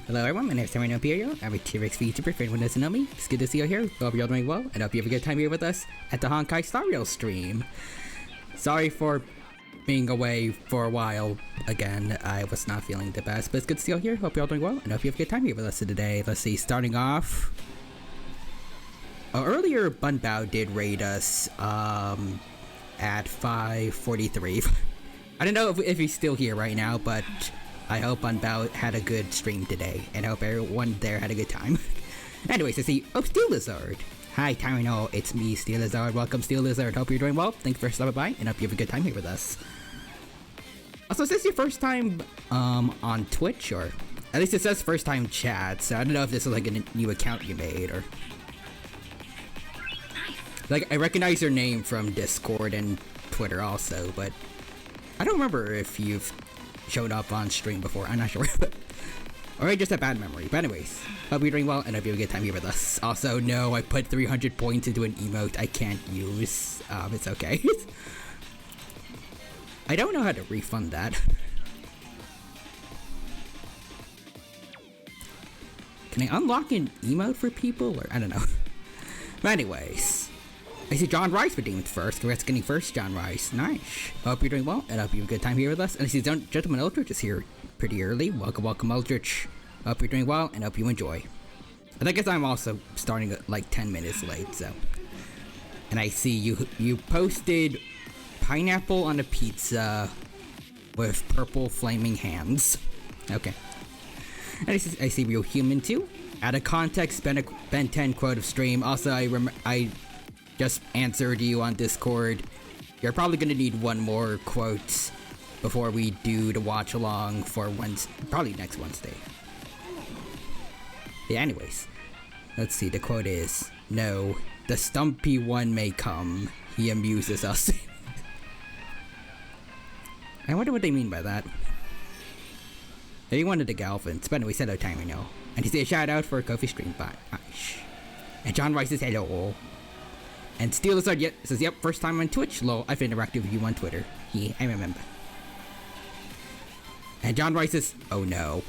Hello everyone, my name is Terran Imperial. I'm a T-Rex VTuber for anyone who doesn't know me. It's good to see you here. Hope you're all doing well, and hope you have a good time here with us at the Honkai Star Rail stream. Sorry for being away for a while again. I was not feeling the best, but it's good to see you all here. Hope you're all doing well, and hope you have a good time here with us today. Let's see, starting off... earlier, Bunbao did raid us at 5:43. I don't know if he's still here right now, but I hope Bunbao had a good stream today, and I hope everyone there had a good time. Anyways, I see, oh, Steel Lizard. Hi, Tyranno, it's me, Steel Lizard. Welcome, Steel Lizard. Hope you're doing well. Thanks for stopping by, and hope you have a good time here with us. Also, is this your first time on Twitch, or at least it says first time chat, so I don't know if this is like a new account you made, or... Like, I recognize your name from Discord and Twitter also, but I don't remember if you've showed up on stream before. I'm not sure. Or just a bad memory. But anyways, hope you're doing well and hope you have a good time here with us. Also, no, I put 300 points into an emote I can't use. It's okay. I don't know how to refund that. Can I unlock an emote for people? Or I don't know. But anyways, I see John Rice redeemed first. Congrats getting first, John Rice. Nice. Hope you're doing well, and hope you have a good time here with us. And I see Gentleman Eldritch is here pretty early. Welcome, Eldritch. Hope you're doing well, and hope you enjoy. And I guess I'm also starting at like 10 minutes late, so. And I see you posted pineapple on a pizza with purple flaming hands. Okay. And I see Real Human too. Out of context, Ben 10 quote of stream. Also, I just answered you on Discord. You're probably gonna need one more quote before we do the watch along for probably next Wednesday. Yeah, anyways. Let's see, the quote is, "No, the stumpy one may come. He amuses us." I wonder what they mean by that. Maybe one of the Galvins, but anyway, said no time I know. And he said a shout out for a Kofi stream bot. Nice. And John Rice says hello. And Steel Lizard says, yep, first time on Twitch. Lol, I've interacted with you on Twitter. Yeah, I remember. And John Rice says, oh no.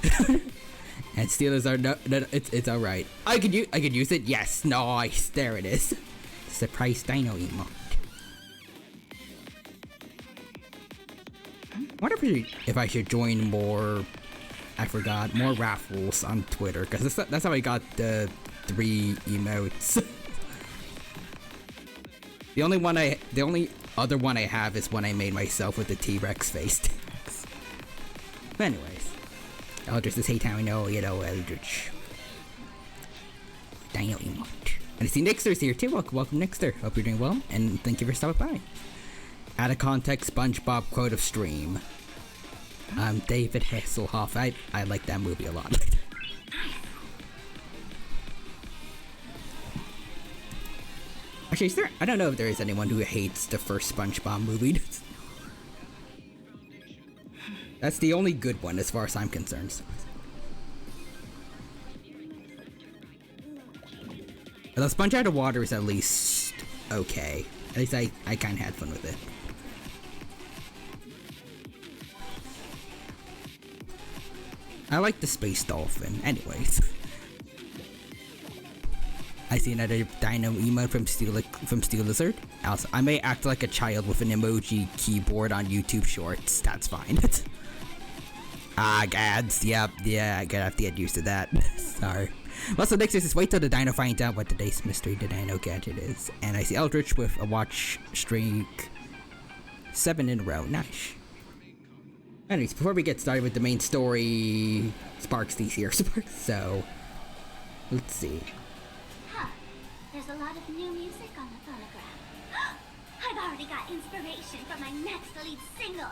And Steel Lizard, no, it's alright. I could use it. Yes, nice. There it is. Surprise Dino emote. I wonder if I should join more. I forgot, more raffles on Twitter, because that's how I got the 3 emotes. The only other one I have is one I made myself with the T-Rex face. But anyways, Eldritch says, hey Tyranno, you know, Eldritch. Dino emote. And I see Nixter's here too. Welcome Nixter. Hope you're doing well, and thank you for stopping by. Out of context, SpongeBob quote of stream. David Hasselhoff. I like that movie a lot. Actually, is there, I don't know if there is anyone who hates the first SpongeBob movie. That's the only good one as far as I'm concerned. The sponge out of water is at least okay. At least I kind of had fun with it. I like the space dolphin. Anyways. I see another dino emote from Steel Lizard. Also, I may act like a child with an emoji keyboard on YouTube Shorts. That's fine. Gads. Yep. Yeah, I gotta have to get used to that. Sorry. Well, so next is wait till the dino finds out what today's mystery the dino gadget is. And I see Eldritch with a watch streak 7 in a row. Nice. Anyways, before we get started with the main story, Sparksy's here. So, let's see. There's a lot of new music on the phonograph. I've already got inspiration for my next lead single.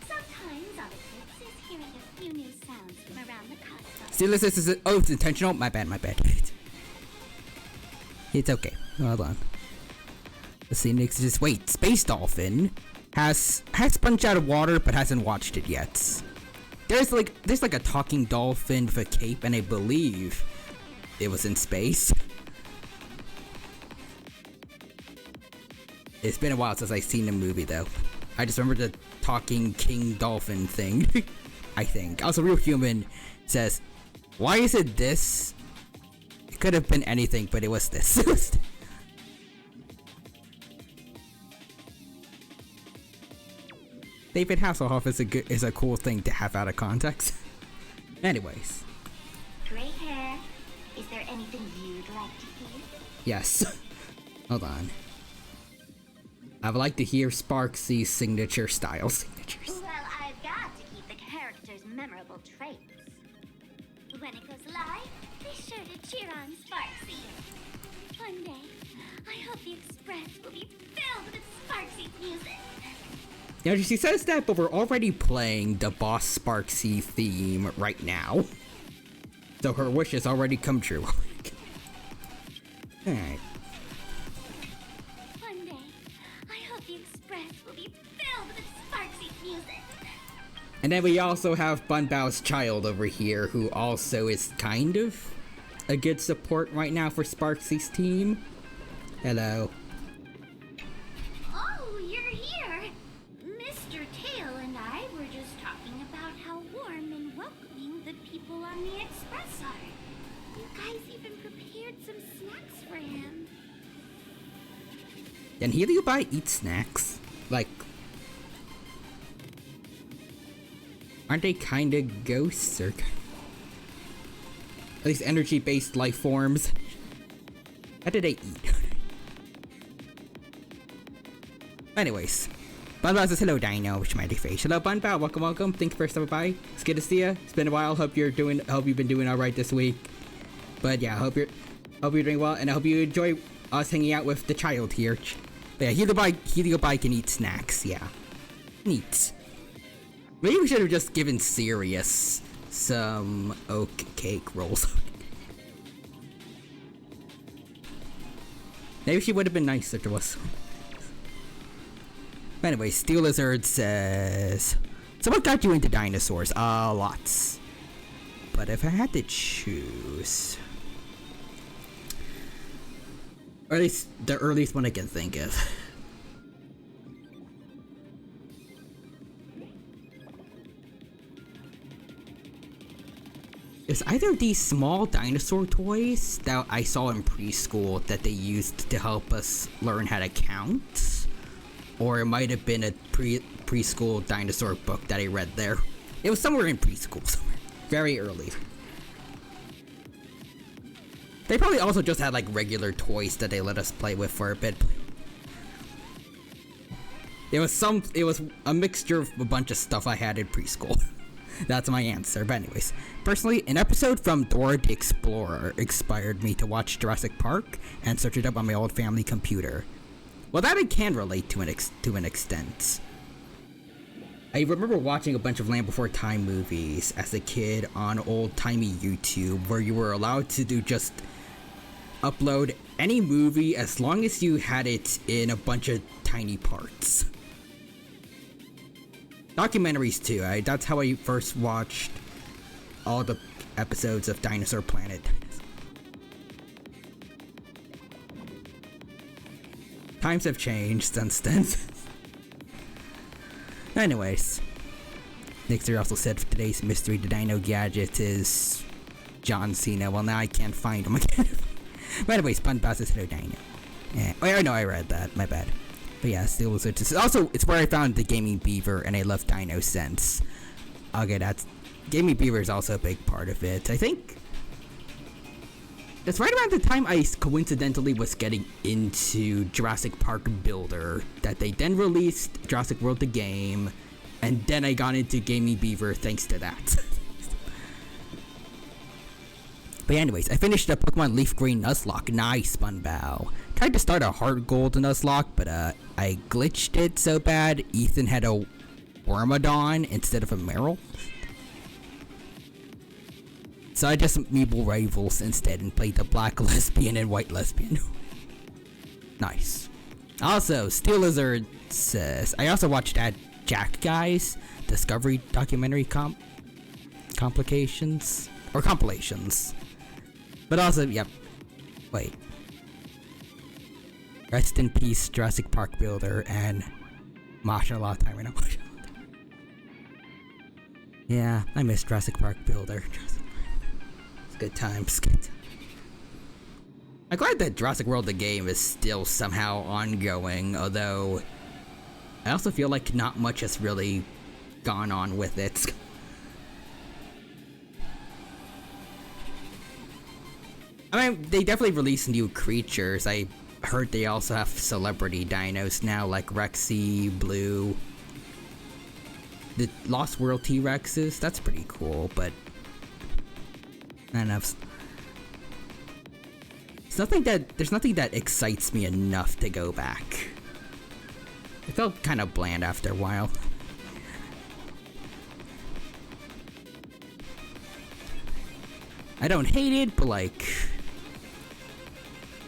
Sometimes all it takes is hearing a few new sounds from around the cosmos. See, this is oh, it's intentional. My bad. It's okay. Hold on. Let's see. Next is wait. Space Dolphin has sponged out of water, but hasn't watched it yet. There's like a talking dolphin with a cape, and I believe it was in space. It's been a while since I've seen the movie, though. I just remember the talking king dolphin thing. I think. Also, Real Human says, why is it this? It could have been anything, but it was this. David Hasselhoff is a cool thing to have out of context. Anyways. Gray hair. Is there anything you'd like to hear? Yes. Hold on. I would like to hear Sparksy's signature style signatures. Well, I've got to keep the characters' memorable traits. When it goes live, be sure to cheer on Sparksy. One day, I hope the Express will be filled with Sparksy's music. Now, she says that, but we're already playing the Boss Sparksy theme right now. So her wish has already come true. Alright. And then we also have Bunbao's child over here, who also is kind of a good support right now for Sparksy's team. Hello. Oh, you're here! Mr. Tail and I were just talking about how warm and welcoming the people on the Express are. You guys even prepared some snacks for him. Can Heliobite eat snacks? Like, aren't they kind of ghosts, or at least energy-based life forms? How did they eat? Anyways, Bunbao says hello, Dino, with smiley face. Hello, Bunbao. Welcome. Thank you for stopping by. It's good to see you. It's been a while. Hope you've been doing all right this week. But yeah, hope you're doing well, and I hope you enjoy us hanging out with the child here. But yeah, Heliobite can eat snacks. Yeah, neat. Maybe we should have just given Sirius some oak cake rolls. Maybe she would have been nicer to us. But anyway, Steel Lizard says, so what got you into dinosaurs? Lots. But if I had to choose, or at least the earliest one I can think of. It's either these small dinosaur toys that I saw in preschool that they used to help us learn how to count, or it might have been a preschool dinosaur book that I read there. It was somewhere in preschool, somewhere very early. They probably also just had like regular toys that they let us play with for a bit. It was a mixture of a bunch of stuff I had in preschool. That's my answer. But anyways, personally, an episode from Dora the Explorer inspired me to watch Jurassic Park and search it up on my old family computer. Well, that I can relate to an extent. I remember watching a bunch of Land Before Time movies as a kid on old-timey YouTube, where you were allowed to do just upload any movie as long as you had it in a bunch of tiny parts. Documentaries too. That's how I first watched all the episodes of Dinosaur Planet. Times have changed since then. Anyways, Nixer also said for today's mystery, the Dino gadget is John Cena. Well, now I can't find him again. But anyways, SpongeBob says hello, Dino. Yeah. Oh, I know I read that. My bad. But yeah, Steel Lizard. Also, it's where I found the Gaming Beaver, and I love Dino Sense. Okay, that's Gaming Beaver is also a big part of it. I think it's right around the time I coincidentally was getting into Jurassic Park Builder that they then released Jurassic World the game, and then I got into Gaming Beaver thanks to that. But anyways, I finished the Pokemon Leaf Green Nuzlocke. Nice, SpongeBob. Tried to start a hard gold Nuzlocke, but I glitched it so bad Ethan had a Wormadon instead of a Meryl. So I just Meeble Rivals instead and played the Black Lesbian and White Lesbian. Nice. Also, Steel Lizard says, I also watched that Jack Guy's Discovery documentary complications. Or compilations. But also, yep. Wait. Rest in peace, Jurassic Park Builder and Mashallah Tyrant. Yeah, I miss Jurassic Park Builder. Good times. I'm glad that Jurassic World the game is still somehow ongoing, although I also feel like not much has really gone on with it. I mean, they definitely release new creatures. I heard they also have celebrity dinos now, like Rexy, Blue, the Lost World T-Rexes. That's pretty cool, but there's nothing that excites me enough to go back. It felt kind of bland after a while. I don't hate it, but like,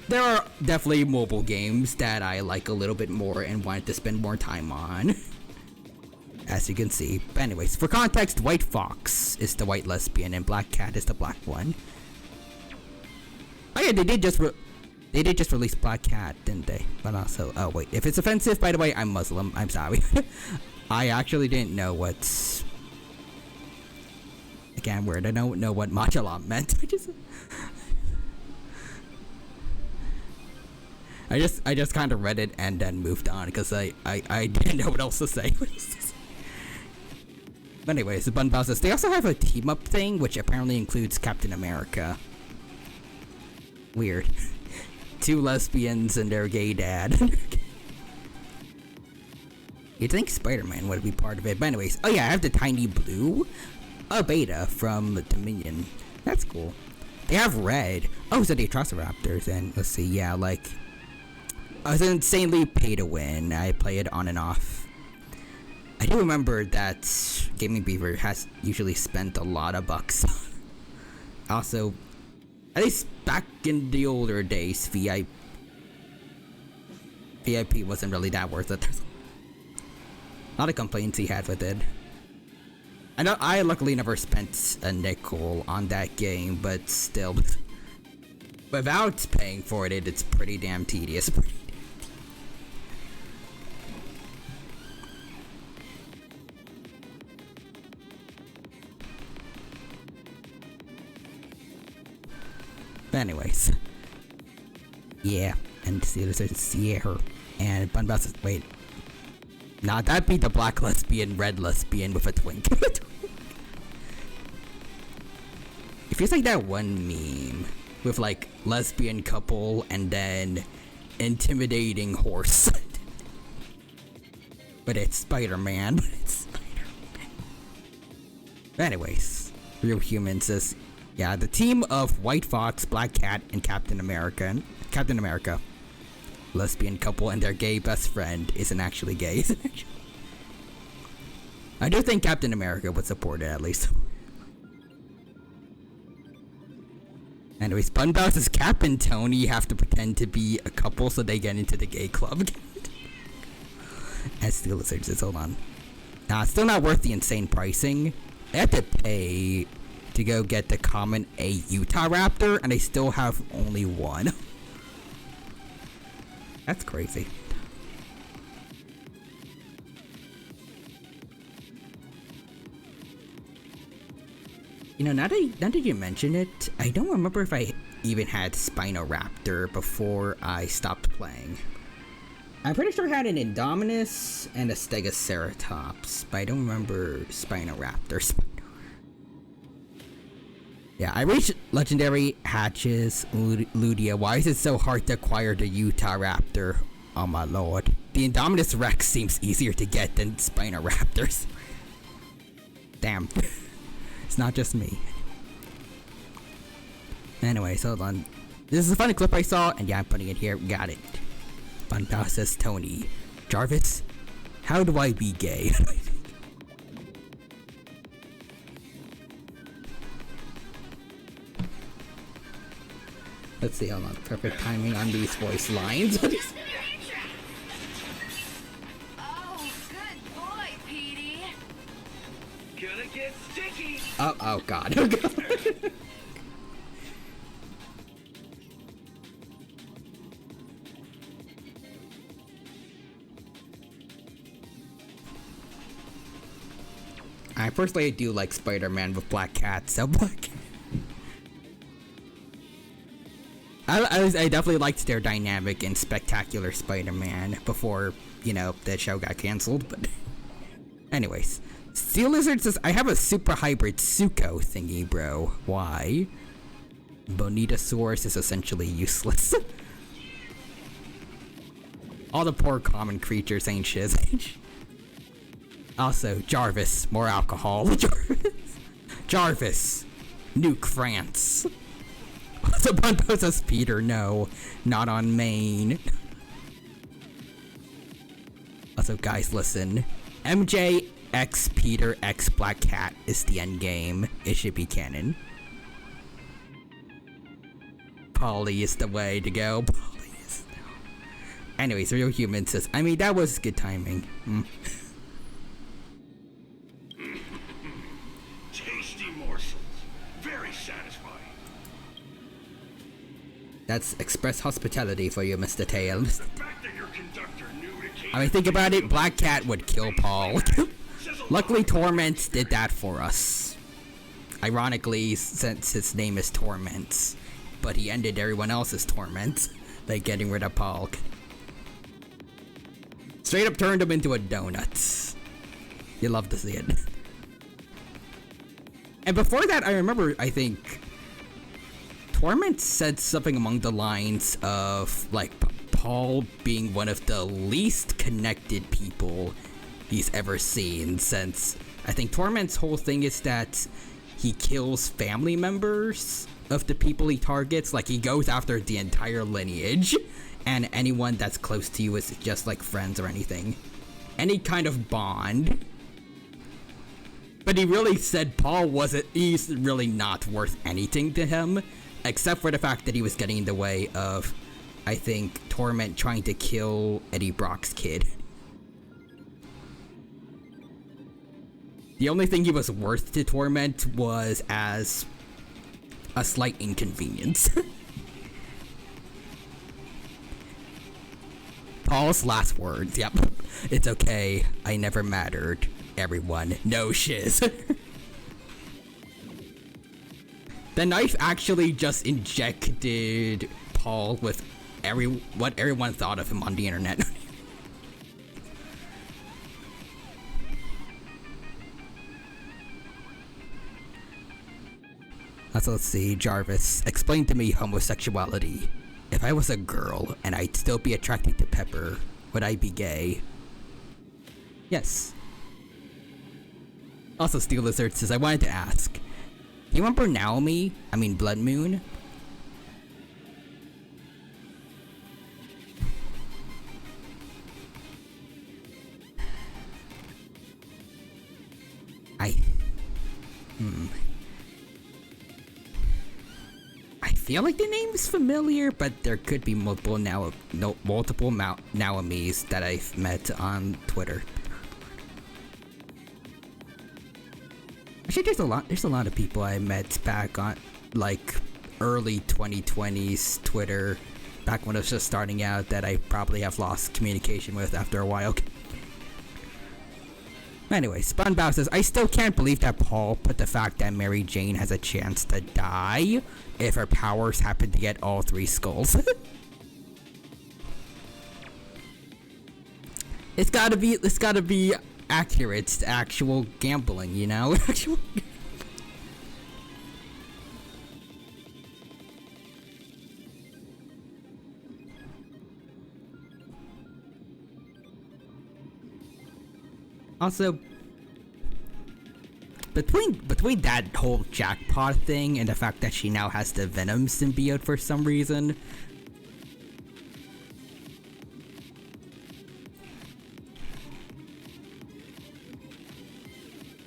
there are definitely mobile games that I like a little bit more and wanted to spend more time on. As you can see. But anyways, for context, White Fox is the white lesbian and Black Cat is the black one. Oh yeah, they did just release Black Cat, didn't they? But also, oh wait, if it's offensive, by the way, I'm Muslim. I'm sorry. I actually didn't know what. Again, weird. I don't know what Mashallah meant. I just kind of read it and then moved on because I didn't know what else to say. But anyways, the Bun says they also have a team up thing, which apparently includes Captain America. Weird. Two lesbians and their gay dad. You'd think Spider-Man would be part of it. But anyways, oh yeah, I have the Tiny Blue, a beta from Dominion. That's cool. They have Red. Oh, so the Atrociraptors. And let's see, yeah, like, I was insanely pay to win. I play it on and off. I do remember that Gaming Beaver has usually spent a lot of bucks. Also, at least back in the older days, VIP wasn't really that worth it. There's a lot of complaints he had with it. I know I luckily never spent a nickel on that game, but still, without paying for it, it's pretty damn tedious. Anyways, yeah, and there's Sierra and Bunbuster says, wait, nah, that'd be the black lesbian, red lesbian with a twink. It feels like that one meme with like lesbian couple and then intimidating horse. But it's Spider-Man. Anyways, Real Human says, yeah, the team of White Fox, Black Cat, and Captain America. Lesbian couple and their gay best friend isn't actually gay. I do think Captain America would support it at least. Anyways, Bunbow says Cap and Tony have to pretend to be a couple so they get into the gay club. As Steel Lizard says, hold on. Nah, it's still not worth the insane pricing. I have to pay to go get the common A Utah Raptor, and I still have only one. That's crazy. You know, now that you mention it, I don't remember if I even had Spinoraptor before I stopped playing. I'm pretty sure I had an Indominus and a Stegoceratops, but I don't remember Spinoraptor. Yeah, I reached Legendary Hatches, Ludia. Why is it so hard to acquire the Utah Raptor? Oh my lord. The Indominus Rex seems easier to get than Spinoraptors. Damn. It's not just me. Anyways, hold on. This is a funny clip I saw, and yeah, I'm putting it here. Got it. Bunbow says Tony. Jarvis, how do I be gay? Let's see, hold on. Perfect timing on these voice lines. Oh, good boy, Petey. Gonna get sticky. Oh god. Oh god. I personally do like Spider-Man with Black Cat, so Black Cat. I definitely liked their dynamic in Spectacular Spider-Man before, you know, the show got cancelled, but... Anyways. Steel Lizard says, I have a super hybrid Suko thingy, bro. Why? Bonitasaurus is essentially useless. All the poor common creatures ain't shiz. Also, Jarvis, more alcohol. Jarvis, nuke France. The Bunbow says, Peter, no, not on Maine. Also, guys, listen. MJ X Peter X Black Cat is the end game. It should be canon. Polly is the way to go. Polly is. Anyways, Real Human says, I mean, that was good timing. Tasty morsels. Very satisfying. That's express hospitality for you, Mr. Tails. The fact that your conductor knew to keep I mean, think about it, Black Cat would kill Paul. Luckily, Torment did that for us. Ironically, since his name is Torment. But he ended everyone else's torment by getting rid of Paul. Straight up turned him into a donut. You love to see it. And before that, I remember, I think, Torment said something along the lines of, like, Paul being one of the least connected people he's ever seen, since I think Torment's whole thing is that he kills family members of the people he targets. Like, he goes after the entire lineage, and anyone that's close to you is just like friends or anything. Any kind of bond. But he really said Paul he's really not worth anything to him, except for the fact that he was getting in the way of, I think, Torment trying to kill Eddie Brock's kid. The only thing he was worth to Torment was as a slight inconvenience. Paul's last words, yep. It's okay, I never mattered. Everyone, no shiz. The knife actually just injected Paul with what everyone thought of him on the internet. So let's see, Jarvis, explain to me homosexuality. If I was a girl and I'd still be attracted to Pepper, would I be gay? Yes. Also, Steel Lizard says, I wanted to ask, do you remember Naomi? I mean, Blood Moon? I feel like the name is familiar, but there could be multiple Naomis that I've met on Twitter. Actually, there's a lot of people I met back on like early 2020s Twitter, back when it was just starting out, that I probably have lost communication with after a while. Anyway, Spunbow says, I still can't believe that Paul put the fact that Mary Jane has a chance to die if her powers happen to get all 3 skulls. It's gotta be accurate. It's actual gambling, you know? Actual. Also, between that whole jackpot thing and the fact that she now has the Venom symbiote for some reason,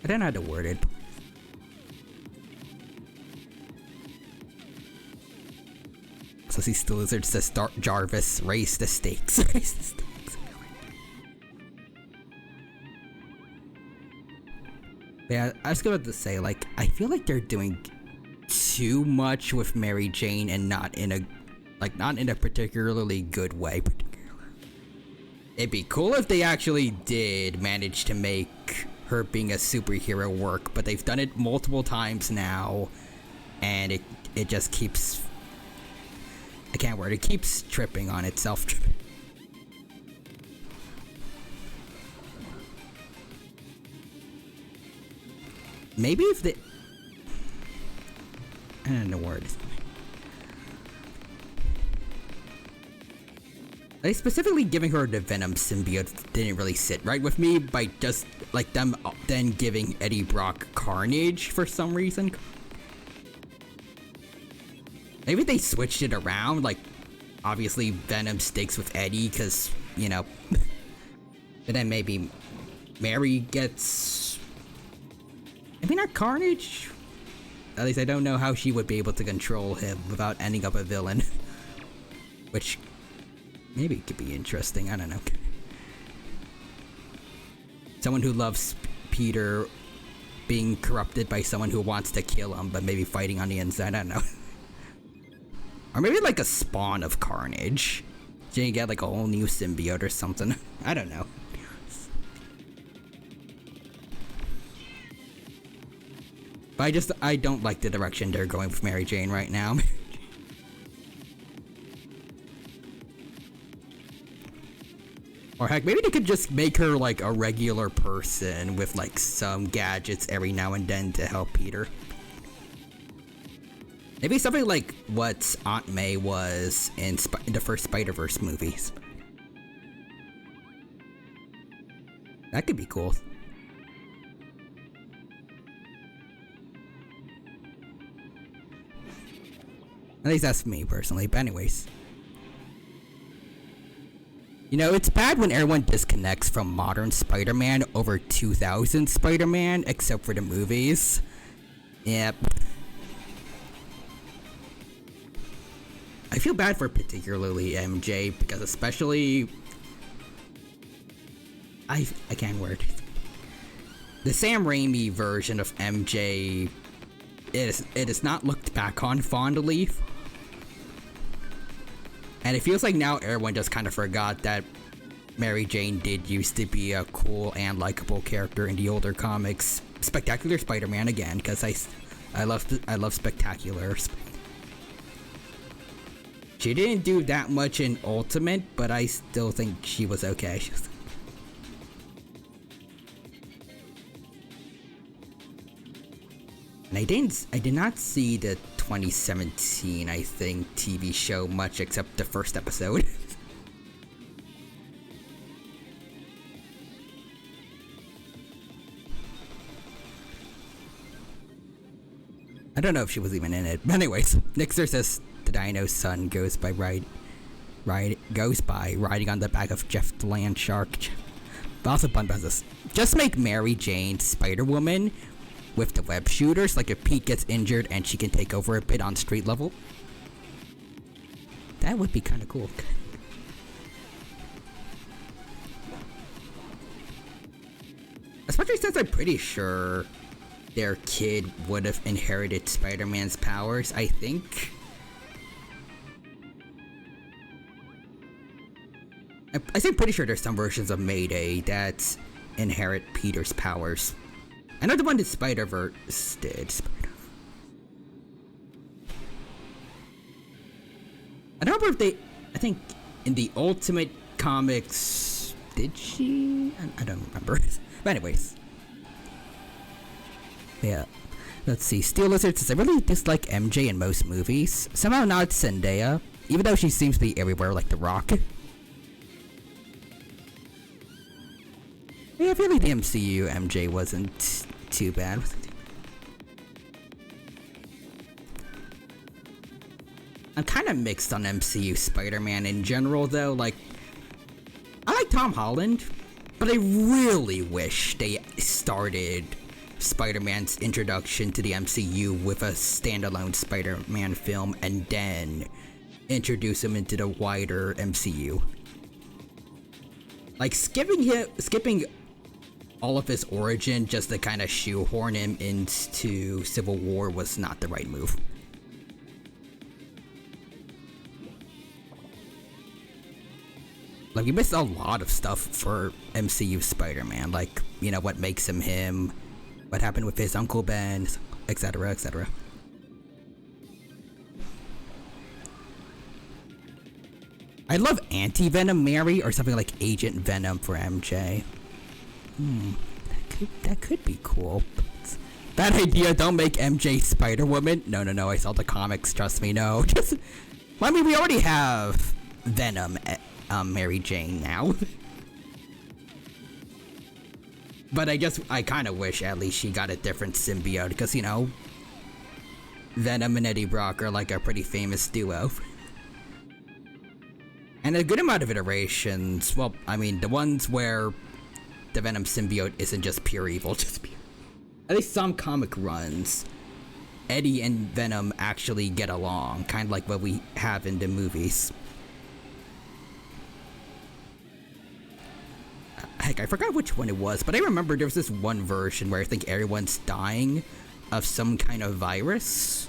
I don't know how to word it. So see, still Lizard says Jarvis, raise the stakes. Raise the stakes. Yeah, I was going to say, like, I feel like they're doing too much with Mary Jane and not in a particularly good way. It'd be cool if they actually did manage to make her being a superhero work, but they've done it multiple times now, and it just keeps, I can't word it, keeps tripping on itself. Maybe if they, I don't know where it is. Like, specifically giving her the Venom symbiote didn't really sit right with me, by just like them then giving Eddie Brock Carnage for some reason. Maybe they switched it around, like obviously Venom sticks with Eddie because, you know, and then maybe Mary gets, maybe not Carnage. At least I don't know how she would be able to control him without ending up a villain. Which maybe could be interesting, I don't know. Someone who loves Peter being corrupted by someone who wants to kill him, but maybe fighting on the inside, I don't know. Or maybe like a spawn of Carnage. So you get like a whole new symbiote or something. I don't know. But I don't like the direction they're going with Mary Jane right now. Or heck, maybe they could just make her like a regular person with like some gadgets every now and then to help Peter. Maybe something like what Aunt May was in the first Spider-Verse movies. That could be cool. At least that's me personally, but anyways. You know, it's bad when everyone disconnects from modern Spider-Man over 2000 Spider-Man, except for the movies. Yep. I feel bad for particularly MJ, because especially, I can't word. The Sam Raimi version of MJ, it is not looked back on fondly. And it feels like now everyone just kind of forgot that Mary Jane did used to be a cool and likable character in the older comics. Spectacular Spider-Man again, because I love Spectacular. She didn't do that much in Ultimate, but I still think she was okay. And I did not see the 2017, I think, TV show much except the first episode. I don't know if she was even in it. But anyways, Nixer says the Dino's son goes by riding on the back of Jeff the Land Shark. But also Bun Buzzes. Just make Mary Jane Spider-Woman with the web shooters, like if Pete gets injured and she can take over a bit on street level. That would be kind of cool. Especially since I'm pretty sure their kid would have inherited Spider-Man's powers, I think. I think pretty sure there's some versions of Mayday that inherit Peter's powers. I know the one that Spider-Verse did. I don't remember if I think in the Ultimate Comics, did she? I don't remember. But anyways. Yeah. Let's see. Steel Lizard says, I really dislike MJ in most movies. Somehow not Zendaya, even though she seems to be everywhere like The Rock. Yeah, I feel like the MCU MJ wasn't too bad. I'm kind of mixed on MCU Spider-Man in general, though. Like, I like Tom Holland, but I really wish they started Spider-Man's introduction to the MCU with a standalone Spider-Man film and then introduce him into the wider MCU. Like, skipping all of his origin just to kind of shoehorn him into Civil War was not the right move. Like, you missed a lot of stuff for MCU Spider-Man, like, you know, what makes him him, what happened with his Uncle Ben, etc., etc. I love Anti-Venom Mary or something like Agent Venom for MJ. That could be cool. Bad idea, don't make MJ Spider-Woman. No, I saw the comics, trust me, no. Just, well, I mean, we already have Venom, Mary Jane now. But I kind of wish at least she got a different symbiote, because, you know, Venom and Eddie Brock are like a pretty famous duo. And a good amount of iterations, well, I mean, the ones where the Venom symbiote isn't just pure evil, just pure. At least some comic runs, Eddie and Venom actually get along, kind of like what we have in the movies. Heck, I forgot which one it was, but I remember there was this one version where I think everyone's dying of some kind of virus.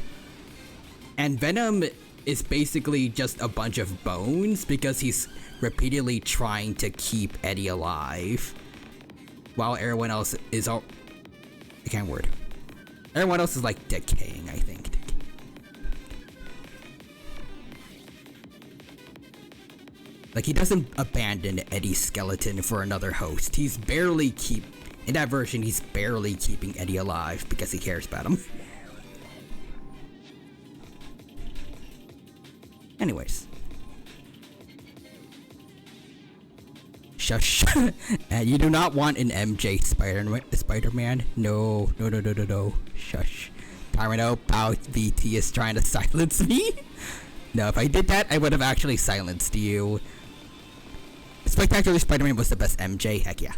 And Venom is basically just a bunch of bones because he's repeatedly trying to keep Eddie alive. While everyone else is all... I can't word. Everyone else is like decaying, I think. Like, he doesn't abandon Eddie's skeleton for another host. He's barely in that version, he's barely keeping Eddie alive because he cares about him. Anyways. Shush. And you do not want an MJ Spider-Man? No. Shush. Parano, Pow VT is trying to silence me? No, if I did that, I would have actually silenced you. Spectacular Spider-Man was the best MJ? Heck yeah.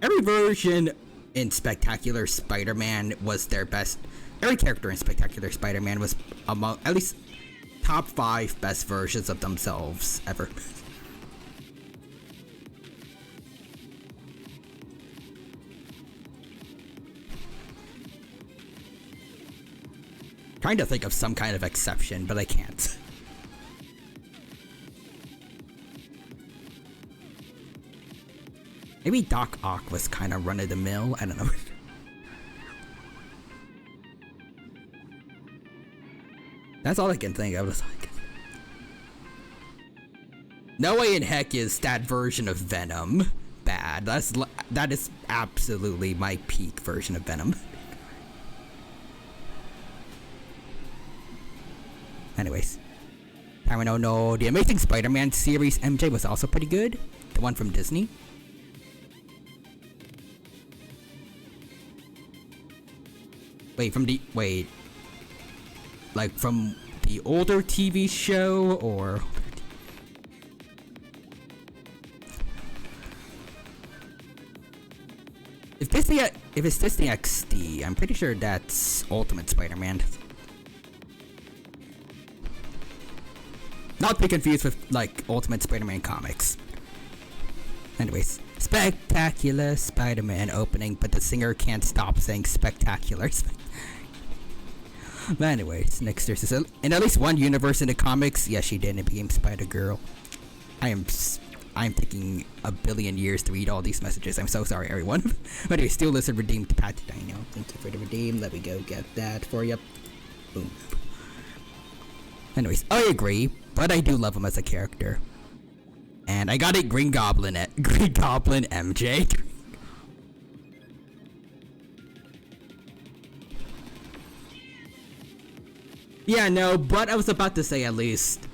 Every version in Spectacular Spider-Man was their best. Every character in Spectacular Spider-Man was among at least top 5 best versions of themselves ever. Trying to think of some kind of exception, but I can't. Maybe Doc Ock was kind of run-of-the-mill, I don't know. That's all I can think of. No way in heck is that version of Venom bad. That is absolutely my peak version of Venom. Anyways. I don't know. The Amazing Spider-Man series MJ was also pretty good. The one from Disney. Like from the older TV show or... If it's Disney XD, I'm pretty sure that's Ultimate Spider-Man. Not to be confused with, like, Ultimate Spider-Man comics. Anyways, spectacular Spider-Man opening, but the singer can't stop saying spectacular. But anyways, next there's this, in at least one universe in the comics, yes, she did and became Spider-Girl. I'm taking a billion years to read all these messages. I'm so sorry, everyone. But anyway, Steel Lizard redeemed Pat Dino. Thank you for the redeem. Let me go get that for you. Boom. Anyways, I agree, but I do love him as a character. And I got it, Green Goblin MJ. Yeah, no, but I was about to say at least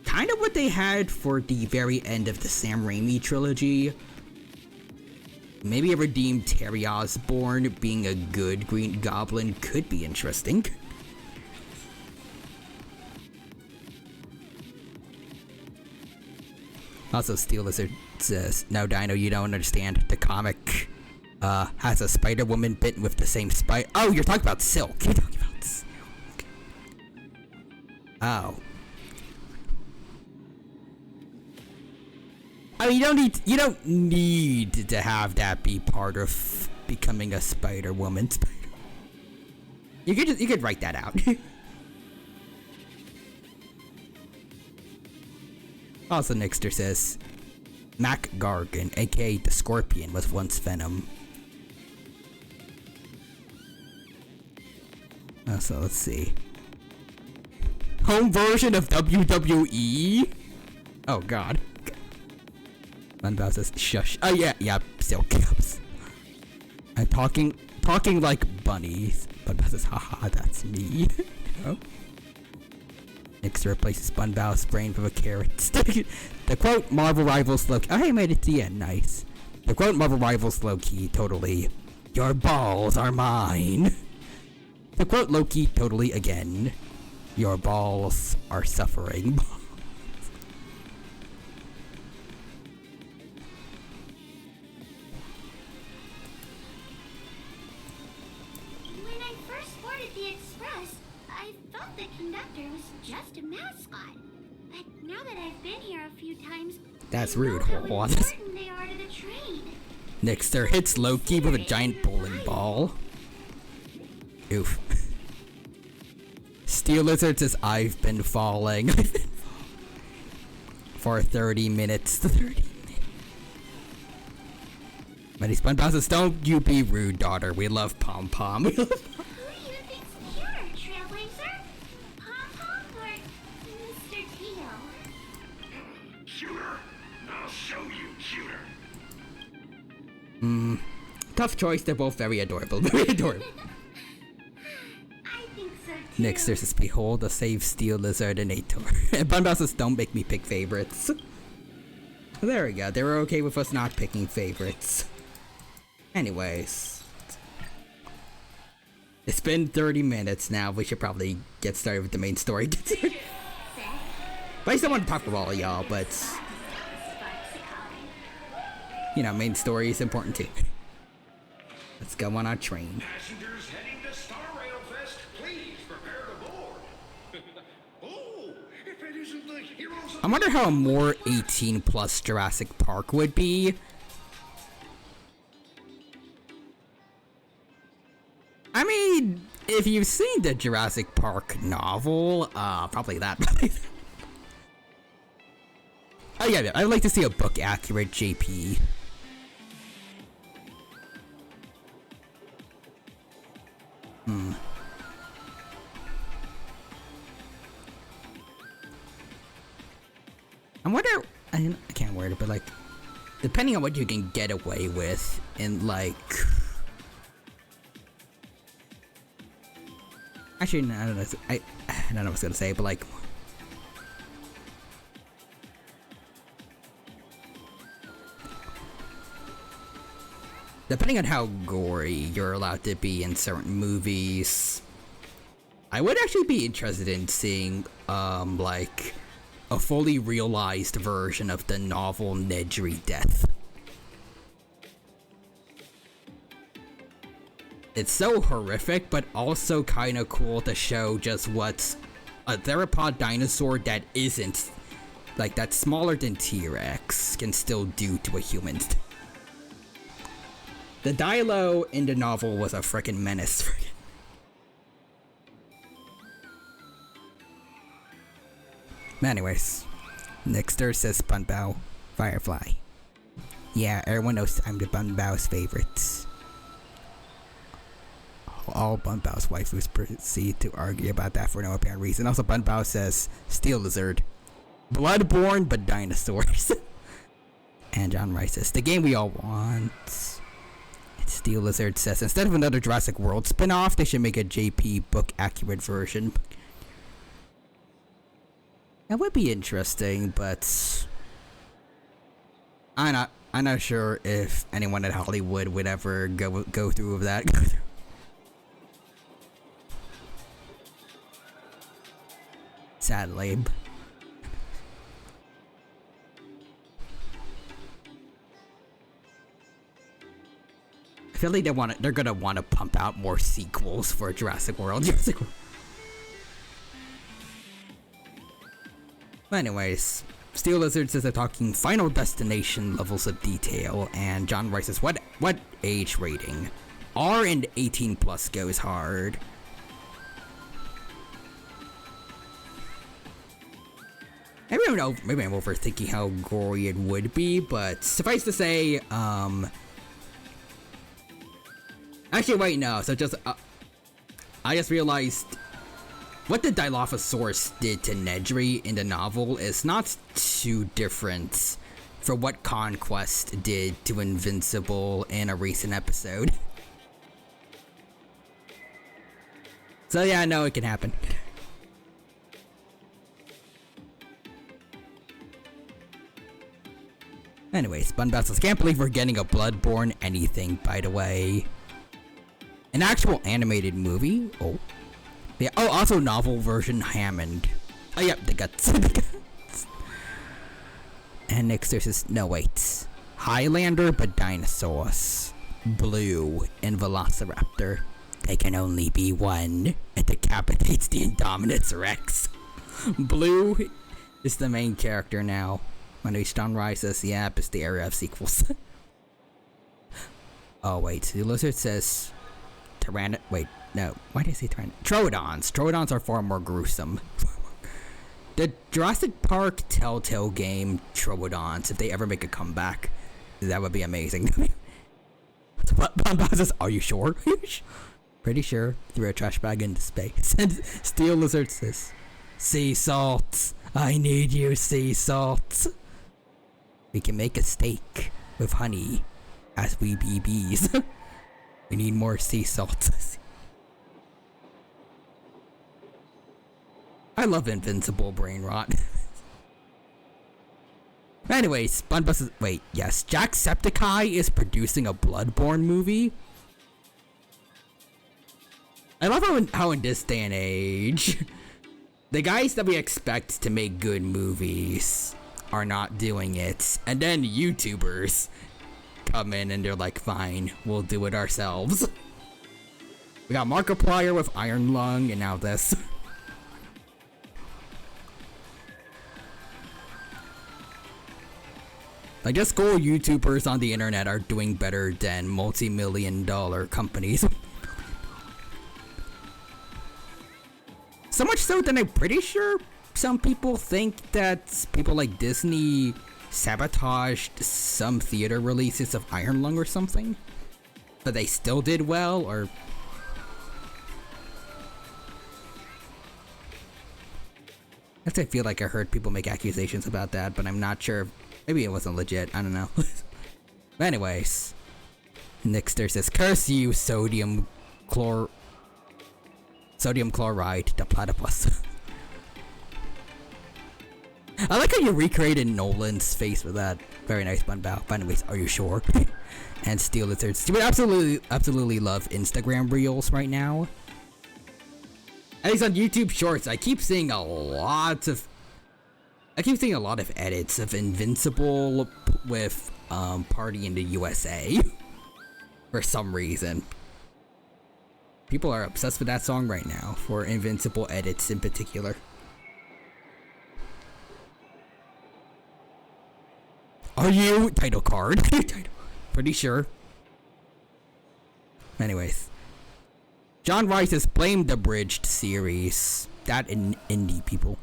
kind of what they had for the very end of the Sam Raimi trilogy. Maybe a redeemed Terry Osborn being a good Green Goblin could be interesting. Also, Steel Lizard says, "No, Dino, you don't understand. The comic has a Spider-Woman bitten with the same spider." Oh, you're talking about Silk. You're talking about Silk. Oh. I mean, you don't need to have that be part of becoming a Spider-Woman. You could write that out. Also, Nixter says, Mac Gargan, aka the Scorpion, was once Venom. So let's see. Home version of WWE? Oh god. Bunbow says, shush. Oh yeah, Silk Cups. I'm talking like bunnies. Bunbow says, haha, that's me. Oh. Nix replaces Bunbow's brain with a carrot. The quote, Marvel Rivals Loki. Oh, hey, made it to the end. Nice. The quote, Marvel Rivals Loki, totally. Your balls are mine. The quote, Loki, totally again. Your balls are suffering. When I first boarded the express, I thought the conductor was just a mascot. But now that I've been here a few times, That's I know rude. how What? important they are to the train. Nixter hits Loki with a giant bowling ball. Oof. Steel Lizard says, I've been falling. For 30 minutes. 30 minutes. Many SpongeBob says, don't you be rude, daughter. We love Pom Pom. Who do you think's cuter, Trailblazer? Pom-Pom or Mr. Tio? Cuter. I'll show you cuter. Tough choice. They're both very adorable. Very adorable. I think so too. Next, there's this Behold, a Save Steel Lizard and Ator. And Bunbow says, don't make me pick favorites. There we go. They were okay with us not picking favorites. Anyways. It's been 30 minutes now. We should probably get started with the main story. But I still want to talk with all of y'all, but you know, main story is important too. Let's go on our train. Passengers heading to Star Rail Fest, please prepare to board. Oh, if it isn't the heroes of I wonder how a more 18 plus Jurassic Park would be. I mean, if you've seen the Jurassic Park novel, probably that. Oh yeah, I'd like to see a book accurate JP. I wonder, I can't word it, but like, depending on what you can get away with in like, actually, no, I don't know, I don't know what I was gonna say, but like, depending on how gory you're allowed to be in certain movies, I would actually be interested in seeing, like, a fully realized version of the novel Nedry death. It's so horrific, but also kind of cool to show just what a theropod dinosaur that isn't, like, that's smaller than T-Rex can still do to a human. The Dilo in the novel was a freaking menace. Anyways, Nixter says Bunbao, Firefly. Yeah, everyone knows I'm the Bunbao's favorites. All Bunbao's waifus proceed to argue about that for no apparent reason. Also, Bunbao says Steel Lizard. Bloodborne, but dinosaurs. And John Rice says, the game we all want. And Steel Lizard says, instead of another Jurassic World spin-off, they should make a JP book accurate version. That would be interesting, but I'm not sure if anyone at Hollywood would ever go through with that. Sadly. I feel like they're gonna want to pump out more sequels for Jurassic World. Anyways, Steel Lizard says they're talking Final Destination levels of detail, and John Rice says, what age rating? R and 18 plus goes hard. Maybe I'm overthinking how gory it would be, but suffice to say, actually, wait, no. So I just realized what the Dilophosaurus did to Nedry in the novel is not too different from what Conquest did to Invincible in a recent episode. So yeah, I know it can happen. Anyways, Bunbao says, can't believe we're getting a Bloodborne anything, by the way. An actual animated movie? Oh. Yeah, oh, also novel version Hammond. Oh, yep, the guts. And next there's this, no wait. Highlander, but dinosaurs. Blue and Velociraptor. They can only be one. It decapitates the Indominus Rex. Blue is the main character now. When we John Rice says, yeah, it's the area of sequels. Oh, wait, the lizard says wait, no, why did I say Troodons. Troodons are far more gruesome. The Jurassic Park Telltale game Troodons, if they ever make a comeback, that would be amazing. Says, are you sure? Pretty sure. Threw a trash bag into space. And Steel Lizard says, sea salt. I need you, sea salt. We can make a steak with honey as we be bees. We need more sea salt. I love Invincible brain rot. Anyways, Bunbus is, wait, yes, Jacksepticeye is producing a Bloodborne movie. I love how in this day and age, the guys that we expect to make good movies are not doing it, and then YouTubers come in and they're like, fine, we'll do it ourselves. We got Markiplier with Iron Lung, and now this. I guess cool YouTubers on the internet are doing better than multi-million-dollar companies. So much so that I'm pretty sure some people think that people like Disney sabotaged some theater releases of Iron Lung or something, but they still did well, or I feel like I heard people make accusations about that, but I'm not sure. Maybe it wasn't legit. I don't know. But anyways, Nixter says, "Curse you, sodium chloride, the platypus." I like how you recreated Nolan's face with that. Very nice, Bunbao. But anyways, are you sure? And Steel Lizards. Do we absolutely love Instagram Reels right now? At least on YouTube Shorts, I keep seeing a lot of edits of Invincible with Party in the USA. For some reason. People are obsessed with that song right now, for Invincible edits in particular. Are you? Title card. Pretty sure. Anyways. John Rice has blamed the Abridged series. That in indie people.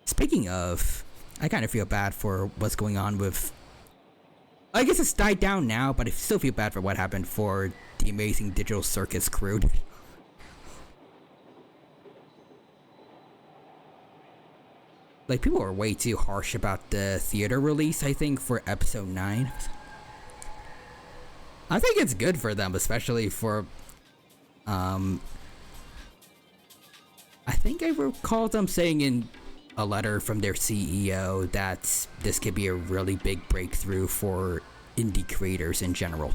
Speaking of, I kind of feel bad for what's going on with... I guess it's died down now, but I still feel bad for what happened for the Amazing Digital Circus crew. Like, people are way too harsh about the theater release, I think, for episode 9. I think it's good for them, especially for, I think I recall them saying in a letter from their CEO that this could be a really big breakthrough for indie creators in general.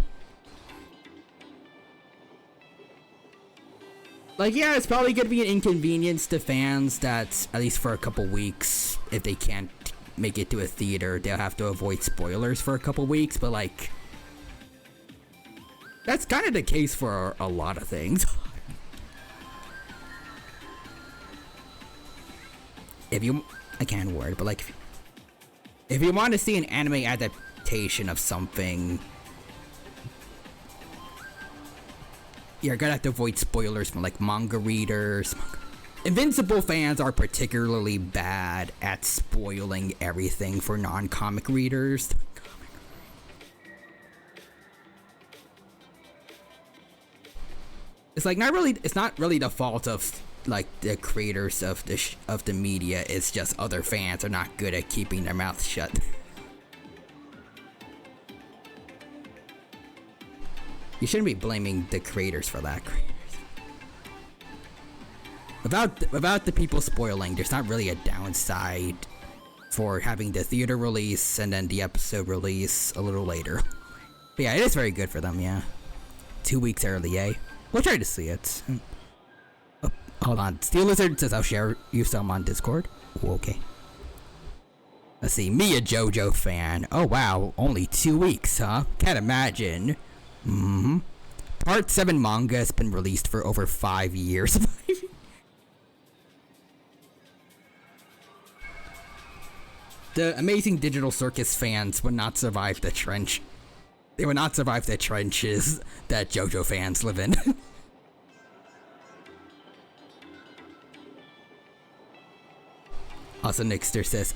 Like, yeah, it's probably gonna be an inconvenience to fans that, at least for a couple weeks, if they can't make it to a theater, they'll have to avoid spoilers for a couple weeks, but like, that's kind of the case for a lot of things. If you, I can't word, but like, if you want to see an anime adaptation of something, you're gonna have to avoid spoilers from like manga readers. Invincible fans are particularly bad at spoiling everything for non-comic readers. It's like it's not really the fault of like the creators of the media. It's just other fans are not good at keeping their mouths shut. You shouldn't be blaming the creators for that. Without the people spoiling, there's not really a downside for having the theater release and then the episode release a little later. But yeah, it is very good for them, yeah. 2 weeks early, eh? We'll try to see it. Oh, hold on. Steel Lizard says I'll share you some on Discord. Ooh, okay. Let's see. Me, a JoJo fan. Oh, wow. Only 2 weeks, huh? Can't imagine. Part 7 manga has been released for over 5 years. The Amazing Digital Circus fans would not survive the trench. They would not survive the trenches that JoJo fans live in. Also, Nixter says,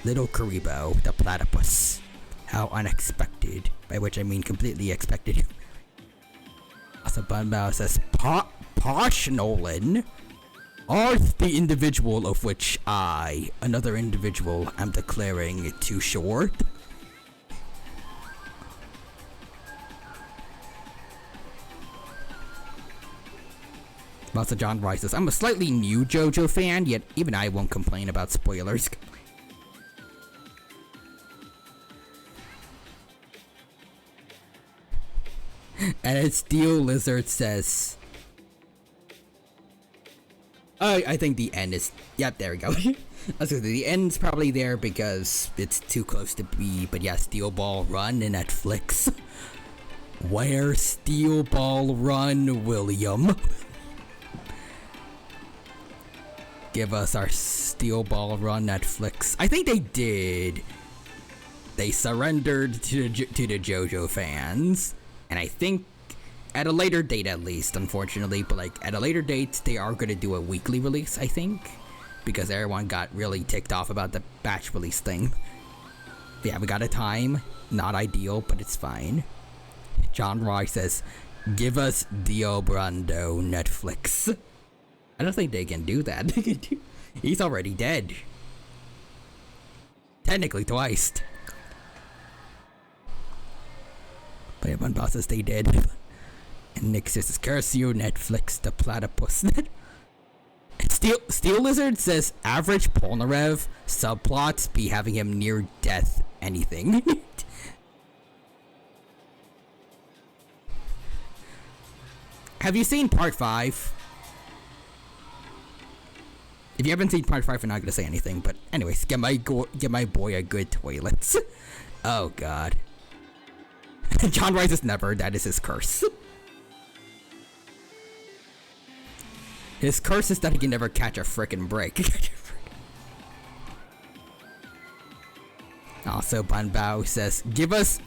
Little Karibo, the platypus. How unexpected. By which I mean completely expected. Also, Bunbao says, Posh Nolan. Are the individual of which I, another individual, am declaring too short? Also, John Rice says, I'm a slightly new JoJo fan, yet even I won't complain about spoilers. And then Steel Lizard says, I think the end is... Yep, there we go. I was gonna say, the end's probably there because it's too close to be, but yeah, Steel Ball Run in Netflix. Where Steel Ball Run, William? Give us our Steel Ball Run Netflix. I think they did. They surrendered to the JoJo fans, and I think at a later date, at least, unfortunately, but like at a later date, they are gonna do a weekly release, I think, because everyone got really ticked off about the batch release thing. Yeah, we got a time, not ideal, but it's fine. John Roy says, "Give us Dio Brando Netflix." I don't think they can do that. He's already dead. Technically twice. But everyone boss says they did. And Nick says, curse you, Netflix, the platypus. Steel Lizard says, average Polnarev, subplots be having him near death anything. Have you seen part 5? If you haven't seen part 5, I'm not gonna say anything, but anyways, get my boy a good toilet. Oh god. John Rises never, that is his curse. His curse is that he can never catch a frickin' break. Also, Banbao says, give us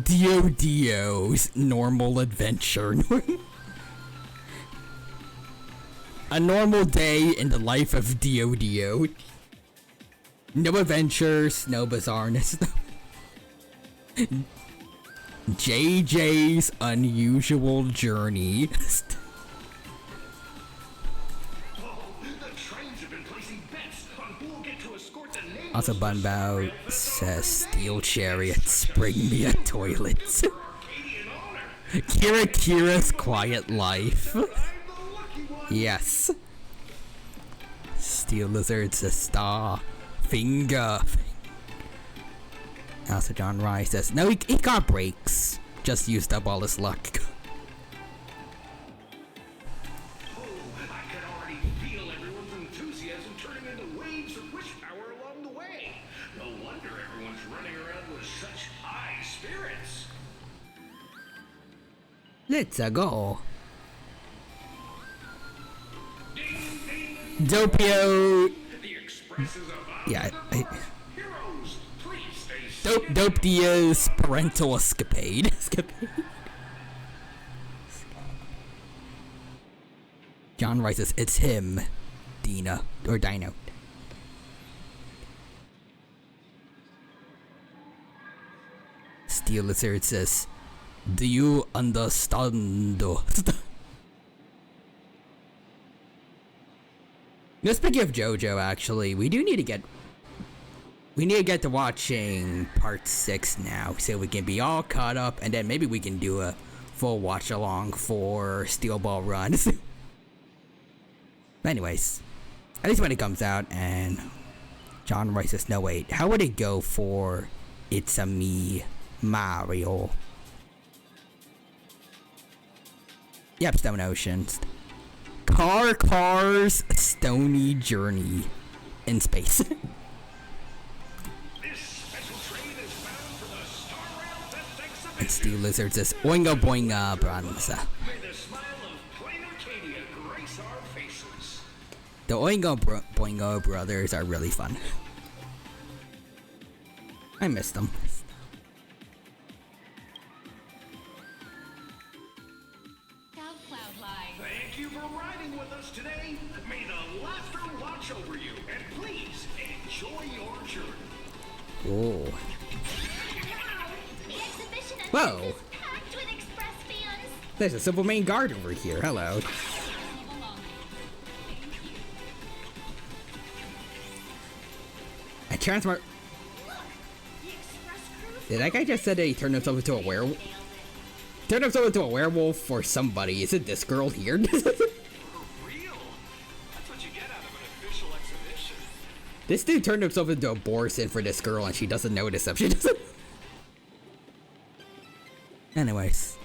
Dio's normal adventure. A normal day in the life of Dio. No adventures, no bizarreness. JJ's unusual journey. Also, Bunbao says, Steel Chariots, bring me a toilet. Kira's quiet life. Yes. Steel Lizard's a star. Finger. Also, John Rice says, no, he got breaks. Just used up all his luck. Let's go. Dopio. Yeah, Dope Dia's parental escapade. John Rice says, it's him, Dina, or Dino. Steel Lizard says, do you understand? Now, speaking of JoJo, actually, we need to get to watching part 6 now, so we can be all caught up, and then maybe we can do a full watch along for Steel Ball Run. Anyways, at least when it comes out, and John Rice says, no wait, how would it go for It's a Me, Mario? Yep, Stone Oceans. Cars, Stony Journey in space. And Steel Lizard says, Oingo Boinga Bronza. The Oingo Boingo brothers are really fun. I miss them. Thank you for riding with us today. May the laughter watch over you, and please enjoy your journey. Oh. The exhibition Whoa. is packed with Express fans. There's a Civil Main Guard over here. Hello. I transfer. Did that guy just said that he turned himself into a werewolf? Turned himself into a werewolf for somebody. Is it this girl here? This dude turned himself into a Borson for this girl and she doesn't notice him. She doesn't. Anyways.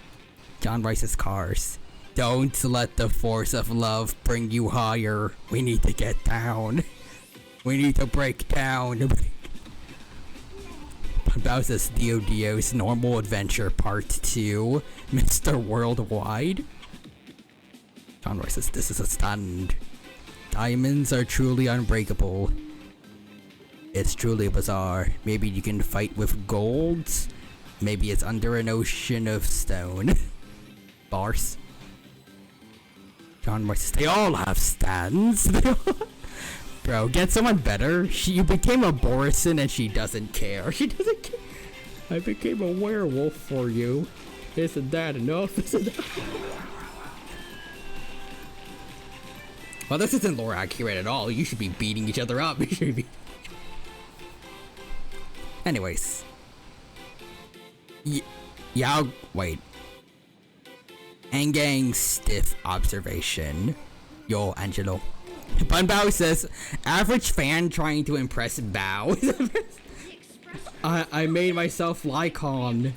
John Rice's cars. Don't let the force of love bring you higher. We need to get down. We need to break down. Bowser's Dio's Normal Adventure Part 2. Mr. Worldwide. John Rice says, this is a stand. Diamonds are truly unbreakable. It's truly bizarre. Maybe you can fight with golds. Maybe it's under an ocean of stone. Bars. John Rice says, they all have stands. Bro, get someone better. You became a Borison and she doesn't care. She doesn't care. I became a werewolf for you. Isn't that enough? Isn't that... Well, this isn't lore accurate at all. You should be beating each other up. You should be... Anyways. Yeah, wait. Angang stiff observation. Yo, Angelo. Bunbao says, average fan trying to impress Bao. I made myself Lycon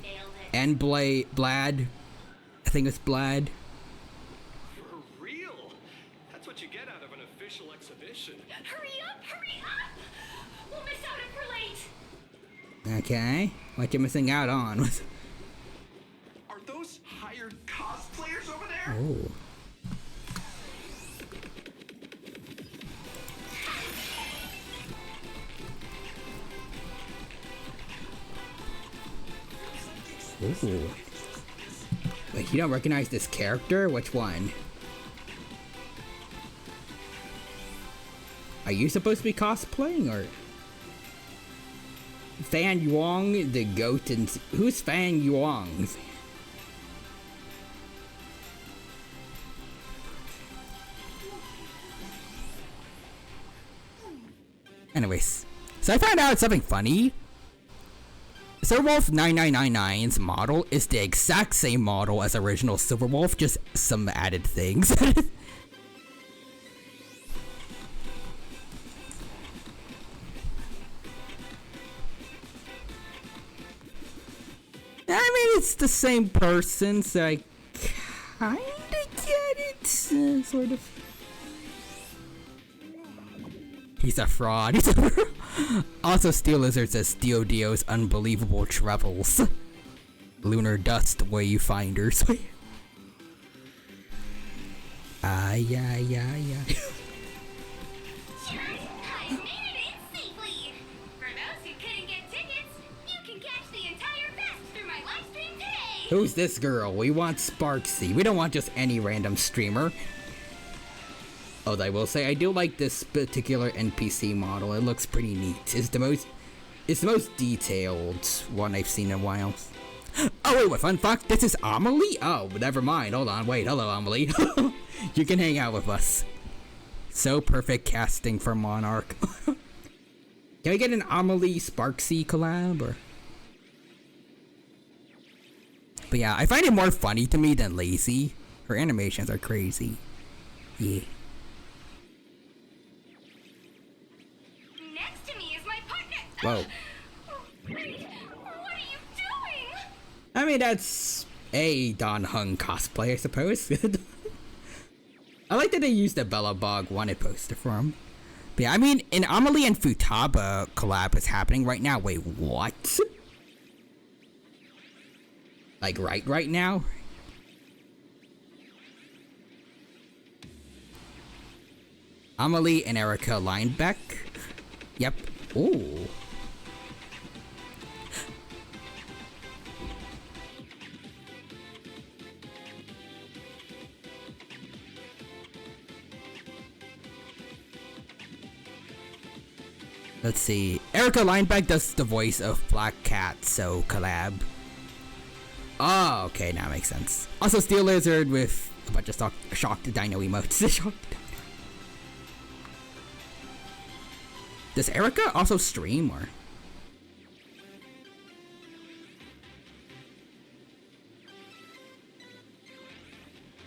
and Blad. I think it's Blad. For real? That's what you get out of an official exhibition. Hurry up! We'll miss out if we're late. Okay. What you missing out on? Are those hired cosplayers over there? Oh. Ooh. Wait, you don't recognize this character? Which one? Are you supposed to be cosplaying, or? Fan Yuang, the goat, and who's Fan Yuang? Anyways, so I found out something funny. Silverwolf 9999's model is the exact same model as original Silverwolf, just some added things. I mean, it's the same person, so I kinda get it, sort of. He's a fraud. He's a fraud. Also, Steel Lizard says Dio's unbelievable travels. Lunar dust where you find her. Yeah. I made it in safely! For those who couldn't get tickets, you can catch the entire fest through my live stream today! Who's this girl? We want Sparksy. We don't want just any random streamer. Although I will say I do like this particular NPC model. It looks pretty neat. It's the most detailed one I've seen in a while. Oh wait, what fun fact? This is Amelie? Oh, never mind. Hold on, wait. Hello, Amelie. You can hang out with us. So perfect casting for Monarch. Can I get an Amelie Sparksy collab? Or? But yeah, I find it more funny to me than lazy. Her animations are crazy. Yeah. Next to me is my partner! Whoa. Oh, wait, what are you doing? I mean, that's a Don Hung cosplay, I suppose. I like that they used the Bella Bog wanted poster for him. But yeah, I mean, an Amelie and Futaba collab is happening right now. Wait, what? Like right now? Amelie and Erica Linebeck. Yep. Ooh. Let's see. Erica Linebeck does the voice of Black Cat, so collab. Oh, okay, now makes sense. Also, Steel Lizard with a bunch of shocked dino emotes. Shocked. Does Erica also stream, or?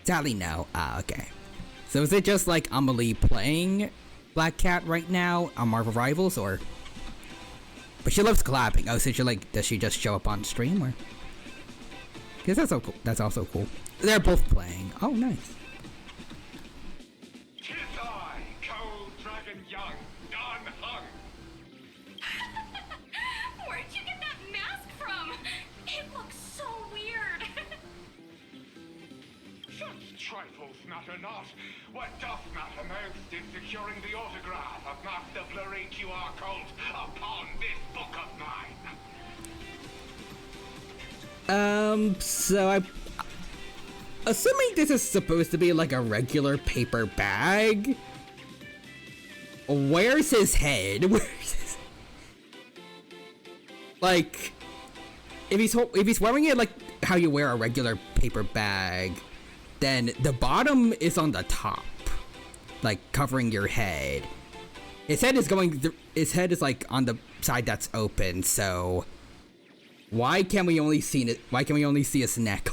Sadly, no. Ah, okay. So is it just like Amelie playing Black Cat right now on Marvel Rivals, or? But she loves collabing. Oh, so she does she just show up on stream, or? Because that's so cool. That's also cool. They're both playing. Oh, nice. Tis I, Cold Dragon Young, Don Hung. Where'd you get that mask from? It looks so weird. Such trifles matter not. What doth matter most is securing the autograph of Master Blurry QR code upon this book of mine. So assuming this is supposed to be like a regular paper bag, where's his head? Where's his... Like, if he's wearing it like how you wear a regular paper bag, then the bottom is on the top, like covering your head. His head is like on the side that's open, so why can we only see it? Why can we only see his neck?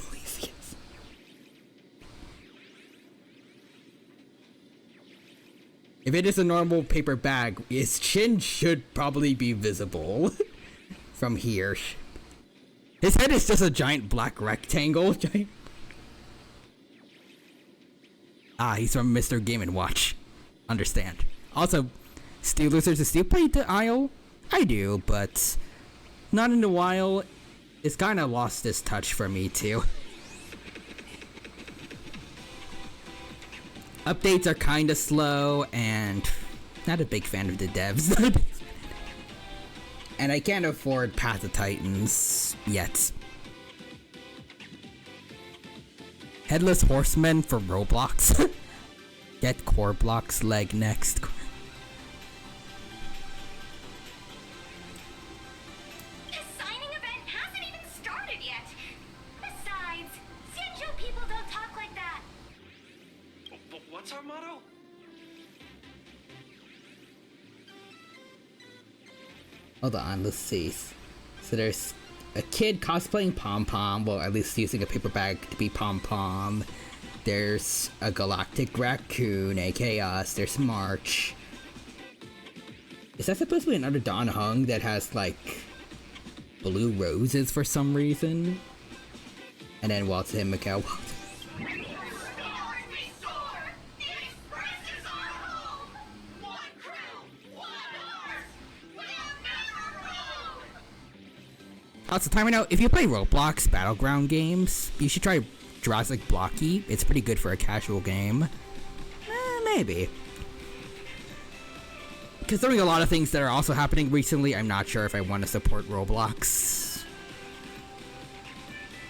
If it is a normal paper bag, his chin should probably be visible from here. His head is just a giant black rectangle. Ah, he's from Mr. Game & Watch. Understand. Also, Steel Lizards, does Steel play the Isle? I do, but not in a while. It's kind of lost its touch for me too. Updates are kind of slow, and not a big fan of the devs. And I can't afford Path of Titans yet. Headless Horseman for Roblox. Get core blocks leg next. This signing event hasn't even started yet. Besides, Sanjo people don't talk like that. What's our motto? Hold on, let's see. So there's a kid cosplaying Pom Pom, well, at least using a paper bag to be Pom Pom. There's a galactic raccoon, aka us. There's March. Is that supposed to be another Don Hung that has, like, blue roses for some reason? And then Waltz and Mikhail. Also, time out, if you play Roblox Battleground games, you should try Jurassic Blocky. It's pretty good for a casual game. Maybe. Considering a lot of things that are also happening recently, I'm not sure if I want to support Roblox.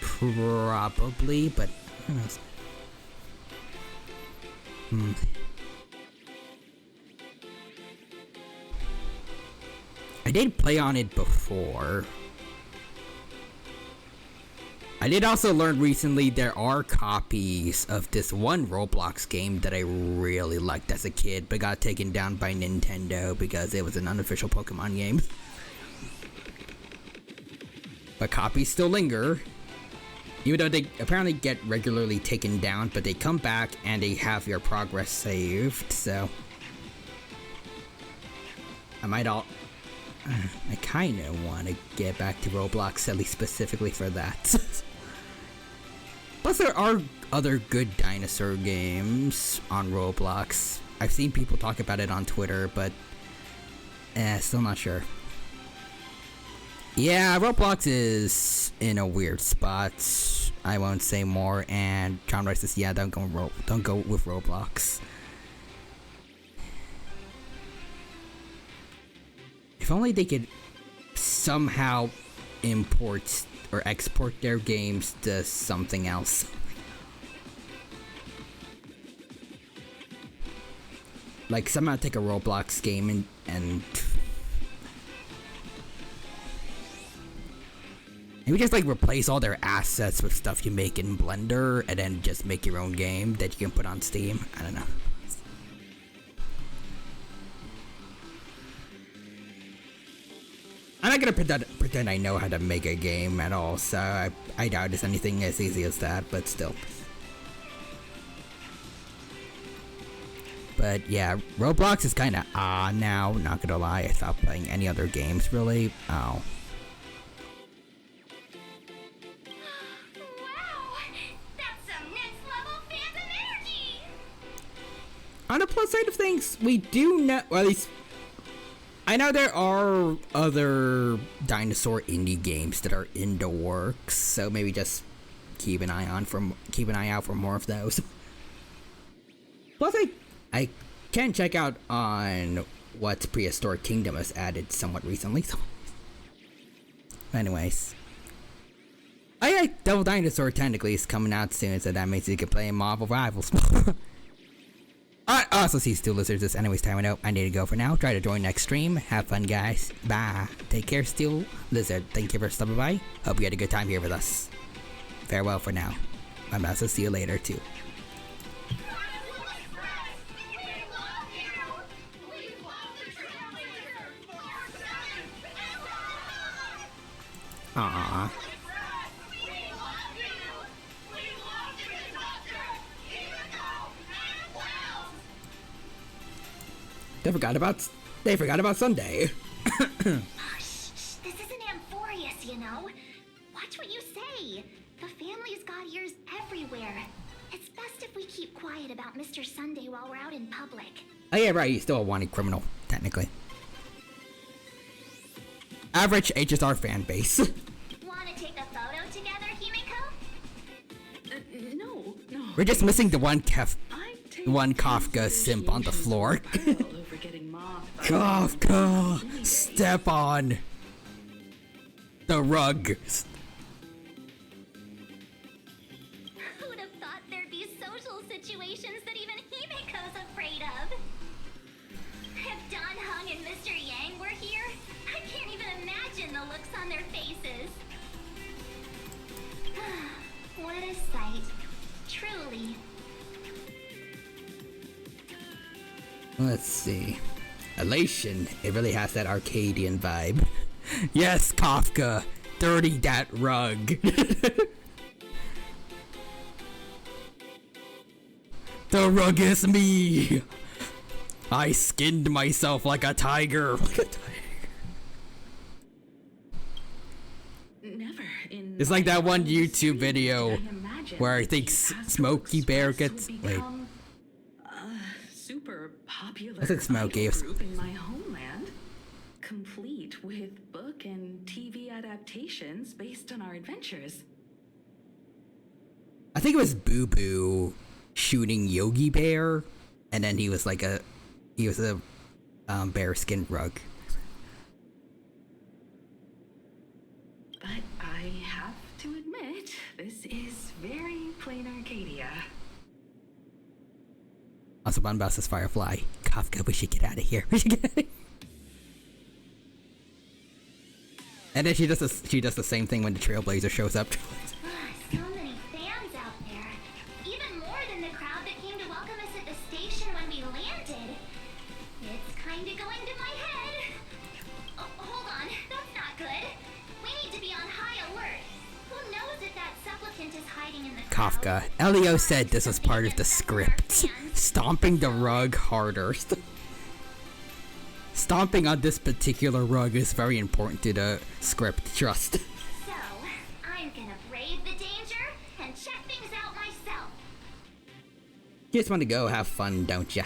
Probably, but who knows? I did play on it before. I did also learn recently there are copies of this one Roblox game that I really liked as a kid, but got taken down by Nintendo because it was an unofficial Pokemon game. But copies still linger. Even though they apparently get regularly taken down, but they come back and they have your progress saved, so... I kinda wanna get back to Roblox, at least specifically for that. Plus there are other good dinosaur games on Roblox. I've seen people talk about it on Twitter, but... still not sure. Yeah, Roblox is in a weird spot. I won't say more, and John Rice says, yeah, don't go with Roblox. If only they could somehow import or export their games to something else. Like somehow take a Roblox game and maybe just like replace all their assets with stuff you make in Blender and then just make your own game that you can put on Steam. I don't know. I'm not gonna pretend I know how to make a game at all, so I doubt it's anything as easy as that, but still. But yeah, Roblox is kinda now, not gonna lie. I stopped playing any other games really. Oh. Wow, that's some next level phantom energy. On the plus side of things, we do know, well, at least I know there are other dinosaur indie games that are in the works, so maybe just keep an eye out for more of those. Plus, I can check out on what Prehistoric Kingdom has added somewhat recently. So, anyways, Devil Dinosaur technically is coming out soon, so that means you can play Marvel Rivals. I also see Stu Lizards this anyways time out. I need to go for now. Try to join next stream. Have fun, guys. Bye. Take care, Stu Lizard. Thank you for stopping by. Hope you had a good time here with us. Farewell for now. I'm about to see you later too. Aww. They forgot about Sunday. This isn't Amphorius, you know. Watch what you say. The family's got ears everywhere. It's best if we keep quiet about Mr. Sunday while we're out in public. Oh yeah, right, he's still a wanted criminal, technically. Average HSR fan base. Wanna take a photo together, Himiko? No. We're just missing the one Kafka simp on the floor. Kafka! Step on the rug. Who'd have thought silly. Let's see. Elation. It really has that Arcadian vibe. Yes, Kafka. Dirty that rug. The rug is me. I skinned myself like a tiger. Never in. It's like that one my YouTube video wildest dreams did I imagine where I the think Smokey Bear Astral gets. Express Wait. would become a super popular I said Smokey. idol group in my homeland, complete with book and TV adaptations based on our adventures. I think it was Boo Boo shooting Yogi Bear, and then he was a bear skin rug. But I have to admit, this is very plain Arcadia. Also, Bombas is Firefly. Kafka, we should get out of here. We should get out of here. And then she does the same thing when the Trailblazer shows up. So many fans out there. Even more than the crowd that came to welcome us at the station when we landed. It's kinda going to my head. Oh, hold on, that's not good. We need to be on high alert. Who knows if that supplicant is hiding in the crowd? Kafka. Elio said this was part of the script. Stomping the rug harder. Stomping on this particular rug is very important to the script, trust. So, I'm gonna brave the danger and check things out myself. You just want to go have fun, don't ya?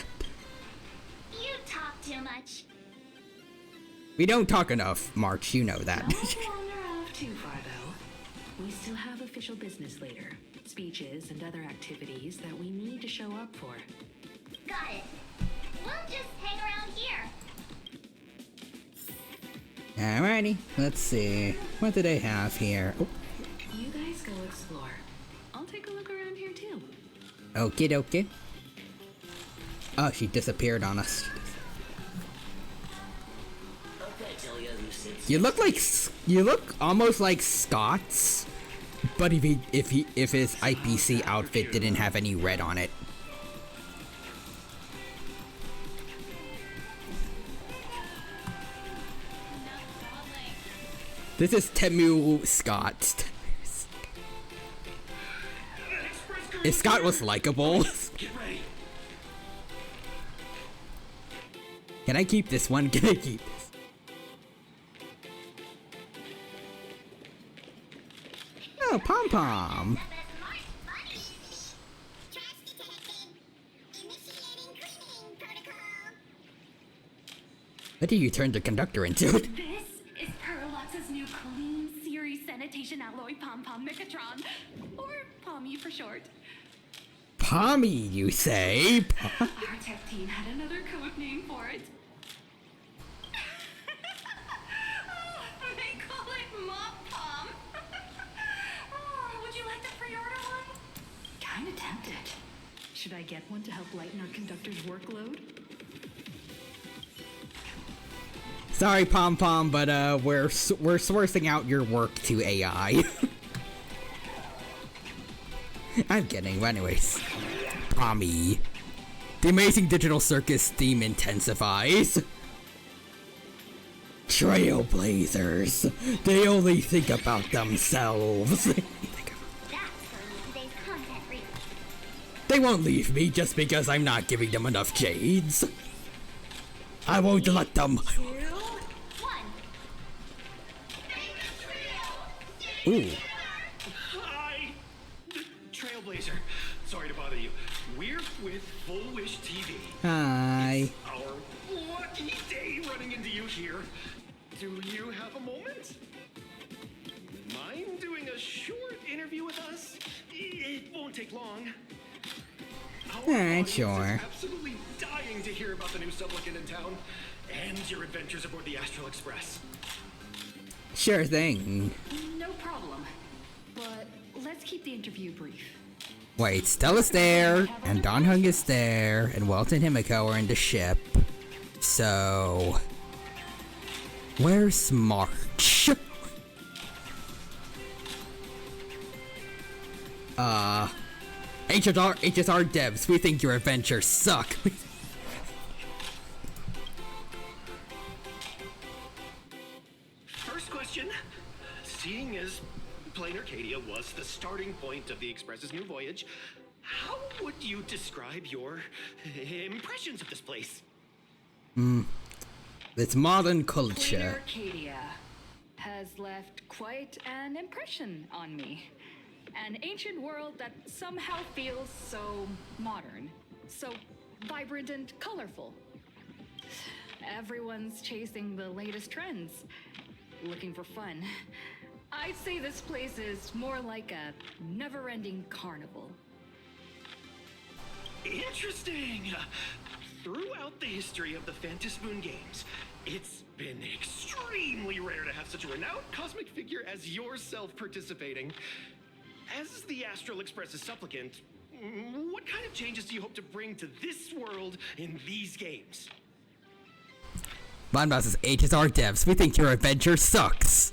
You talk too much. We don't talk enough, March, you know that. Don't wander off too far, though. We still have official business later. Speeches and other activities that we need to show up for. Got it. We'll just hang around here. Alrighty, let's see. What do they have here? Oh, You guys go explore. I'll take a look around here too. okie dokie. Oh, she disappeared on us. You look almost like Scott's, but if his IPC outfit didn't have any red on it. This is Temu Scott. If Scott was likable. Get ready. Can I keep this one? Can I keep this? Oh, Pom Pom. What did you turn the conductor into? This is Paralux's new clean series sanitation alloy Pom Pom Mechatron, or Pommy for short. Pommy, you say? Our tech team had another code name for it. They call it Mop Pom. Would you like to pre-order one? Kinda tempted. Should I get one to help lighten our conductor's workload? Sorry, Pom Pom, but we're sourcing out your work to AI. I'm kidding. But anyways, Pommy. The Amazing Digital Circus theme intensifies. Trailblazers. They only think about themselves. That's for today's content reader. They won't leave me just because I'm not giving them enough jades. I won't let them. 2, 1. Ooh. Hi! Trailblazer. Sorry to bother you. We're with Full Wish TV. Hi. Our lucky day running into you here. Do you have a moment? Mind doing a short interview with us? It won't take long. Our Alright, audience is sure. absolutely dying to hear about the new supplicant in town and your adventures aboard the Astral Express. Sure thing. No problem. But let's keep the interview brief. Wait, Stella's there, and Don Hung is there, and Walt and Himiko are in the ship. So... where's March? HSR devs, we think your adventures suck. First question. Seeing as Plain Arcadia was the starting point of the Express's new voyage, how would you describe your impressions of this place? It's modern Plain culture. Arcadia has left quite an impression on me. An ancient world that somehow feels so modern, so vibrant and colorful. Everyone's chasing the latest trends, looking for fun. I'd say this place is more like a never-ending carnival. Interesting. Throughout the history of the Phantasmoon games, it's been extremely rare to have such a renowned cosmic figure as yourself participating. As the Astral Express's supplicant, what kind of changes do you hope to bring to this world in these games? Von says, HSR devs, we think your adventure sucks.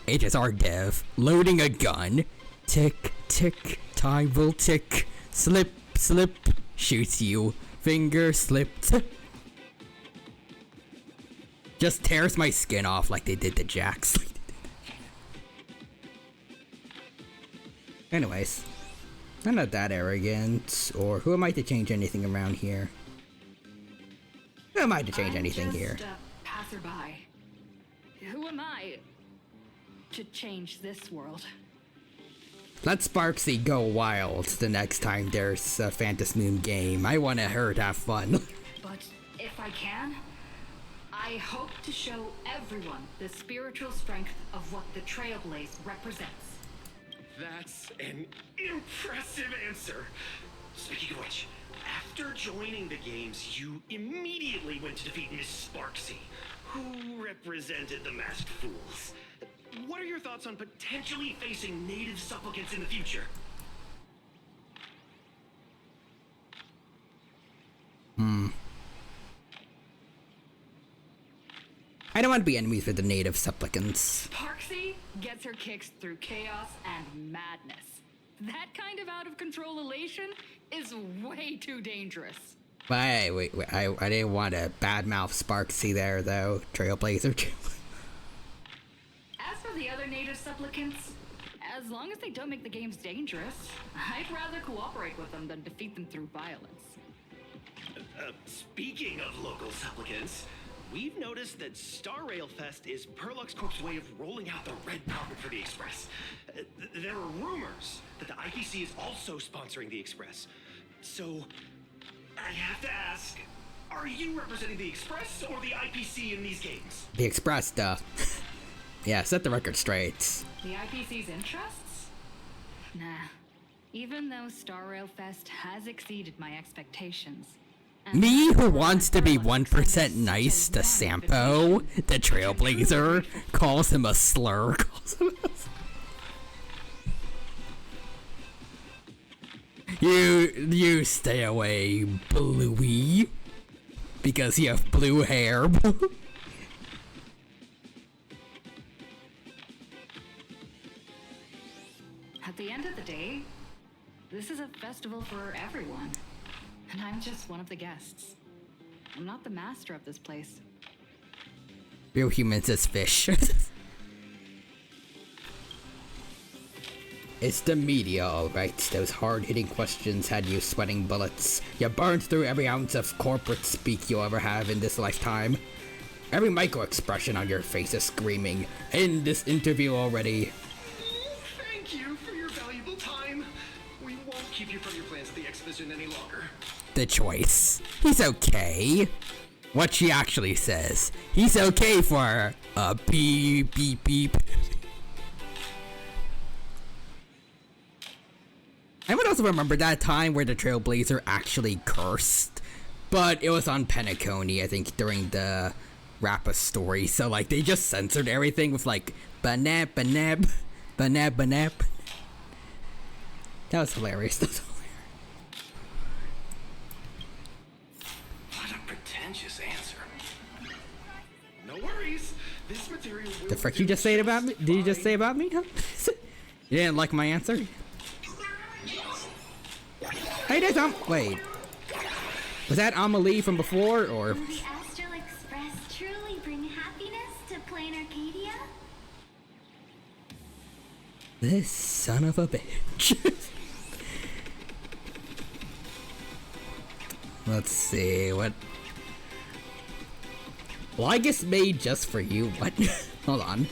HSR dev, loading a gun. Tick, tick, time will tick. Slip, slip, shoots you. Finger slipped. Just tears my skin off like they did to Jax. Anyways, I'm not that arrogant, or who am I to change anything around here? Who am I to change anything here? A passerby. Who am I to change this world? Let Sparksy go wild the next time there's a Phantasmoon game. I want her to have fun. But if I can, I hope to show everyone the spiritual strength of what the Trailblaze represents. That's an impressive answer. Speaking of which, after joining the games, you immediately went to defeat Miss Sparksy, who represented the Masked Fools. What are your thoughts on potentially facing native supplicants in the future? I don't want to be enemies with the native supplicants. Sparksy gets her kicks through chaos and madness. That kind of out of control elation is way too dangerous. Wait, I didn't want to badmouth Sparksy there, though. Trailblazer. As for the other native supplicants, as long as they don't make the games dangerous, I'd rather cooperate with them than defeat them through violence. Speaking of local supplicants, we've noticed that Star Rail Fest is Perlux Corp's way of rolling out the red carpet for the Express. There are rumors that the IPC is also sponsoring the Express. So, I have to ask, are you representing the Express or the IPC in these games? The Express, duh. Yeah, set the record straight. The IPC's interests? Nah. Even though Star Rail Fest has exceeded my expectations. Me, who wants to be 1% nice to Sampo, the Trailblazer, calls him a slur. You stay away, Bluey. Because you have blue hair. At the end of the day, this is a festival for everyone. And I'm just one of the guests. I'm not the master of this place. Real humans is fish. It's the media, alright. Those hard-hitting questions had you sweating bullets. You burned through every ounce of corporate speak you'll ever have in this lifetime. Every micro-expression on your face is screaming, "End this interview already." Thank you for your valuable time. We won't keep you from your plans at the exhibition any longer. The choice. He's okay. What she actually says. He's okay for a beep, beep, beep. I would also remember that time where the Trailblazer actually cursed, but it was on Penacony, I think, during the Rappa story. So, like, they just censored everything with, like, banab, banab, banab, banab. That was hilarious. That was hilarious. What a pretentious answer. No worries. This material will The frick you just say it about me? Did you just say about me? You didn't like my answer? Hey, there's wait. Was that Amelie from before, or? Will the Astral Express truly bring happiness to Plain Arcadia? This son of a bitch. Let's see, what? Well, I guess made just for you. What? Hold on.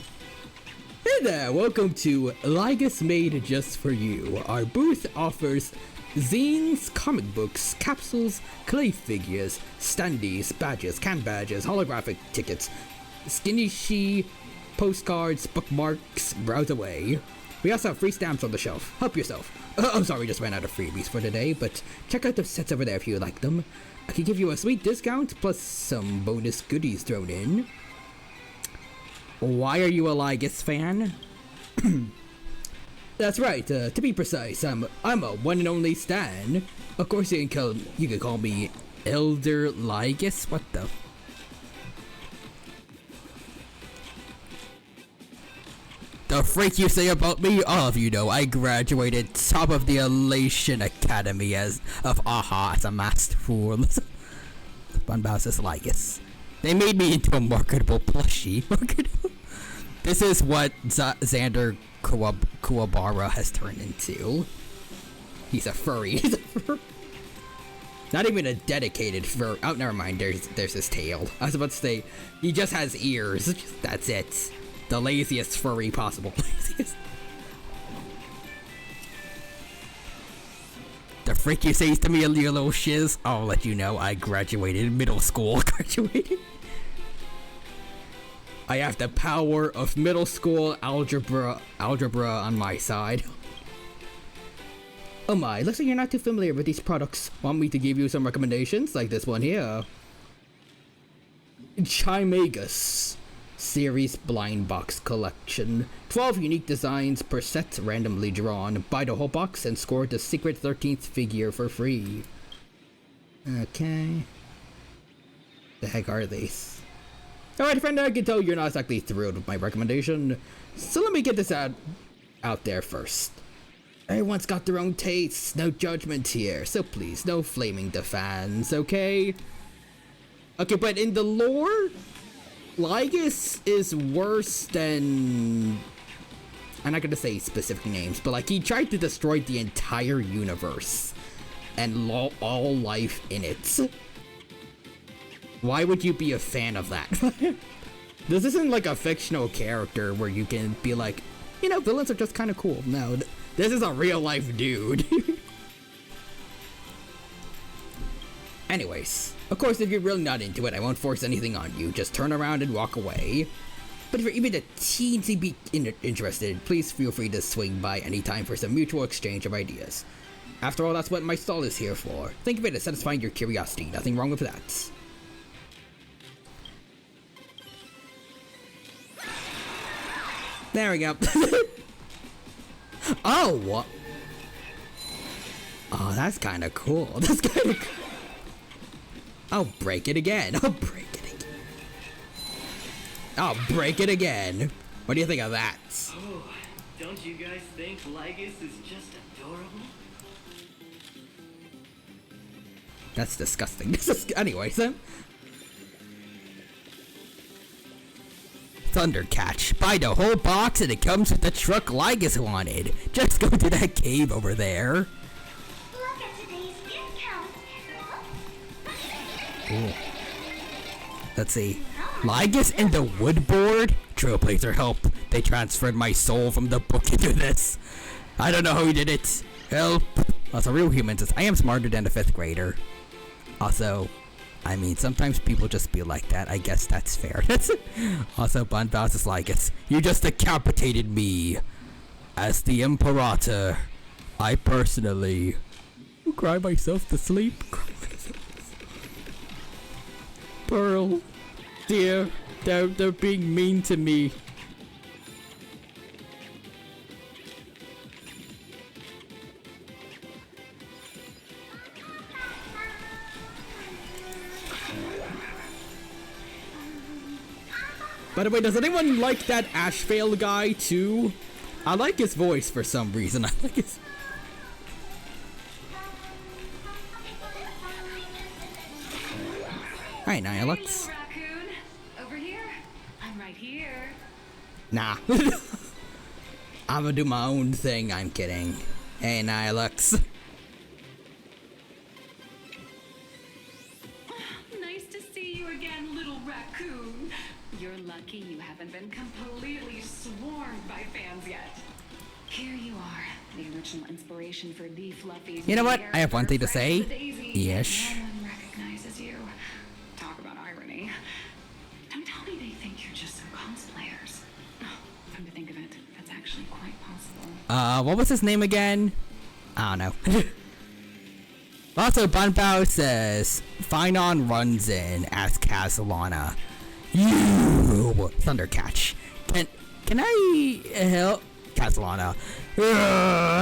Hey there, welcome to Ligus Made Just For You. Our booth offers zines, comic books, capsules, clay figures, standees, badges, can badges, holographic tickets, skinny she, postcards, bookmarks, browse away. We also have free stamps on the shelf. Help yourself. I'm sorry, we just ran out of freebies for today, but check out the sets over there if you like them. I can give you a sweet discount plus some bonus goodies thrown in. Why are you a Ligus fan? That's right, to be precise, I'm a one and only Stan. Of course you can call me Elder Ligus. What the? The freak you say about me? All of you know I graduated top of the Elation Academy of Aha as a masked fool. Bunbouse's Ligus. They made me into a marketable plushie. This is what Xander Kuwabara has turned into. He's a furry. Not even a dedicated furry. Oh, never mind. There's his tail. I was about to say, he just has ears. That's it. The laziest furry possible. The freak you say to me, you little shiz. I'll let you know I graduated middle school. I have the power of middle school algebra on my side. Oh my, looks like you're not too familiar with these products. Want me to give you some recommendations, like this one here? Chimagus Series Blind Box Collection. 12 unique designs per set, randomly drawn. Buy the whole box and score the secret 13th figure for free. Okay. The heck are these? Alright, friend, I can tell you're not exactly thrilled with my recommendation, so let me get this out there first. Everyone's got their own tastes, no judgment here, so please, no flaming the fans, okay? Okay, but in the lore, Ligus is worse than... I'm not gonna say specific names, but like, he tried to destroy the entire universe and all life in it. Why would you be a fan of that? This isn't like a fictional character where you can be like, you know, villains are just kind of cool. No, this is a real life dude. Anyways, of course, if you're really not into it, I won't force anything on you. Just turn around and walk away. But if you're even a teensy bit interested, please feel free to swing by anytime for some mutual exchange of ideas. After all, that's what my stall is here for. Think of it as satisfying your curiosity. Nothing wrong with that. There we go. Oh, what? Oh, that's kind of cool. That's kind of cool. I'll break it again. I'll break it again. I'll break it again. What do you think of that? Oh, don't you guys think Ligus is just adorable? That's disgusting. Anyways, Thundercatch. Buy the whole box and it comes with the truck Ligus wanted. Just go to that cave over there. Look at today's discount. Ooh. Let's see. Ligus and the Woodboard? Trailblazer help. They transferred my soul from the book into this. I don't know how he did it. Help. Also, real humans, I am smarter than a 5th grader. Also, I mean, sometimes people just be like that. I guess that's fair. Also, Bunbouse is like, you just decapitated me. As the Imperator, I personally cry myself to sleep. Pearl, dear, they're being mean to me. By the way, does anyone like that Ashvale guy too? I like his voice for some reason. I like his... Hi, Naya Hey, looks. little raccoon. Over here. I'm right here. Nah. I'm gonna do my own thing. I'm kidding. Hey, Naya looks. Nice to see you again, little raccoon. You're lucky you haven't been completely swarmed by fans yet. Here you are, the original inspiration for the Fluffy's You know what? new I have one thing to character, say. Frank the Daisy. Yes. No one recognizes you. Talk about irony. Don't tell me they think you're just some cosplayers. Oh, come to think of it, that's actually quite possible. What was his name again? I don't know. Also, Bunbao says, Finon runs in as Casalana. You! Thundercatch. Can I help? Casalana.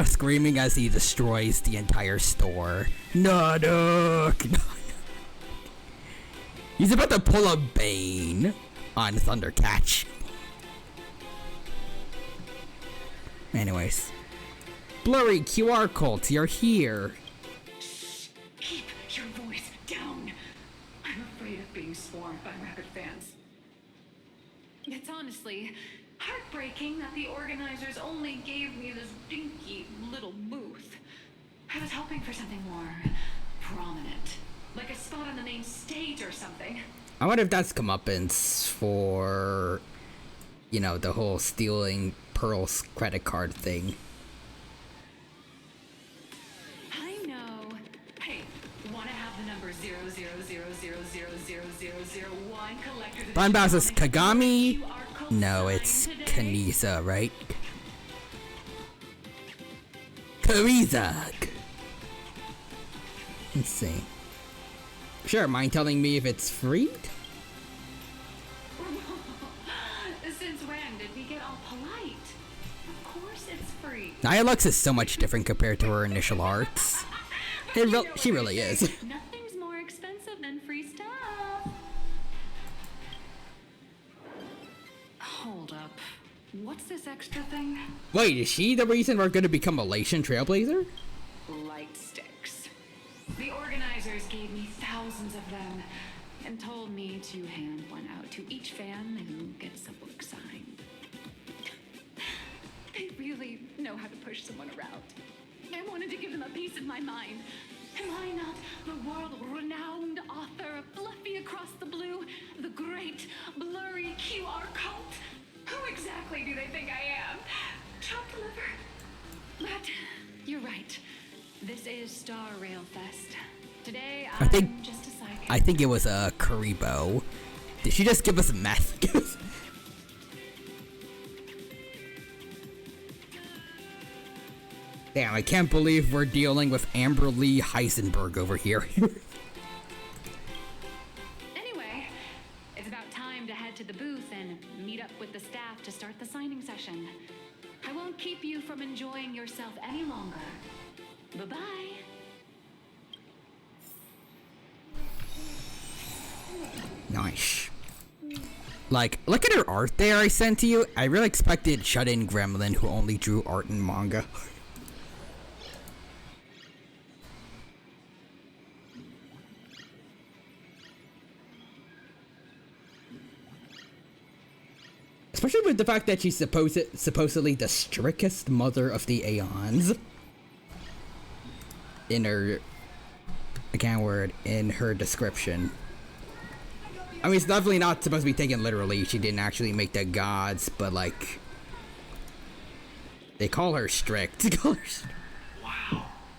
Screaming as he destroys the entire store. No. He's about to pull a Bane on Thundercatch. Anyways. Blurry QR cults, you're here. Keep your voice down. I'm afraid of being swarmed by rabid fans. It's honestly heartbreaking that the organizers only gave me this dinky little booth. I was hoping for something more prominent, like a spot on the main stage or something. I wonder if that's comeuppance for, you know, the whole stealing Pearl's credit card thing. I know. Hey, wanna have the number 000000001 collected? Bunbao says Kagami? No, it's Kaniza, right? Kariza! Let's see. Sure, mind telling me if it's free? Since when did we get all polite? Of course it's free. Nihilux is so much different compared to her initial arts. She really is. Nothing's more expensive than free stuff. Hold up. What's this extra thing? Wait, is she the reason we're gonna become a Latian Trailblazer? Light sticks. The organizers gave me thousands of them and told me to hand one out to each fan who gets a book signed. They really know how to push someone around. I wanted to give them a piece of my mind. Am I not the world-renowned author of Fluffy Across the Blue, the great blurry QR cult? Who exactly do they think I am? Chopped liver? But you're right. This is Star Rail Fest. Today I'm just a sidekick. I think it was a Karibo. Did she just give us meth? Damn, I can't believe we're dealing with Amber Lee Heisenberg over here. Anyway, it's about time to head to the booth and meet up with the staff to start the signing session. I won't keep you from enjoying yourself any longer. Bye-bye. Nice. Like, look at her art there I sent to you. I really expected Shut-In Gremlin, who only drew art and manga. Especially with the fact that she's supposedly the strictest mother of the Aeons. In her, again, word, in her description. I mean, it's definitely not supposed to be taken literally. She didn't actually make the gods, but like, they call her strict. Wow,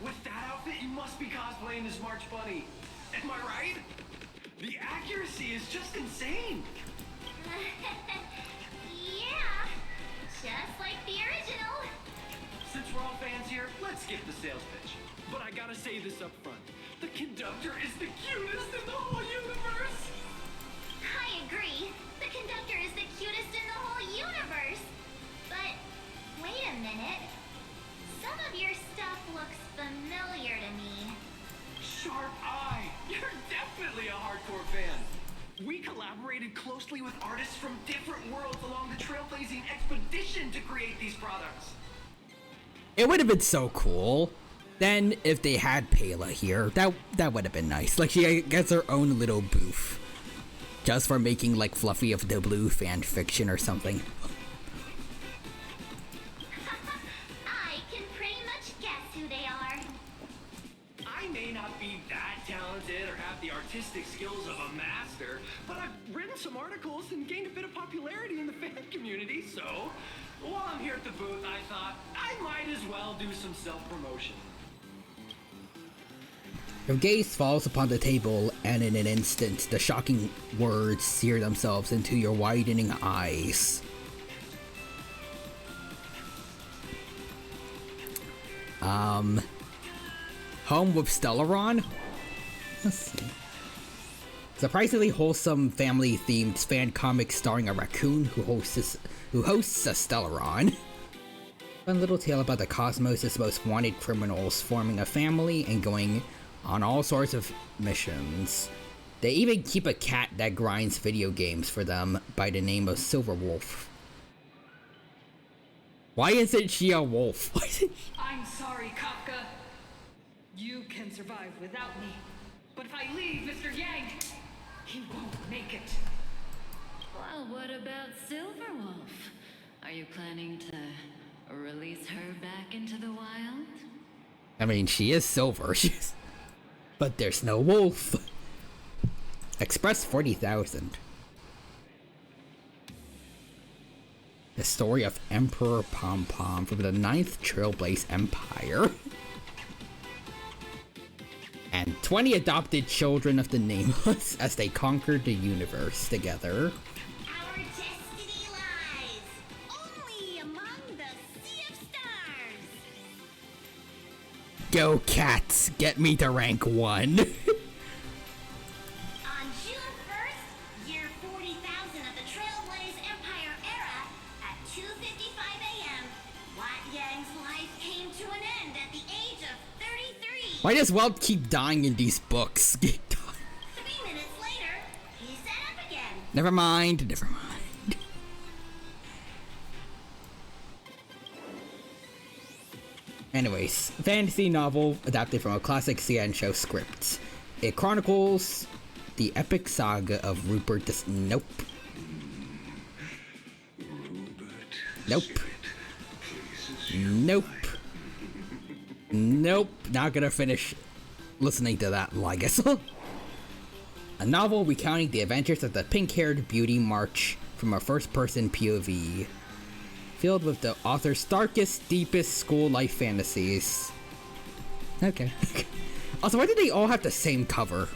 with that outfit, you must be cosplaying as March Bunny. Am I right? The accuracy is just insane. Yeah, just like the original. Since we're all fans here, let's skip the sales pitch. But I gotta say this up front. The conductor is the cutest in the whole universe. I agree. The conductor is the cutest in the whole universe. But wait a minute. Some of your stuff looks familiar to me. Sharp eye. You're definitely a hardcore fan. We collaborated closely with artists from different worlds along the trailblazing expedition to create these products. It would have been so cool. Then if they had Pela here, that would have been nice. Like, she gets her own little booth just for making like Fluffy of the Blue fan fiction or something. I can pretty much guess who they are. I may not be that talented or have the artistic skills of a master, but I've written some articles and gained a bit of popularity in the fan community, so while I'm here at the booth, I thought I might as well do some self-promotion. Her gaze falls upon the table, and in an instant, the shocking words sear themselves into your widening eyes. Home with Stellaron? Let's see. Surprisingly wholesome family-themed fan comic starring a raccoon who hosts a Stellaron. Fun little tale about the cosmos' most wanted criminals forming a family and going on all sorts of missions. They even keep a cat that grinds video games for them by the name of Silverwolf. Why isn't she a wolf? I'm sorry, Kafka. You can survive without me. But if I leave Mr. Yang, he won't make it. Well, what about Silverwolf? Are you planning to release her back into the wild? I mean, she is silver, but there's no wolf. Express 40,000. The story of Emperor Pom Pom from the 9th Trailblaze Empire. And 20 adopted children of the Nameless as they conquered the universe together. Our destiny lies only among the Sea of Stars. Go cats, get me to rank 1. On June 1st, year 40,000 of the Trailblaze Empire era, at 2:55 a.m., Wat Yang's life came to an end at the age of 33. Why does Welt keep dying in these books? 3 minutes later, he sat up again. Never mind. Anyways, fantasy novel adapted from a classic CN show script. It chronicles the epic saga of Rupert the... Nope. Not gonna finish listening to that, I guess. A novel recounting the adventures of the pink-haired beauty March from a first-person POV, filled with the author's darkest, deepest school life fantasies. Okay. Also, why do they all have the same cover?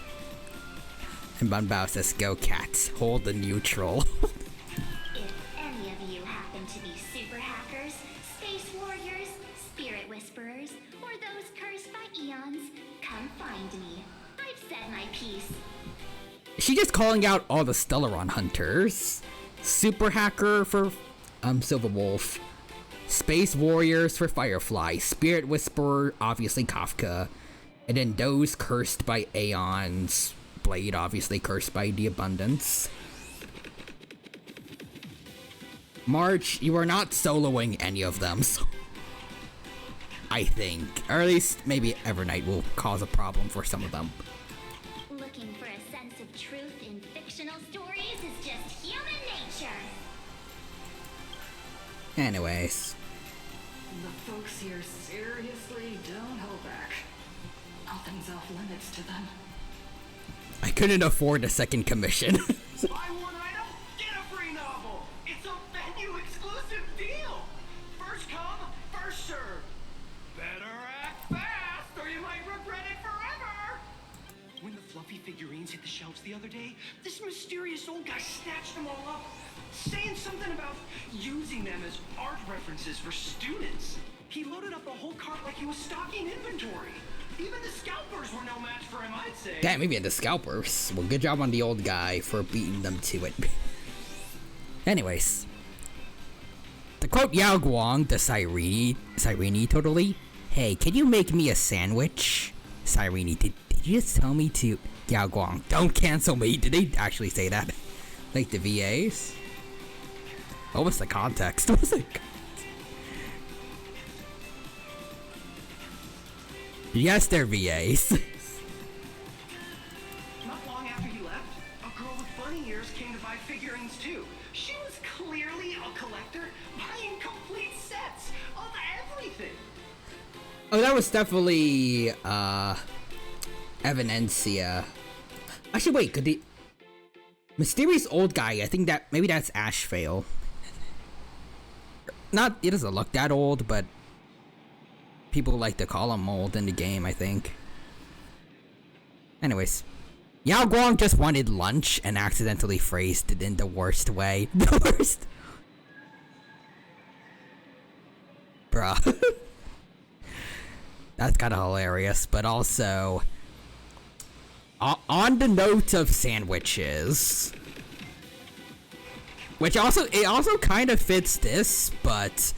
And Bunbao says, "Go cats, hold the neutral." If any of you happen to be super hackers, space warriors, spirit whisperers, or those cursed by eons, come find me. I've said my piece. Is she just calling out all the Stellaron hunters? Super hacker for Silverwolf, space warriors for Firefly, spirit whisperer obviously Kafka, and then those cursed by aeons. Blade obviously cursed by the abundance. March, you are not soloing any of them, so I think, or at least maybe Evernight will cause a problem for some of them. Looking for a sense of truth in fictional stories is just human nature. Anyways, The folks here seriously don't hold back. Nothing's off limits to them. I couldn't afford a second commission. Buy one item, get a free novel. It's a venue exclusive deal. First come, first serve. Better act fast or you might regret it forever. When the fluffy figurines hit the shelves the other day, this mysterious old guy snatched them all up, saying something about using them as art references for students. He loaded up the whole cart like he was stocking inventory. Even the scalpers were no match for him, I'd say. Damn, maybe the scalpers. Well, good job on the old guy for beating them to it. Anyways. To quote Yao Guang, the Cyrene totally, "Hey, can you make me a sandwich?" Cyrene, did you just tell me to... Yao Guang, don't cancel me. Did they actually say that? Like the VAs? What was the context? What was it? Yes, they're VAs. Not long after he left, a girl with bunny ears Oh, that was definitely, Evanencia. Actually, wait, could the... Mysterious old guy, I think that, maybe that's Ashvale. Not, he doesn't look that old, but people like to call him old in the game, I think. Anyways. Yao Guang just wanted lunch and accidentally phrased it in the worst way. The worst. Bruh. That's kind of hilarious, but also... on the note of sandwiches... Which also, it also kind of fits this, but...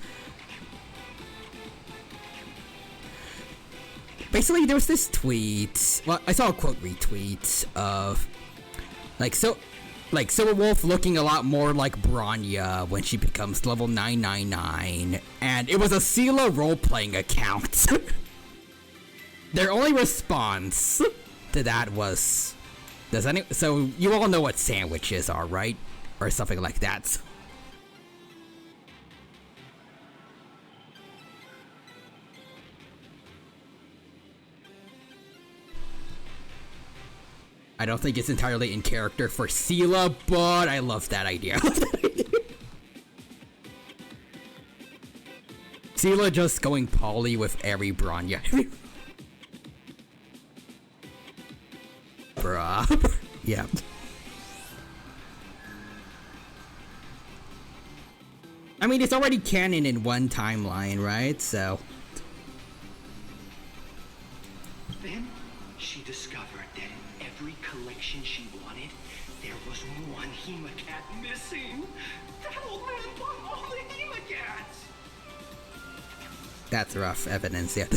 Basically, there was this tweet... Well, I saw a quote retweet of... Silver Wolf looking a lot more like Bronya when she becomes level 999. And it was a Sela role-playing account. Their only response to that was... So, you all know what sandwiches are, right? Or something like that. I don't think it's entirely in character for Sela, but I love that idea. Sela just going poly with every Bronya. Bruh. Yeah. I mean, it's already canon in one timeline, right? So... Then, she discovered that in every collection she wanted, there was one Hemacat missing. That old man bought all the Hemacats! That's rough evidence, yeah.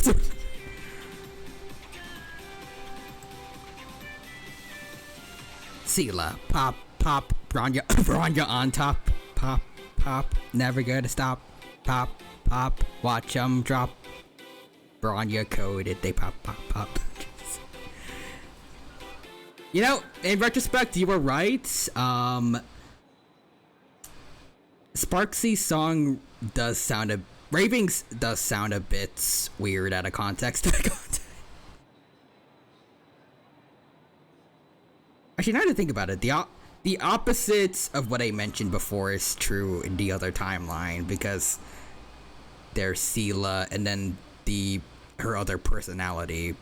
Sela, pop, pop, Bronya, Bronya on top, pop, pop, never gonna stop, pop, pop, watch 'em drop. Bronya coded, they pop, pop, pop. You know, in retrospect, you were right. Sparksy's song does sound a... Ravings does sound a bit weird out of context. Actually, now to think about it, the opposite of what I mentioned before is true in the other timeline, because there's Sela and then her other personality.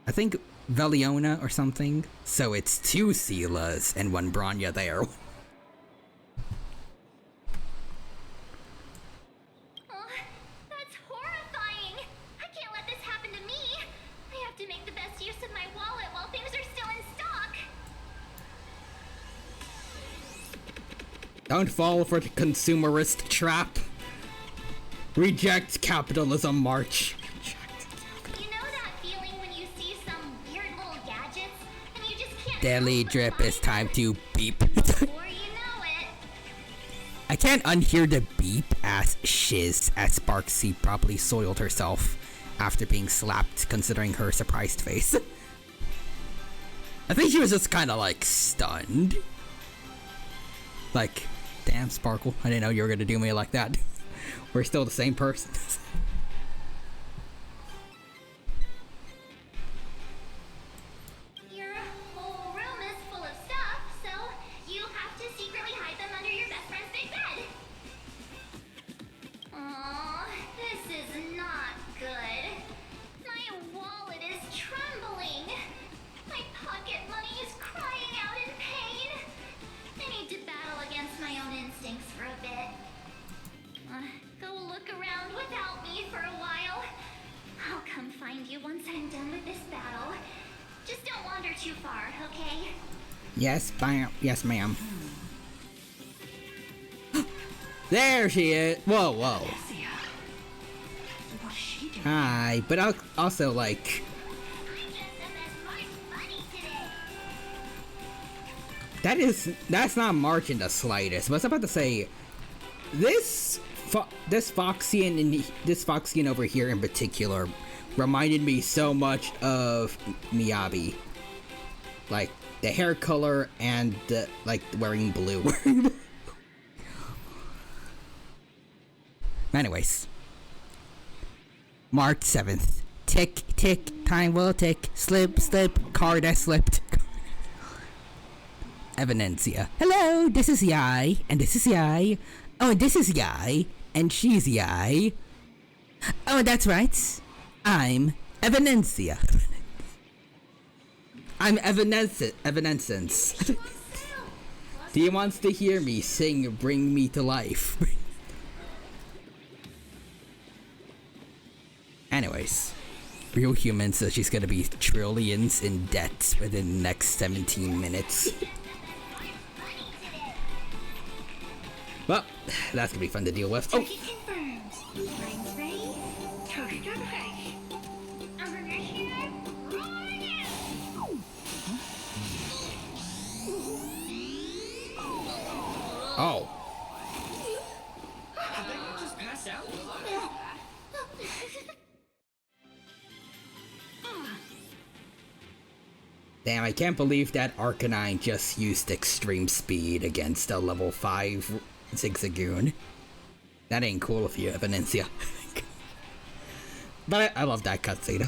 I think Veliona or something. So it's two Selas and one Bronya there. That's horrifying! I can't let this happen to me! I have to make the best use of my wallet while things are still in stock! Don't fall for the consumerist trap. Reject capitalism, march. You know that feeling when you see some weird little gadgets and you just can't... Daily help but drip, buy it's time them? to beep. Before you know it... I can't unhear the beep as shiz as Sparksy probably soiled herself after being slapped, considering her surprised face. I think she was just kind of like stunned. Like, damn Sparkle, I didn't know you were gonna do me like that. We're still the same person. Your whole room is full of stuff, so you have to secretly hide them under your best friend's big bed. Aww, this is not good. My wallet is trembling. My pocket money is crying out in pain. I need to battle against my own instincts for a bit. Go look around without me for a while. I'll come find you once I'm done with this battle. Just don't wander too far, okay? Yes, ma'am. Yes, ma'am. There she is. Whoa, whoa. What's she doing? Hi, but I'll also like... I'm just the best March bunny today. That's not March in the slightest. But I was about to say, this Foxian over here in particular reminded me so much of Miyabi. Like the hair color and like wearing blue. Anyways, March 7th. Tick, tick, time will tick. Slip, slip, card has slipped. Evidencia. Hello, this is Yai, and this is Yai. Oh, and this is Yai, and she's Yai. Oh, that's right. I'm Evidencia. I'm Evanescence. He wants to hear me sing Bring Me to Life. Anyways, Real Human says she's gonna be trillions in debt within the next 17 minutes. Well, that's gonna be fun to deal with. Oh! Turkey confirmed. Brains ready? Turkey gun ready. Oh. Did they just pass out? Damn, I can't believe that Arcanine just used extreme speed against a level 5 Zigzagoon. That ain't cool of you, Evidencia. But I love that cutscene.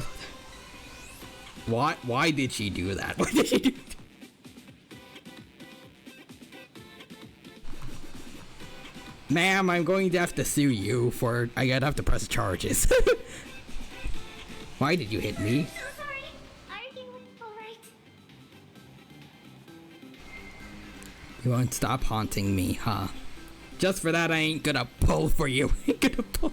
Why did she do that? Why did she do that? Ma'am, I'm going to have to sue you for... I gotta have to press charges. Why did you hit me? So sorry. Are you alright? You won't stop haunting me, huh? Just for that, I ain't gonna pull for you. I ain't gonna pull.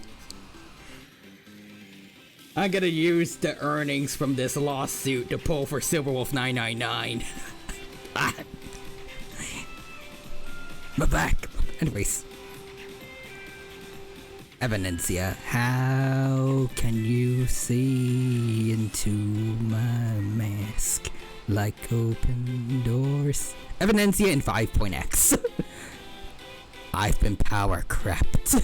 I'm gonna use the earnings from this lawsuit to pull for Silverwolf 999. My back. Anyways. Evidencia, how can you see into my mask like open doors? Evidencia in 5.x. I've been power crept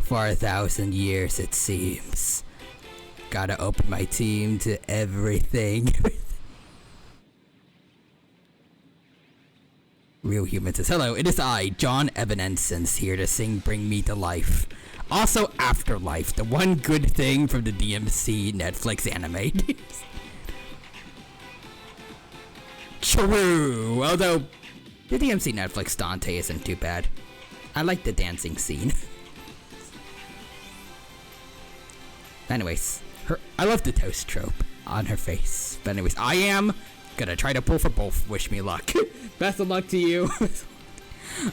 for 1,000 years, it seems. Gotta open my team to everything. Real Human says, hello, it is I, John Evanescence, here to sing Bring Me to Life. Also Afterlife, the one good thing from the DMC Netflix anime. True, although the DMC Netflix Dante isn't too bad. I like the dancing scene. Anyways, I love the toast trope on her face. But anyways, I am gonna try to pull for both. Wish me luck. Best of luck to you.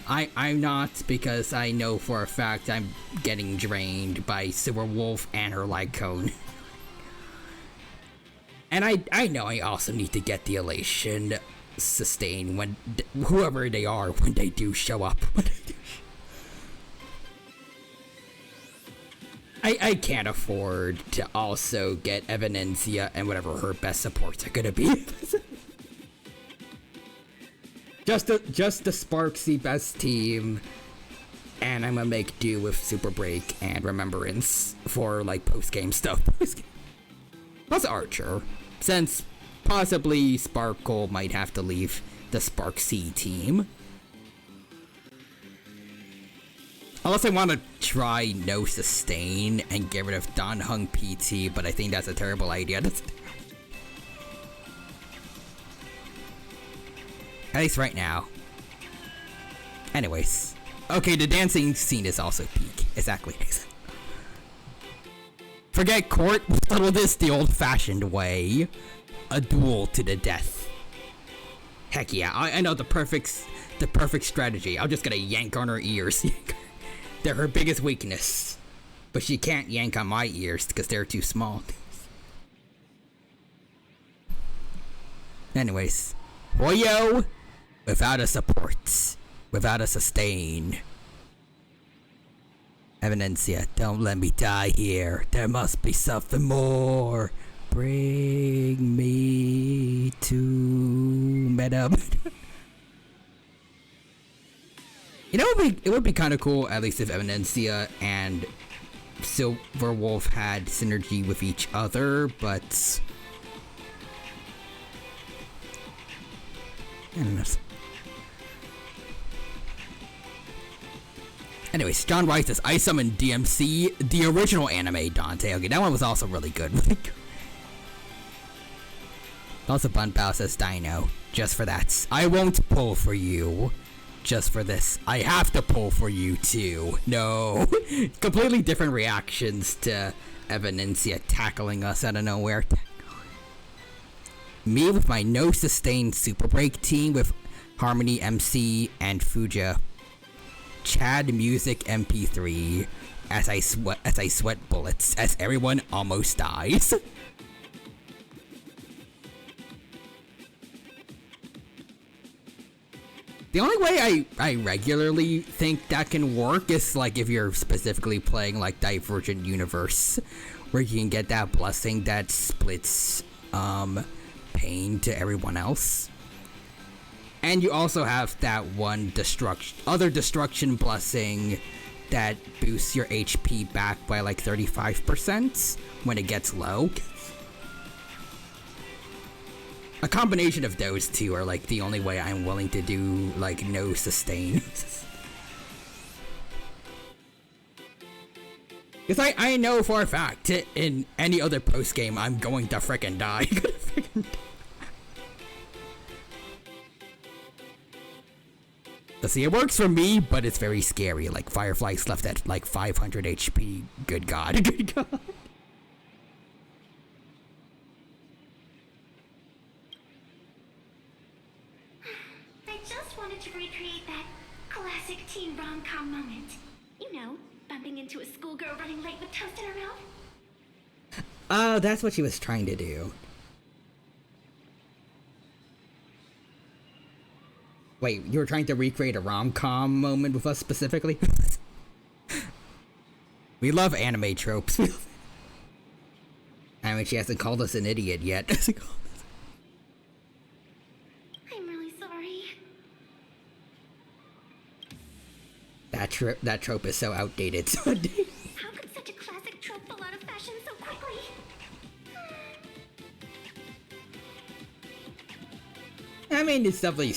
I'm not, because I know for a fact I'm getting drained by Silverwolf and her light cone. And I know I also need to get the elation sustain when whoever they are when they do show up. I can't afford to also get Evidencia and whatever her best supports are gonna be. Just the Sparksy best team, and I'm gonna make do with Super Break and Remembrance for like post-game stuff. Plus Archer, since possibly Sparkle might have to leave the Sparksy team. Unless I want to try no sustain and get rid of Don Hung PT, but I think that's a terrible idea. At least right now. Anyways. Okay, the dancing scene is also peak. Exactly. Forget court, settle this the old-fashioned way. A duel to the death. Heck yeah, I know the perfect strategy. I'm just gonna yank on her ears. They're her biggest weakness. But she can't yank on my ears because they're too small. Anyways. Hoyo! Without a support. Without a sustain. Evidencia, don't let me die here. There must be something more. Bring me to Meta. You know, it would be kind of cool, at least if Evidencia and Silverwolf had synergy with each other, but I don't know. Anyways, John Rice says, I summoned DMC, the original anime Dante. Okay, that one was also really good. Also, Bunpao says, Dino, just for that. I won't pull for you. Just for this. I have to pull for you, too. No. Completely different reactions to Evanencia tackling us out of nowhere. Me with my no sustained super break team with Harmony MC and Fuja. Chad Music MP3 as I sweat bullets as everyone almost dies. The only way I regularly think that can work is like if you're specifically playing like Divergent Universe, where you can get that blessing that splits pain to everyone else. And you also have that one other destruction blessing that boosts your HP back by like 35% when it gets low. A combination of those two are like the only way I'm willing to do like no sustain. Because I know for a fact in any other post game I'm going to frickin' die. Let's see, it works for me, but it's very scary. Like, Firefly's left at, like, 500 HP. Good God. Good God. I just wanted to recreate that classic teen rom-com moment. You know, bumping into a schoolgirl running late with toast in her mouth. Oh, that's what she was trying to do. Wait, you were trying to recreate a rom-com moment with us specifically? We love anime tropes. I mean, she hasn't called us an idiot yet. I'm really sorry. That trope is so outdated. How could such a classic trope fall out of fashion so quickly? I mean, it's definitely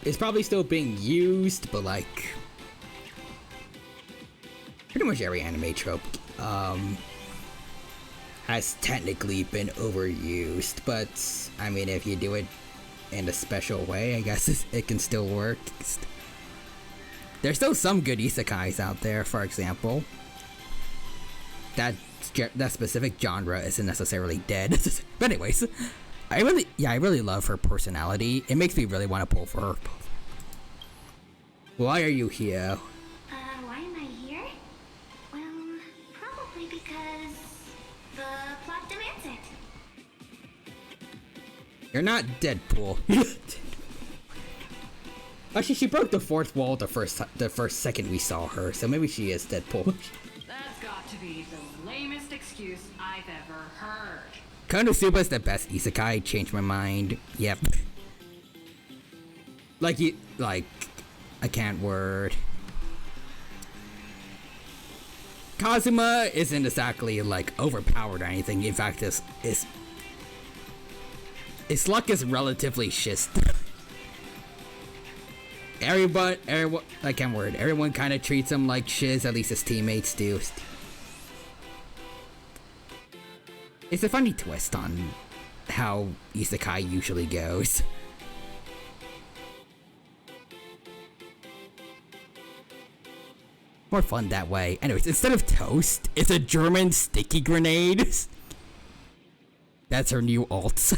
it's probably still being used, but like, pretty much every anime trope, has technically been overused, but, I mean, if you do it in a special way, I guess it can still work. There's still some good isekais out there, for example. That specific genre isn't necessarily dead. But anyways, I really love her personality. It makes me really want to pull for her. Why are you here? Why am I here? Well, probably because the plot demands it. You're not Deadpool. Actually, she broke the fourth wall the first second we saw her, so maybe she is Deadpool. That's got to be the lamest excuse I've ever heard. Konosuba's the best isekai. Changed my mind. Yep. I can't word. Kazuma isn't exactly like overpowered or anything. In fact, his luck is relatively shit. Everyone, I can't word. Everyone kind of treats him like shiz. At least his teammates do. It's a funny twist on how isekai usually goes. More fun that way. Anyways, instead of toast, it's a German sticky grenade. That's her new alt.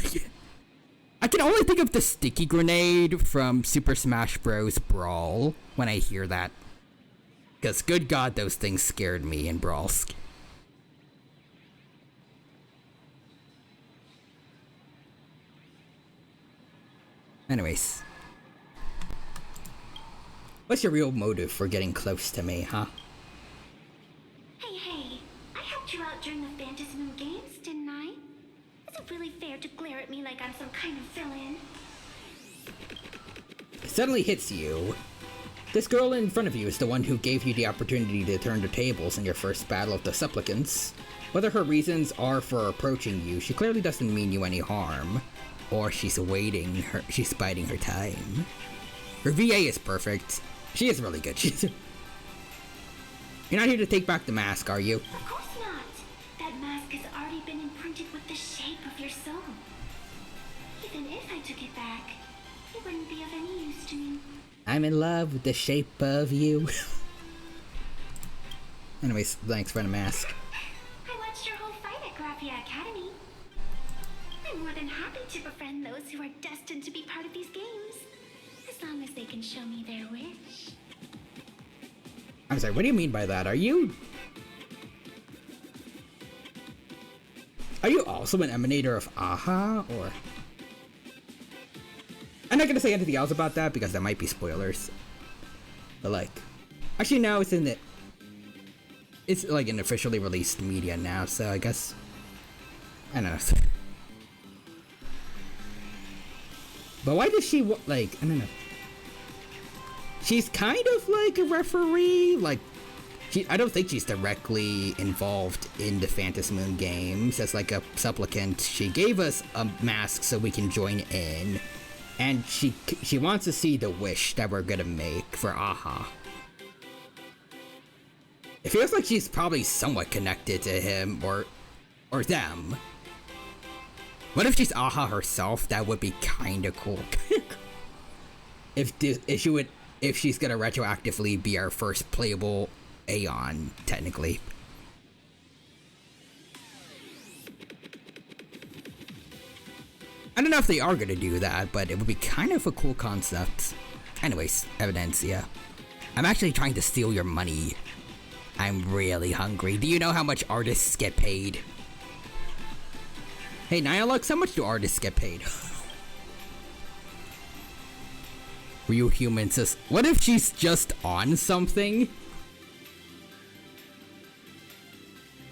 I can only think of the sticky grenade from Super Smash Bros. Brawl when I hear that. Because good God, those things scared me in Brawl. Anyways. What's your real motive for getting close to me, huh? Hey, I helped you out during the Phantasy Moon Games, didn't I? Is it really fair to glare at me like I'm some kind of villain? It suddenly hits you. This girl in front of you is the one who gave you the opportunity to turn the tables in your first battle of the supplicants. Whether her reasons are for approaching you, she clearly doesn't mean you any harm. Or she's biding her time. Her VA is perfect. She is really good. You're not here to take back the mask, are you? Of course not. That mask has already been imprinted with the shape of your soul. Even if I took it back, it wouldn't be of any use to me. I'm in love with the shape of you. Anyways, thanks for the mask. I watched your whole fight at Graphia Academy. I'm more than happy to befriend those who are destined to be part of these games, as long as they can show me their wish. I'm sorry, what do you mean by that? Are you also an emanator of AHA, or? I'm not gonna say anything else about that because that might be spoilers. But like, actually no, it's like an officially released media now, so I guess, I don't know. But why does she, like, I don't know. She's kind of like a referee, like, I don't think she's directly involved in the Phantasm Moon games. As like a supplicant, she gave us a mask so we can join in. And she wants to see the wish that we're gonna make for AHA. It feels like she's probably somewhat connected to him or them. What if she's AHA herself? That would be kinda cool. if she's gonna retroactively be our first playable Aeon, technically. I don't know if they are gonna do that, but it would be kind of a cool concept. Anyways, evidence, yeah. I'm actually trying to steal your money. I'm really hungry. Do you know how much artists get paid? Hey, Nihilux, how much do artists get paid? Real humans says, what if she's just on something?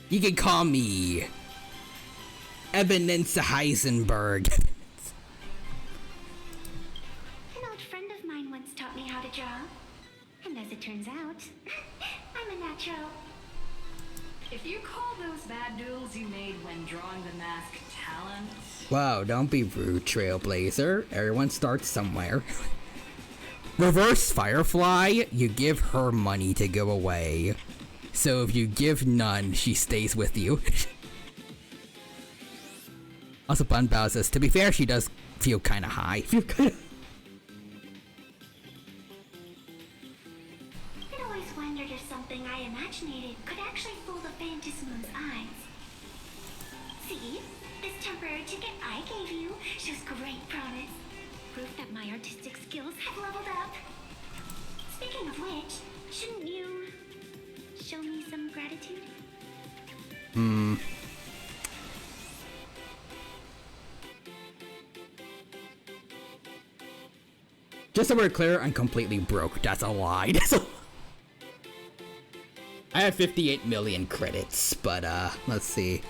You can call me Ebenezer Heisenberg. An old friend of mine once taught me how to draw. And as it turns out, I'm a natural. If you call those bad doodles you made when drawing the mask talent... Wow, don't be rude, Trailblazer. Everyone starts somewhere. Reverse Firefly, you give her money to go away. So if you give none, she stays with you. Also, Bunbow says, to be fair, she does feel kind of high. I always wondered if something I imaginated could actually fool the Phantasm Moon's eyes. See? This temporary ticket I gave you shows great promise. Proof that my artistic skills have leveled up. Speaking of which, shouldn't you show me some gratitude? Just so we're clear, I'm completely broke. That's a lie. I have 58 million credits, but let's see.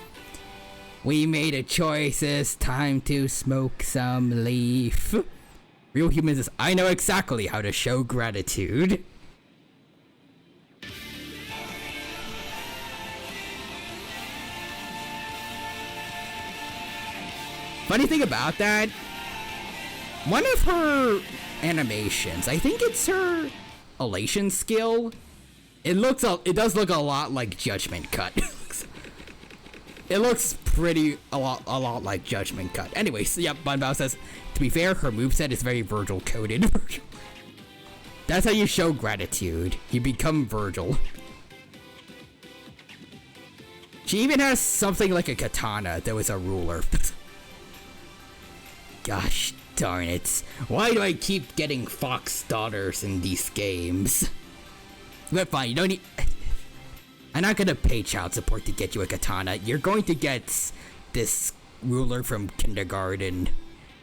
We made a choice. It's time to smoke some leaf. Real Humans says, I know exactly how to show gratitude. Funny thing about that, one of her animations, I think it's her elation skill. It does look a lot like Judgment Cut. It looks a lot like Judgment Cut. Anyways, yep, Bunbow says, to be fair, her moveset is very Virgil coded. That's how you show gratitude. You become Virgil. She even has something like a katana that was a ruler. Gosh darn it. Why do I keep getting Fox daughters in these games? But fine, you don't need... I'm not gonna pay child support to get you a katana. You're going to get this ruler from kindergarten.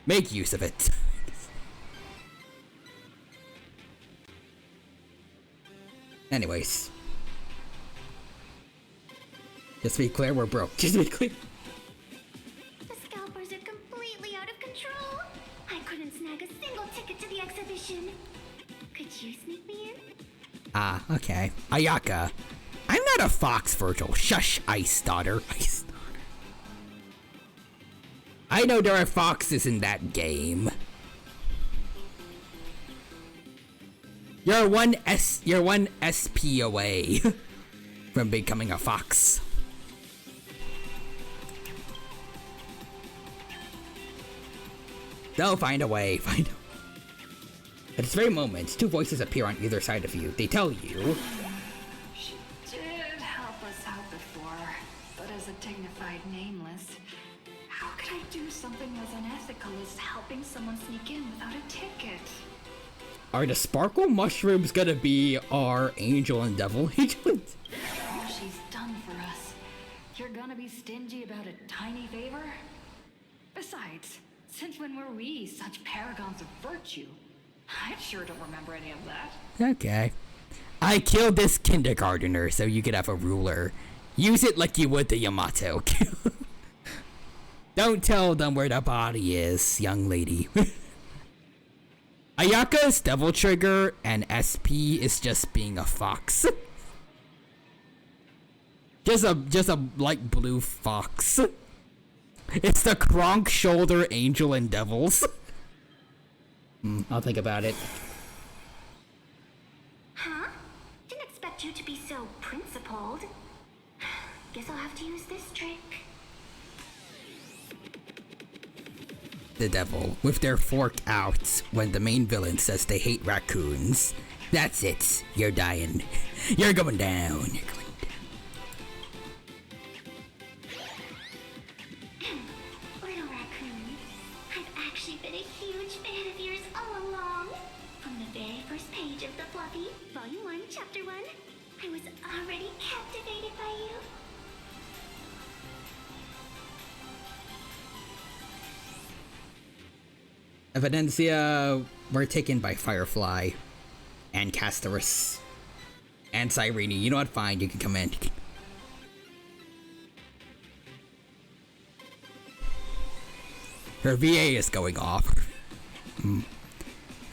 Make use of it. Anyways. Just to be clear, we're broke. Just to be clear. The scalpers are completely out of control. I couldn't snag a single ticket to the exhibition. Could you sneak me in? Ah, okay. Ayaka. I'm not a fox, Virgil. Shush, Ice Daughter. Ice Daughter. I know there are foxes in that game. You're one SP away. from becoming a fox. They'll find a way, At this very moment, two voices appear on either side of you. They tell you... She did help us out before, but as a dignified nameless, how could I do something as unethical as helping someone sneak in without a ticket? Are the sparkle mushrooms gonna be our angel and devil agents? All she's done for us. You're gonna be stingy about a tiny favor? Besides, since when were we such paragons of virtue? I sure don't remember any of that. Okay. I killed this kindergartner so you could have a ruler. Use it like you would the Yamato. Don't tell them where the body is, young lady. Ayaka's devil trigger and SP is just being a fox. Just a light blue fox. It's the Kronk shoulder angel and devils. I'll think about it. Huh? Didn't expect you to be so principled. Guess I'll have to use this trick. The devil, with their fork out when the main villain says they hate raccoons. That's it. You're dying. You're going down. You're going down. Little raccoon, I've actually been a huge fan of yours all along. From the very first page of the Fluffy, Volume 1, Chapter 1, I was already captivated by you. Evidencia were taken by Firefly and Castorus and Cyrene. You know what? Fine, you can come in. Her VA is going off.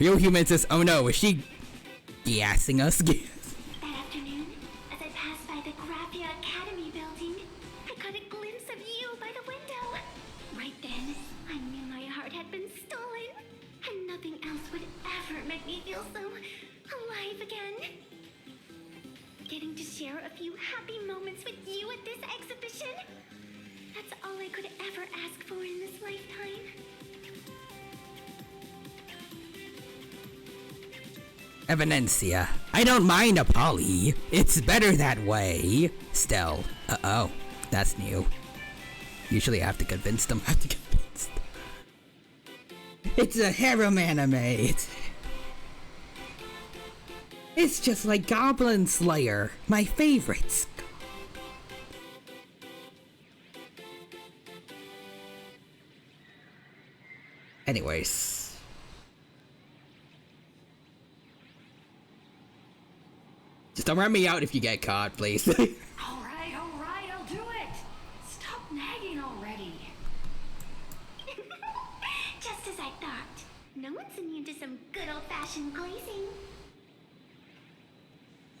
Real Human says, oh no, is she gassing us? That afternoon, as I passed by the Graphia Academy building, I caught a glimpse of you by the window. Right then, I knew my heart had been stolen, and nothing else would ever make me feel so alive again. Getting to share a few happy moments with you at this exhibition, that's all I could ever ask for in this lifetime. Evidencia, I don't mind a poly. It's better that way. Stell. Uh-oh. That's new. Usually I have to convince them. It's a harem anime. It's just like Goblin Slayer. My favorites. Anyways. Just don't run me out if you get caught, please. Alright, I'll do it! Stop nagging already. Just as I thought. No one's immune to some good old-fashioned glazing.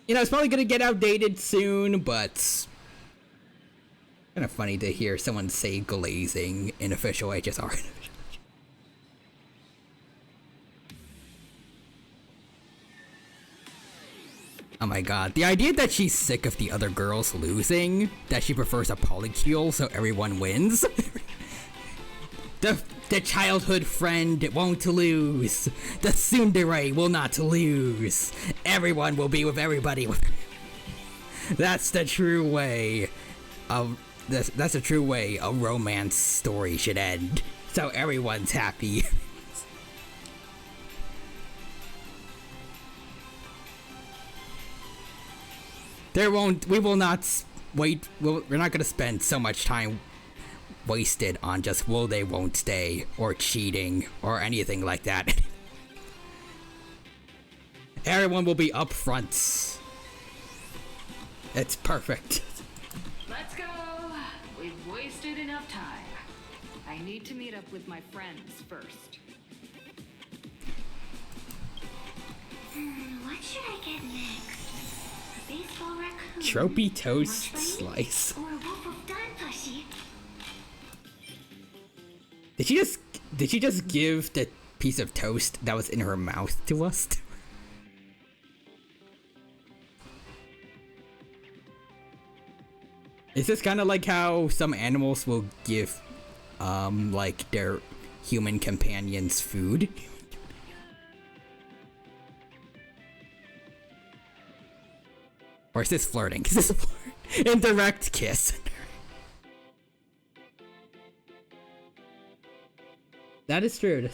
You know, it's probably gonna get outdated soon, but kind of funny to hear someone say glazing in official HSR. Oh my god, the idea that she's sick of the other girls losing, that she prefers a polycule so everyone wins. The childhood friend won't lose. The tsundere will not lose. Everyone will be with everybody. That's the true way of that's the true way a romance story should end. So everyone's happy. We will not wait, we're not gonna spend so much time wasted on just will they won't stay, or cheating, or anything like that. Everyone will be upfront. It's perfect. Let's go! We've wasted enough time. I need to meet up with my friends first. What should I get next? A baseball raccoon? Tropy toast Mushroom? slice. Or a wolf of dawn plushie? Did she just give the piece of toast that was in her mouth to us? Is this kind of like how some animals will give, like their human companions food? Or is this flirting? Is this a flirt? Indirect kiss. That is true.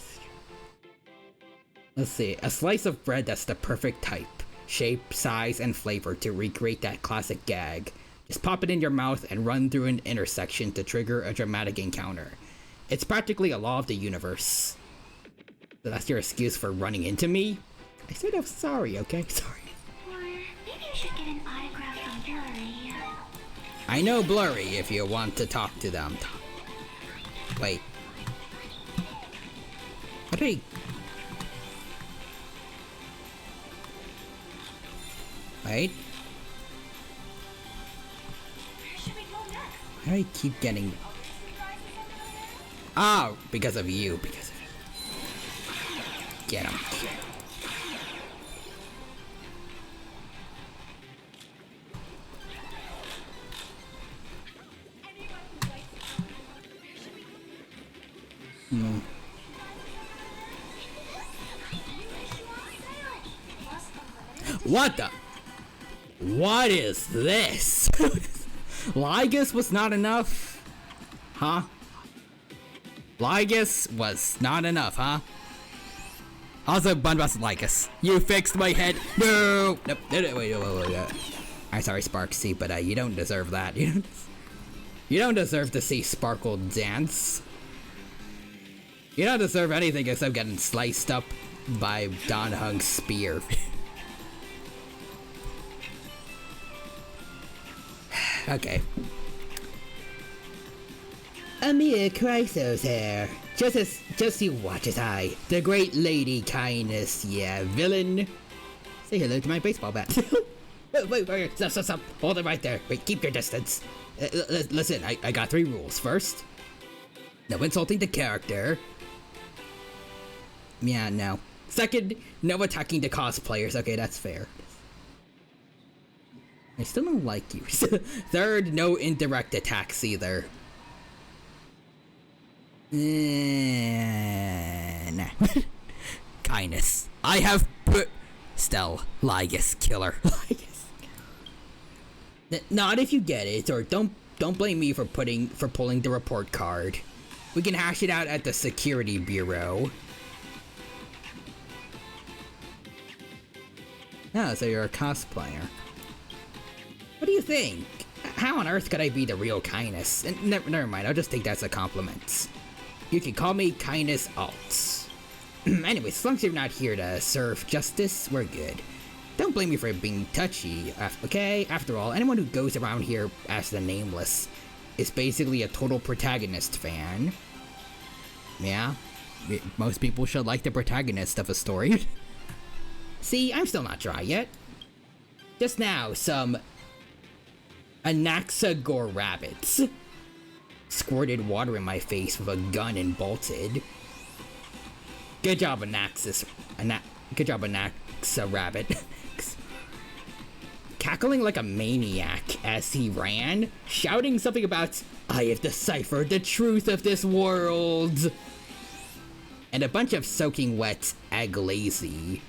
Let's see. A slice of bread that's the perfect type, shape, size, and flavor to recreate that classic gag. Just pop it in your mouth and run through an intersection to trigger a dramatic encounter. It's practically a law of the universe. So that's your excuse for running into me? I said I'm sorry, okay? Sorry. Or maybe you should get an autograph from Blurry. I know Blurry if you want to talk to them. Wait. How do I... Wait. Where should we go next? How do I keep getting... Oh, because of you. Because of you. Get him. What the? What is this? Lygus was not enough? Huh? Lygus was not enough, huh? Also, Bunbus Lygus. You fixed my head. No! Nope. Wait. I'm sorry, Sparksy, but you don't deserve that. You don't deserve to see Sparkle dance. You don't deserve anything except getting sliced up by Don Hung's spear. Okay. Amir Chrysos here. Just you watch as I, the great Lady Kindness, yeah, villain. Say hello to my baseball bat. wait, stop. Hold it right there. Wait, keep your distance. Listen, I got 3 rules. First, no insulting the character. Yeah, no. Second, no attacking the cosplayers. Okay, that's fair. I still don't like you. Third, no indirect attacks either. Nah. Kindness. I have put Stell, Lygus, killer. Lygus. Not if you get it, or don't blame me for pulling the report card. We can hash it out at the security bureau. Oh, so you're a cosplayer. What do you think? How on earth could I be the real Kindness? And never mind, I'll just take that as a compliment. You can call me Kindness Alt. Anyways, as long as you're not here to serve justice, we're good. Don't blame me for being touchy, okay? After all, anyone who goes around here as the Nameless is basically a total protagonist fan. Yeah, most people should like the protagonist of a story. See, I'm still not dry yet. Just now, some Anaxagor rabbits squirted water in my face with a gun and bolted. Good job, Anaxa rabbit. Cackling like a maniac as he ran, shouting something about, "I have deciphered the truth of this world!" And a bunch of soaking wet Aglazy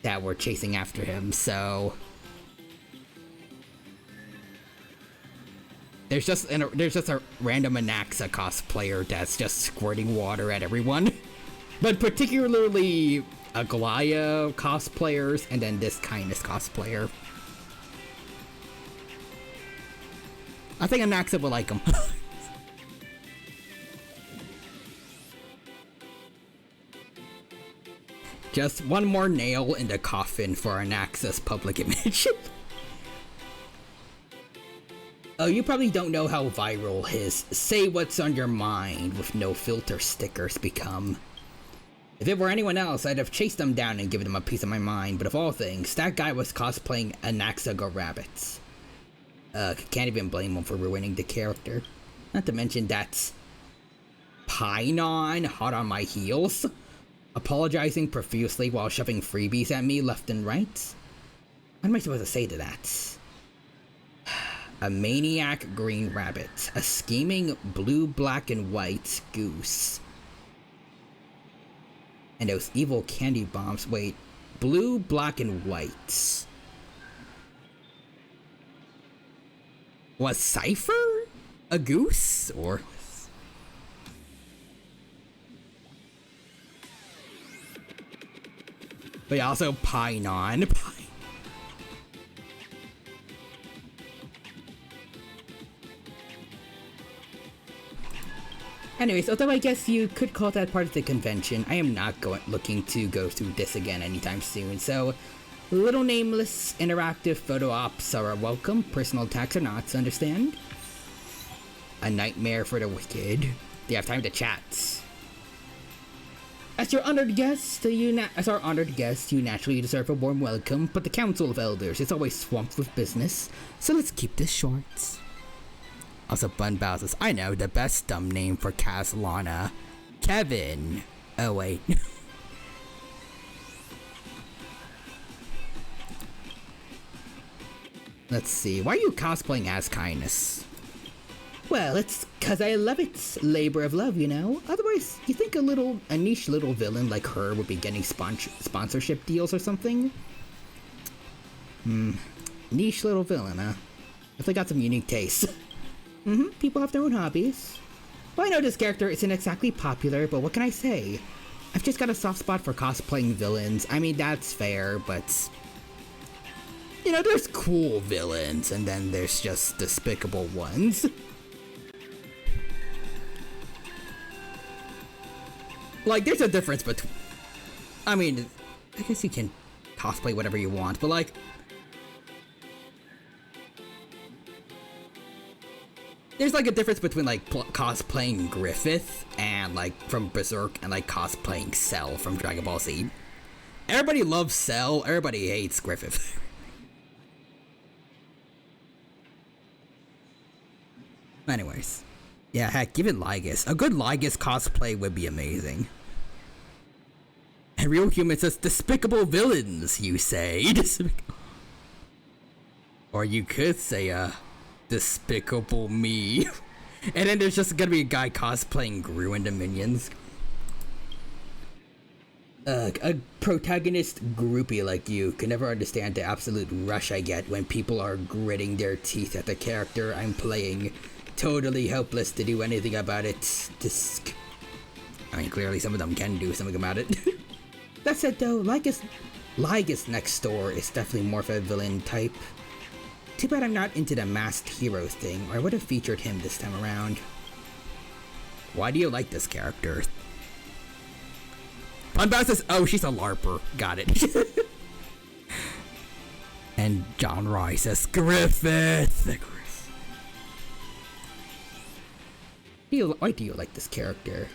that were chasing after him, so... There's just a random Anaxa cosplayer that's just squirting water at everyone. But particularly Aglaya cosplayers, and then this Kindness cosplayer. I think Anaxa will like him. Just one more nail in the coffin for Anaxa's public image. Oh, you probably don't know how viral his "say what's on your mind with no filter" stickers become. If it were anyone else, I'd have chased them down and given them a piece of my mind, but of all things, that guy was cosplaying Anaxaga rabbits. Can't even blame him for ruining the character. Not to mention that's Pinon hot on my heels, apologizing profusely while shoving freebies at me left and right. What am I supposed to say to that? a maniac green rabbit, a scheming blue, black, and white goose, and those evil candy bombs. Wait, blue, black, and white. Was Cypher a goose, or? But also Pinon. Anyways, although I guess you could call that part of the convention, I am not looking to go through this again anytime soon, so little nameless interactive photo ops are welcome, personal attacks are not, understand? A nightmare for the wicked. They have time to chat. As our honored guest, you naturally deserve a warm welcome, but the Council of Elders is always swamped with business, so let's keep this short. Also, Bun Bowser, I know, the best dumb name for Caslana. Kevin. Oh, wait. Let's see, why are you cosplaying as Kindness? Well, it's 'cause I love it. Labor of love, you know? Otherwise, you think a niche little villain like her would be getting sponsorship deals or something? Niche little villain, huh? Definitely got some unique tastes. People have their own hobbies. Well, I know this character isn't exactly popular, but what can I say? I've just got a soft spot for cosplaying villains. I mean, that's fair, but you know, there's cool villains, and then there's just despicable ones. Like, there's a difference between... I mean, I guess you can cosplay whatever you want, but like... There's like a difference between like cosplaying Griffith and like from Berserk and like cosplaying Cell from Dragon Ball Z. Everybody loves Cell, everybody hates Griffith. Anyways. Yeah, heck, give it Lygus. A good Lygus cosplay would be amazing. And Real Human says, despicable villains, you say. Or you could say, despicable me. And then there's just gonna be a guy cosplaying Gru and the Minions. A protagonist groupie like you can never understand the absolute rush I get when people are gritting their teeth at the character I'm playing. Totally helpless to do anything about it. I mean, clearly some of them can do something about it. That said though, Lygus next door is definitely more of a villain type. Too bad I'm not into the masked hero thing, or I would have featured him this time around. Why do you like this character? Punbow says, oh, she's a LARPer. Got it. And John Roy says, Griffith! Why do you like this character?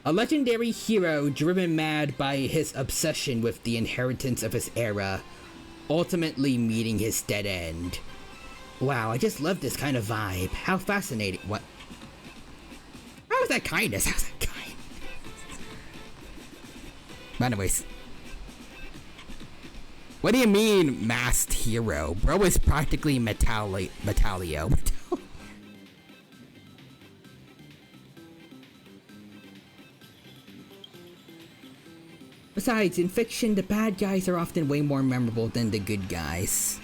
A legendary hero driven mad by his obsession with the inheritance of his era, ultimately meeting his dead end. Wow, I just love this kind of vibe. How fascinating. What? How is that kindness? How's that kind? Anyways. What do you mean, masked hero? Bro is practically Metallio. Besides, in fiction, the bad guys are often way more memorable than the good guys.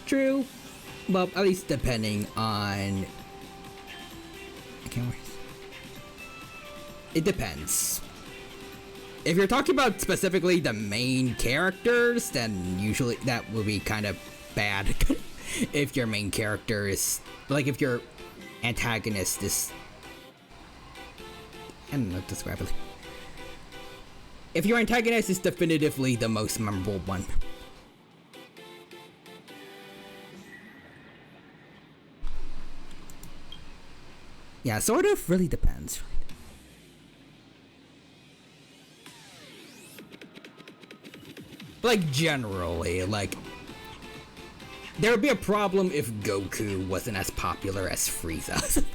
True. Well, at least depending on... I can't wait. It depends. If you're talking about specifically the main characters, then usually that will be kind of bad. If your main character is... Like, if your antagonist is... I don't know how to describe it. If your antagonist is definitively the most memorable one. Yeah, sort of really depends. Like, generally, like... There would be a problem if Goku wasn't as popular as Frieza.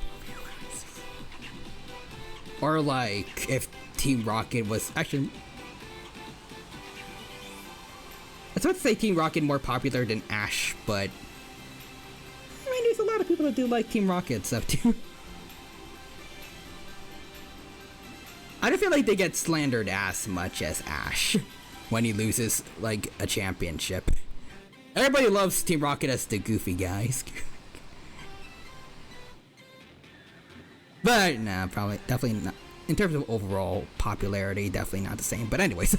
Or, like, if Team Rocket was... Actually... was about to say Team Rocket more popular than Ash, but I mean, there's a lot of people that do like Team Rocket stuff too. I don't feel like they get slandered as much as Ash when he loses, like, a championship. Everybody loves Team Rocket as the goofy guys. But, nah, probably, definitely not. In terms of overall popularity, definitely not the same. But anyways.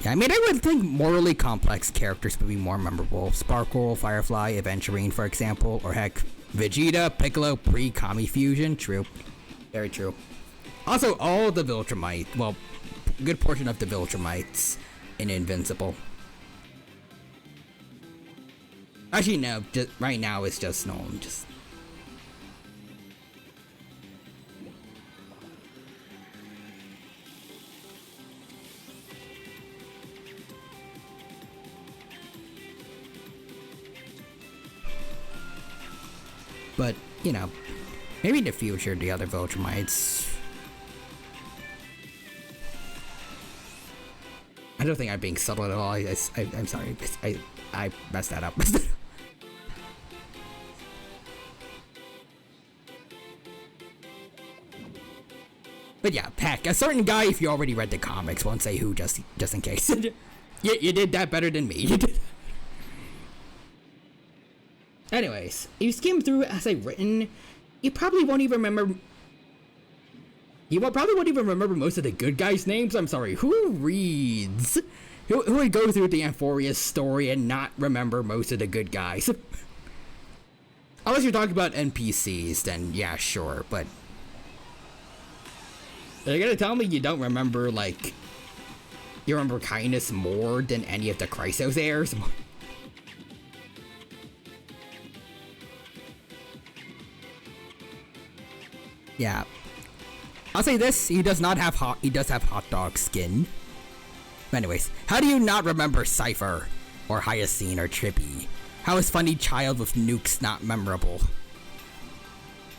Yeah, I mean, I would think morally complex characters would be more memorable. Sparkle, Firefly, Aventurine, for example. Or heck, Vegeta, Piccolo, pre-Kami Fusion. True. Very true. Also, all the Viltrumite, well, a good portion of the Viltrumites in Invincible. Actually, no, just, right now it's just known, just... But, you know, maybe in the future the other Viltrumites... I don't think I'm being subtle at all. I'm sorry. I messed that up. But yeah, heck, a certain guy, if you already read the comics, won't say who just in case. you did that better than me. Anyways, if you skim through it as I've written, you probably won't even remember... probably won't even remember most of the good guys' names. I'm sorry, who reads? Who would go through the Amphoria's story and not remember most of the good guys? Unless you're talking about NPCs, then yeah, sure, but... Are you gonna tell me you don't remember, like... You remember Kindness more than any of the Chrysos heirs? Yeah. I'll say this, he does have hot dog skin. Anyways, how do you not remember Cypher, or Hyacine, or Trippy? How is Funny Child with nukes not memorable?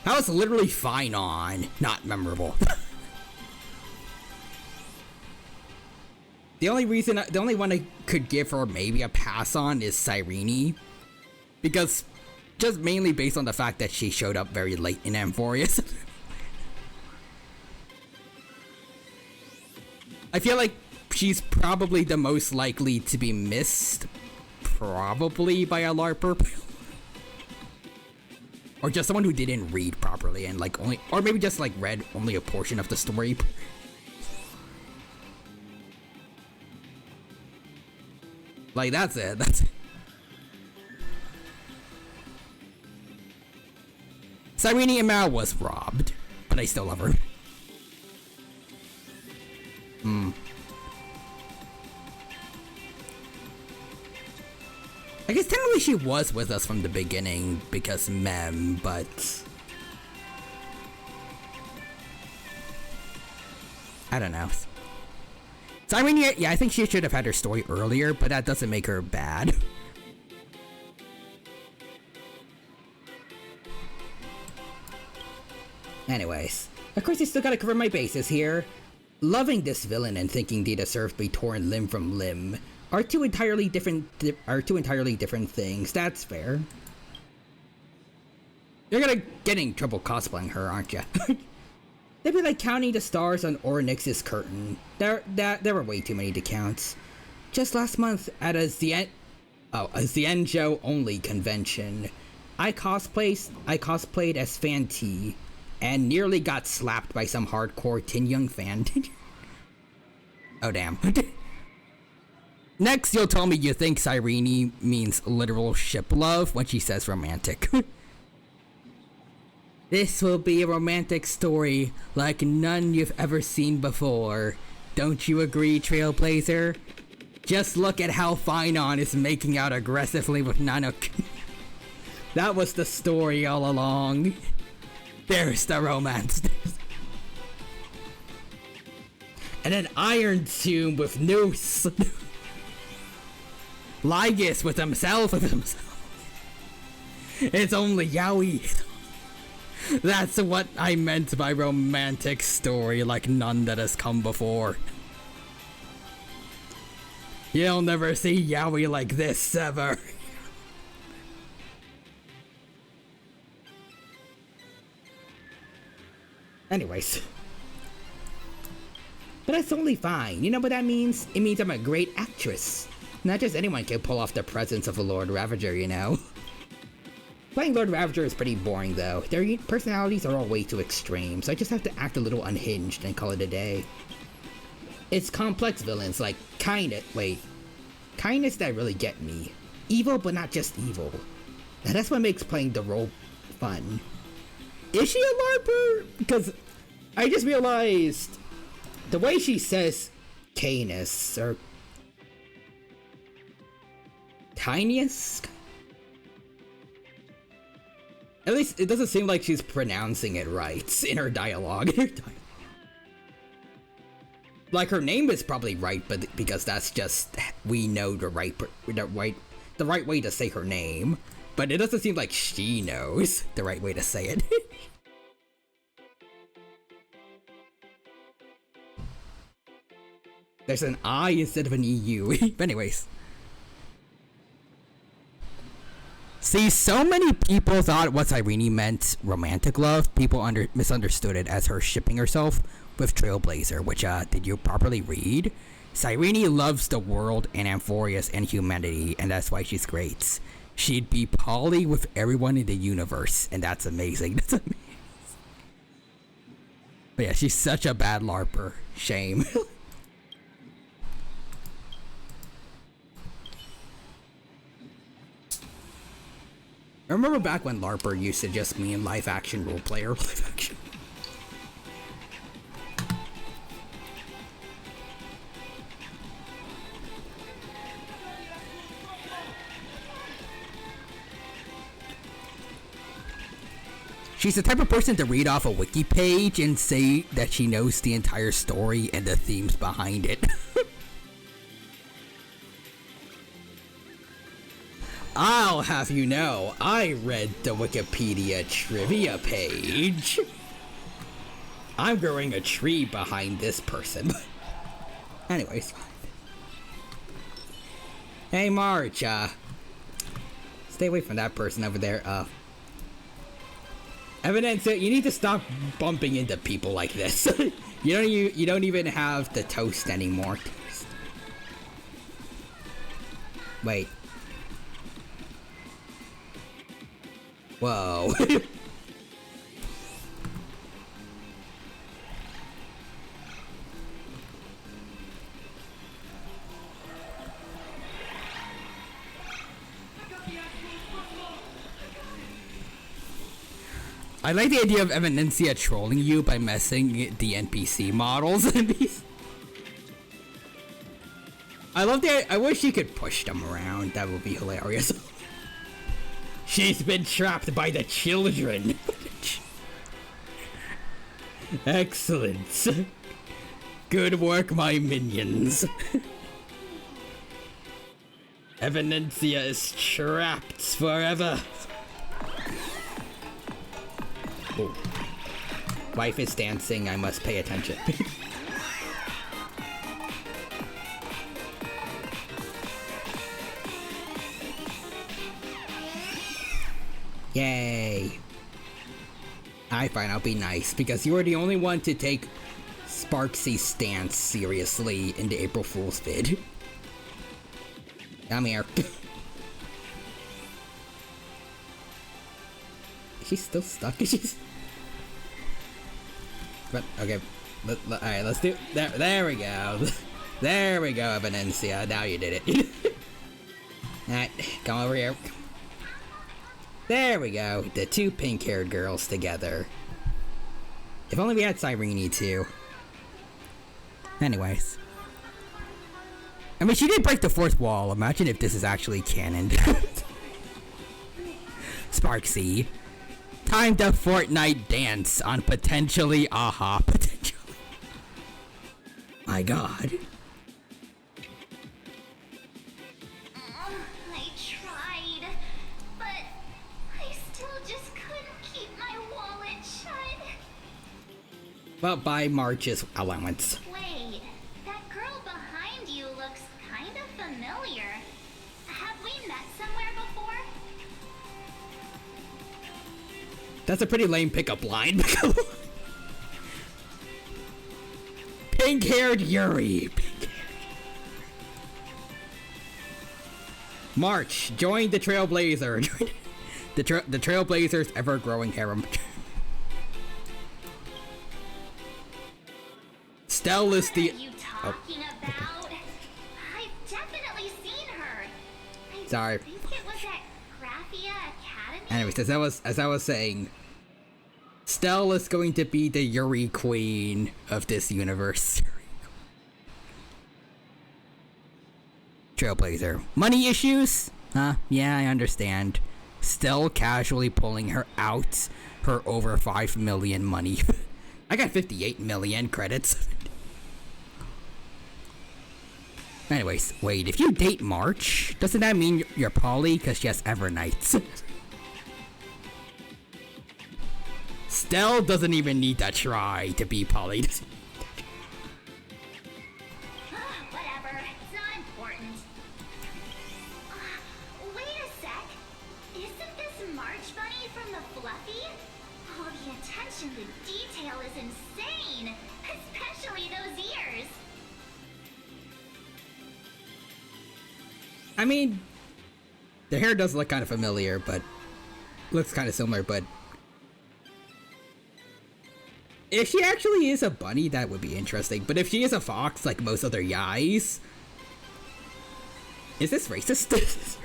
How is literally Fine On not memorable? The only one I could give her maybe a pass on is Cyrene. Because, just mainly based on the fact that she showed up very late in Amphorius. I feel like she's probably the most likely to be missed, probably by a LARPer. Or just someone who didn't read properly and like only, or maybe just like read only a portion of the story. Like that's it, Cyrene Imao was robbed, but I still love her. I guess technically she was with us from the beginning because Mem, but... I don't know. Cyrene, yeah, I think she should have had her story earlier, but that doesn't make her bad. Anyways, of course I still gotta cover my bases here. Loving this villain and thinking they deserve to be torn limb from limb are two entirely different things. That's fair. You're gonna get in trouble cosplaying her, aren't you? They'd be like counting the stars on Oryx's curtain. There were way too many to count. Just last month at a Xianzhou only convention, I cosplayed as Fan T and nearly got slapped by some hardcore Tin Young fan. Oh damn. Next, you'll tell me you think Cyrene means literal ship love when she says romantic. This will be a romantic story like none you've ever seen before. Don't you agree, Trailblazer? Just look at how Finon is making out aggressively with Nanook. That was the story all along. There's the romance. And an Iron Tomb with Noose. Lygus with himself. It's only Yaoi. That's what I meant by romantic story like none that has come before. You'll never see yaoi like this ever. Anyways. But that's totally fine. You know what that means? It means I'm a great actress. Not just anyone can pull off the presence of a Lord Ravager, you know? Playing Lord Ravager is pretty boring though. Their personalities are all way too extreme, so I just have to act a little unhinged and call it a day. It's complex villains like kindness that really get me. Evil, but not just evil. And that's what makes playing the role fun. Is she a LARPer? Because I just realized the way she says Canis or tiniest. At least it doesn't seem like she's pronouncing it right in her dialogue. Like her name is probably right, but because that's just we know the right way to say her name. But it doesn't seem like she knows the right way to say it. There's an I instead of an EU. But anyways. See, so many people thought what Irene meant romantic love. People misunderstood it as her shipping herself with Trailblazer, which, did you properly read? Cyrene loves the world and Amphorius and humanity, and that's why she's great. She'd be poly with everyone in the universe, and that's amazing. That's amazing. But yeah, she's such a bad LARPer. Shame. I remember back when LARPer used to just mean live action role player. Live action. She's the type of person to read off a wiki page and say that she knows the entire story and the themes behind it. I'll have you know, I read the Wikipedia trivia page. I'm growing a tree behind this person. Anyways. Hey March, stay away from that person over there. Evidence, you need to stop bumping into people like this. you don't even have the toast anymore. Wait. Whoa. I like the idea of Evidencia trolling you by messing the NPC models. I wish you could push them around. That would be hilarious. She's been trapped by the children. Excellent. Good work, my minions. Evidencia is trapped forever. Oh. Wife is dancing, I must pay attention. Yay. Alright, fine, I'll be nice, because you are the only one to take Sparksy's stance seriously in the April Fool's vid. Come here. She's still stuck. She's. But okay, all right. Let's do. There we go. There we go, Evidencia. Now you did it. All right, come over here. There we go. The two pink-haired girls together. If only we had Cyrene too. Anyways. I mean, she did break the fourth wall. Imagine if this is actually canon. Sparksy. Time to Fortnite dance on potentially aha potentially. My god. I tried, but I still just couldn't keep my wallet shut. Well, by March's allowance. Wait, that girl behind you looks kind of That's a pretty lame pickup line. Pink-haired Yuri. March, join the Trailblazer. the Trailblazer's ever-growing harem. Stell is the... What are you talking about? I've definitely seen her. Sorry. I think it was at Graphia Academy. Anyways, as I was saying, Stell is going to be the Yuri queen of this universe. Trailblazer. Money issues? Huh? Yeah, I understand. Still casually pulling her out her over 5 million money. I got 58 million credits. Anyways, wait, if you date March, doesn't that mean you're poly because she has Evernights? Stell doesn't even need to try to be poly. Whatever, it's not important. Wait a sec. Isn't this March Bunny from the Fluffy? Oh, the attention to detail is insane, especially those ears. I mean, the hair does look kind of familiar, but looks kind of similar, but if she actually is a bunny, that would be interesting. But if she is a fox, like most other yais, is this racist?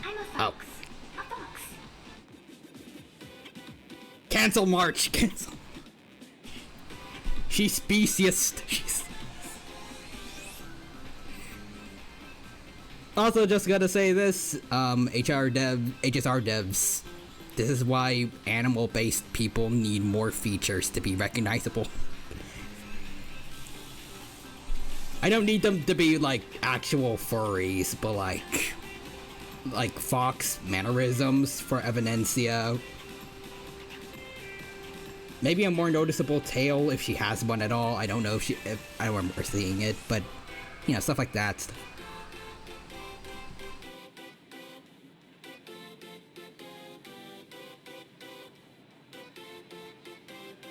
I'm a Oh. fox. A fox. Cancel March. Cancel. She's speciest. She's... Also, just gotta say this, HSR devs, this is why animal-based people need more features to be recognizable. I don't need them to be, like, actual furries, but, like fox mannerisms for Evanencia. Maybe a more noticeable tail if she has one at all. I don't know if I don't remember seeing it, but, you know, stuff like that.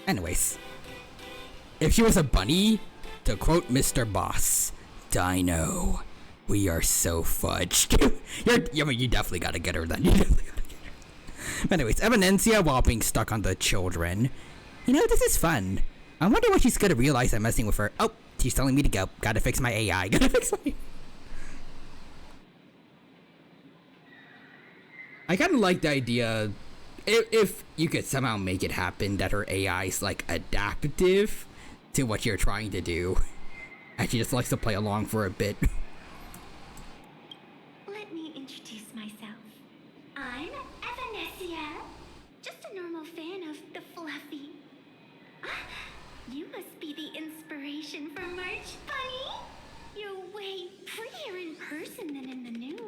Anyways, if she was a bunny, to quote Mr. Boss, Dino, we are so fudged. You definitely gotta get her then. You definitely gotta get her. But anyways, Evanencia, while being stuck on the children, you know, this is fun. I wonder when she's gonna realize I'm messing with her. Oh, she's telling me to go. Gotta fix my AI. Gotta fix my... I kinda like the idea... If you could somehow make it happen that her AI is, like, adaptive to what you're trying to do, and she just likes to play along for a bit. Let me introduce myself. I'm Evanesia. Just a normal fan of the Fluffy. You must be the inspiration for March Bunny. You're way prettier in person than in the news.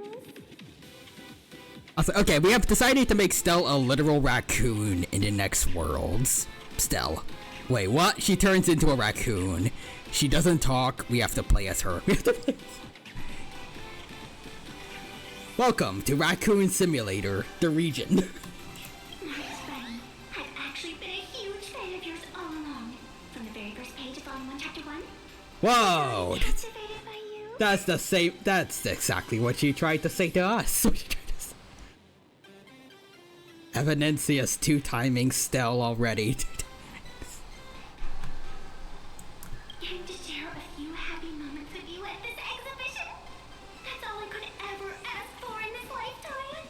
Also, okay, we have decided to make Stell a literal raccoon in the next worlds. Stell. Wait, what? She turns into a raccoon. She doesn't talk. We have to play as her. Welcome to Raccoon Simulator, the region. March Bunny, I've actually been a huge fan of yours all along. From the very first page of Volume 1, Chapter 1. Whoa! Captivated by you. That's the same. That's exactly what she tried to say to us. Evanencia's two-timing Stell already. And to share a few happy moments with you at this exhibition. That's all I could ever ask for in this lifetime.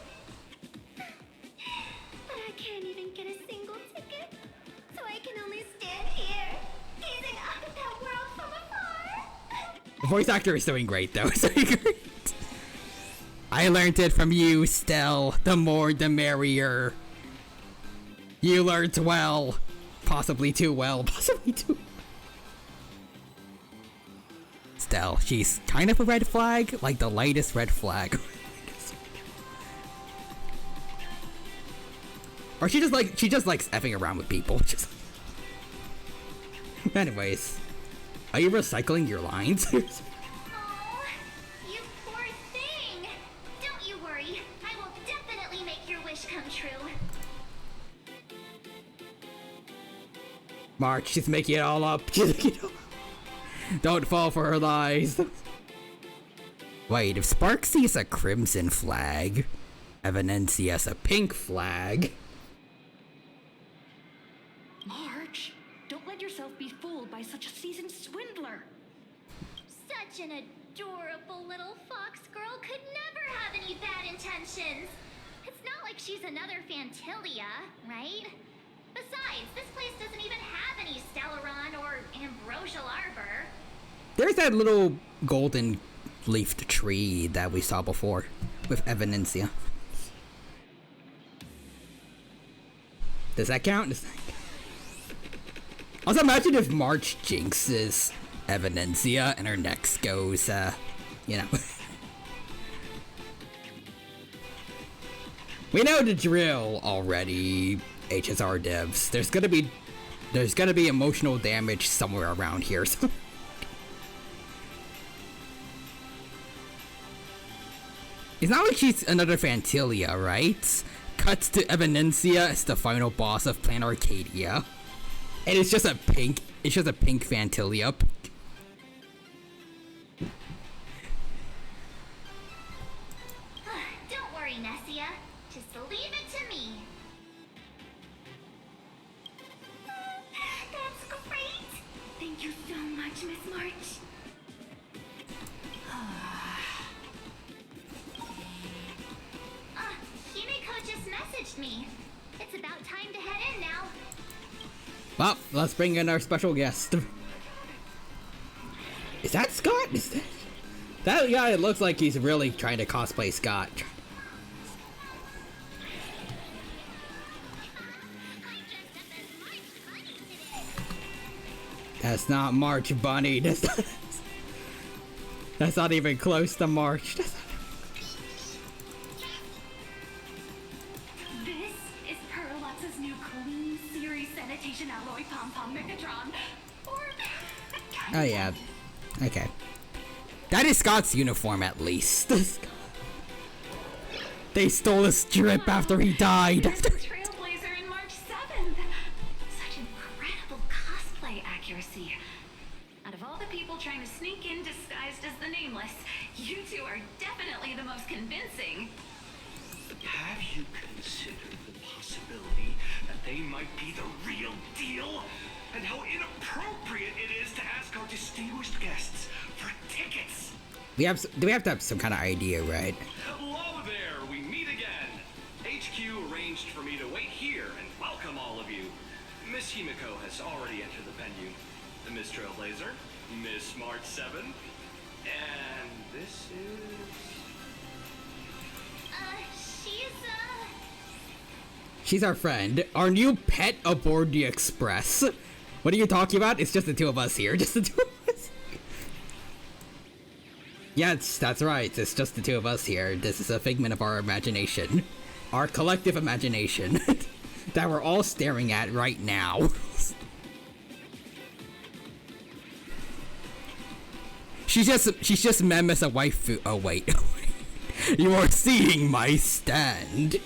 But I can't even get a single ticket. So I can only stand here, gazing up at that world from afar. The voice actor is doing great, though. So great. I learned it from you, Stell. The more, the merrier. You learned well. Possibly too well. Possibly too... Stell, she's kind of a red flag. Like the lightest red flag. Or she just likes effing around with people. Just... Anyways. Are you recycling your lines? Oh, you poor thing. Don't you worry. I will definitely make your wish come true. March, she's making it all up. Don't fall for her lies. Wait, if Sparksy is a crimson flag, Evanencia is a pink flag. March, don't let yourself be fooled by such a seasoned swindler. Such an adorable little fox girl could never have any bad intentions. It's not like she's another Fantilia, right? Besides, this place doesn't even have any Stellaron or Ambrosial Arbor. There's that little golden leafed tree that we saw before with Evanencia. Does that count? Also, imagine if March jinxes Evanencia and her next goes, you know. We know the drill already, HSR devs. There's gonna be emotional damage somewhere around here, so. It's not like she's another Fantilia, right? Cuts to Evanencia as the final boss of Plan Arcadia. And it's just a pink Fantilia. Don't worry, Nessia. Just leave it to me. That's great. Thank you so much, Miss March. Himiko just messaged me. It's about time to head in now. Well, let's bring in our special guest. Is that Scott? That guy looks like he's really trying to cosplay Scott. That's not March Bunny. That's not even close to March. This is Perlotz's new Clean Series Sanitation Alloy Pom Pom Megatron. Or... Oh yeah. Okay. That is Scott's uniform at least. They stole his strip after he died. Trailblazer in March 7th. Such incredible cosplay accuracy. Out of all the people trying to sneak in disguised as the Nameless, you two are definitely the most convincing. Have you considered the possibility that they might be the real deal? And how inappropriate it is to ask our distinguished guests for tickets? Do we have to have some kind of idea, right? Hello there, we meet again. HQ arranged for me to wait here and welcome all of you. Miss Himiko has already entered the venue. Miss Trailblazer, Miss March 7, and this is... She's our friend. Our new pet aboard the Express. What are you talking about? It's just the two of us here. Just the two of us. Yes, that's right. It's just the two of us here. This is a figment of our imagination. Our collective imagination. That we're all staring at right now. She's just mem as a waifu. Oh wait. You are seeing my stand.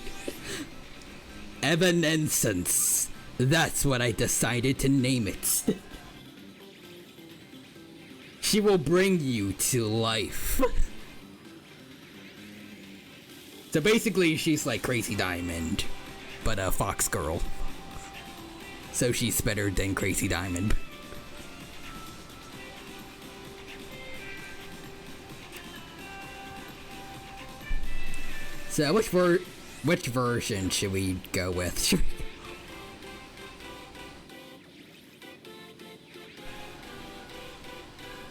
Evanescence. That's what I decided to name it. She will bring you to life. So basically, she's like Crazy Diamond, but a fox girl. So she's better than Crazy Diamond. So which version should we go with?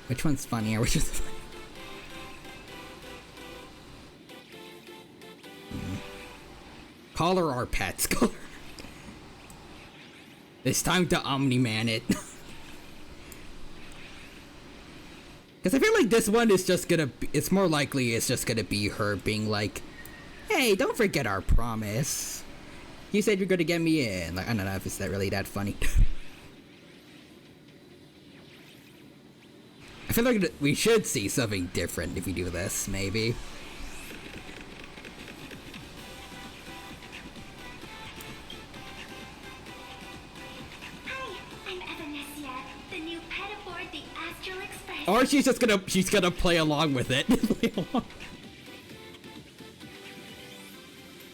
Which one's funnier? Which is funnier? Call her our pets. Call her. It's time to Omni-Man it. Because I feel like this one is just gonna be, it's more likely it's just gonna be her being like, hey, don't forget our promise. You said you're gonna get me in. Like, I don't know if it's that really that funny. I feel like we should see something different if we do this, maybe. Or she's gonna play along with it. Play along.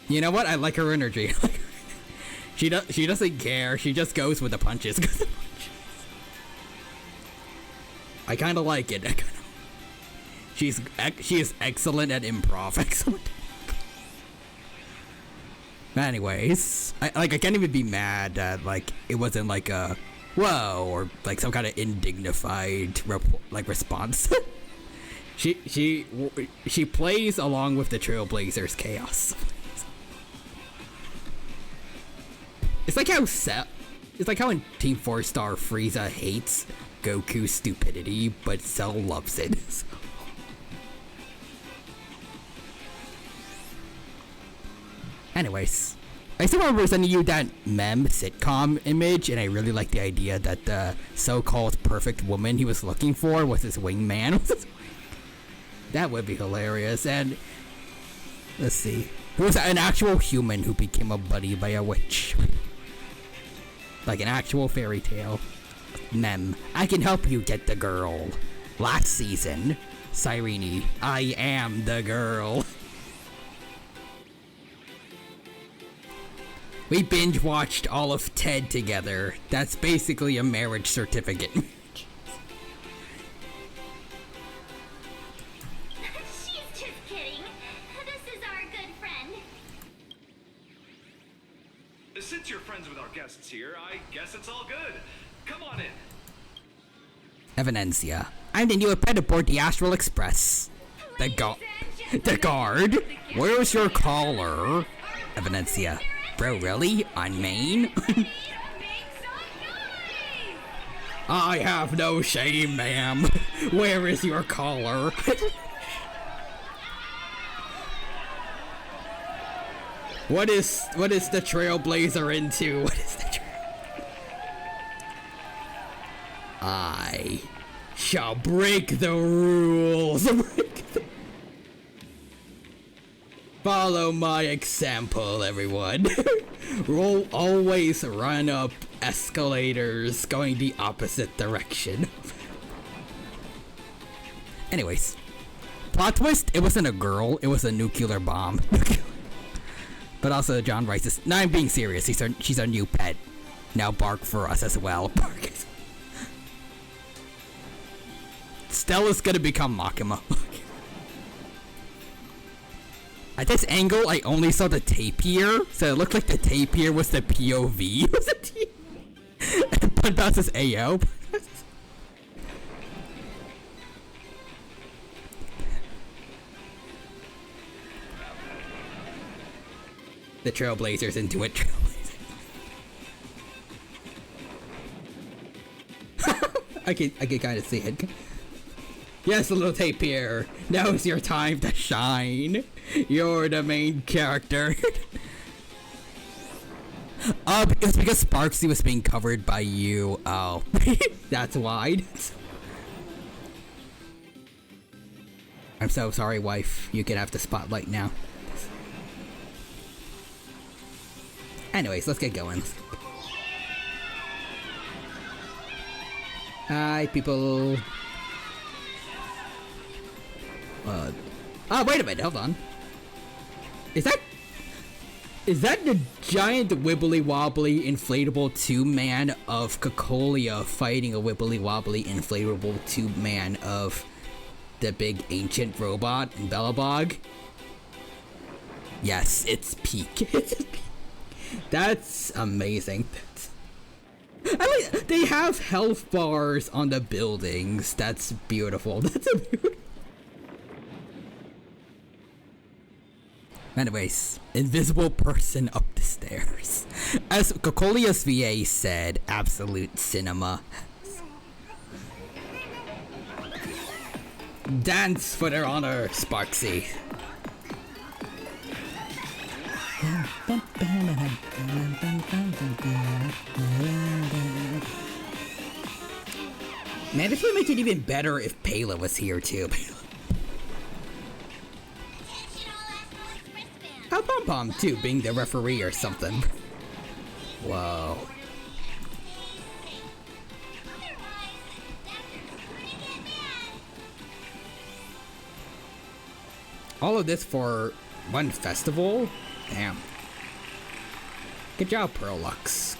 You know what? I like her energy. She doesn't care. She just goes with the punches. I kind of like it. She is excellent at improv. Excellent. Anyways, I can't even be mad that like it wasn't like a whoa or like some kind of indignified response. she plays along with the Trailblazers' chaos. It's like how in Team 4 Star Frieza hates Goku's stupidity, but Cell loves it. Anyways, I still remember sending you that meme sitcom image, and I really like the idea that the so-called perfect woman he was looking for was his wingman. That would be hilarious. And let's see, it was an actual human who became a buddy by a witch, like an actual fairy tale. Mem, I can help you get the girl. Last season, Cyrene, I am the girl. We binge watched all of Ted together. That's basically a marriage certificate. She's just kidding. This is our good friend. Since you're friends with our guests here, I guess it's all good. Come on in. Evanencia, I'm the new pet aboard the Astral Express. The guard? Where's your collar? Evanencia, bro, really? On Maine? I have no shame, ma'am. Where is your collar? What is the Trailblazer into? What is the I shall break the rules. Follow my example, everyone. We'll always run up escalators going the opposite direction. Anyways, plot twist, it wasn't a girl, it was a nuclear bomb. But also John Rice is, no, I'm being serious, she's our new pet. Now bark for us as well. Stella's gonna become Makima. At this angle, I only saw the tapir, so it looked like the tapir was the POV. And Punbounce is AO. The Trailblazers into it. I can kind of see it. Yes, little tapir. Now's your time to shine. You're the main character. It was because Sparksy was being covered by you. Oh, that's why. I'm so sorry, wife. You can have the spotlight now. Anyways, let's get going. Hi, people. Oh, wait a minute, hold on. Is that the giant wibbly wobbly inflatable tube man of Cocolia fighting a wibbly wobbly inflatable tube man of the big ancient robot in Bellabog? Yes, it's peak. That's amazing. They have health bars on the buildings. That's beautiful. That's a beautiful. Anyways, invisible person up the stairs. As Cocolia's VA said, absolute cinema. Dance for their honor, Sparksy. Man, this would make it even better if Pela was here too. How Pom Pom too, being the referee or something. Whoa. All of this for one festival? Damn. Good job, Pearlux.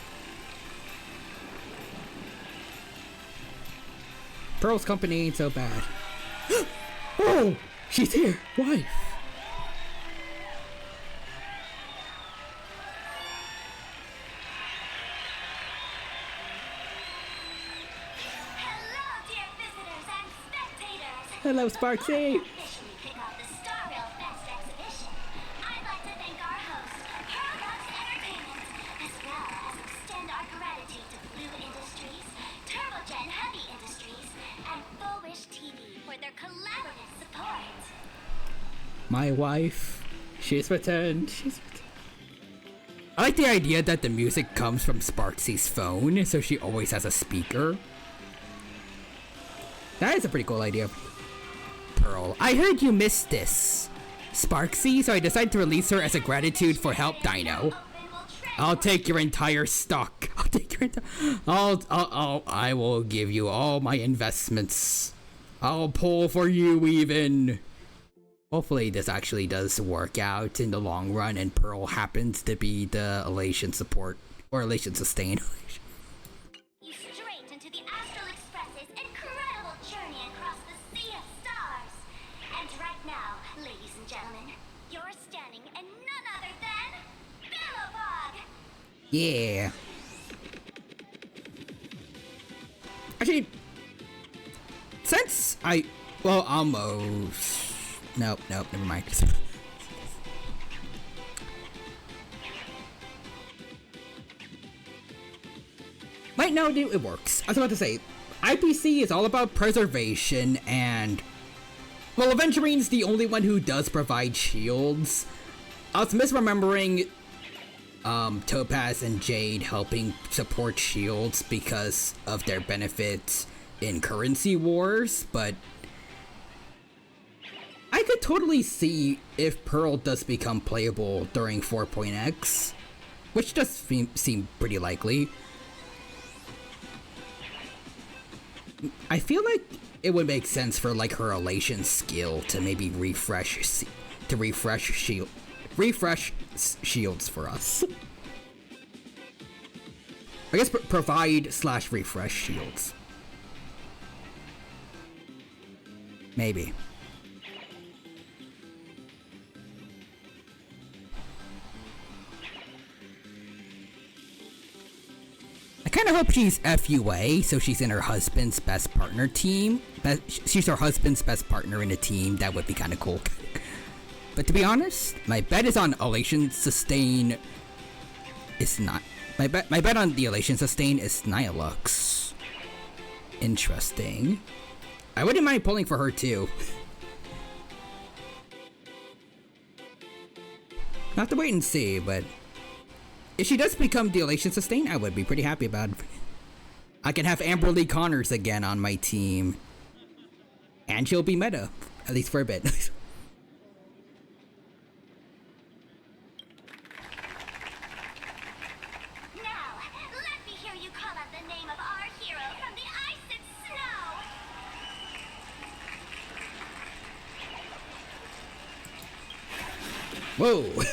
Pearl's company ain't so bad. Oh! She's here! Wife! Hello, dear visitors and spectators. Hello, Sparksy! Officially kick off the Star Rail Fest exhibition. I'd like to thank our host, Pearlux Entertainment, as well as extend our gratitude to Blue Industries, TurboGen Heavy Industries, and Full Wish TV for their collaborative support. My wife. She's returned. She's returned. I like the idea that the music comes from Sparksy's phone, so she always has a speaker. That is a pretty cool idea. Pearl, I heard you missed this, Sparksy, so I decided to release her as a gratitude for help, Dino. I'll take your entire stock. I'll take your entire... I will give you all my investments. I'll pull for you even. Hopefully this actually does work out in the long run and Pearl happens to be the Elation support, or Elation sustain. You straight into the Astral Express's incredible journey across the sea of stars. And right now, ladies and gentlemen, you're standing in none other than Billabog. Yeah. Actually, since well, almost. Nope, never mind. Wait, no, it works. I was about to say, IPC is all about preservation, and well, Avengerine's the only one who does provide shields. I was misremembering Topaz and Jade helping support shields because of their benefits in currency wars, but I could totally see if Pearl does become playable during 4.x, which does seem pretty likely. I feel like it would make sense for like her elation skill to maybe refresh shields for us. I guess provide/refresh shields. Maybe. I kind of hope she's FUA, so she's in her husband's best partner team. She's her husband's best partner in a team. That would be kind of cool. But to be honest, my bet is on Elation Sustain. It's not. My bet on the Elation Sustain is Nihilux. Interesting. I wouldn't mind pulling for her too. I'll have to wait and see, but if she does become the Elation Sustain, I would be pretty happy about it. I can have Amber Lee Connors again on my team. And she'll be meta, at least for a bit. Now, let me hear you call out the name of our hero from the ice and snow. Whoa.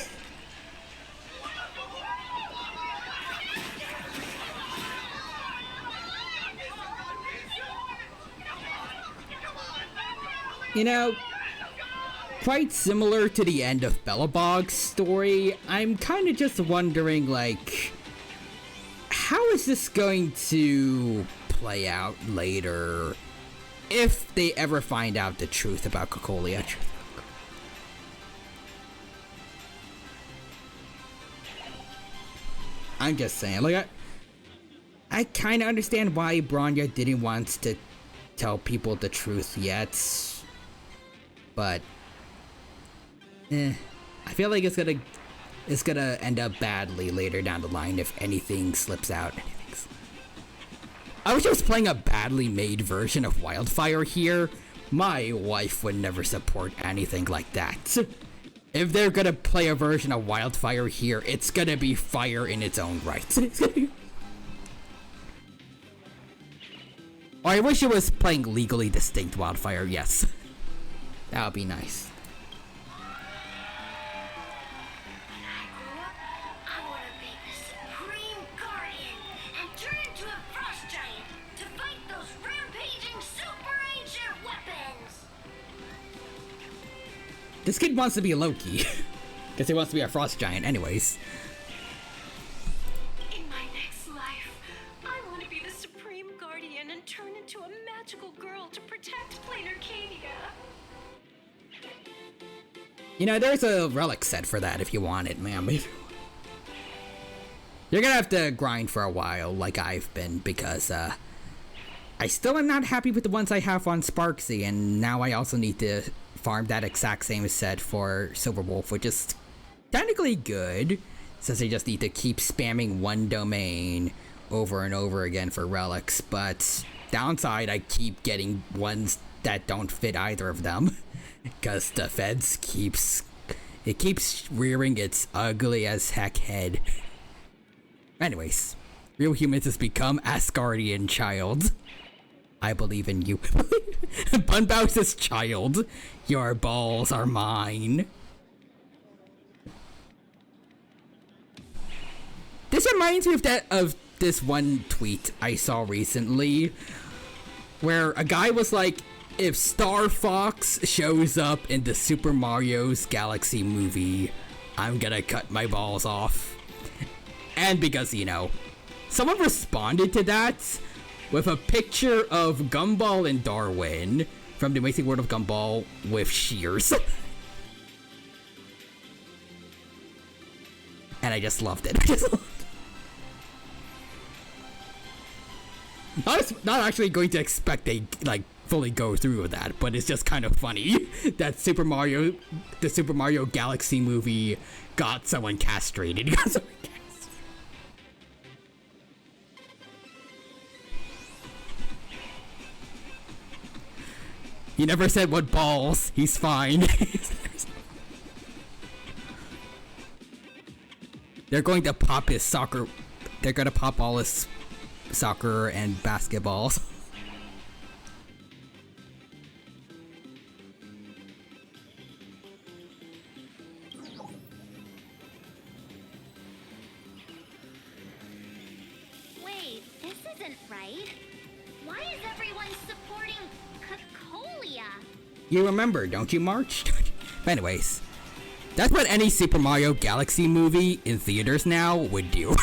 You know, quite similar to the end of Bellabog's story, I'm kind of just wondering, like, how is this going to play out later if they ever find out the truth about Cocolia? I'm just saying, like, I kind of understand why Bronya didn't want to tell people the truth yet. But I feel like it's gonna end up badly later down the line if anything slips out. I wish I was playing a badly made version of Wildfire here. My wife would never support anything like that. If they're gonna play a version of Wildfire here, it's gonna be fire in its own right. Or I wish it was playing legally distinct Wildfire, yes. That would be nice. This kid wants to be Loki. Because he wants to be a frost giant anyways. In my next life, I want to be the Supreme Guardian and turn into a magical girl to protect Plain Arcadia. You know, there's a relic set for that if you want it, ma'am. You're gonna have to grind for a while, like I've been, because, I still am not happy with the ones I have on Sparksy, and now I also need to farm that exact same set for Silverwolf, which is technically good, since I just need to keep spamming one domain over and over again for relics, but downside, I keep getting ones that don't fit either of them, because the feds keeps rearing its ugly as heck head. Anyways, Real Humans has become Asgardian child. I believe in you. Bunbau's child. Your balls are mine. This reminds me of this one tweet I saw recently, where a guy was like, if Star Fox shows up in the Super Mario's Galaxy movie, I'm gonna cut my balls off. And because, you know, someone responded to that with a picture of Gumball and Darwin from The Amazing World of Gumball with shears. And I just loved it. I was not actually going to expect they, like, fully go through with that, but it's just kind of funny that the Super Mario Galaxy movie got someone castrated. He never said what balls. He's fine. They're going to pop his soccer. They're going to pop all his soccer and basketballs. Wait, this isn't right. Why is everyone supporting Cacolia? You remember, don't you, March? Anyways, that's what any Super Mario Galaxy movie in theaters now would do.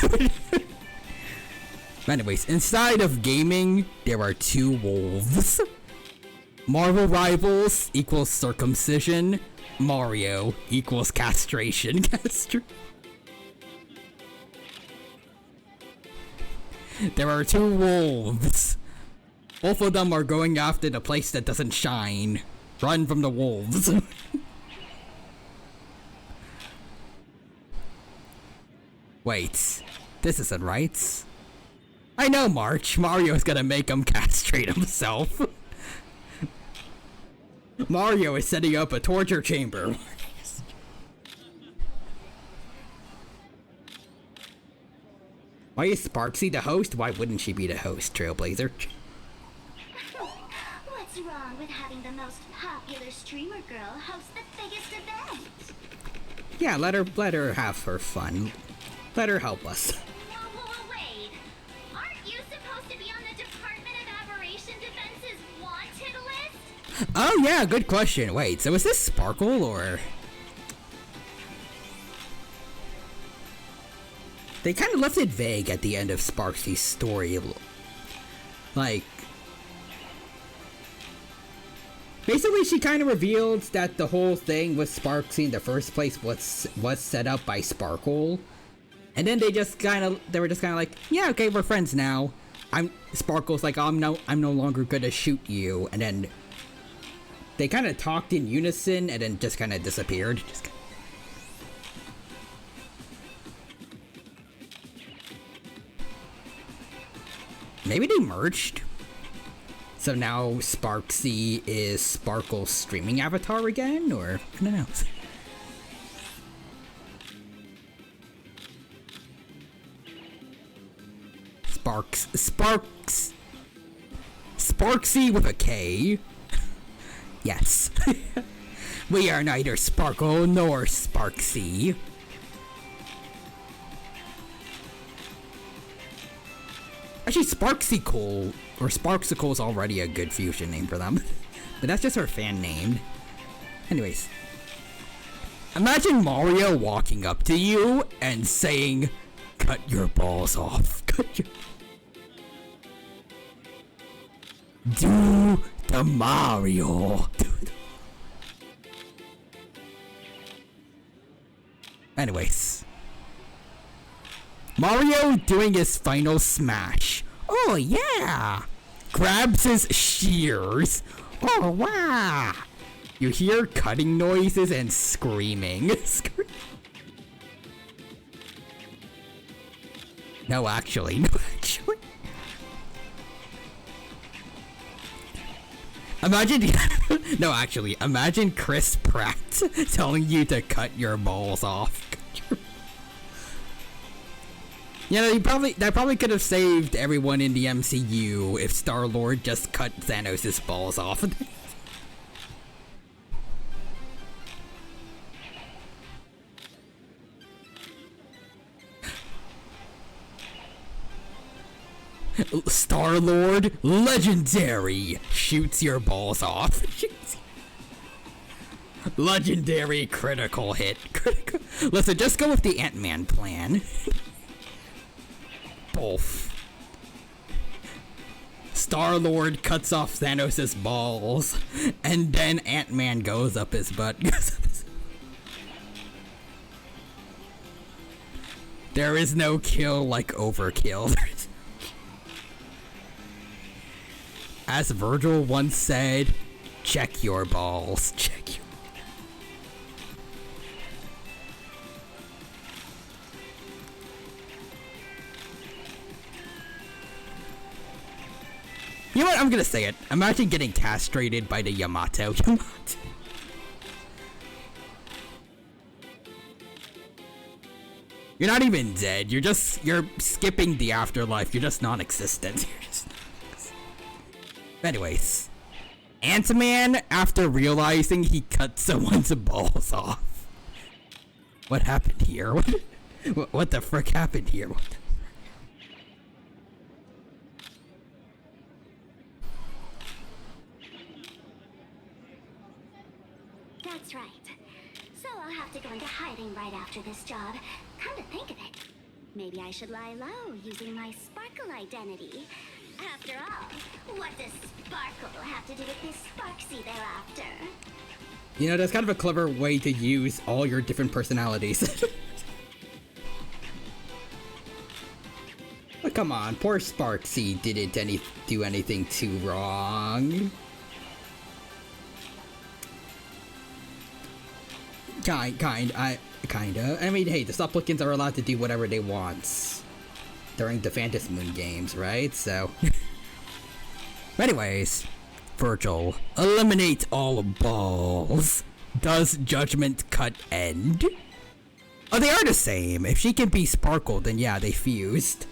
Anyways, inside of gaming, there are two wolves. Marvel Rivals equals circumcision. Mario equals castration. There are two wolves. Both of them are going after the place that doesn't shine. Run from the wolves. Wait, this isn't right. I know, March. Mario's gonna make him castrate himself. Mario is setting up a torture chamber. Why is Sparksy the host? Why wouldn't she be the host, Trailblazer? What's wrong with having the most popular streamer girl host the biggest event? Yeah, let her have her fun. Let her help us. Wait. Aren't you supposed to be on the Department of Aberration Defense's wanted list? Oh yeah, good question. Wait, so is this Sparkle or... They kind of left it vague at the end of Sparksy's story. Like... Basically, she kind of revealed that the whole thing with Sparksy in the first place was set up by Sparkle. And then they were just kind of like, yeah, okay, we're friends now. Sparkle's like, I'm no longer gonna shoot you. And then they kind of talked in unison and then just kind of disappeared. Maybe they merged. So now Sparksy is Sparkle's streaming avatar again, or I don't know. Sparksy with a K. Yes. We are neither Sparkle nor Sparksy. Actually, Sparksicle, or Sparksicle is already a good fusion name for them. But that's just her fan name. Anyways. Imagine Mario walking up to you and saying, "Cut your balls off." Do the Mario. Anyways. Mario doing his final smash. Oh yeah! Grabs his shears. Oh wow! You hear cutting noises and screaming. No, actually. Imagine, no, actually, imagine Chris Pratt telling you to cut your balls off. You know, that probably could have saved everyone in the MCU if Star-Lord just cut Thanos' balls off. Star-Lord, legendary, shoots your balls off. Legendary critical hit. Listen, just go with the Ant-Man plan. Both. Star-Lord cuts off Thanos' balls, and then Ant-Man goes up his butt. There is no kill like overkill. As Virgil once said, check your balls. Check your... You know what? I'm gonna say it. Imagine getting castrated by the Yamato. You're not even dead. You're skipping the afterlife. You're just non-existent. Anyways, Ant-Man, after realizing he cut someone's balls off. What happened here? What the frick happened here? That's right. So I'll have to go into hiding right after this job. Come to think of it, maybe I should lie low using my Sparkle identity. After all, what does Sparkle have to do with this Sparksy they're after? You know, that's kind of a clever way to use all your different personalities. But come on, poor Sparksy didn't do anything too wrong. Kinda. I mean, hey, the supplicants are allowed to do whatever they want during the Phantom Moon games, right? So... Anyways, Virgil, eliminate all balls. Does Judgment Cut end? Oh, they are the same. If she can be Sparkle, then yeah, they fused.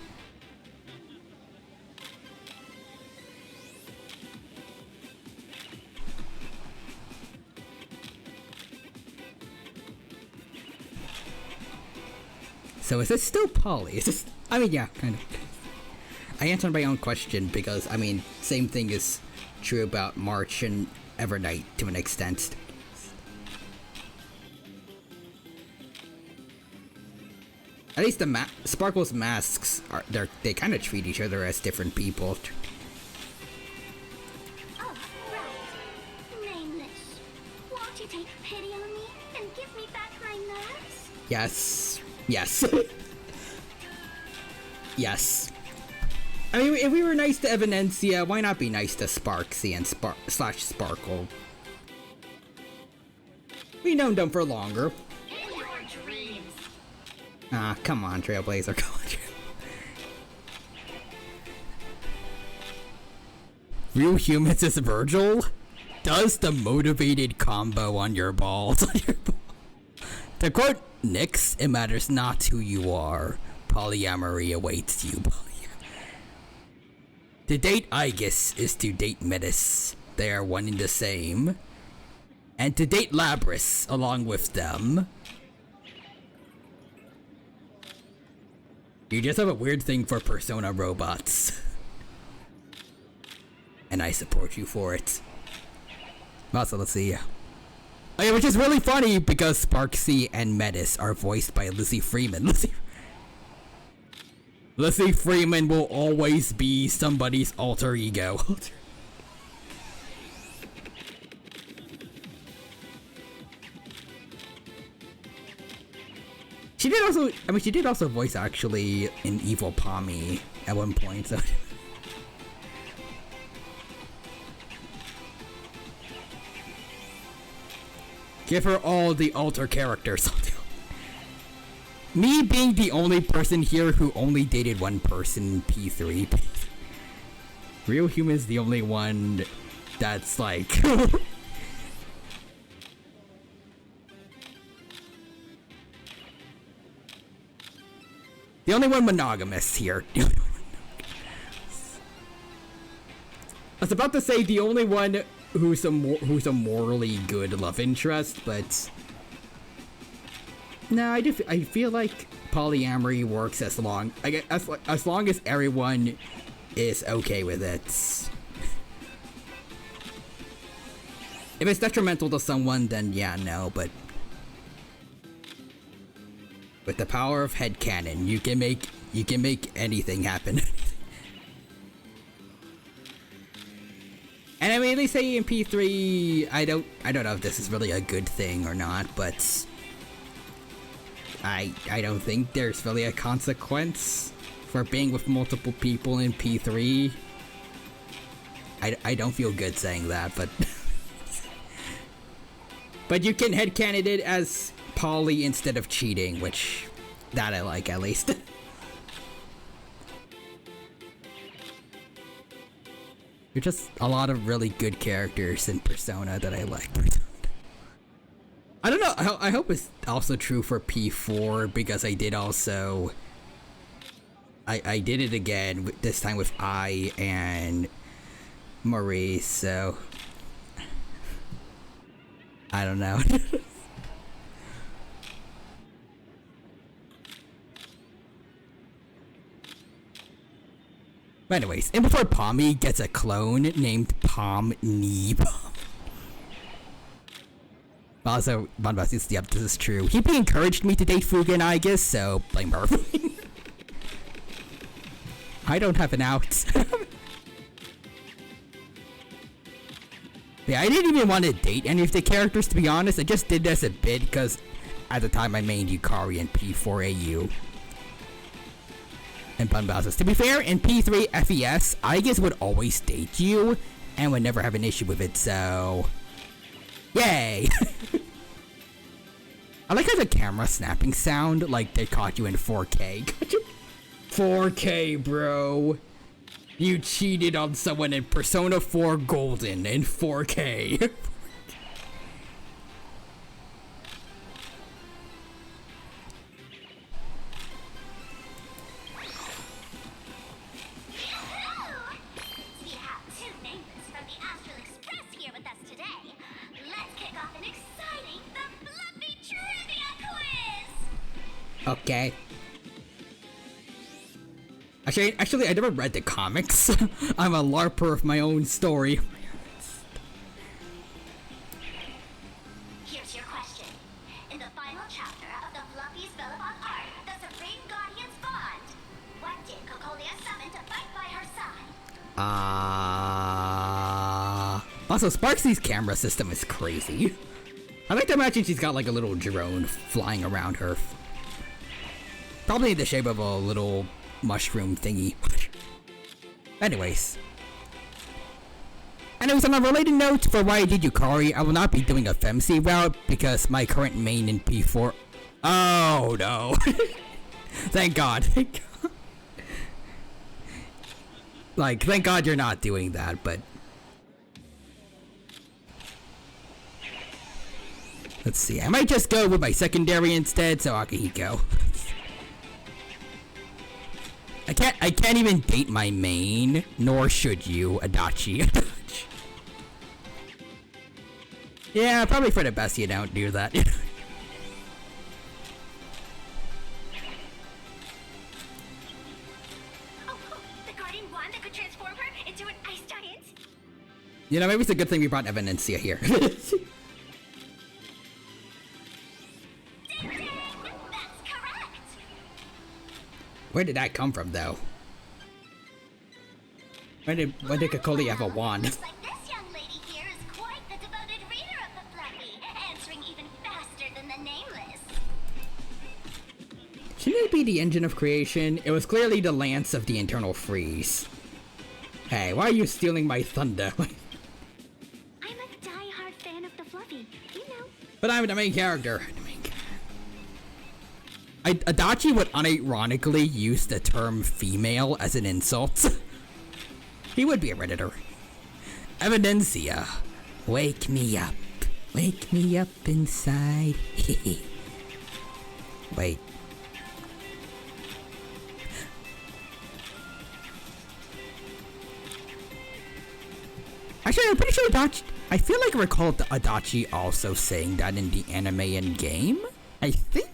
So is it still Polly? Is this... I mean, yeah, kind of. I answered my own question because, I mean, same thing is true about March and Evernight to an extent. At least the Sparkle's masks are they kind of treat each other as different people. Oh, right. Nameless. Won't you take pity on me and give me back my nerves? Yes. Yes. Yes. I mean, if we were nice to Evanencia, why not be nice to Sparksy and Sparkle? We've known them for longer. In your dreams. Ah, come on, Trailblazer. Come on, Real Humans is Virgil? Does the motivated combo on your balls. To quote Nyx, it matters not who you are. Polyamory awaits you. To date Aegis is to date Metis. They are one and the same. And to date Labrys along with them. You just have a weird thing for Persona robots. And I support you for it. Also, let's see. Okay, which is really funny because Sparksy and Metis are voiced by Lizzie Freeman. Lizzie Freeman will always be somebody's alter ego. She did also voice actually an evil Pommy at one point, so. Give her all the alter characters. Me being the only person here who only dated one person in P3. Real Human's the only one that's like... the only one monogamous here. I was about to say the only one who's a morally good love interest, but no, I feel like polyamory works as long as everyone is okay with it. If it's detrimental to someone, then yeah, no, but with the power of headcanon, you can make anything happen. And I mean, they say in P3, I don't know if this is really a good thing or not, but I don't think there's really a consequence for being with multiple people in P3. I don't feel good saying that, but but you can headcanon it as poly instead of cheating, which that I like at least. There's just a lot of really good characters in Persona that I like. I don't know, I hope it's also true for P4, because I did also... I did it again, this time with I and Maurice, so... I don't know. But anyways, and before Pommy gets a clone named Pom Neeb. Also, Bonbastis, yep, this is true. He encouraged me to date Fugen, I guess, so blame her. I don't have an out. Yeah, I didn't even want to date any of the characters, to be honest. I just did this a bit because at the time I mained Yukari in P4AU. And Bunbazos. To be fair, in P3 FES, I guess would always date you and would never have an issue with it, so... Yay! I like how the camera snapping sound like they caught you in 4K. 4K, bro. You cheated on someone in Persona 4 Golden in 4K. Okay. Actually, I never read the comics. I'm a LARPer of my own story. Here's your question. In the final chapter of the Fluffy's Bellabon arc, the Supreme Guardians bond. What did Cocolia summon to fight by her side? Also, Sparksy's camera system is crazy. I like to imagine she's got like a little drone flying around her. Probably in the shape of a little mushroom thingy. Anyways, on a related note, for why I did Yukari, I will not be doing a Femc route because my current main in P4... Oh no. Thank God. Like, thank God you're not doing that, but... Let's see, I might just go with my secondary instead, so Akihiko. I can't even date my main, nor should you, Adachi. Yeah, probably for the best you don't do that. Oh, the Guardian wand that could transform her into an ice giant? You know, maybe it's a good thing we brought Evanencia here. Where did that come from, though? When did Kakoli have a wand? Looks like this young lady here is quite the devoted reader of the Fluffy, answering even faster than the Nameless. Shouldn't it be the engine of creation? It was clearly the lance of the internal freeze. Hey, why are you stealing my thunder? I'm a die-hard fan of the Fluffy, you know. But I'm the main character. Adachi would unironically use the term female as an insult. He would be a redditor. Evidencia. Wake me up. Wake me up inside. Wait. Actually, I'm pretty sure Adachi... I feel like I recall Adachi also saying that in the anime and game. I think.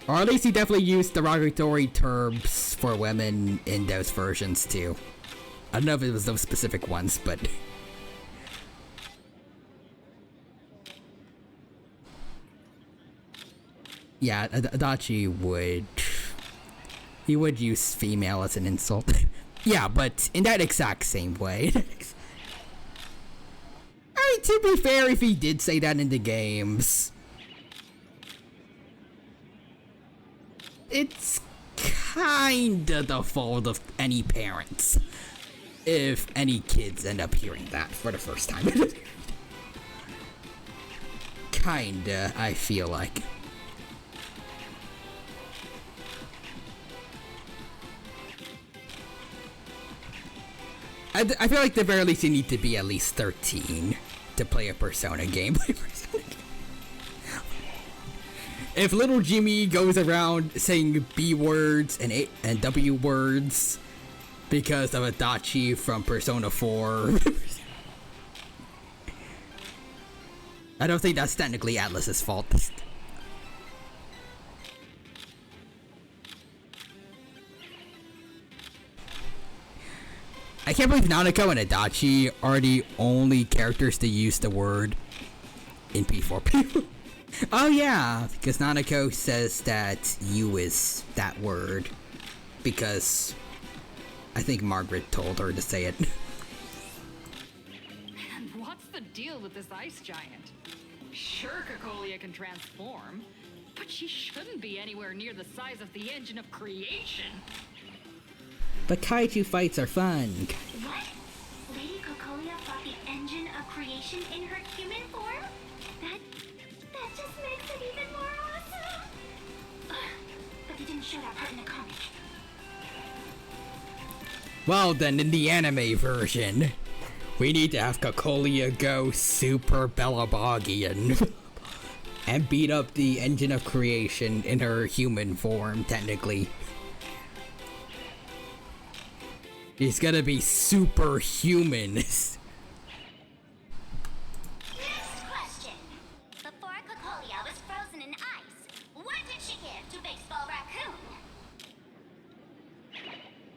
Or at least he definitely used derogatory terms for women in those versions too. I don't know if it was those specific ones, but... yeah, Adachi would... he would use female as an insult. Yeah, but in that exact same way. I mean, to be fair, if he did say that in the games... it's kinda the fault of any parents if any kids end up hearing that for the first time. Kinda, I feel like. I feel like at the very least you need to be at least 13 to play a Persona game. If little Jimmy goes around saying B words and W words because of Adachi from Persona 4, I don't think that's technically Atlas's fault. I can't believe Nanako and Adachi are the only characters to use the word in P4P. Oh yeah, because Nanako says that you is that word because I think Margaret told her to say it. And what's the deal with this ice giant? Sure, Cocolia can transform, but she shouldn't be anywhere near the size of the engine of creation. But kaiju fights are fun. What? Lady Cocolia fought the engine of creation in her human form? That just makes it even more awesome! But they didn't show that part in the comic. Well then, in the anime version, we need to have Cocolia go super Belabogian and beat up the engine of creation in her human form, technically. She's gonna be superhuman. Next question. Before Cocolia was frozen in ice, what did she give to Baseball Raccoon?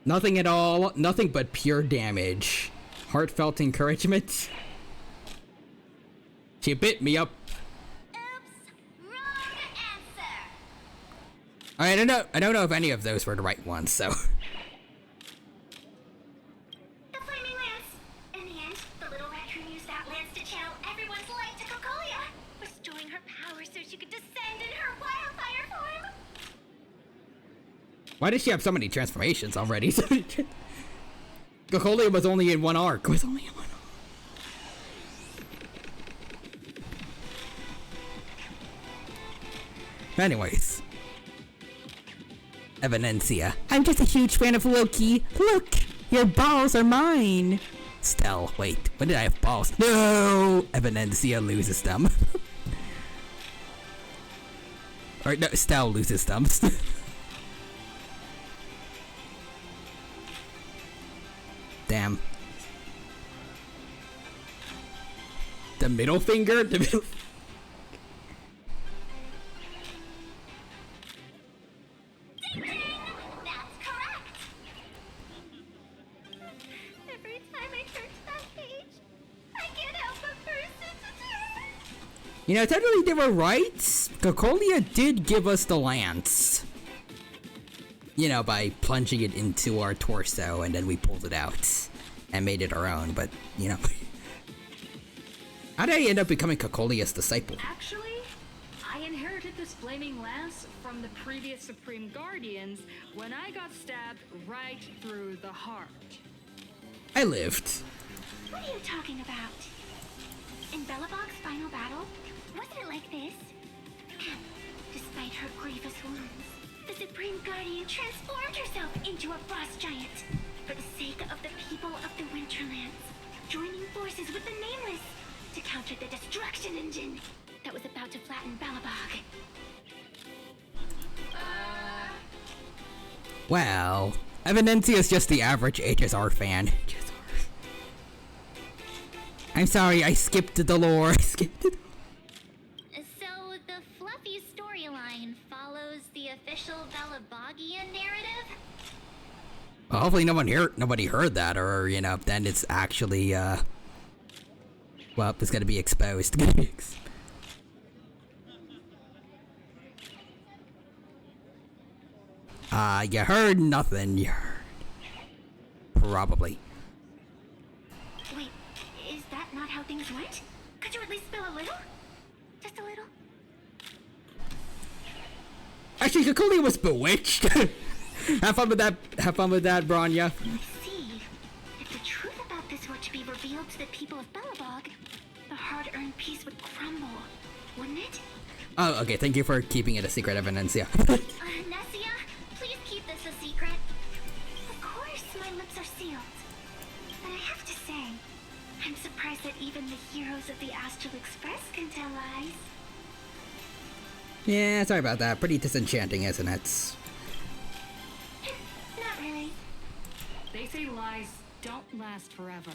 Nothing at all, nothing but pure damage. Heartfelt encouragement. She bit me up. Oops, wrong answer. I don't know if any of those were the right ones, so. The flaming lance. In the end, the little raccoon used that lance to channel everyone's light to Cocolia, restoring her power so she could descend in her wildfire form. Why does she have so many transformations already? Cocolia was only in one arc. Anyways. Evidencia. I'm just a huge fan of Loki. Look, your balls are mine. Stell, wait, when did I have balls? No! Evidencia loses them. Or no, Stell loses them. Damn. The middle finger? The middle... Ding ding! That's correct! Every time I turn to that page, I can't help but burst into tears. You know, technically they were right. Cocolia did give us the lance. You know, by plunging it into our torso, and then we pulled it out and made it our own, but, you know. How did I end up becoming Cocolia's disciple? Actually, I inherited this flaming lance from the previous Supreme Guardians when I got stabbed right through the heart. I lived. What are you talking about? In Belobog's final battle, wasn't it like this? Despite her grievous wounds, the Supreme Guardian transformed herself into a frost giant for the sake of the people of the Winterlands, joining forces with the Nameless to counter the destruction engine that was about to flatten Belobog. Well, Evidencia is just the average HSR fan. I'm sorry, I skipped the lore. I skipped it. So the fluffy storyline follows the official Belabogian narrative? Well, hopefully nobody heard that, or, you know, then it's actually, well, it's gonna be exposed. You heard nothing. You heard. Probably. Wait, is that not how things went? Could you at least spill a little? Just a little? Actually, Cocolia was bewitched. Have fun with that, Bronya. I see. If the truth about this were to be revealed to the people of Belobog, the hard-earned peace would crumble, wouldn't it? Oh, okay, thank you for keeping it a secret, Evidencia. Nessia, please keep this a secret. Of course, my lips are sealed. But I have to say, I'm surprised that even the heroes of the Astral Express can tell lies. Yeah, sorry about that. Pretty disenchanting, isn't it? Not really. They say lies don't last forever.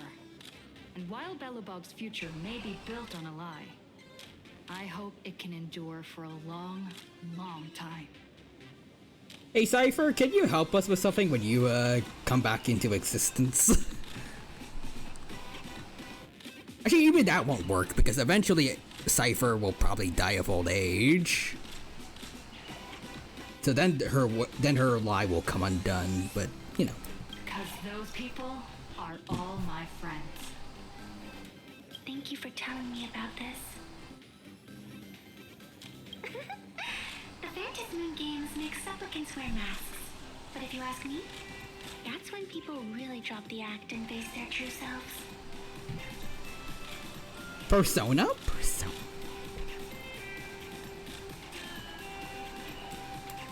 And while Belobog's future may be built on a lie, I hope it can endure for a long, long time. Hey, Cypher, can you help us with something when you, come back into existence? Actually, even that won't work, because eventually Cypher will probably die of old age. So then her lie will come undone, but, you know. Because those people are all my friends. Thank you for telling me about this. The Phantasmoon games make supplicants wear masks. But if you ask me, that's when people really drop the act and face their true selves. Persona? Persona.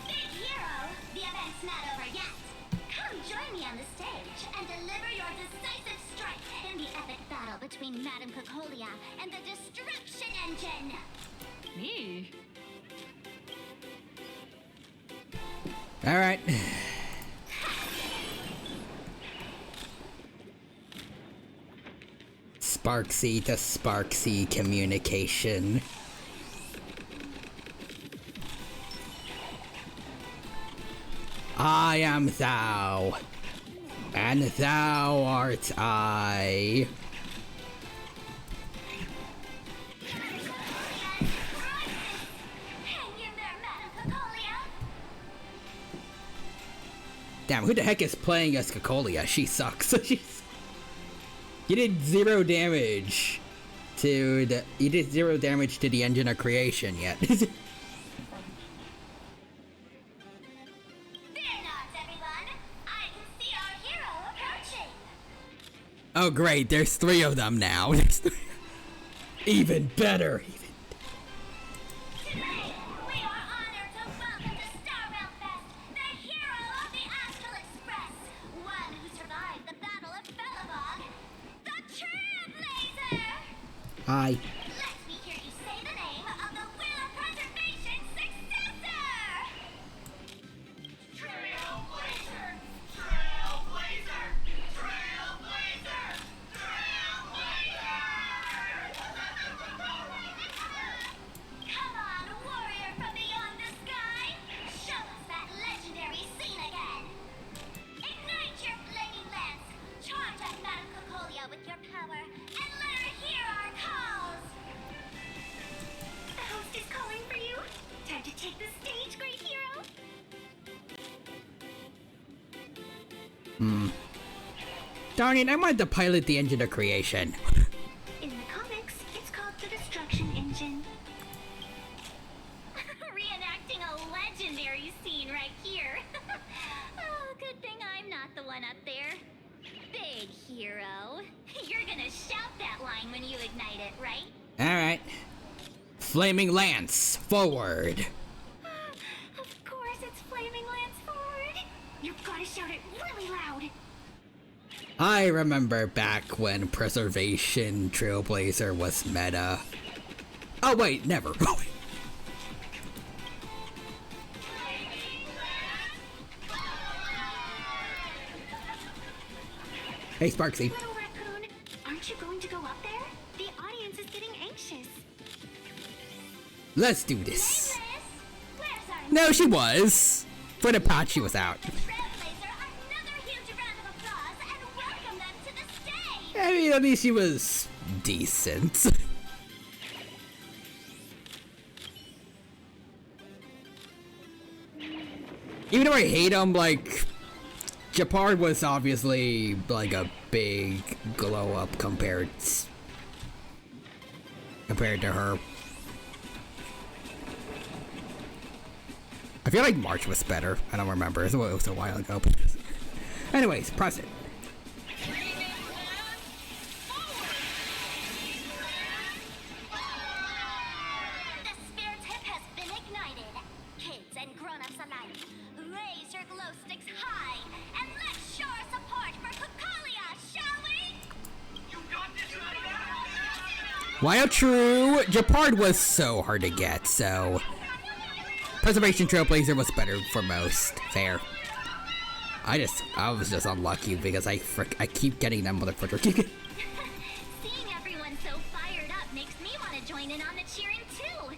Big hero, the event's not over yet. Come join me on the stage and deliver your decisive strike in the epic battle between Madame Cocolia and the Destruction Engine. Me? Alright. Sparksy to Sparksy communication. I am thou, and thou art I. Hang in there, Madame Cocolia. Damn, who the heck is playing as Cocolia? She sucks. You did 0 damage to the engine of creation yet. Fear not, everyone. I can see our hero approaching. Oh great, there's 3 of them now. Even better. Today, we are honored to welcome to Star Rail Fest the hero of the Astral Express, one who survived the Battle of Belobog, the Trailblazer. Hi. Let me hear you say the name of the Will of Preservation successor. Trailblazer! Trailblazer! Trailblazer! Come on, warrior from beyond the sky! Show us that legendary scene again! Ignite your flaming lance! Charge at Madame Cocolia with your power, and let her hear our calls! Darn it, I wanted to pilot the engine of creation. In the comics, it's called the Destruction Engine. Reenacting a legendary scene right here. Oh, good thing I'm not the one up there. Big hero. You're gonna shout that line when you ignite it, right? Alright. Flaming Lance, forward. Of course it's Flaming Lance forward. You've gotta shout it really loud. I remember back when Preservation Trailblazer was meta. Oh wait, never. Hey Sparksy. Little raccoon, aren't you going to go up there? The audience is getting anxious. Let's do this. Hey, Liz, where's our No, she was. For the pot, she was out. Trailblazer? Another huge round of applause and welcome them to the stage. I mean, at least she was decent. Even though I hate him, like, Japard was obviously like a big glow up compared to her. I feel like March was better. I don't remember. It was a while ago. Anyways, press it. The spirit tip has been ignited. Kids and grown-ups alike, raise your glow sticks high and let's show our support for Kukalia, shall we? You got this, right? While true, Japard was so hard to get, so Preservation Trailblazer was better for most. Fair. I was just unlucky because I keep getting that motherfucker. Seeing everyone so fired up makes me want to join in on the cheering too.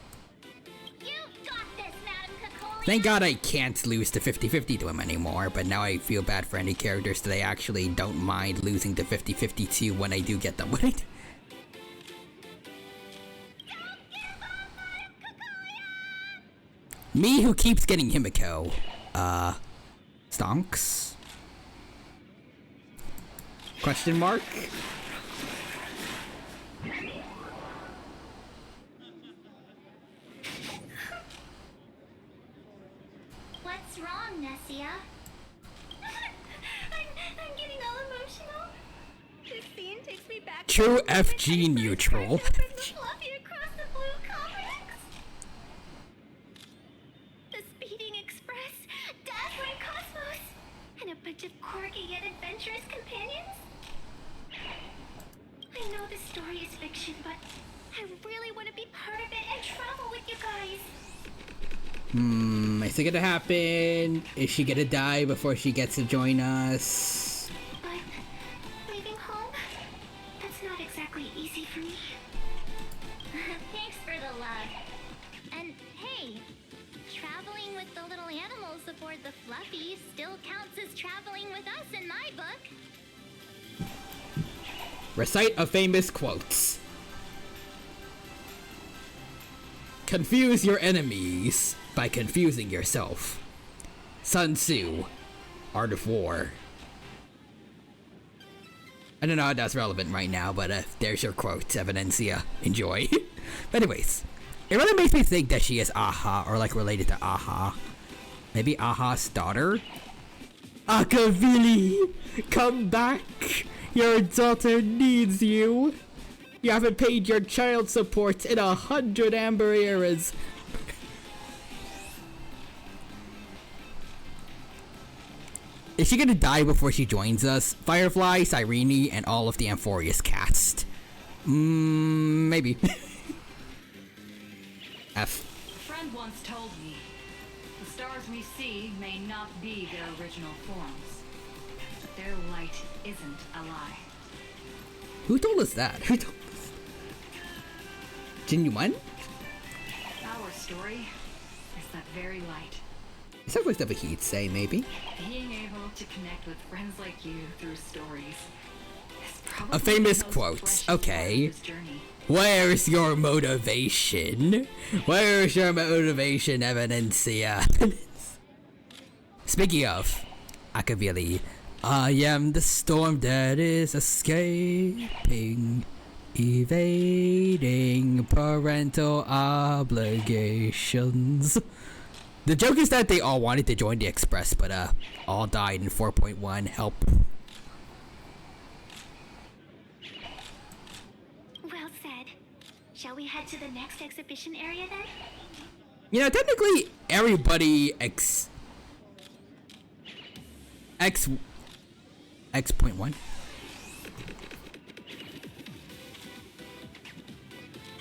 You've got this, Madam Kukalia. Thank God I can't lose to 50-50 to him anymore, but now I feel bad for any characters that I actually don't mind losing to 50-50 to when I do get them right. Me who keeps getting Himiko. Stonks? Question mark? What's wrong, Nessia? I'm getting all emotional. This scene takes me back. True FG neutral. Fluffy across the blue comics. The Speeding Express, Dazzling Cosmos, and a bunch of quirky yet adventurous companions. I know the story is fiction, but I really want to be part of it and travel with you guys. Is it gonna happen? Is she gonna die before she gets to join us? But leaving home, that's not exactly easy for me. Thanks for the love. And hey, traveling with the little animals aboard the Fluffy still counts as traveling with us in my book. Recite a famous quote. Confuse your enemies by confusing yourself. Sun Tzu, Art of War. I don't know how that's relevant right now, but there's your quote, Evidencia. Enjoy. But anyways, it really makes me think that she is Aha, or like related to Aha. Maybe Aha's daughter? Akavili, come back! Your daughter needs you! You haven't paid your child support in 100 Amber eras. Is she gonna die before she joins us? Firefly, Cyrene, and all of the Amphorius cast. Maybe. F. A friend once told me, the stars we see may not be their original forms, but their light isn't a lie. Who told us that? Who told us? Genuine? Our story is that very light. It sounds like stuff he'd say, maybe. Being able to connect with friends like you through stories is probably A famous the most quote. precious part of Okay. this journey. Where's your motivation? Where's your motivation, Evidencia? Speaking of, Akavili, I am the storm that is escaping, evading parental obligations. The joke is that they all wanted to join the Express, but all died in 4.1. Help. Well said. Shall we head to the next exhibition area then? You know, technically, everybody X.1. I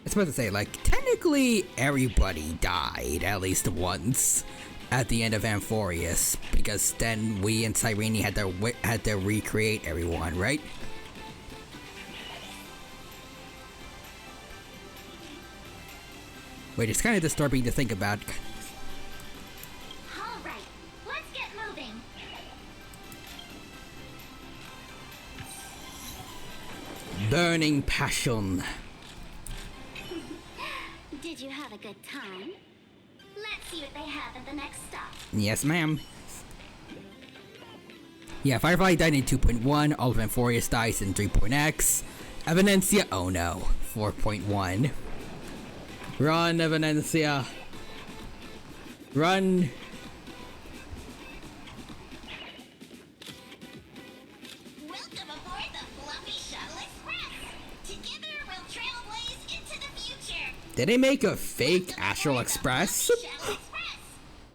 was supposed to say, like, technically everybody died at least once at the end of Amphorius, because then we and Cyrene had to recreate everyone, right? Which is kind of disturbing to think about. All right, let's get moving. Burning passion. Did you have a good time? Let's see what they have at the next stop. Yes, ma'am. Yeah, Firefly died in 2.1, all of Amphorius dies in 3.x. Evidencia, oh no, 4.1. Run, Evidencia. Run. Welcome aboard the Fluffy Shuttle Express. Together we'll trailblaze into the future. Did they make a fake Astral Express? Shuttle Express.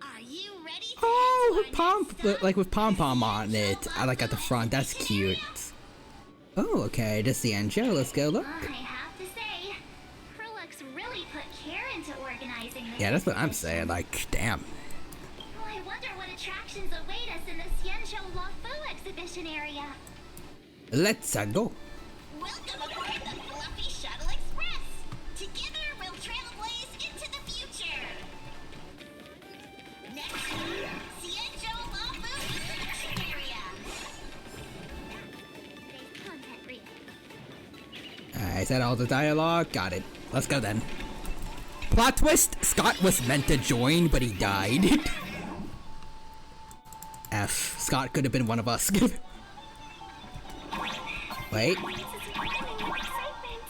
Are you ready to Oh, head with to our pom, next stop? like with pom pom on it. I like at the front. That's cute. Oh, okay. This is the end show. Let's go look. I have to say, Krillux really put care into organizing this. Yeah, that's what I'm saying. Like, damn. Oh, I wonder what attractions await us in the Xianzhou Luofu exhibition area. Let's go. Welcome aboard the Fluffy Shuttle Express. Together we'll trailblaze into the future. Next, Xianzhou Luofu exhibition area. Today's content read. I said all the dialogue. Got it. Let's go then. Plot twist: Scott was meant to join, but he died. F. Scott could have been one of us. Wait. This is brimming with excitement.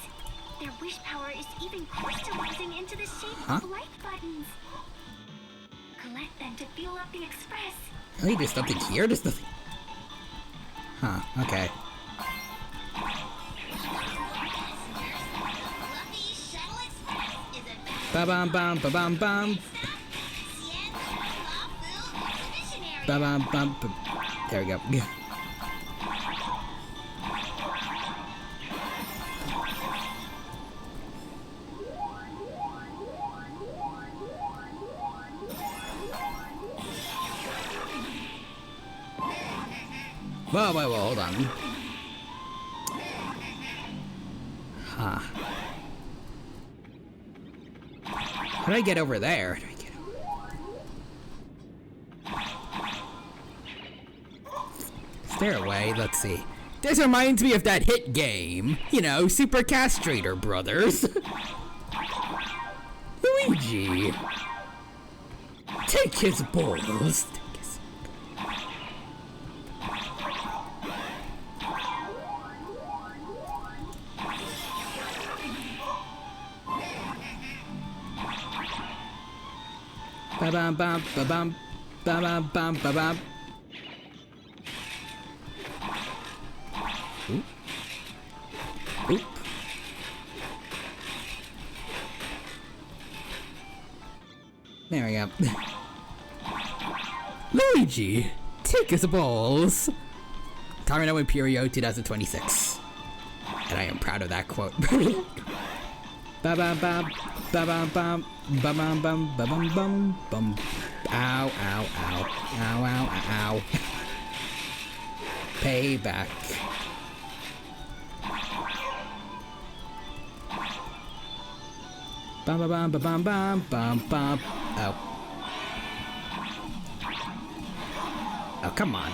Their wish power is even crystallizing into the shape Huh? of like buttons. Collect them to fuel up the express. Hey, there's nothing here. There's nothing. Huh. Okay. Fluffy Shuttle Express is about Ba bam bam ba bam bam. Xianzhou Luofu exhibition area. Ba bam bam. There we go. Whoa, whoa, whoa, hold on. Huh. How do I get over there? How do I get Stairway, let's see. This reminds me of that hit game. You know, Super Castrator Brothers. Luigi. Take his balls. Ba bam bam ba bam ba bam bam ba bam. Oop. Oop. There we go. Luigi, take his balls. Tornado Imperio 2026. And I am proud of that quote. Ba bam bam ba bam bam ba bam bam ba bam bam bum. Ow ow ow ow ow ow. Payback. Bam bam bam bam bam bam bam. Oh. Oh, come on.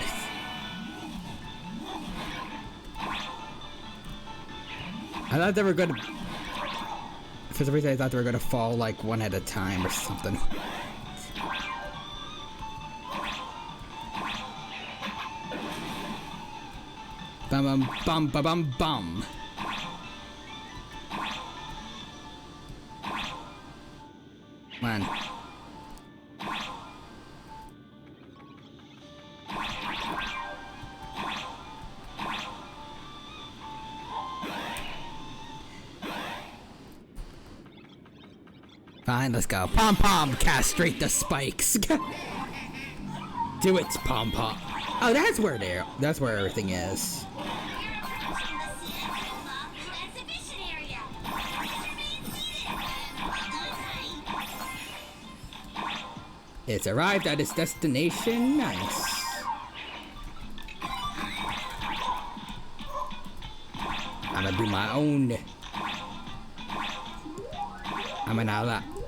I thought they were gonna. For some reason, I thought they were gonna fall like one at a time or something. Bum bum bum bum bum bum. Come on. Fine, let's go. Pom pom, castrate the spikes. Do it, pom pom. Oh, that's where everything is. It's arrived at its destination. Nice. I'm gonna do my own.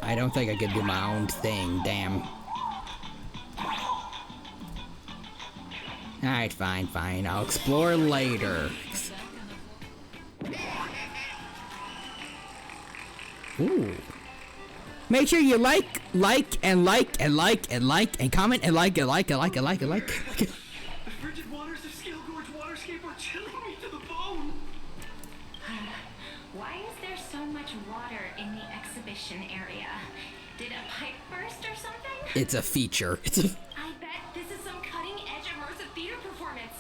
I don't think I can do my own thing. Damn. Alright, fine. I'll explore later. Ooh. Make sure you like, and comment, and like. The frigid waters of Scale Gorge Waterscape are chilling me to the bone. Why is there so much water in the exhibition area? Did a pipe burst or something? It's a feature. I bet this is some cutting-edge immersive theater performance.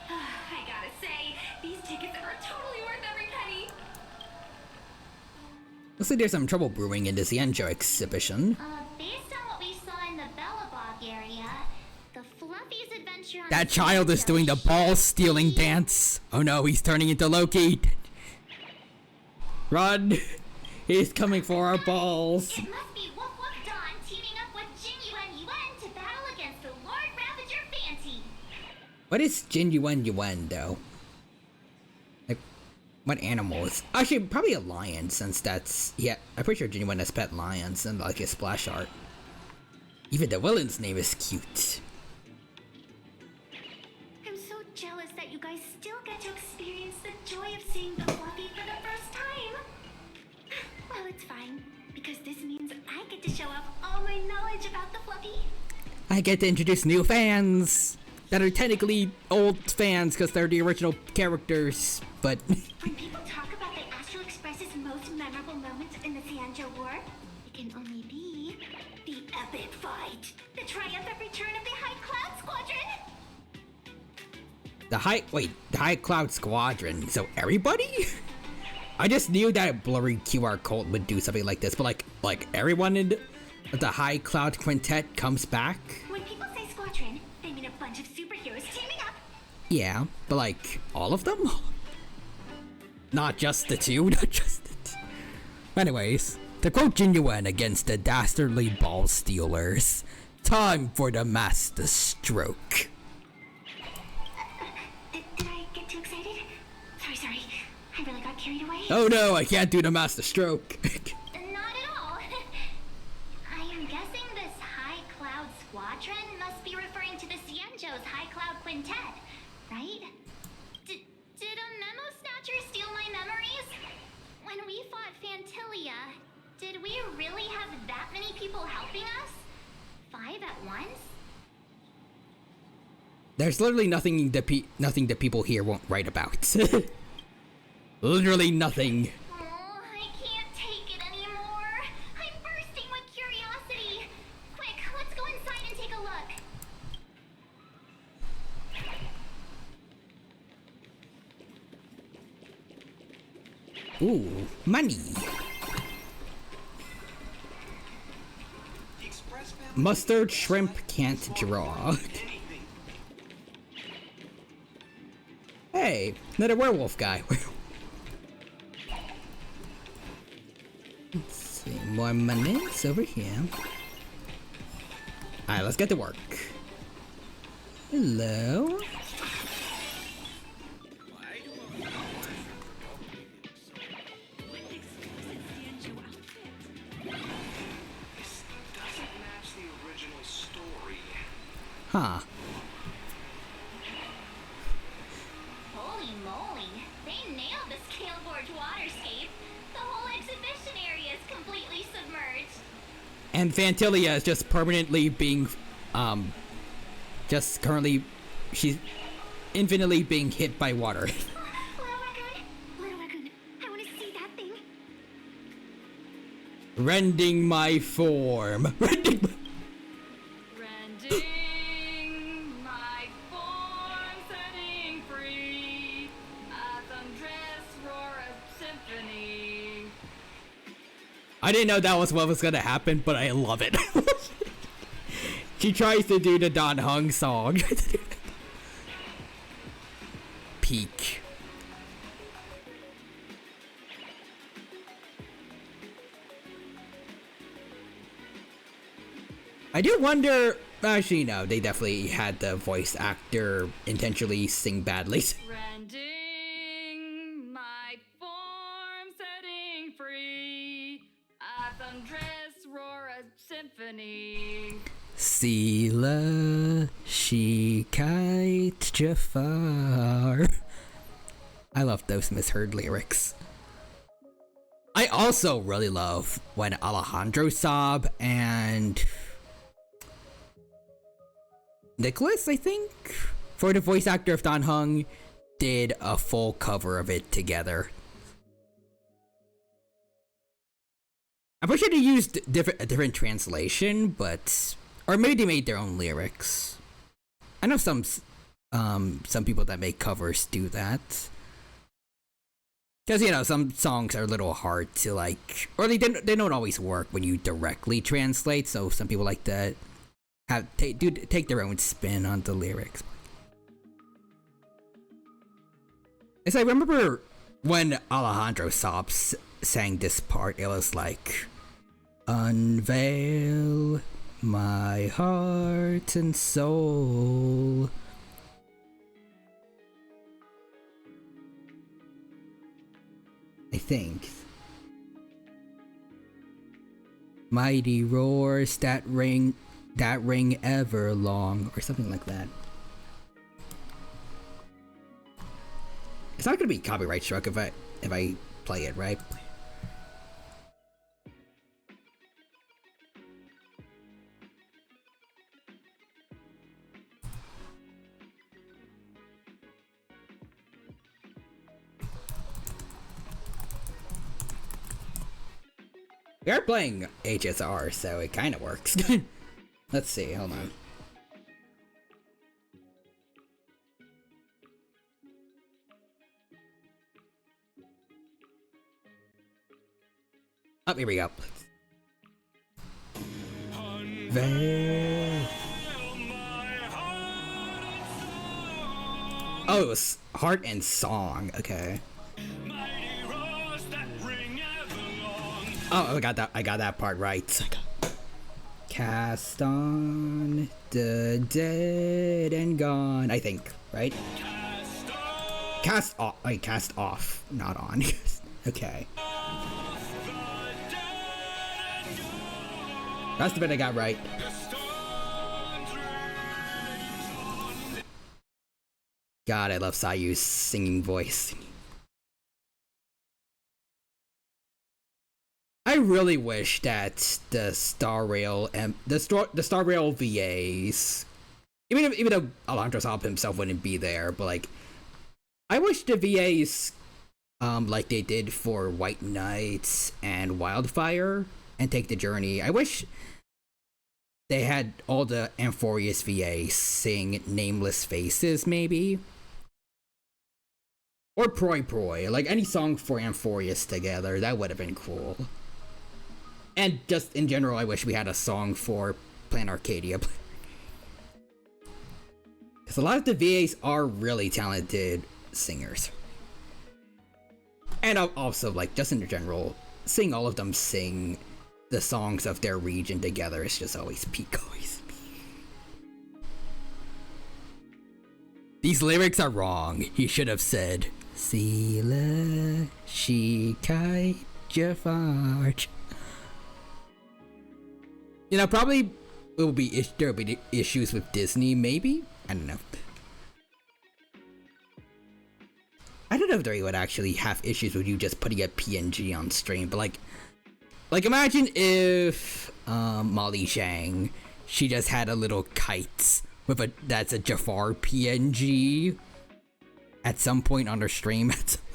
I gotta say, these tickets are totally worth every penny. Looks like there's some trouble brewing in this Yanjo exhibition. Based on what we saw in the Bellabog area, the Fluffy's adventure on That child is doing the ball stealing dance. Oh no, he's turning into Loki. Run! He's coming for our balls. It must be Whoop Whoop Dawn teaming up with Jin Yuan to battle against the Lord Ravager Fanti. What is Jin Yuan though? Like, what animal is? Actually, probably a lion, since that's I'm pretty sure Jin Yuan has pet lions and like his splash art. Even the villain's name is cute. I'm so jealous that you guys still get to experience the joy of seeing the Fluffy for the first time. Well, it's fine, because this means I get to show off all my knowledge about the Fluffy. I get to introduce new fans that are technically old fans because they're the original characters, but When people talk about the Astral Express's most memorable moments in the Xianzhou War, it can only be the epic fight, the triumphant return of the High Cloud Squadron. the High Cloud Squadron. So everybody? I just knew that a blurry QR code would do something like this, but like everyone in the High Cloud Quintet comes back. When people say squadron, they mean a bunch of superheroes teaming up. Yeah, but like all of them? Not just the two, not just the two. Anyways, to quote Jin Yuan against the dastardly ball stealers, time for the master stroke. Did I get too excited? Sorry. I really got carried away. Oh no, I can't do the master stroke. Not at all. I am guessing this High Cloud Squadron must be referring to the Xianzhou's High Cloud Quintet, right? Did a memo snatcher steal my memories? When we fought Fantilia, did we really have that many people helping us? 5 at once? There's literally nothing the people here won't write about. Literally nothing. Oh, I can't take it anymore. I'm bursting with curiosity. Quick, let's go inside and take a look. Ooh, money. Mustard shrimp can't draw. Hey, another werewolf guy. Let's see, more money. It's over here. Alright, let's get to work. Hello? Huh. Holy moly, they nailed the Scale Gorge Waterscape. The whole exhibition area is completely submerged. And Fantilia is just permanently being, just currently, she's infinitely being hit by water. Little Raccoon! Little Raccoon, I want to see that thing. Rending my form. Rending My form setting free. As undress roar a symphony. I didn't know that was what was gonna happen, but I love it. She tries to do the Don Hung song. Peak. I do wonder. Actually, no, they definitely had the voice actor intentionally sing badly. Rending my form setting free. As undress roar a symphony. Sila Shikait Jafar. I love those misheard lyrics. I also really love when Alejandro Saab and Nicholas, I think, for the voice actor of Don Hung, did a full cover of it together. I'm pretty sure they used a different translation, but or maybe they made their own lyrics. I know some people that make covers do that. Because, you know, some songs are a little hard to, like, or they don't always work when you directly translate, so some people like to take their own spin on the lyrics. As I remember when Alejandro Saab sang this part, it was like, unveil my heart and soul. I think. Mighty roars that ring ever long, or something like that. It's not gonna be copyright struck if I play it, right? We are playing HSR, so it kind of works. Let's see, hold on. Oh, here we go. Oh, it was heart and song. Okay. Oh, I got that part right. Cast on the dead and gone. I think, right? Cast off. Like, cast off, not on. Okay. That's the bit I got right. God, I love Sayu's singing voice. I really wish that the Star Rail and the Star Rail VAs, even though Alejandro Saab himself wouldn't be there, but like, I wish the VAs, like they did for White Knights and Wildfire and Take the Journey, I wish they had all the Amphorius VAs sing Nameless Faces, maybe. Or Proi, like any song for Amphorius together, that would have been cool. And just in general, I wish we had a song for Plan Arcadia. Because a lot of the VAs are really talented singers. And also, like, just in general, seeing all of them sing the songs of their region together is just always peak always. These lyrics are wrong. He should have said, Sila Shikai Jafar. You know, probably there will be issues with Disney, maybe? I don't know. I don't know if they would actually have issues with you just putting a PNG on stream, but like imagine if Molly Zhang, she just had a little kite with that's a Jafar PNG at some point on her stream. At some point.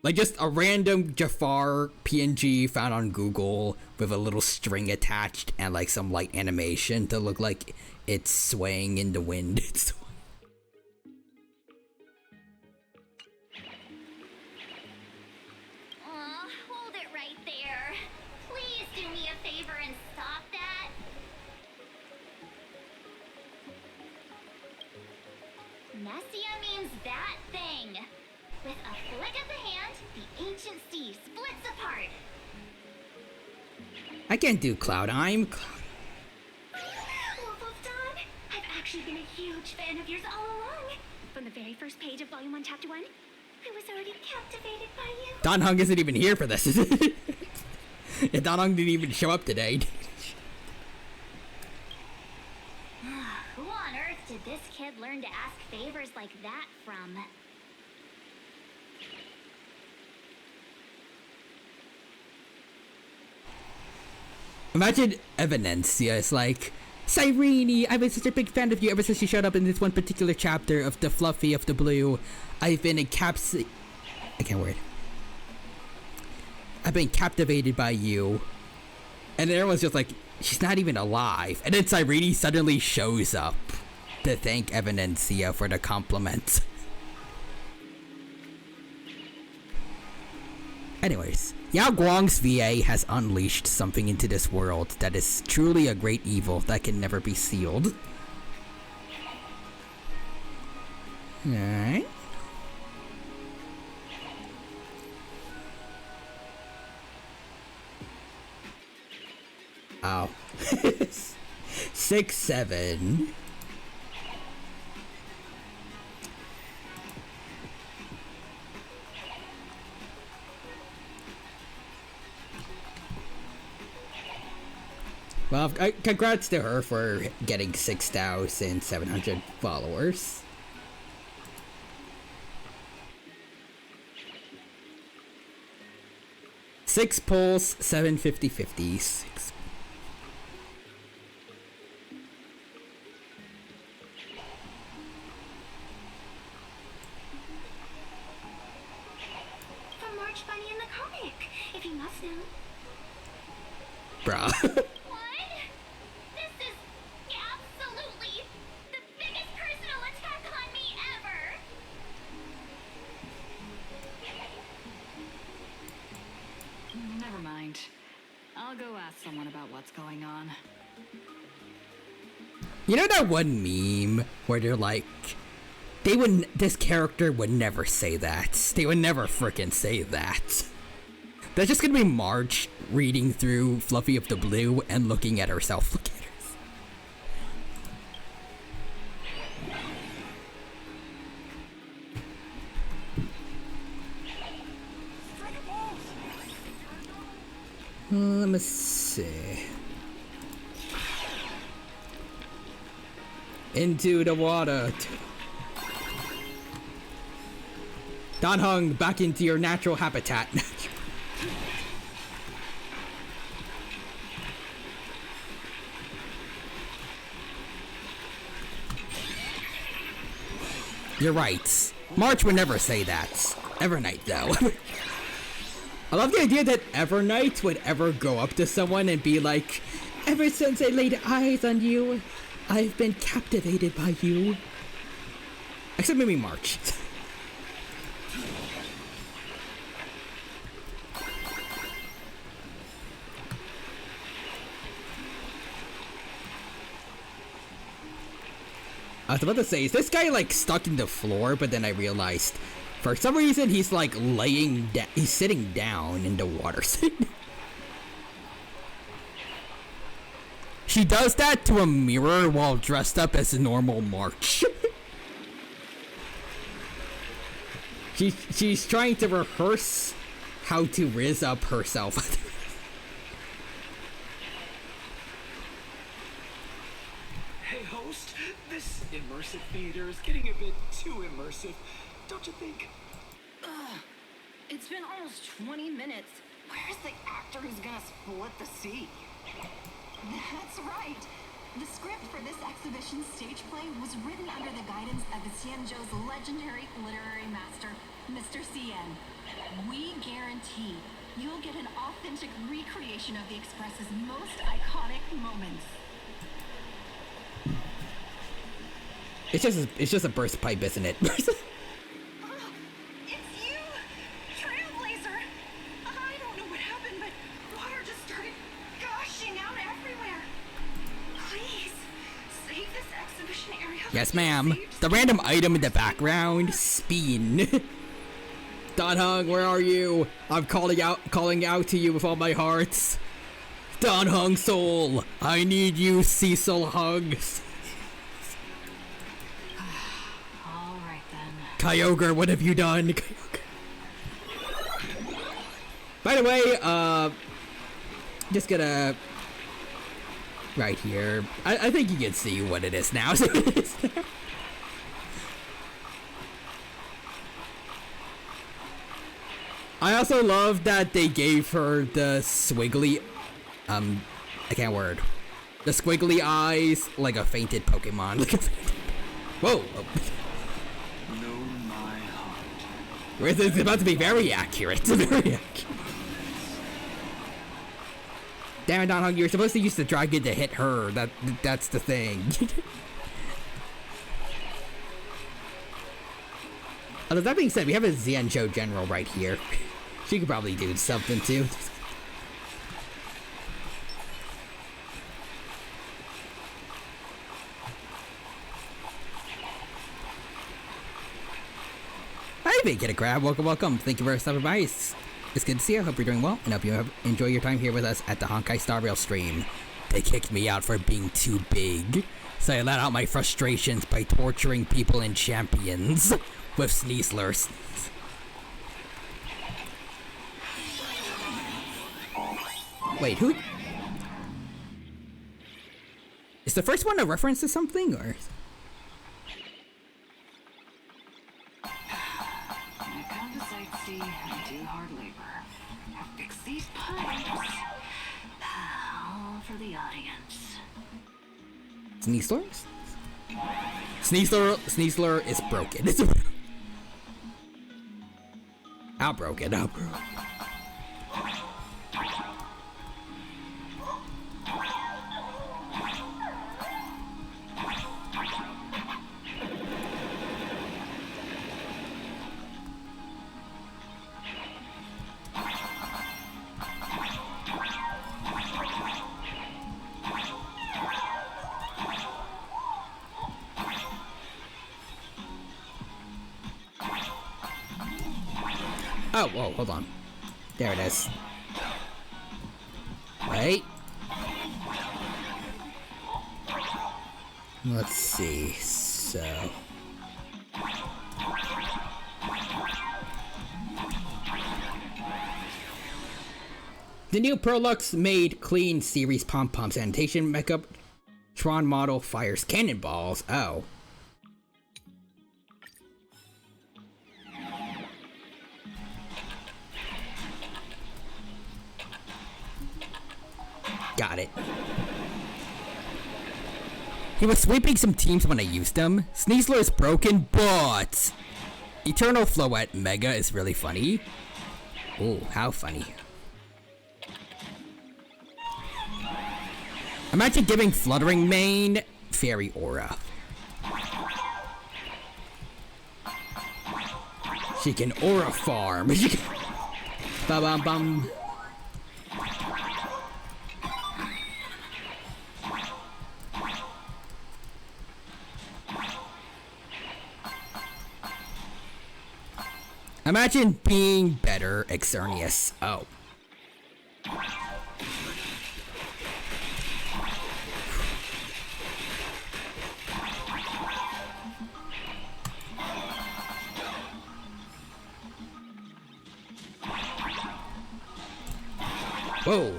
Like just a random Jafar PNG found on Google with a little string attached and like some light animation to look like it's swaying in the wind. Aw, hold it right there. Please do me a favor and stop that. Nessia means that thing. With a flick of the hand, the ancient sea splits apart. I can't do Cloud. I'm Cloud. Wolf of Dawn, I've actually been a huge fan of yours all along. From the very first page of Volume 1, Chapter 1, I was already captivated by you. Don Hung isn't even here for this, is it? And Don Hung didn't even show up today. Who on earth did this kid learn to ask favors like that from? Imagine Evanencia is like, Cyrene, I've been such a big fan of you ever since you showed up in this one particular chapter of the Fluffy of the Blue. I've been I can't word. I've been captivated by you. And then everyone's just like, she's not even alive. And then Cyrene suddenly shows up to thank Evanencia for the compliment. Anyways, Yao Guang's VA has unleashed something into this world that is truly a great evil that can never be sealed. Alright. Oh. 6-7. Well, congrats to her for getting 6,700 followers. Six polls, 750-50. Six. From March Bunny in the comic, if you must know. Bruh. I'll go ask someone about what's going on. You know that one meme where they're like, this character would never say that. They would never frickin' say that. That's just gonna be Marge reading through Fluffy of the Blue and looking at herself. Look at her. Let me see. Into the water. Don Hung, back into your natural habitat. You're right. March would never say that. Evernight, though. I love the idea that Evernight would ever go up to someone and be like, ever since I laid eyes on you, I've been captivated by you. Except maybe March. I was about to say, is this guy like stuck in the floor? But then I realized, for some reason, he's like he's sitting down in the water. She does that to a mirror while dressed up as a normal March. She's trying to rehearse how to riz up herself. Hey host, this immersive theater is getting a bit too immersive, don't you think? It's been almost 20 minutes. Where's the actor who's gonna split the sea? That's right. The script for this exhibition stage play was written under the guidance of the Xianzhou's legendary literary master, Mr. Xian. We guarantee you'll get an authentic recreation of the Express's most iconic moments. It's just a burst pipe, isn't it? It's you! Trailblazer! I don't know what happened, but water just started gushing out everywhere. Please, save this exhibition area. Yes, ma'am. The random item in the background, Spin. Don Hung, where are you? I'm calling out to you with all my hearts. Don Hung Soul, I need you, Cecil Hugs. Alright then. Kyogre, what have you done? Kyogre. By the way, just gonna... Right here. I think you can see what it is now. I also love that they gave her the squiggly... I can't word. The squiggly eyes like a fainted Pokemon. Whoa! Know my heart. It's about to be very accurate. Very accurate. Damn it, Don Hung, you're supposed to use the dragon to hit her. That's the thing. Although that being said, we have a Xianzhou general right here. She could probably do something too. Hi, Big Get a Grab. Welcome, welcome. Thank you for stopping by. It's good to see you. I hope you're doing well, and hope you enjoy your time here with us at the Honkai Star Rail stream. They kicked me out for being too big, so I let out my frustrations by torturing people and champions with Sneaslers. Wait, who? Is the first one a reference to something, or? I come to sightsee and do hard labor. Fix these pipes. All for the audience. Sneasler? Sneasler is broken. How broken? How broken? Oh, whoa, hold on. There it is. Wait. Let's see, so... The new Prolux made clean series pom-pom sanitation makeup. Tron model fires cannonballs. Oh. Got it. He was sweeping some teams when I used him. Sneasler is broken, but Eternal Floette Mega is really funny. Oh, how funny. Imagine giving Fluttering Mane Fairy Aura. She can Aura Farm. Ba-bum-bum. Imagine being better, Xerneas. Oh. Whoa.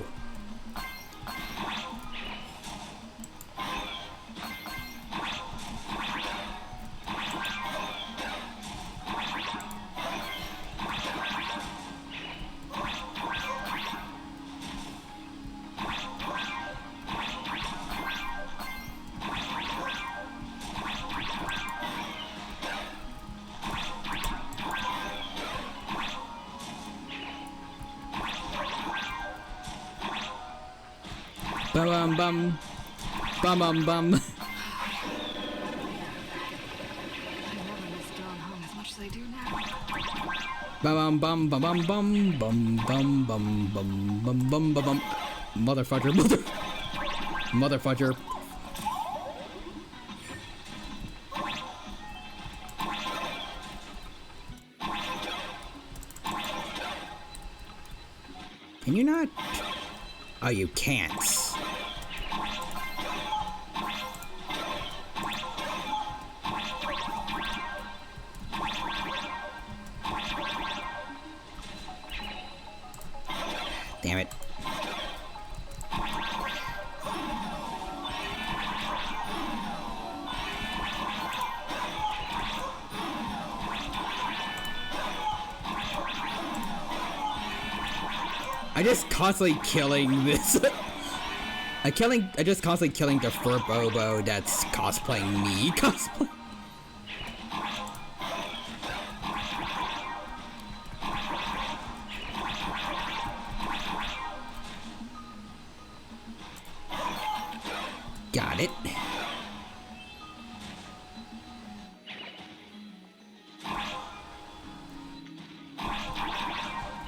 Bum bum. Bum bum bum. I never miss going home as much as I do now. Bum bum bum bum bum bum bum bum bum bum bum bum bum. Motherfucker, motherfucker. Can you not? Oh, you can't. Damn it. I just constantly killing this. I just constantly killing the fur bobo that's cosplaying me. Cosplay. Got it.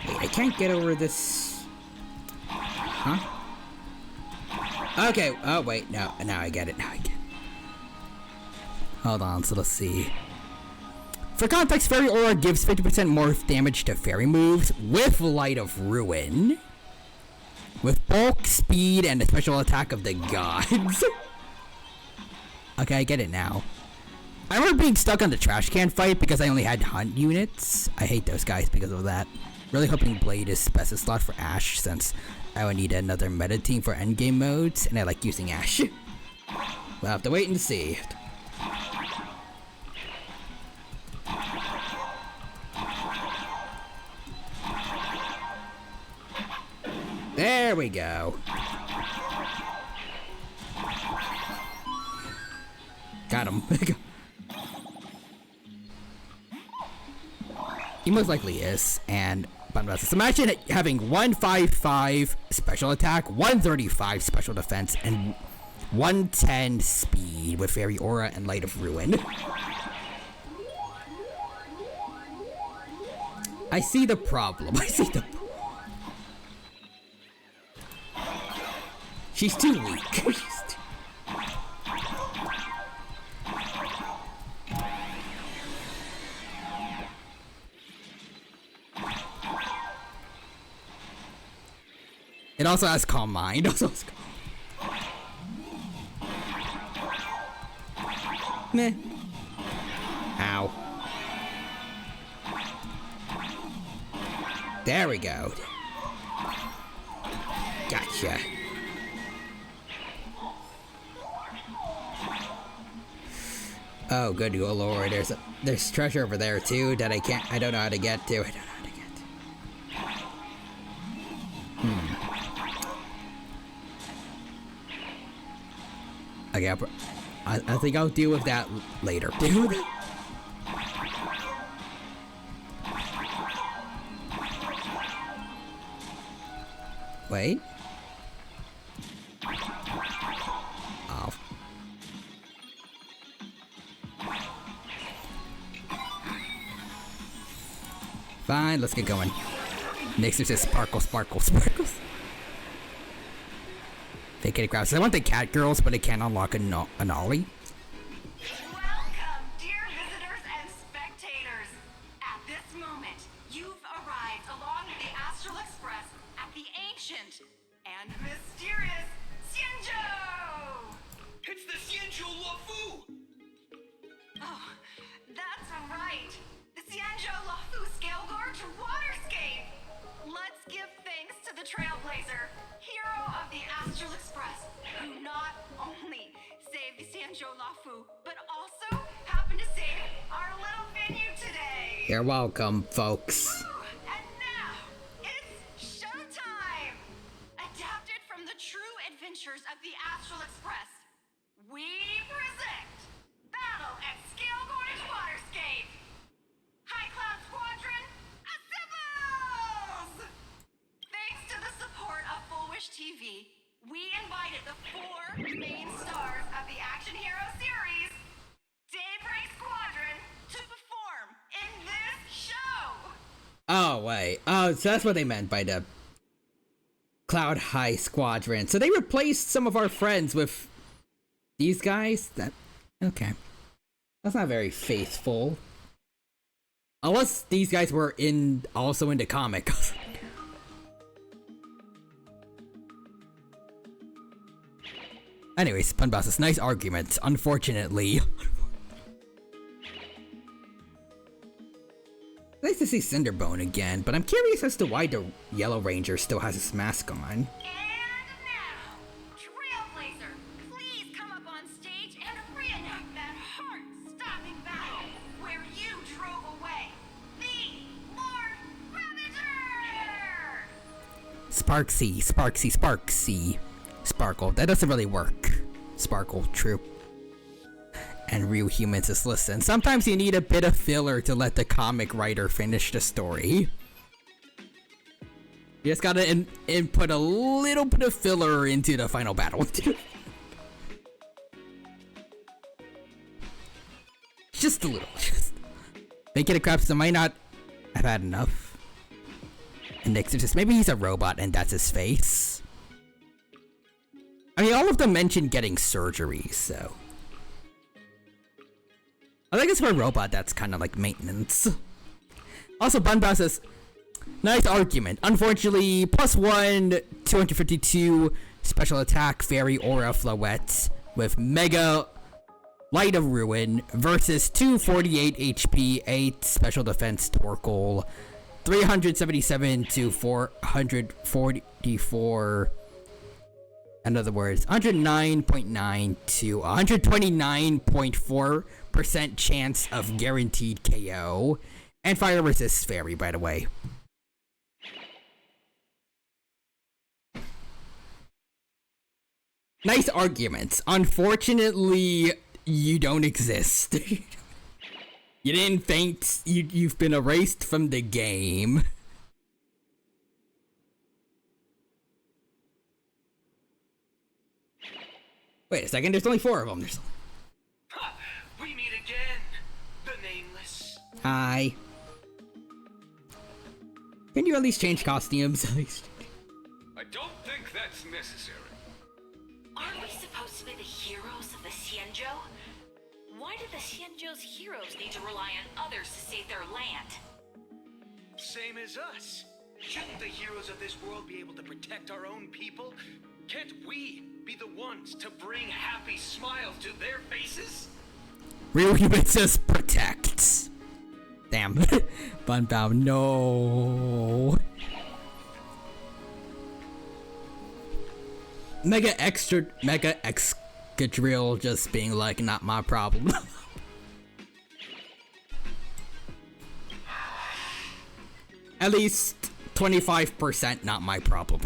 Wait, I can't get over this. Huh? Okay. Oh wait, no. Now I get it. Now I get it. Hold on. So let's see. For context, Fairy Aura gives 50% more damage to fairy moves with Light of Ruin, with bulk, speed, and the special attack of the gods. Okay, I get it now. I remember being stuck on the trash can fight because I only had hunt units. I hate those guys because of that. Really hoping Blade is best in slot for Ash, since I would need another meta team for endgame modes, and I like using Ash. We'll have to wait and see. There we go. Got him. He most likely is, and so imagine having 155 special attack, 135 special defense, and 110 speed with Fairy Aura and Light of Ruin. I see the problem. I see the problem. She's too weak. It also has Calm Mind. Meh. Ow. There we go. Gotcha. Oh, good lord. There's treasure over there too that I don't know how to get to. Okay, I think I'll deal with that later. Dude. Wait. Oh. Fine, let's get going. Next is just sparkles. They kitty crabs. I want the cat girls, but I can't unlock a ollie. Welcome, dear visitors and spectators. At this moment, you've arrived along the Astral Express at the ancient and mysterious Xianzhou! It's the Xianzhou Luofu! Oh, that's right. The Xianzhou Luofu Scale Gorge Waterscape! Let's give thanks to the Trailblazer, hero of the Astral Express, who not only saved the Xianzhou Luofu, but also happened to save our little venue today! You're welcome, folks. And now, it's showtime! Adapted from the true adventures of the Astral Express, we present Battle at Scale Gorge Waterscape! High Cloud Squadron, assembles! Thanks to the support of Full Wish TV, we invited the 4 main stars of the Action Hero series, Daybreak Squadron, to perform in this show. Oh, wait. Oh, so that's what they meant by the Cloud High Squadron. So they replaced some of our friends with these guys? Okay. That's not very faithful. Unless these guys were also into comics. Anyways, Punbosses, nice argument. Unfortunately. Nice to see Cinderbone again, but I'm curious as to why the Yellow Ranger still has his mask on. And now, Trailblazer, please come up on stage and reenact that heart-stopping battle where you drove away the Lord Ravager! Sparksy, Sparksy, Sparksy. Sparkle. That doesn't really work. Sparkle, true. And real humans just listen. Sometimes you need a bit of filler to let the comic writer finish the story. You just gotta input a little bit of filler into the final battle. Just a little. Just make it a crap, so might not have had enough. And next it's just maybe he's a robot and that's his face. I mean, all of them mentioned getting surgery, so I think it's for a robot that's kind of like maintenance. Also, Bunbow says, nice argument. Unfortunately, +1, 252 special attack fairy aura Floette with mega light of ruin versus 248 HP, 8 special defense Torkoal, 377 to 444. In other words, 109.9 to 129.4% chance of guaranteed KO. And fire resist fairy, by the way. Nice arguments. Unfortunately, you don't exist. You didn't faint. You've been erased from the game. Wait a second, there's only 4 of them. We meet again, the Nameless. Hi. Can you at least change costumes? I don't think that's necessary. Aren't we supposed to be the heroes of the Xianzhou? Why do the Xianzhou's heroes need to rely on others to save their land? Same as us. Shouldn't the heroes of this world be able to protect our own people? Can't we be the ones to bring happy smiles to their faces? Real humans says protect. Damn. Bunbow, no. Mega Excadrill just being like, not my problem. At least 25% not my problem.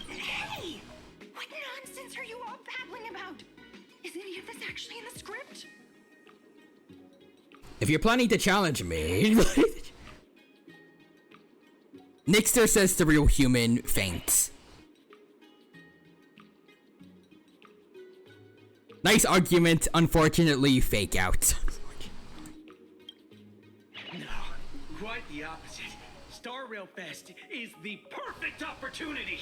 Hey! What nonsense are you all babbling about? Is any of this actually in the script? If you're planning to challenge me... Nixter says the real human faints. Nice argument, unfortunately fake out. No, quite the opposite. Star Rail Fest is the perfect opportunity.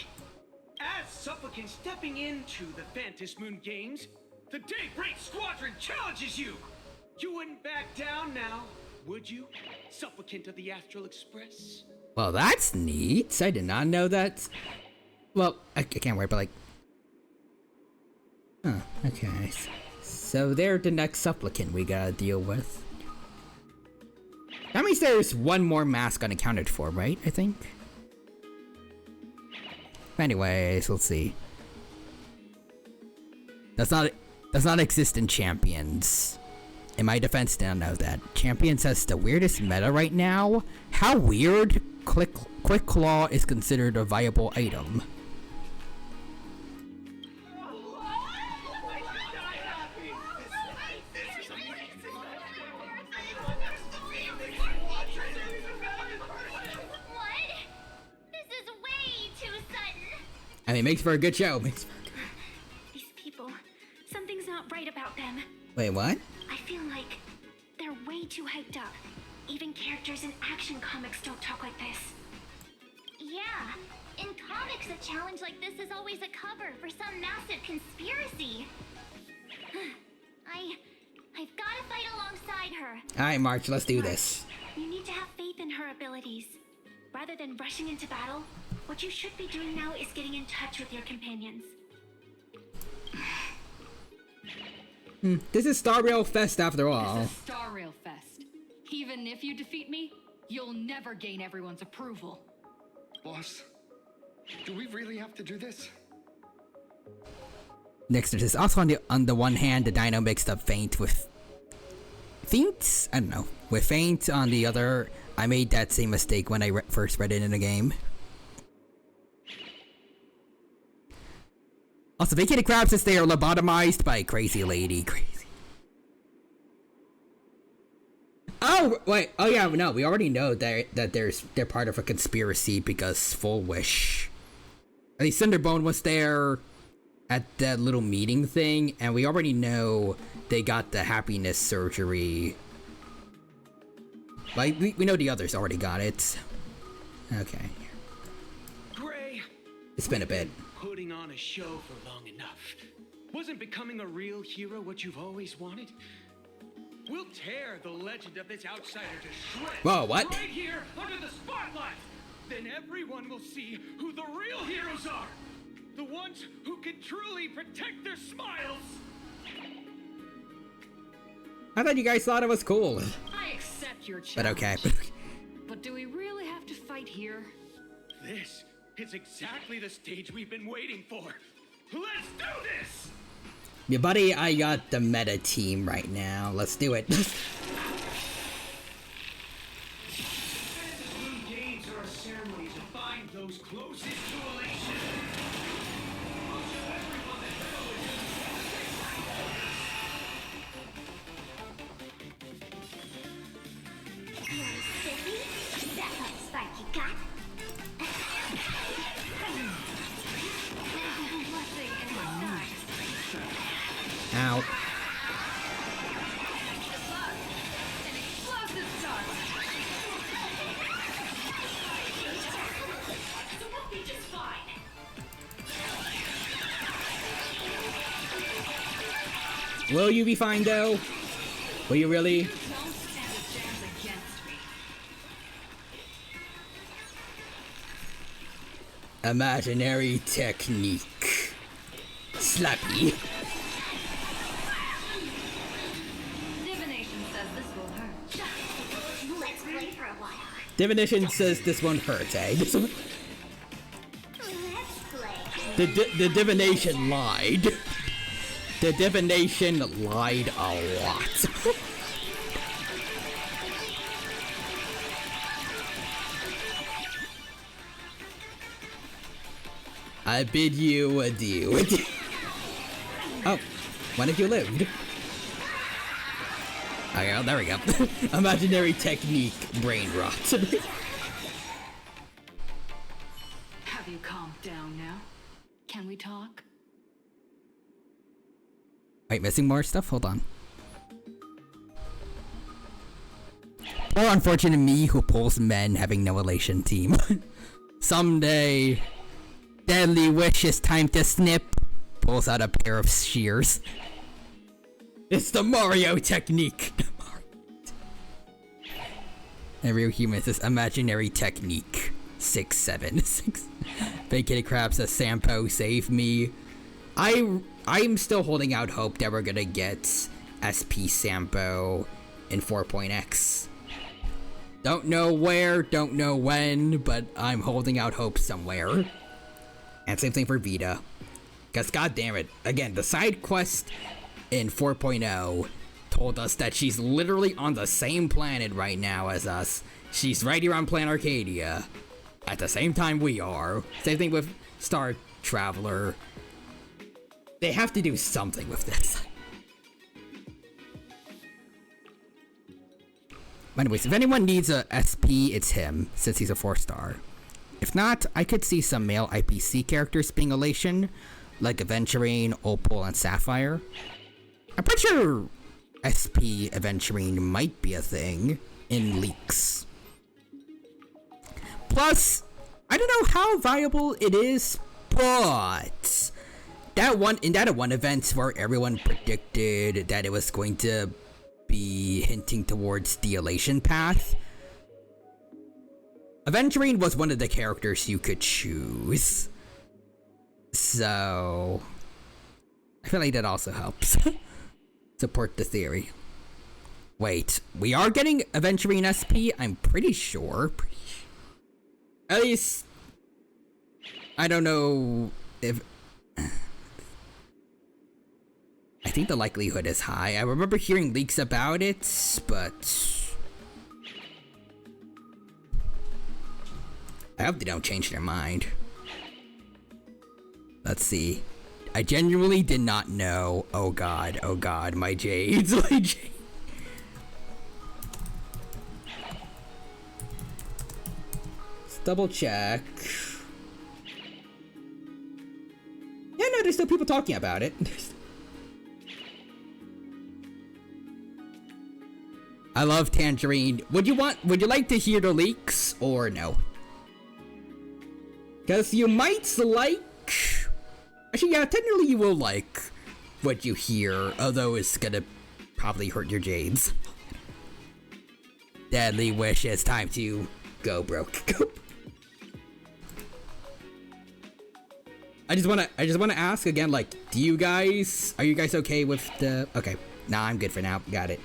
As supplicant stepping into the Phantom Moon Games, the Daybreak Squadron challenges you. You wouldn't back down now, would you? Supplicant of the Astral Express. Well, that's neat. I did not know that. Well, I can't wait, but like... Huh, okay. So they're the next supplicant we gotta deal with. That means there's one more mask unaccounted for, right? I think? Anyways, let's see. Does not exist in Champions. In my defense, didn't know that. Champions has the weirdest meta right now. How weird? Quick Claw is considered a viable item. What? This I mean, it makes for a good show. These people, something's not right about them. Wait, what? I feel like they're way too hyped up. Even characters in action comics don't talk like this. Yeah, in comics a challenge like this is always a cover for some massive conspiracy. I've gotta fight alongside her. Alright, March, let's do this. You need to have faith in her abilities. Rather than rushing into battle, what you should be doing now is getting in touch with your companions. This is Star Rail Fest after all. This is Star Rail Fest. Even if you defeat me, you'll never gain everyone's approval. Boss, do we really have to do this? Next, there's also on the one hand, the Dino mixed up Feint with Feint? I don't know. With Feint. On the other, I made that same mistake when I first read it in the game. Also, vacated crabs since they are lobotomized by a crazy lady. Crazy. Oh wait. Oh yeah. No, we already know that they're part of a conspiracy because Full Wish. I think Cinderbone was there at that little meeting thing, and we already know they got the happiness surgery. Like we know the others already got it. Okay. Gray, It's been a bit. putting on a show for long enough. Wasn't becoming a real hero what you've always wanted? We'll tear the legend of this outsider to shreds. Whoa, what? Right here, under the spotlight. Then everyone will see who the real heroes are. The ones who can truly protect their smiles. I thought you guys thought it was cool. I accept your But challenge. okay. But do we really have to fight here? This is exactly the stage we've been waiting for. Let's do this! Yeah, buddy, I got the meta team right now. Let's do it. Games are a ceremony to find those closest to elation. That's all the spark you got. Ow. Will you be fine though? Will you really? Don't stand a chance against me. Imaginary technique. Slappy. Divination says this will hurt. Let's play for a while. Divination says this won't hurt, eh? Let's play. The divination lied. The divination lied a lot. I bid you adieu. Oh, when did you live? Okay, oh, there we go. Imaginary technique, brain rot. Have you calmed down now? Can we talk? Wait, missing more stuff? Hold on. Poor unfortunate me who pulls men having no elation team. Someday, deadly wish is time to snip. Pulls out a pair of shears. It's the Mario technique. Every human says imaginary technique. 676. Vacated Crab says Sampo save me. I'm still holding out hope that we're gonna get SP Sampo in 4.x. Don't know where, don't know when, but I'm holding out hope somewhere. And same thing for Vita. Cause goddammit, again, the side quest in 4.0 told us that she's literally on the same planet right now as us. She's right here on Planet Arcadia. At the same time we are. Same thing with Star Traveler. They have to do something with this. Anyways, if anyone needs a SP, it's him, since he's a 4-star. If not, I could see some male IPC characters being Elation, like Aventurine, Opal, and Sapphire. I'm pretty sure SP Aventurine might be a thing in leaks. Plus, I don't know how viable it is, but that one event where everyone predicted that it was going to be hinting towards the Elation path, Aventurine was one of the characters you could choose. So I feel like that also helps support the theory. Wait, we are getting Aventurine SP? I'm pretty sure. At least, I don't know if... I think the likelihood is high. I remember hearing leaks about it, but... I hope they don't change their mind. Let's see. I genuinely did not know. Oh god, my jades, my jades. Let's double check. Yeah, no, there's still people talking about it. I love Tangerine. Would you like to hear the leaks or no? Because you might like... Actually, yeah, technically you will like what you hear, although it's gonna probably hurt your jades. Deadly Wish, it's time to go broke. Go. I just wanna ask again, like, are you guys okay with the... Okay, nah, I'm good for now, got it.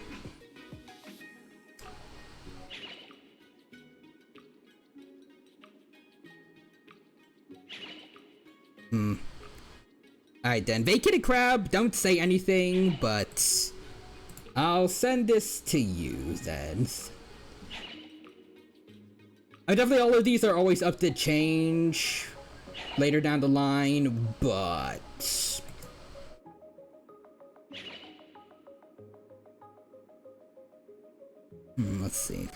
Alright then, Vacated Crab, don't say anything, but I'll send this to you then. Definitely all of these are always up to change later down the line, but... let's see.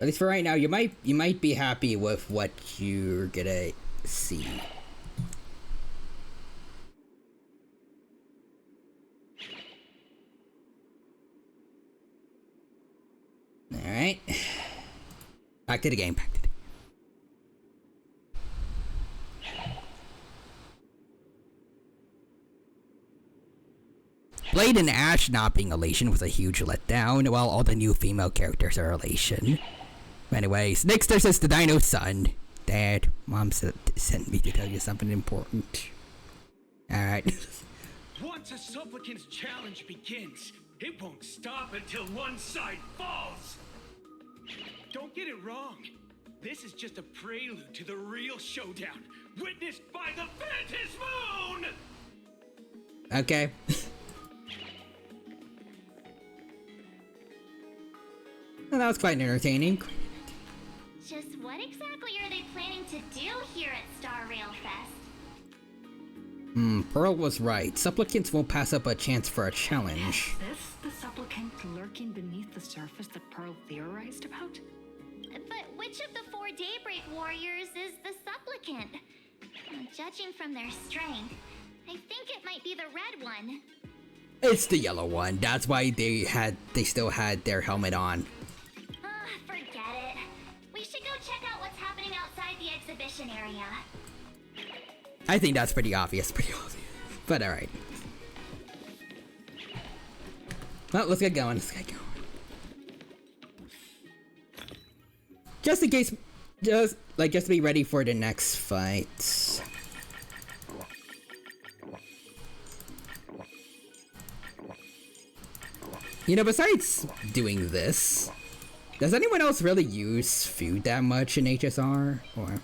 At least for right now, you might be happy with what you're gonna see. Alright. Back to the game. Blade and Ash not being Elation was a huge letdown, while all the new female characters are Elation. Anyways, next there says the Dino Son. Dad, Mom sent me to tell you something important. Alright. Once a supplicant's challenge begins, it won't stop until one side falls. Don't get it wrong. This is just a prelude to the real showdown, witnessed by the Vantage Moon! Okay. Well, that was quite entertaining. Just what exactly are they planning to do here at Star Rail Fest? Pearl was right. Supplicants won't pass up a chance for a challenge. Is this the supplicant lurking beneath the surface that Pearl theorized about? But which of the 4 Daybreak Warriors is the supplicant? Judging from their strength, I think it might be the red one. It's the yellow one. That's why they still had their helmet on. Forget it. We should go check out what's happening outside the exhibition area. I think that's pretty obvious. But alright. Well, let's get going. Just in case, just to be ready for the next fight. You know, besides doing this, does anyone else really use food that much in HSR? Or...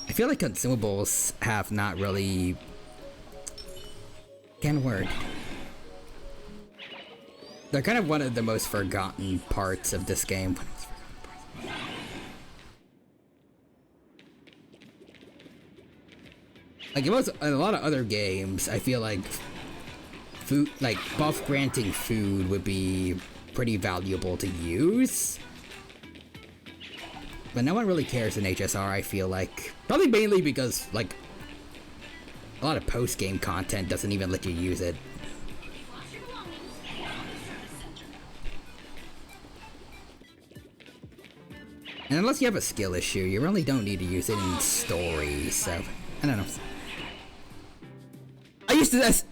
I feel like consumables have not really... Can't word. They're kind of one of the most forgotten parts of this game. Like it was in a lot of other games, I feel like food, like buff granting food would be pretty valuable to use. But no one really cares in HSR, I feel like. Probably mainly because, like, a lot of post-game content doesn't even let you use it. And unless you have a skill issue, you really don't need to use it in story, so I don't know. I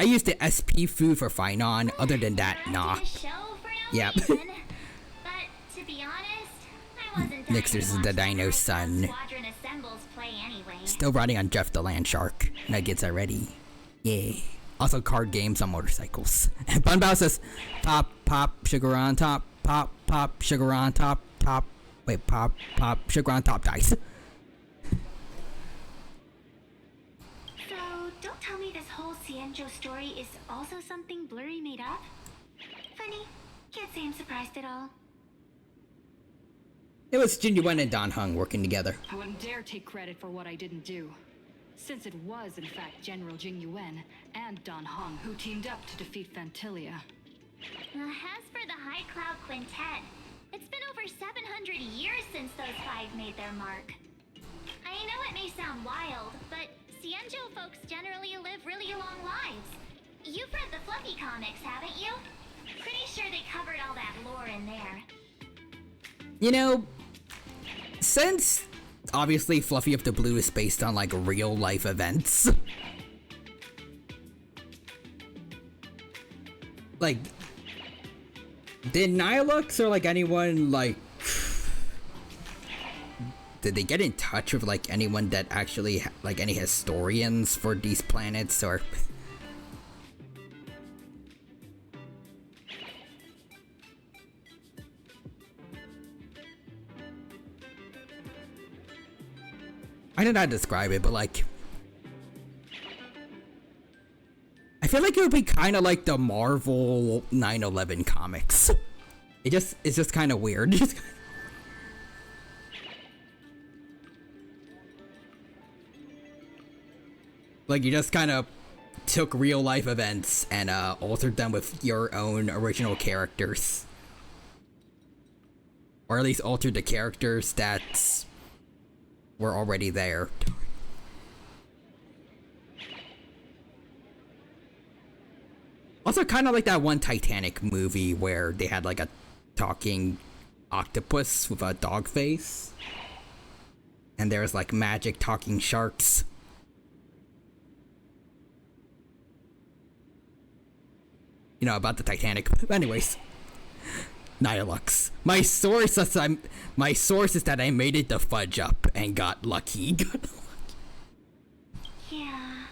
used to SP food for Finon. Other than that, nah. Yep. But to be honest, I wasn't Nixers is the Dino's son. Squadron assembles play anyway. Still riding on Jeff the Land Shark. Nuggets already. Yeah. Also card games on motorcycles. And Bunbow says, pop, pop, sugar on top, pop, pop, sugar on top, top. Wait, pop, pop, sugar on top dice. So, don't tell me this whole Cienjo story is also something Blurry made up? Funny. Can't say I'm surprised at all. It was Jinyuan and Don Hung working together. I wouldn't dare take credit for what I didn't do, since it was in fact General Jing Yuan and Don Hong who teamed up to defeat Fantilia. As for the High Cloud Quintet, it's been over 700 years since those five made their mark. I know it may sound wild, but Cienjo folks generally live really long lives. You've read the Fluffy comics, haven't you? Pretty sure they covered all that lore in there. You know, since obviously Fluffy of the Blue is based on like real life events, like, did Nihilux or like anyone like, did they get in touch with like anyone that actually like any historians for these planets or? I don't know how to describe it, but like, I feel like it would be kind of like the Marvel 9/11 comics. It's just kind of weird. Like you just kind of took real life events and altered them with your own original characters, or at least altered the characters that were already there. Also kind of like that one Titanic movie where they had like a talking octopus with a dog face. And there's like magic talking sharks. You know about the Titanic. Anyways. Nihilux. My source is that I made it to Fudge Up and got lucky. Yeah,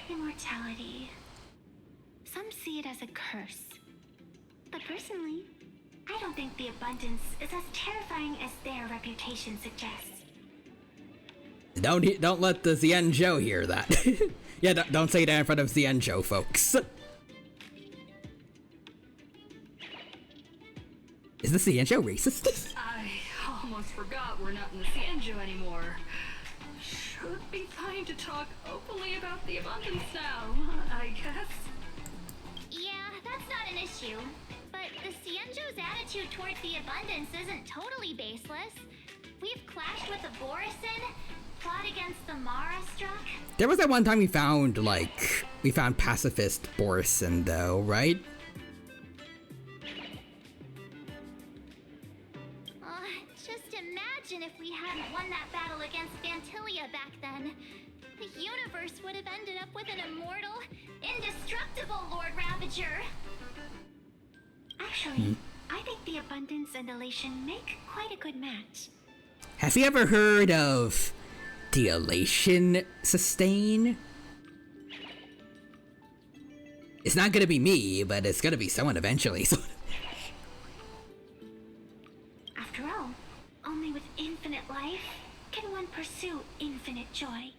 immortality. Some see it as a curse. But personally, I don't think the abundance is as terrifying as their reputation suggests. Don't let the Xianzhou hear that. Yeah, don't say that in front of Xianzhou, folks. Is the Xianzhou racist? I almost forgot we're not in the Cienjo anymore. Should be fine to talk openly about the abundance now, I guess. Yeah, that's not an issue. But the Cienjo's attitude towards the abundance isn't totally baseless. We've clashed with the Borisin, fought against the Mara Struck. There was that one time we found pacifist Borisin though, right? Just imagine if we hadn't won that battle against Fantilia back then. The universe would have ended up with an immortal, indestructible Lord Ravager. Actually, I think the abundance and elation make quite a good match. Have you ever heard of the elation sustain? It's not gonna be me, but it's gonna be someone eventually. So. After all, only with infinite life can one pursue infinite joy.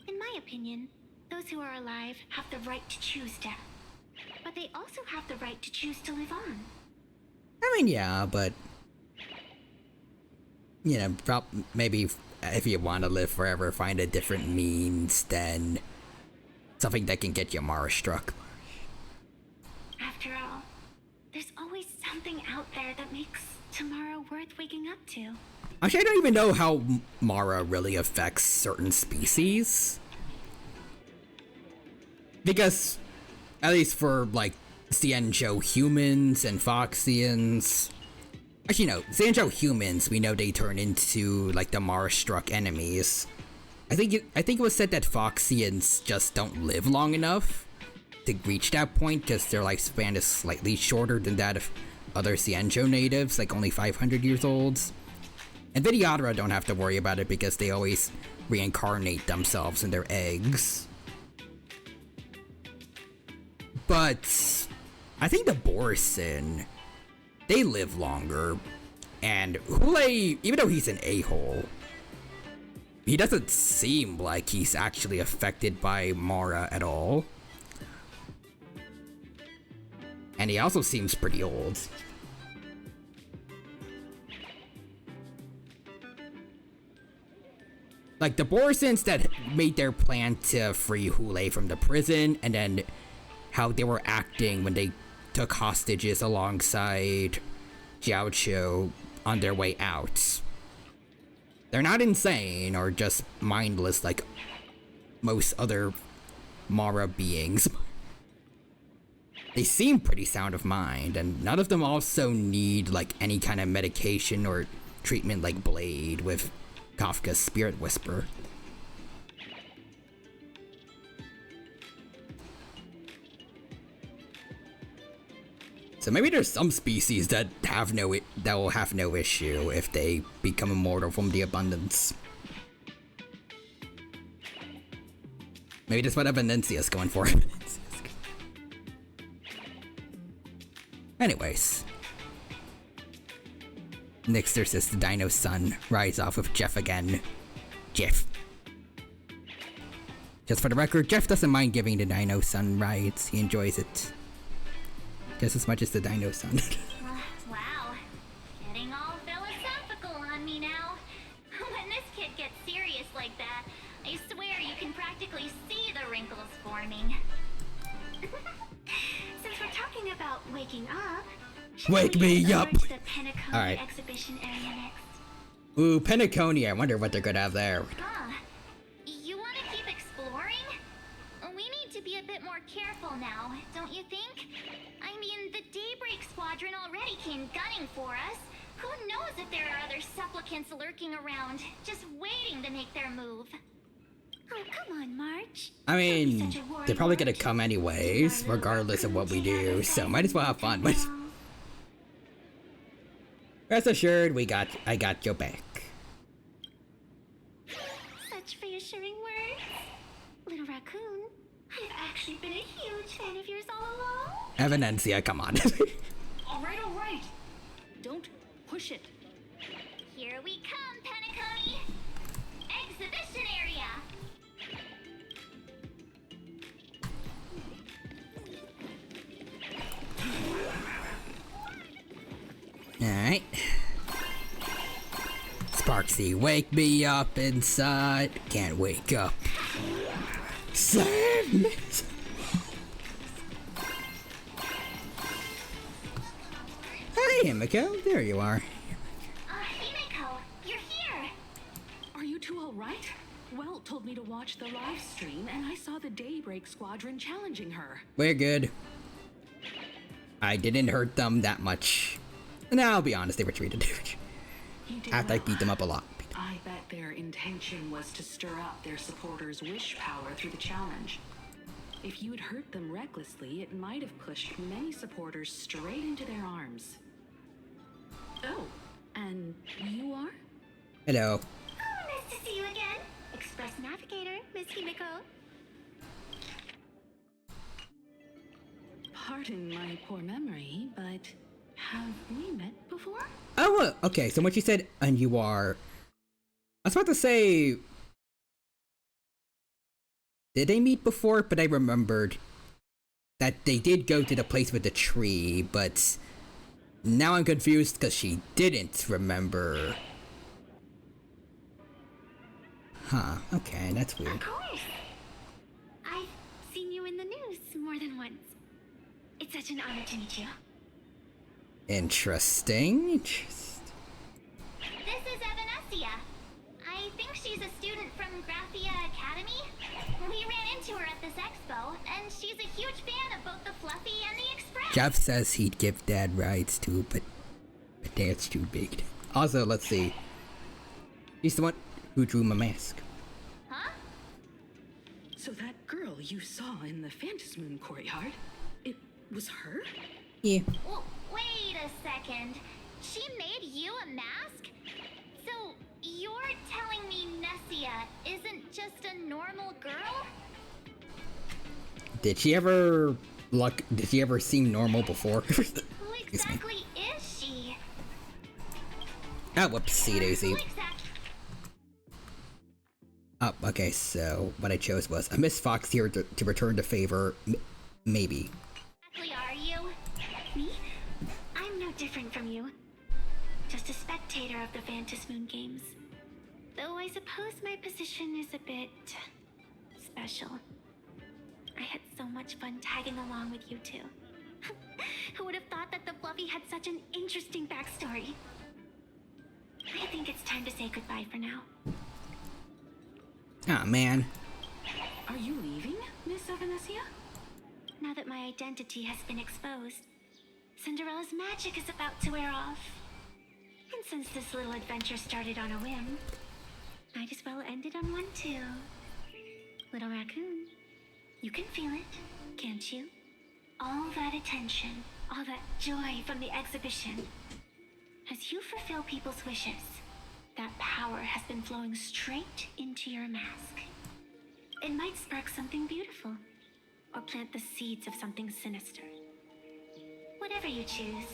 In my opinion, those who are alive have the right to choose death. But they also have the right to choose to live on. I mean, yeah, but... You know, maybe if you want to live forever, find a different means than something that can get you Mara struck. After all, there's always something out there that makes tomorrow worth waking up to. Actually, I don't even know how Mara really affects certain species. Because, at least for, like, Xianzhou humans and Foxians... Actually, no, Xianzhou humans, we know they turn into, like, the Mara-struck enemies. I think it was said that Foxians just don't live long enough to reach that point, because their lifespan is slightly shorter than that of other Xianzhou natives, like only 500 years old. And Vidyadhara don't have to worry about it because they always reincarnate themselves in their eggs. But I think the Borson, they live longer. And Hule, even though he's an a-hole, he doesn't seem like he's actually affected by Mara at all. And he also seems pretty old. Like, the Borsons that made their plan to free Hule from the prison, and then how they were acting when they took hostages alongside Jiaoqiu on their way out. They're not insane or just mindless like most other Mara beings. They seem pretty sound of mind, and none of them also need like any kind of medication or treatment like Blade with Kafka's Spirit Whisper. So maybe there's some species that will have no issue if they become immortal from the abundance. Maybe that's what Evanencia's going for. Anyways. Next there's this Dino Sun. Rise off of Jeff again. Jeff. Just for the record, Jeff doesn't mind giving the Dino Sun rides. He enjoys it. Just as much as the Dino Sun. Wow. Getting all philosophical on me now. When this kid gets serious like that, I swear you can practically see the wrinkles forming. Since we're talking about waking up, wake me up! Alright. Exhibition area next. Ooh, Penacony. I wonder what they're gonna have there. Huh. You want to keep exploring? We need to be a bit more careful now, don't you think? I mean, the Daybreak Squadron already came gunning for us. Who knows if there are other supplicants lurking around, just waiting to make their move. Oh, come on, March. I mean, they're probably gonna come anyways, regardless of what we do, so might as well have fun. Rest assured, I got your back. Such reassuring words. Little raccoon, I've actually been a huge fan of yours all along. Evanencia, come on. Alright. Don't push it. Here we come, Penacony. Exhibition area. Alright. Sparksy, wake me up inside. Can't wake up. Save me. Hey, Himiko. There you are. Himiko, you're here. Are you two all right? Welt told me to watch the live stream, and I saw the Daybreak Squadron challenging her. We're good. I didn't hurt them that much. And I'll be honest, they retreated. After I beat them up a lot. I bet their intention was to stir up their supporters' wish power through the challenge. If you'd hurt them recklessly, it might have pushed many supporters straight into their arms. Oh, and you are? Hello. Oh, nice to see you again. Express Navigator, Miss Himiko. Pardon my poor memory, but have we met before? Oh, okay, so when she said, and you are... I was about to say... Did they meet before? But I remembered that they did go to the place with the tree, but... Now I'm confused because she didn't remember Huh, okay, that's weird. Of course. I've seen you in the news more than once. It's such an honor to meet you. Interesting. This is Evanescia. I think she's a student from Graphia Academy. We ran into her at this expo, and she's a huge fan of both the Fluffy and the Express. Jeff says he'd give Dad rides too, but Dad's too big. Also, let's see. He's the one who drew my mask. Huh? So that girl you saw in the Phantasmoon courtyard, it was her? Yeah. Well, wait a second. She made you a mask? So, you're telling me Nessia isn't just a normal girl? Did she ever seem normal before? Who exactly is she? Oh, whoopsie daisy. Who exactly? Oh, okay, so what I chose was a Miss Fox here to return the favor, maybe. Are you? Me? I'm no different from you. Just a spectator of the Phantasmoon games. Though I suppose my position is a bit special. I had so much fun tagging along with you two. Who would have thought that the Fluffy had such an interesting backstory? I think it's time to say goodbye for now. Ah, man. Are you leaving, Miss Evanescia? Now that my identity has been exposed, Cinderella's magic is about to wear off. And since this little adventure started on a whim, might as well end it on one too. Little raccoon, you can feel it, can't you? All that attention, all that joy from the exhibition. As you fulfill people's wishes, that power has been flowing straight into your mask. It might spark something beautiful, or plant the seeds of something sinister. Whatever you choose,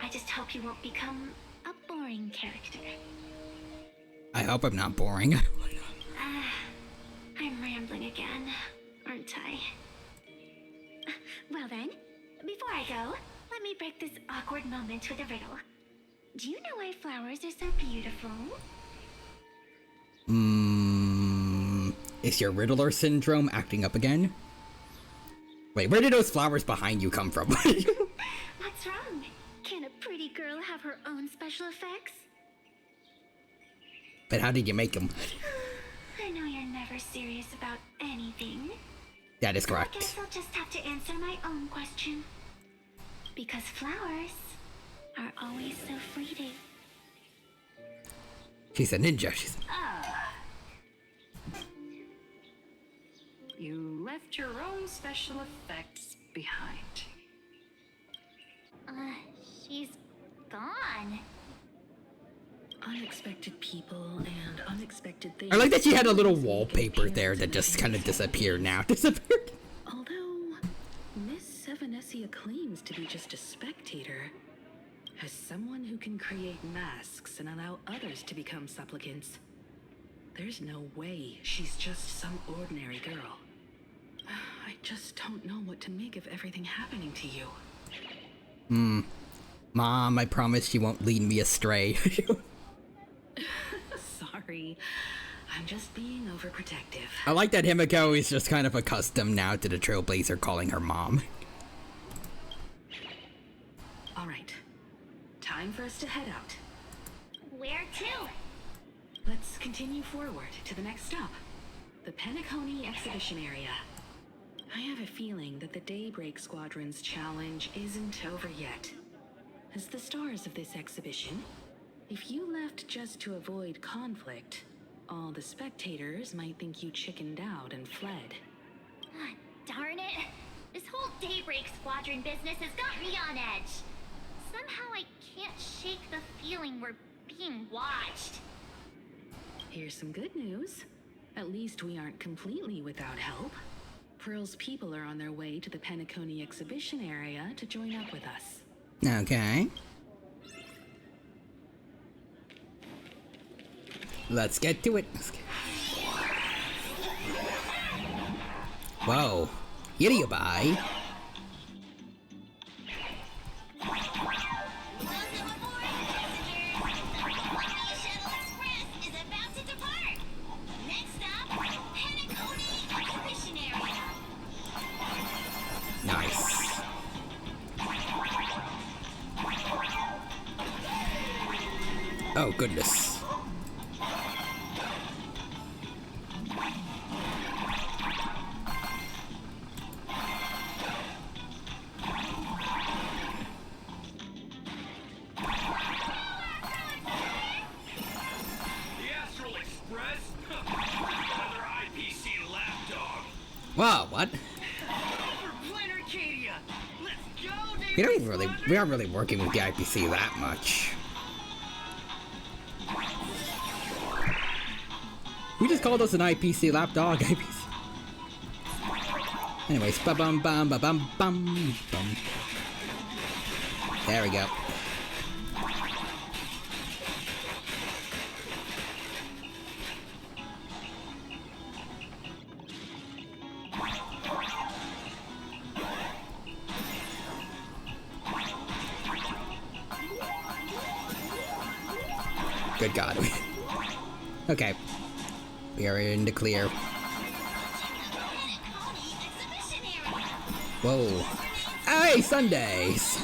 I just hope you won't become a boring character. I hope I'm not boring. I'm rambling again, aren't I? Well then, before I go, let me break this awkward moment with a riddle. Do you know why flowers are so beautiful? Is your Riddler syndrome acting up again? Wait, where did those flowers behind you come from? What's wrong? Can a pretty girl have her own special effects? But how did you make them? I know you're never serious about anything. That is I correct. guess I'll just have to answer my own question. Because flowers are always so fleeting. She's a ninja. She's You left your own special effects behind. She's gone. Unexpected people and unexpected things. I like that she had a little wallpaper there that just kind of disappeared now. Disappeared. Although Miss Evanescia claims to be just a spectator, as someone who can create masks and allow others to become supplicants, there's no way she's just some ordinary girl. I just don't know what to make of everything happening to you. Mom, I promise she won't lead me astray. Sorry, I'm just being overprotective. I like that Himiko is just kind of accustomed now to the Trailblazer calling her mom. All right, time for us to head out. Where to? Let's continue forward to the next stop, the Penacony exhibition area. I have a feeling that the Daybreak Squadron's challenge isn't over yet. As the stars of this exhibition, if you left just to avoid conflict, all the spectators might think you chickened out and fled. Darn it! This whole Daybreak Squadron business has got me on edge. Somehow I can't shake the feeling we're being watched. Here's some good news. At least we aren't completely without help. Pearl's people are on their way to the Penacony exhibition area to join up with us. Okay. Let's get to it. Whoa. Yiddy bye. Shuttle Express is about to depart. Next Oh, goodness. The Astral Express? Another IPC lapdog. Whoa, what? For Planet Arcadia. Let's go, David. We aren't really working with the IPC that much. We just called us an IPC lapdog. IPC. Anyways, ba bum bum ba bum bum bum. There we go. Good God. Okay. We are in the clear. Whoa. Hey, Sundays!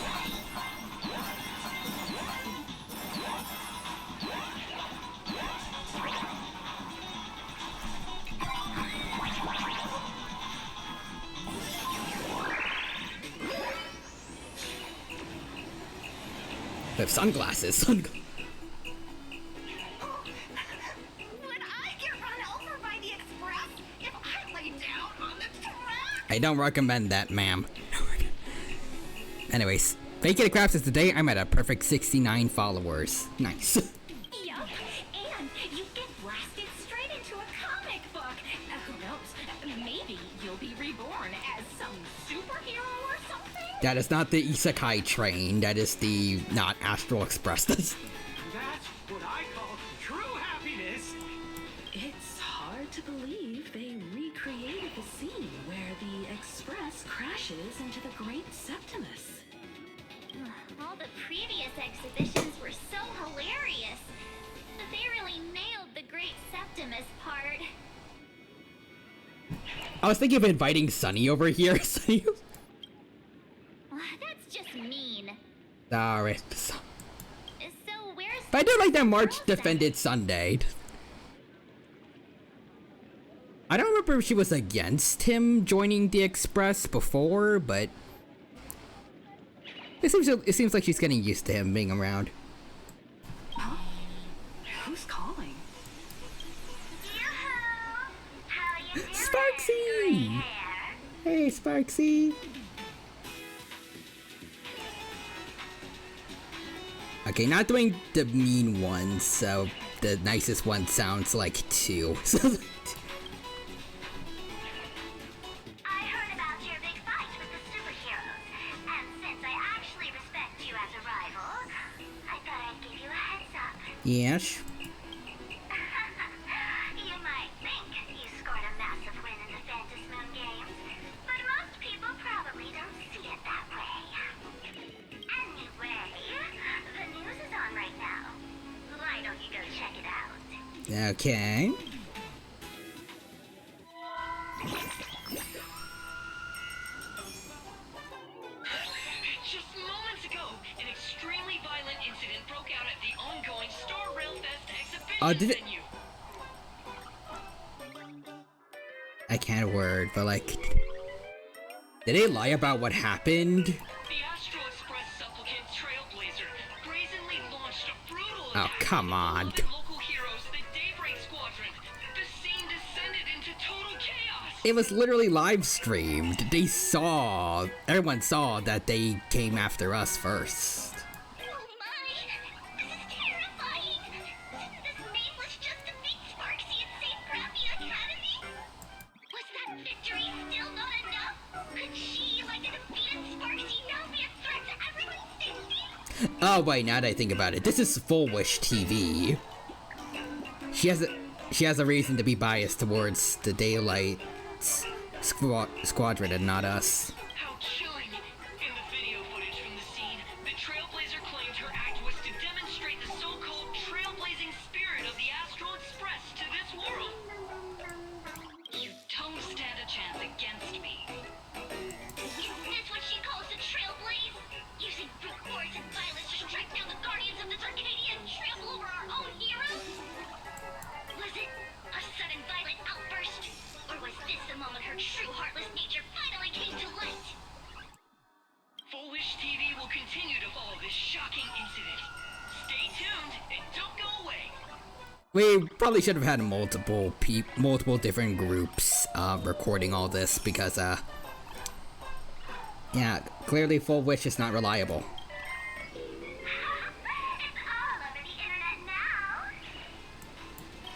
They have sunglasses. Would I get run over by the express if I lay down on the track? I don't recommend that, ma'am. Anyways, Vacant Crafts is today. I'm at a perfect 69 followers. Nice. Yup, and you get blasted straight into a comic book. Who knows? Maybe you'll be reborn as some superhero or something? That is not the Isekai train. That is the not Astral Express. That's what I call true happiness. It's hard to believe they recreated the scene where the Express crashes into the Great Septimus. All the previous exhibitions were so hilarious. They really nailed the Great Septimus part. I was thinking of inviting Sunny over here. Sunny. That's just mean. Sorry. So where's... But I do like that March Girls then? defended Sunday. I don't remember if she was against him joining the Express before, but it seems like she's getting used to him being around. Huh? Who's calling? Yoo-hoo! How you doing? Sparksy! Gray hair? Hey, Sparksy. Okay, not doing the mean one, so the nicest one sounds like 2. I heard about your big fight with the superheroes, and since I actually respect you as a rival, I thought I'd give you a heads up. Yes. You might think you scored a massive win in the Phantom Moon games, but most people probably don't see it that way. Anyway, the news is on right now. Why don't you go check it out? Okay. Just moments ago, an extremely violent incident broke out at the ongoing Star Rail Fest exhibition Did it? venue. I can't word, but like, did they lie about what happened? The Astral Express supplicant Trailblazer brazenly launched a brutal Oh, attack come on. on the local heroes, the Daybreak Squadron. The scene descended into total chaos. It was literally live streamed. Everyone saw that they came after us first. Oh my! This is terrifying! This nameless just defeat Sparksy and save Crappy Academy? Was that victory still not enough? Could she, like a defeated Sparksy, now be a threat to everyone's safety? Oh wait, now that I think about it, this is Full Wish TV. She has a reason to be biased towards the Daylight Squadron and not us. How chilling. In the video footage from the scene, the Trailblazer claimed her act was to demonstrate the so-called trailblazing spirit of the Astral Express to this world. You don't stand a chance against me. Is this what she calls a trailblaze? Using brute force and violence to strike down the guardians of this Arcadia and trample over our We probably should have had multiple different groups recording all this because yeah, clearly Full Wish is not reliable. It's all over the internet now.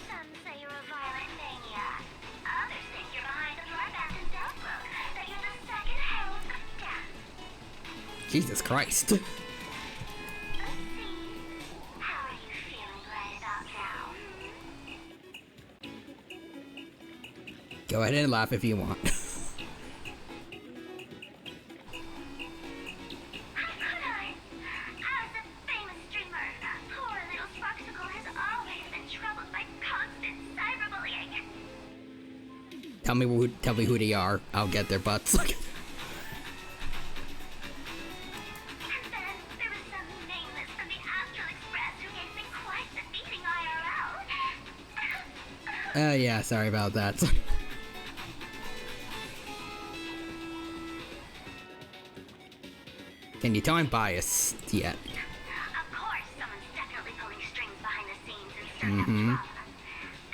Some say you're a violent maniac. Others think you're behind a bloodbath and death book. That you're the second herald of death. Jesus Christ. Let's see. How are you feeling right about now? Go ahead and laugh if you want. How could I? As a famous streamer, poor little Sparksicle has always been troubled by constant cyberbullying. Tell me who they are. I'll get their butts. And then there was some nameless from the Astral Express who gave me quite the beating IRL. Yeah, sorry about that. Can you tell I'm biased yet? Of course, someone's definitely pulling strings behind the scenes and stirring up trouble.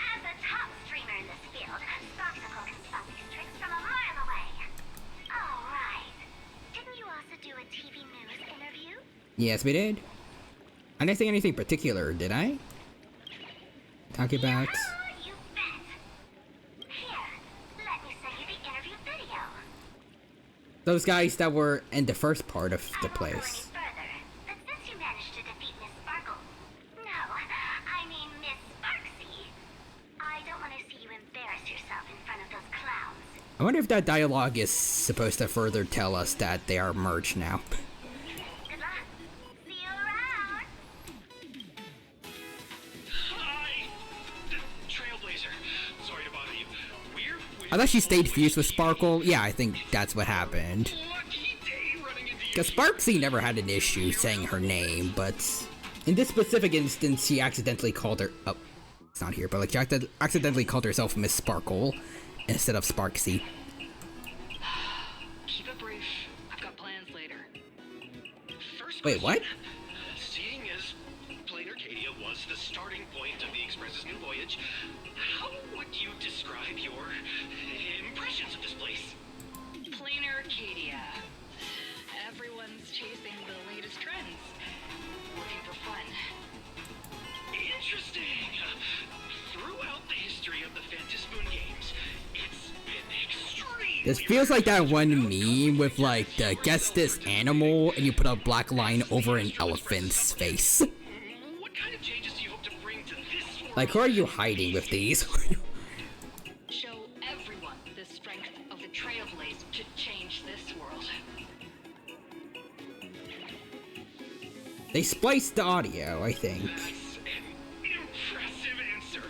As a top streamer in this field, Sparksicle can spot these tricks from a mile away. All right. Didn't you also do a TV news interview? Yes, we did. I didn't say anything particular, did I? Talk about... Oh, you bet. Here, let me send you the interview video. those guys that were in the first part of the I won't go any place. further, but since you managed to defeat Miss Sparkle... No, I mean Miss Sparksy. I don't want to see you embarrass yourself in front of those clowns. I wonder if that dialogue is supposed to further tell us that they are merged now. Good luck. See you around. Hi! Trailblazer. Sorry to bother you. I thought she stayed fused with Sparkle. Yeah, I think that's what happened. Lucky day running into you. Because Sparksy never had an issue saying her name, but in this specific instance, she accidentally called her... Oh, it's not here, but like she accidentally called herself Miss Sparkle instead of Sparksy. Keep it brief. I've got plans later. First Wait, what? question. Seeing as Plain Arcadia was the starting point of the Express's new voyage, how would you describe your impressions of this place? Plain Arcadia. Everyone's chasing the latest trends. Looking for fun. Interesting. Throughout the history of the Phantasmoon games, it's been extremely... This feels like that one meme with like the guess this animal and you put a black line over an elephant's face. What kind of changes do you hope to bring to this world? Like, who are you hiding with these? Show everyone the strength of the Trailblaze to change this world. They spliced the audio, I think. That's an impressive answer.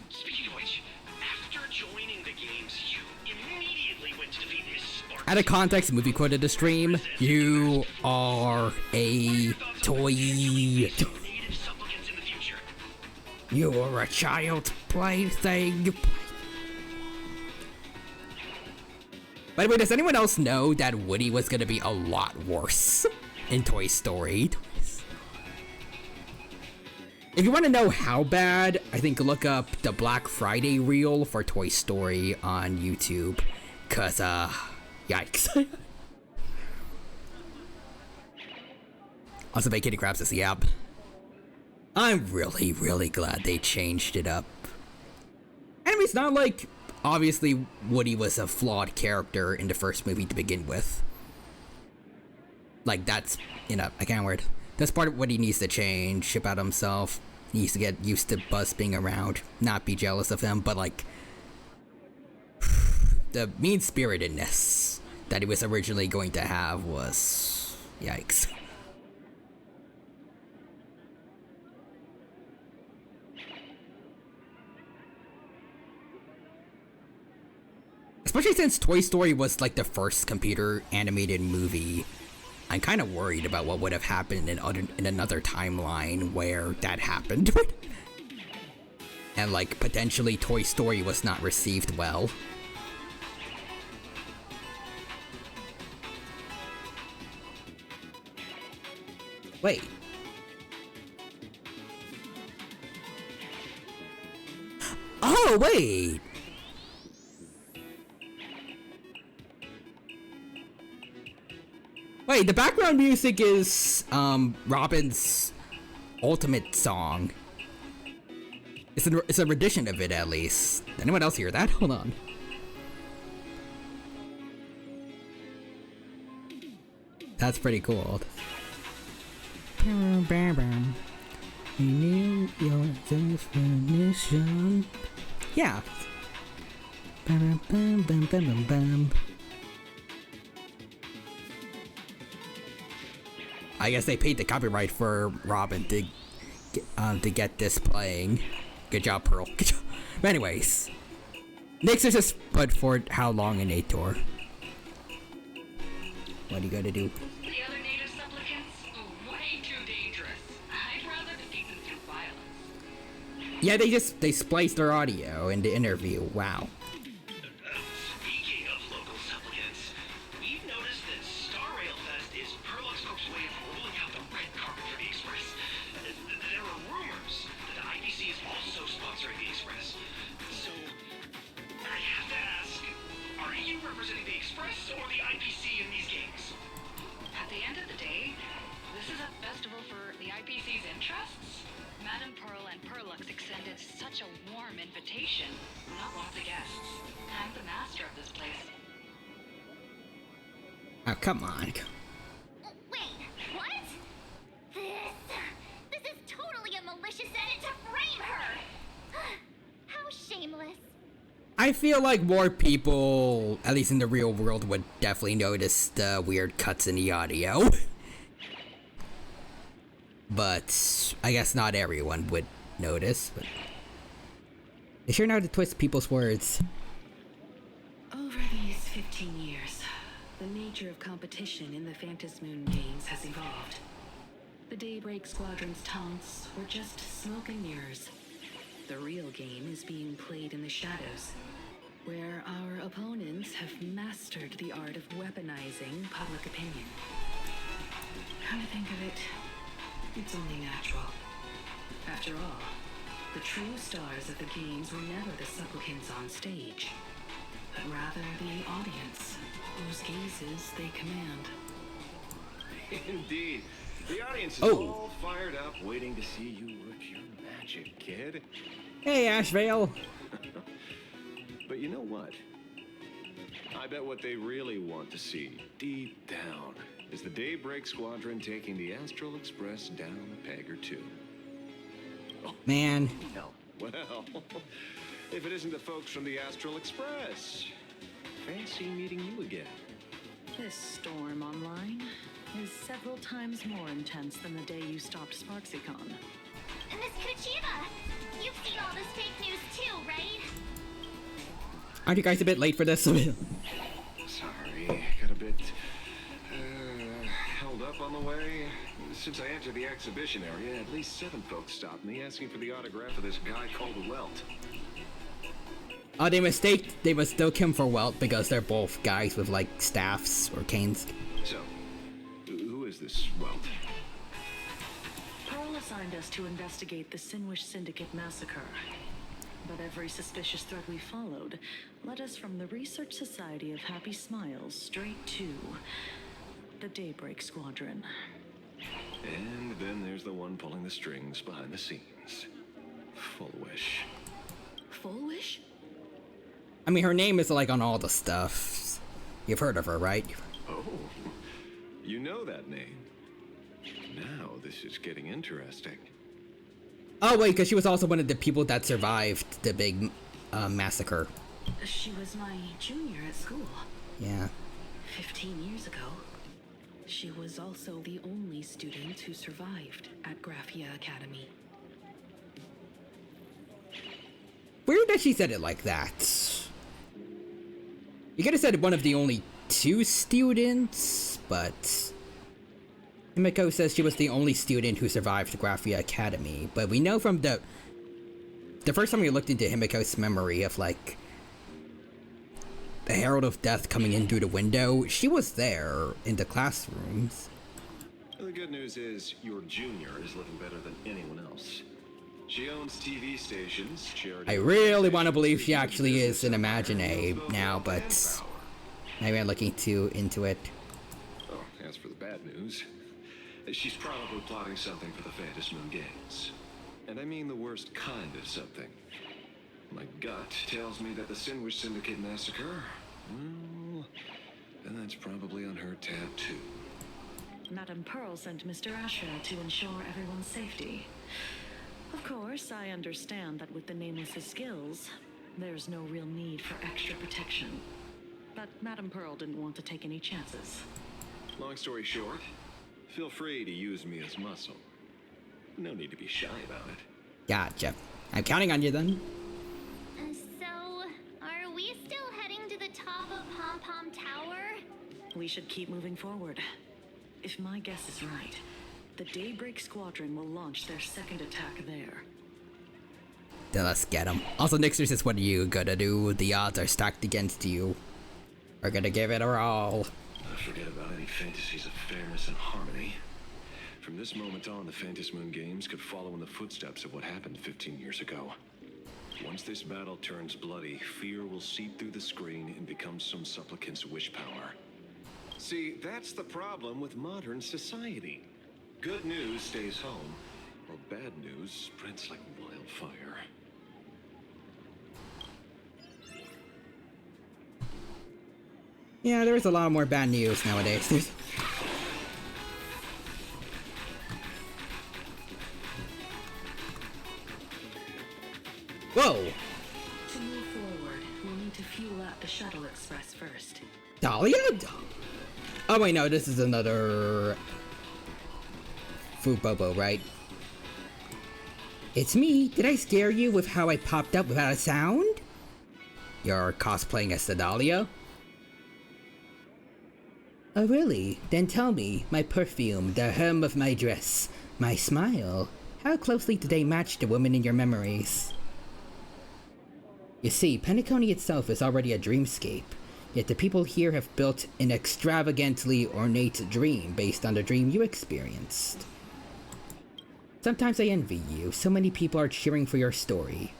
Speaking of which, after joining the games, you immediately went to defeat this Spark. Out of context, movie quote of the stream, you are a toy. Native supplicants in the future. You are a child's plaything. By the way, does anyone else know that Woody was gonna be a lot worse in Toy Story? If you want to know how bad, I think look up the Black Friday reel for Toy Story on YouTube. Cause, yikes. Also, Vacated Crabs is the app. I'm really, really glad they changed it up. And it's not like, obviously, Woody was a flawed character in the first movie to begin with. Like, that's, you know, I can't word. That's part of what he needs to change about himself. He needs to get used to Buzz being around, not be jealous of him, but like, the mean-spiritedness that he was originally going to have was, yikes. Especially since Toy Story was like the first computer animated movie, I'm kind of worried about what would have happened in another timeline where that happened. And like potentially Toy Story was not received well. Wait. Oh, wait! Wait, the background music is, Robin's ultimate song. It's a rendition of it, at least. Anyone else hear that? Hold on. That's pretty cool. You knew your definition. Yeah. I guess they paid the copyright for Robin to get this playing. Good job, Pearl. Good job. But anyways, Nyx is just put for how long in a tour. What are you gonna do? The other native supplicants? Way too dangerous. I'd rather defeat them through violence. Yeah, they spliced their audio in the interview. Wow. Speaking of local supplicants, we've noticed that Star Rail Fest is Perlux Corp's way of rolling out the red carpet for the Express. There are rumors that the IPC is also sponsoring the Express. So, I have to ask, are you representing the Express or the IPC in these games? At the end of the day, this is a festival for the IPC's interests. Madame Pearl and Perlux extended such a warm invitation. Not one of the guests. I'm the master of this place. Oh, come on. Wait, what? This is totally a malicious edit to frame her! How shameless. I feel like more people, at least in the real world, would definitely notice the weird cuts in the audio. But I guess not everyone would notice. But they sure know how to twist people's words. Over these 15 years, the nature of competition in the Phantasmoon games has evolved. The Daybreak Squadron's taunts were just smoke and mirrors. The real game is being played in the shadows, where our opponents have mastered the art of weaponizing public opinion. Come to think of it, it's only natural. After all, the true stars of the games were never the supplicants on stage, but rather the audience, whose gazes they command. Indeed. The audience is Oh. all fired up, waiting to see you work your magic, kid. Hey, Ashvale. But you know what? I bet what they really want to see, deep down, is the Daybreak Squadron taking the Astral Express down a peg or two. Man. No. Well, if it isn't the folks from the Astral Express. Fancy meeting you again. This storm online is several times more intense than the day you stopped SparksyCon. Miss Kuchiva, you've seen all this fake news too, right? Aren't you guys a bit late for this? Sorry, got a bit held up on the way. Since I entered the exhibition area, at least 7 folks stopped me asking for the autograph of this guy called Welt. They mistook him for Welt because they're both guys with like staffs or canes. So, who is this Welt? Pearl assigned us to investigate the Sinwish Syndicate massacre. But every suspicious thread we followed led us from the Research Society of Happy Smiles straight to the Daybreak Squadron. And then there's the one pulling the strings behind the scenes. Full Wish. Full Wish? I mean, her name is like on all the stuff. You've heard of her, right? Oh, you know that name. Now this is getting interesting. Oh wait, because she was also one of the people that survived the big massacre. She was my junior at school. Yeah. 15 years ago. She was also the only student who survived at Graphia Academy. Weird that she said it like that. You could have said one of the only 2 students, but Himiko says she was the only student who survived Graphia Academy. But we know from the first time we looked into Himiko's memory of like the Herald of Death coming in through the window, she was there in the classrooms. The good news is your junior is living better than anyone else. She owns TV stations, charity. I really want to believe she actually is an Imagine now, but maybe I'm looking too into it. Oh, as for the bad news, she's probably plotting something for the Phantasm Games. And I mean the worst kind of something. My gut tells me that the Sinwish Syndicate massacre, well, and that's probably on her tab too. Madame Pearl sent Mr. Asher to ensure everyone's safety. Of course, I understand that with the Nameless's skills, there's no real need for extra protection. But Madame Pearl didn't want to take any chances. Long story short, feel free to use me as muscle. No need to be shy about it. Gotcha. I'm counting on you then. So, are we still heading to the top of Pom Pom Tower? We should keep moving forward. If my guess is right, the Daybreak Squadron will launch their second attack there. Then let's get them. Also, Nixers is what are you gonna do? The odds are stacked against you. We're gonna give it our all. Forget about any fantasies of fairness and harmony. From this moment on, the Phantasm Games could follow in the footsteps of what happened 15 years ago. Once this battle turns bloody, fear will seep through the screen and become some supplicant's wish power. See, that's the problem with modern society. Good news stays home, while bad news spreads like wildfire. Yeah, there's a lot more bad news nowadays. Whoa! To move forward, we'll need to fuel up the Shuttle Express first. Dahlia? Oh wait, no, this is another Food Bobo, right? It's me. Did I scare you with how I popped up without a sound? You're cosplaying as the Dahlia? Oh really? Then tell me, my perfume, the hem of my dress, my smile, how closely do they match the woman in your memories? You see, Penacony itself is already a dreamscape, yet the people here have built an extravagantly ornate dream based on the dream you experienced. Sometimes I envy you, so many people are cheering for your story.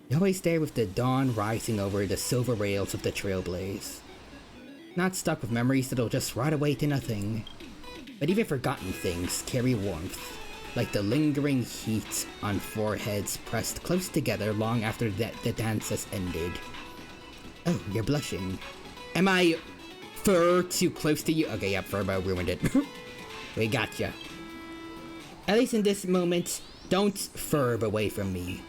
You're always there with the dawn rising over the silver rails of the Trailblaze. Not stuck with memories that'll just rot away to nothing. But even forgotten things carry warmth, like the lingering heat on foreheads pressed close together long after the dance has ended. Oh, you're blushing. Am I fur too close to you? Okay, yeah, Furbo ruined it. We gotcha. At least in this moment, don't furb away from me.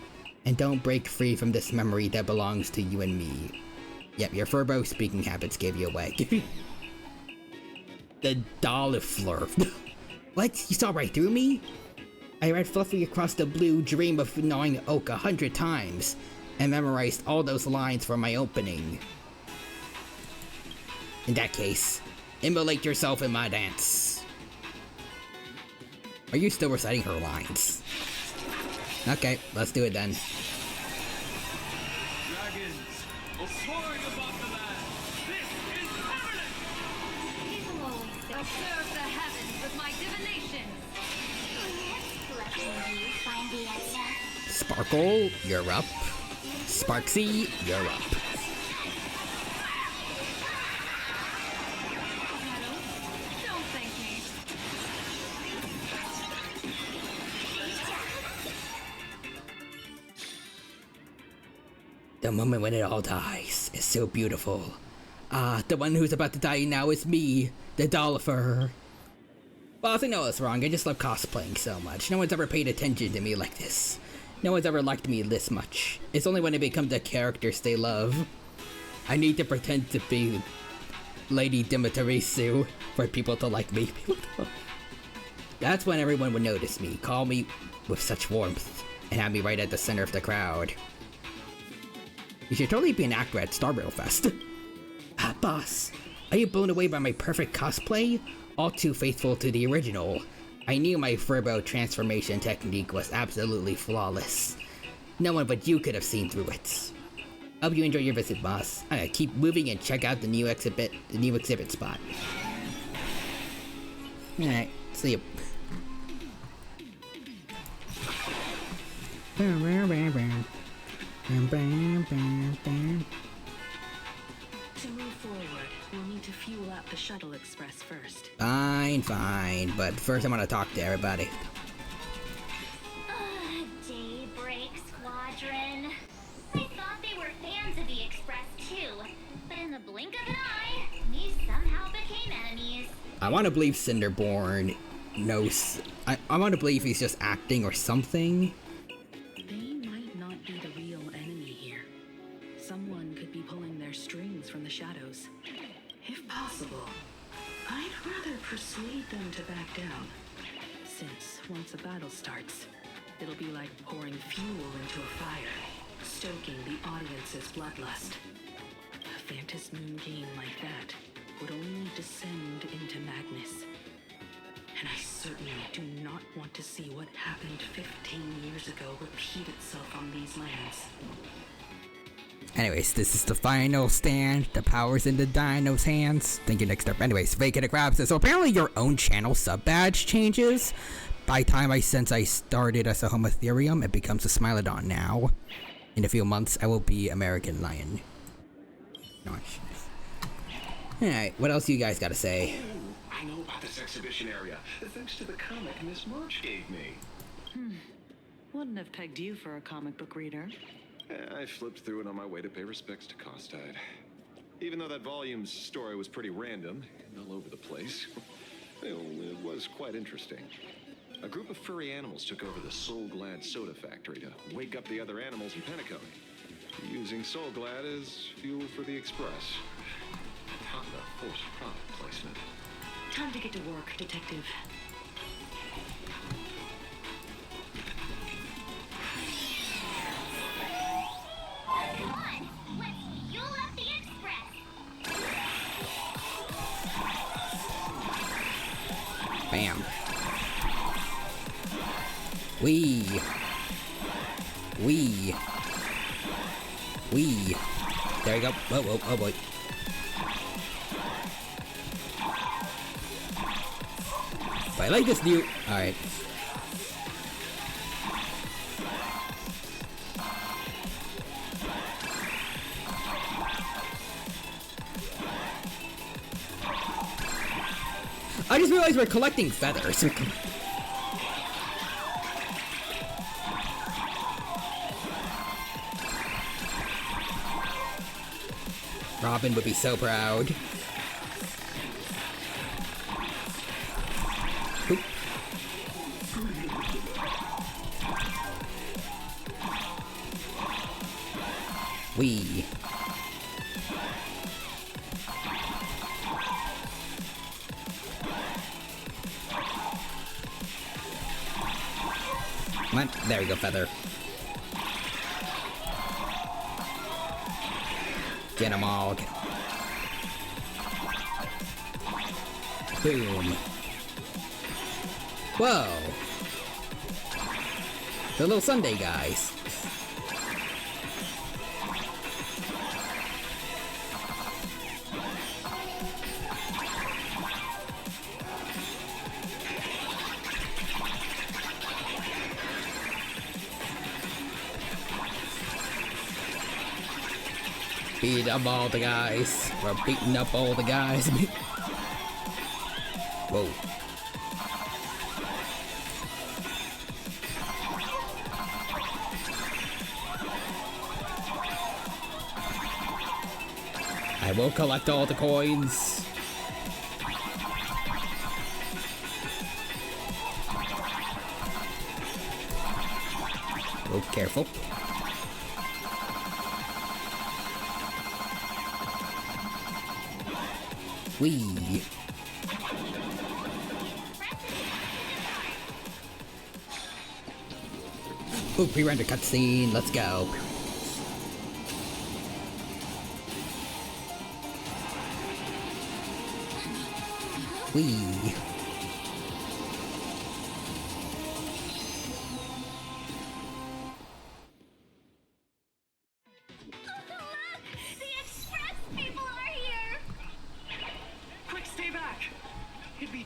And don't break free from this memory that belongs to you and me. Yep, your Furbo speaking habits gave you away. The Dollifleur. What? You saw right through me? I read Fluffy across the blue dream of gnawing oak 100 times, and memorized all those lines for my opening. In that case, immolate yourself in my dance. Are you still reciting her lines? Okay, let's do it then. Observe the heavens with my divination. Sparkle, you're up. Sparksy, you're up. Don't thank me. The moment when it all dies is so beautiful. Ah, the one who's about to die now is me, the Dollifer. Boss, I know it's wrong, I just love cosplaying so much. No one's ever paid attention to me like this. No one's ever liked me this much. It's only when I become the characters they love. I need to pretend to be Lady Dimitrescu for people to like me. That's when everyone would notice me, call me with such warmth, and have me right at the center of the crowd. You should totally be an actor at Star Rail Fest. Ah, boss, are you blown away by my perfect cosplay? All too faithful to the original. I knew my Furbo transformation technique was absolutely flawless. No one but you could have seen through it. Hope you enjoy your visit, boss. I'm gonna keep moving and check out the new exhibit spot. Alright, see you. To move forward, we'll need to fuel up the shuttle express first. Fine, but first I'm gonna talk to everybody. Daybreak Squadron. I thought they were fans of the Express too, but in the blink of an eye, we somehow became enemies. I want to believe Cinderborn knows. I want to believe he's just acting or something. They might not be the real enemy here. Someone could be pulling their strings from the shadows. If possible, I'd rather persuade them to back down. Since once a battle starts, it'll be like pouring fuel into a fire, stoking the audience's bloodlust. A Phantasmoon game like that would only descend into madness. And I certainly do not want to see what happened 15 years ago repeat itself on these lands. Anyways, this is the final stand. The power's in the dino's hands. Thank you, next up. Anyways, Vacant grabs it. So apparently your own channel sub badge changes. By the time I started as a Homotherium, it becomes a Smilodon now. In a few months, I will be American Lion. Nice. Alright, what else do you guys gotta say? I know about this exhibition area, thanks to the comic Miss March gave me. Wouldn't have pegged you for a comic book reader. I flipped through it on my way to pay respects to Costide. Even though that volume's story was pretty random and all over the place, it was quite interesting. A group of furry animals took over the Soul Glad soda factory to wake up the other animals in Penacony, using Soul Glad as fuel for the Express. Talk about forced product placement. Time to get to work, Detective. Come on, let's fuel up the Express. Bam. Wee. There you go. Whoa, oh boy. But I like this new. Alright. I just realized we're collecting feathers. Robin would be so proud. Oop. Wee. Come on. There we go, feather. Get 'em all. Boom. Whoa. The little Sunday guys. Beat up all the guys. We're beating up all the guys. Whoa. I will collect all the coins. Oh, careful. Wee. Ooh, pre-render cutscene. Let's go. Wee.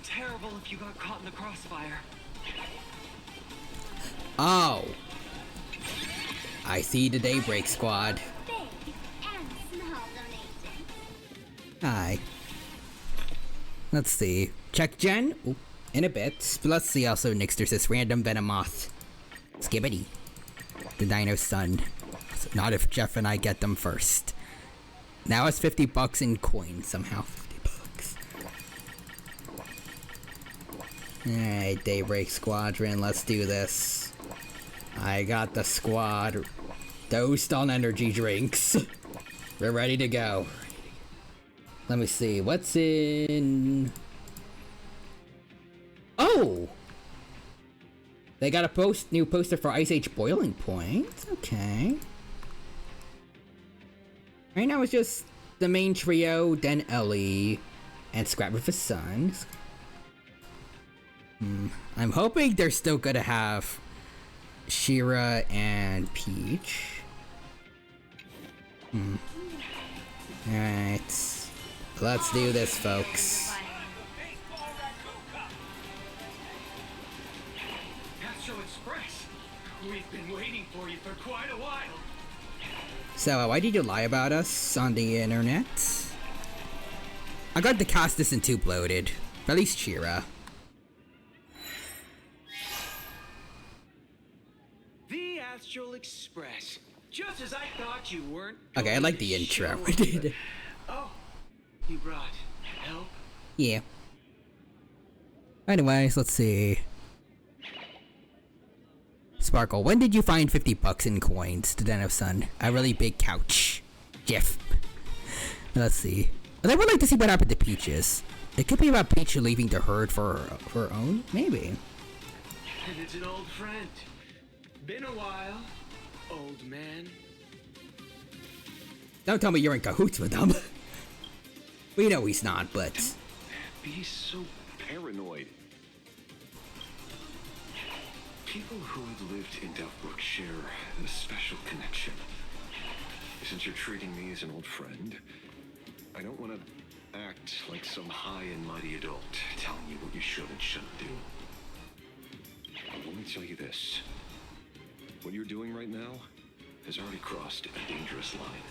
Terrible if you got caught in the crossfire. Oh. I see the Daybreak Squad. Big and small donations. Hi. Let's see. Check Gen in a bit. But let's see also next there's this random Venomoth. Skibbity. The Dino Son. So not if Jeff and I get them first. Now it's $50 in coins somehow. $50. Alright, Daybreak Squadron, let's do this. I got the squad dosed on energy drinks. We're ready to go. Let me see, what's in... Oh! They got a new poster for Ice Age Boiling Point. Okay. Right now it's just the main trio, then Ellie, and Scrap with his son. I'm hoping they're still gonna have Shira and Peach. Alright. Let's do this, folks. Astro Express. We've been waiting for you for quite a while. So, why did you lie about us on the internet? I got the cast isn't too bloated. At least Shira. The Astral Express. Just as I thought you weren't. Okay, I like the intro. We did. Oh, you brought help? Yeah. Anyways, let's see. Sparkle, when did you find $50 in coins? The Den of Sun. A really big couch. Jeff. Let's see. I would like to see what happened to Peaches. It could be about Peach leaving the herd for her own? Maybe. And it's an old friend. Been a while, old man. Don't tell me you're in cahoots with him. We know he's not, but... Be so paranoid. People who have lived in Delbrook share a special connection. Since you're treating me as an old friend, I don't want to act like some high and mighty adult telling you what you should and shouldn't do. But let me tell you this. What you're doing right now has already crossed a dangerous line.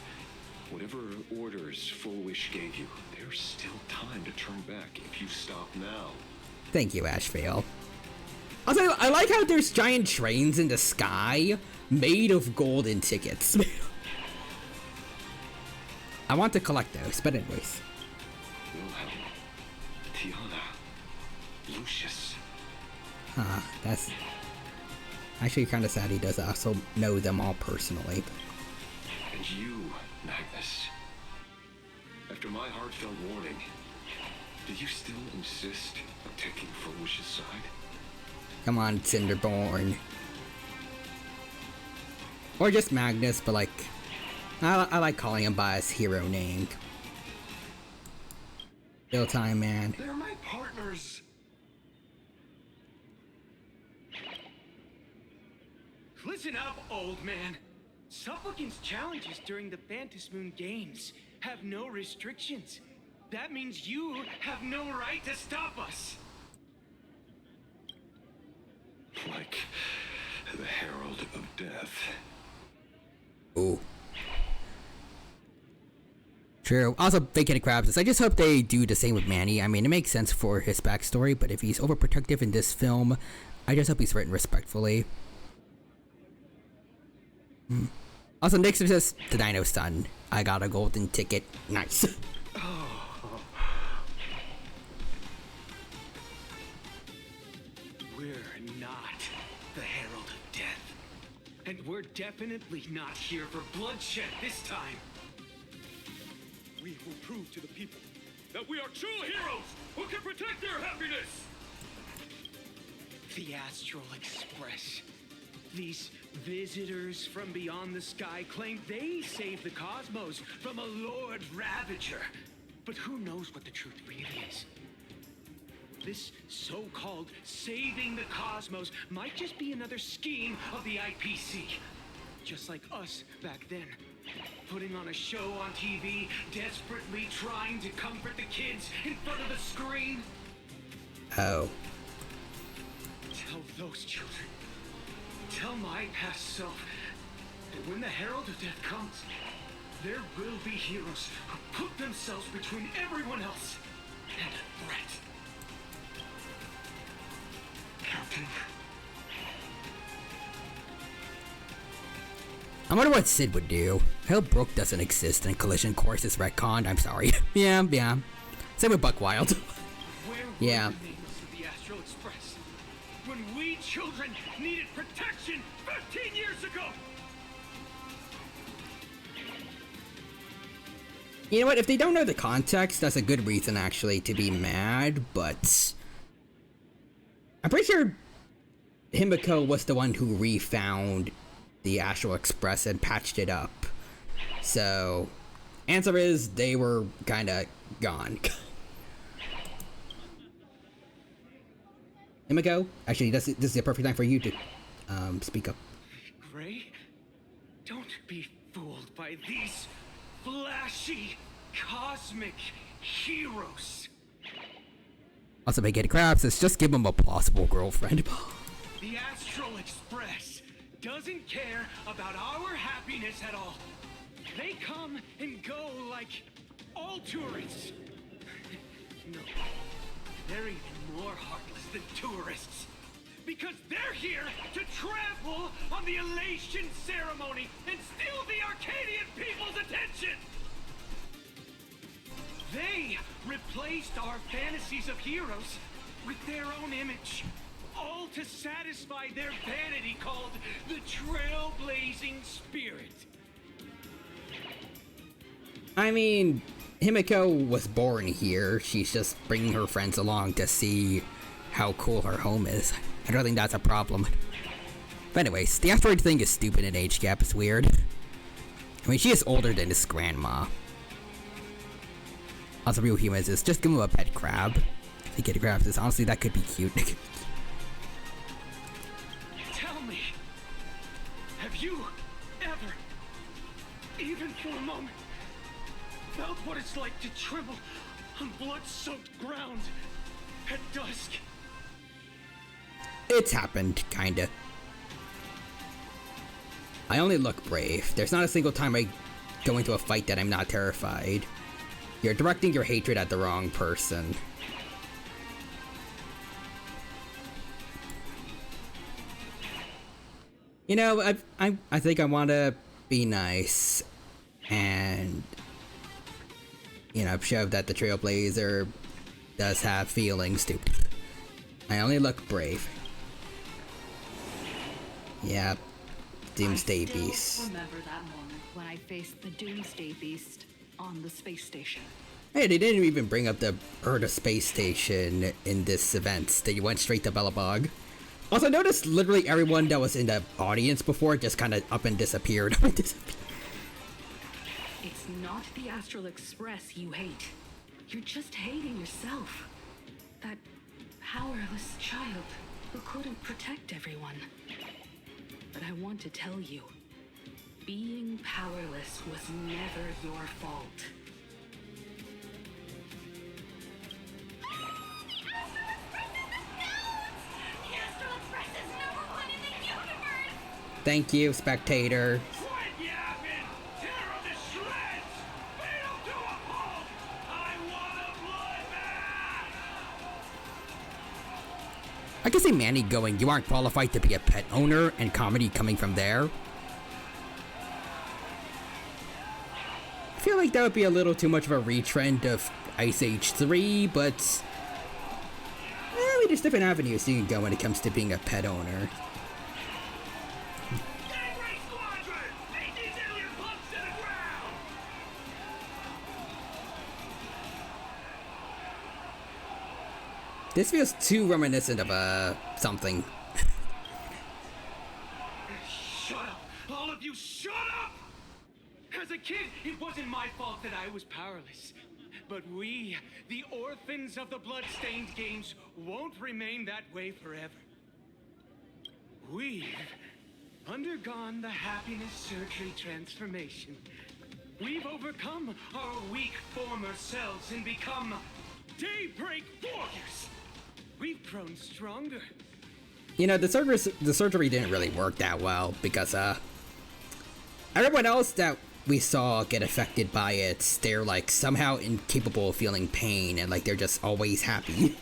Whatever orders Full Wish gave you, there's still time to turn back if you stop now. Thank you, Ashvale. Also, I like how there's giant trains in the sky made of golden tickets. I want to collect those, but anyways. Wilhelm, Tiana, Lucius. That's actually kind of sad he does also know them all personally. And you, Magnus. After my heartfelt warning, did you still insist on taking Full Wish's side? Come on, Cinderborn. Or just Magnus, but like, I like calling him by his hero name. Still time, man. They're my partners. Listen up, old man. Supplicant's challenges during the Phantom Moon Games have no restrictions. That means you have no right to stop us. Like the Herald of Death. Ooh. True. Also, Vacated Crabs. I just hope they do the same with Manny. I mean, it makes sense for his backstory, but if he's overprotective in this film, I just hope he's written respectfully. Also, next is just the Dino Son. I got a golden ticket. Nice. We're not the Herald of Death. And we're definitely not here for bloodshed this time. We will prove to the people that we are true heroes who can protect their happiness! The Astral Express. These visitors from beyond the sky claim they saved the cosmos from a Lord Ravager. But who knows what the truth really is? This so-called saving the cosmos might just be another scheme of the IPC. Just like us back then. Putting on a show on TV, desperately trying to comfort the kids in front of the screen. Oh. Tell those children. Tell my past self that when the Herald of Death comes, there will be heroes who put themselves between everyone else and a threat. Captain. I wonder what Sid would do. I hope Brooke doesn't exist and Collision Course is retconned. I'm sorry. yeah. Same with Buck Wild. Where were yeah. the names of the Astral Express when we children needed protection 15 years ago? You know what? If they don't know the context, that's a good reason actually to be mad, but I'm pretty sure Himiko was the one who refound the Astral Express and patched it up. So, answer is they were kinda gone. Himiko, actually, this is the perfect time for you to speak up. Gray, don't be fooled by these flashy, cosmic heroes. Also, Big Kitty Krabs says just give him a plausible girlfriend. The Astral Express doesn't care about our happiness at all. They come and go like all tourists. No, they're even more heartless than tourists. Because they're here to trample on the elation ceremony and steal the Arcadian people's attention! They replaced our fantasies of heroes with their own image. All to satisfy their vanity called the Trailblazing Spirit. I mean, Himiko was born here. She's just bringing her friends along to see how cool her home is. I don't think that's a problem. But anyways, the asteroid thing is stupid and age gap is weird. I mean, she is older than his grandma. Also, real humans is just give him a pet crab. If he get crabs, is honestly that could be cute. Tell me, have you ever, even for a moment, felt what it's like to tremble on blood-soaked ground at dusk? It's happened, kinda. I only look brave. There's not a single time I go into a fight that I'm not terrified. You're directing your hatred at the wrong person. You know, I think I want to be nice and, you know, show that the Trailblazer does have feelings too. I only look brave. Yeah, Doomsday Beast. I still remember that moment when I faced the Doomsday Beast on the space station. Hey, they didn't even bring up the Erda space station in this event. They went straight to Bellabog. Also, notice literally everyone that was in the audience before just kind of up and disappeared. It's not the Astral Express you hate. You're just hating yourself. That powerless child who couldn't protect everyone. But I want to tell you, being powerless was never your fault. Thank you, spectator. I can see Manny going, you aren't qualified to be a pet owner, and comedy coming from there. I feel like that would be a little too much of a retrend of Ice Age 3, but I mean, there's different avenues you can go when it comes to being a pet owner. This feels too reminiscent of something. Shut up! All of you, shut up! As a kid, it wasn't my fault that I was powerless. But we, the orphans of the Bloodstained Games, won't remain that way forever. We've undergone the happiness surgery transformation. We've overcome our weak former selves and become daybreak warriors. We've grown stronger. You know, the surgery didn't really work that well because Everyone else that we saw get affected by it, they're like somehow incapable of feeling pain and like they're just always happy.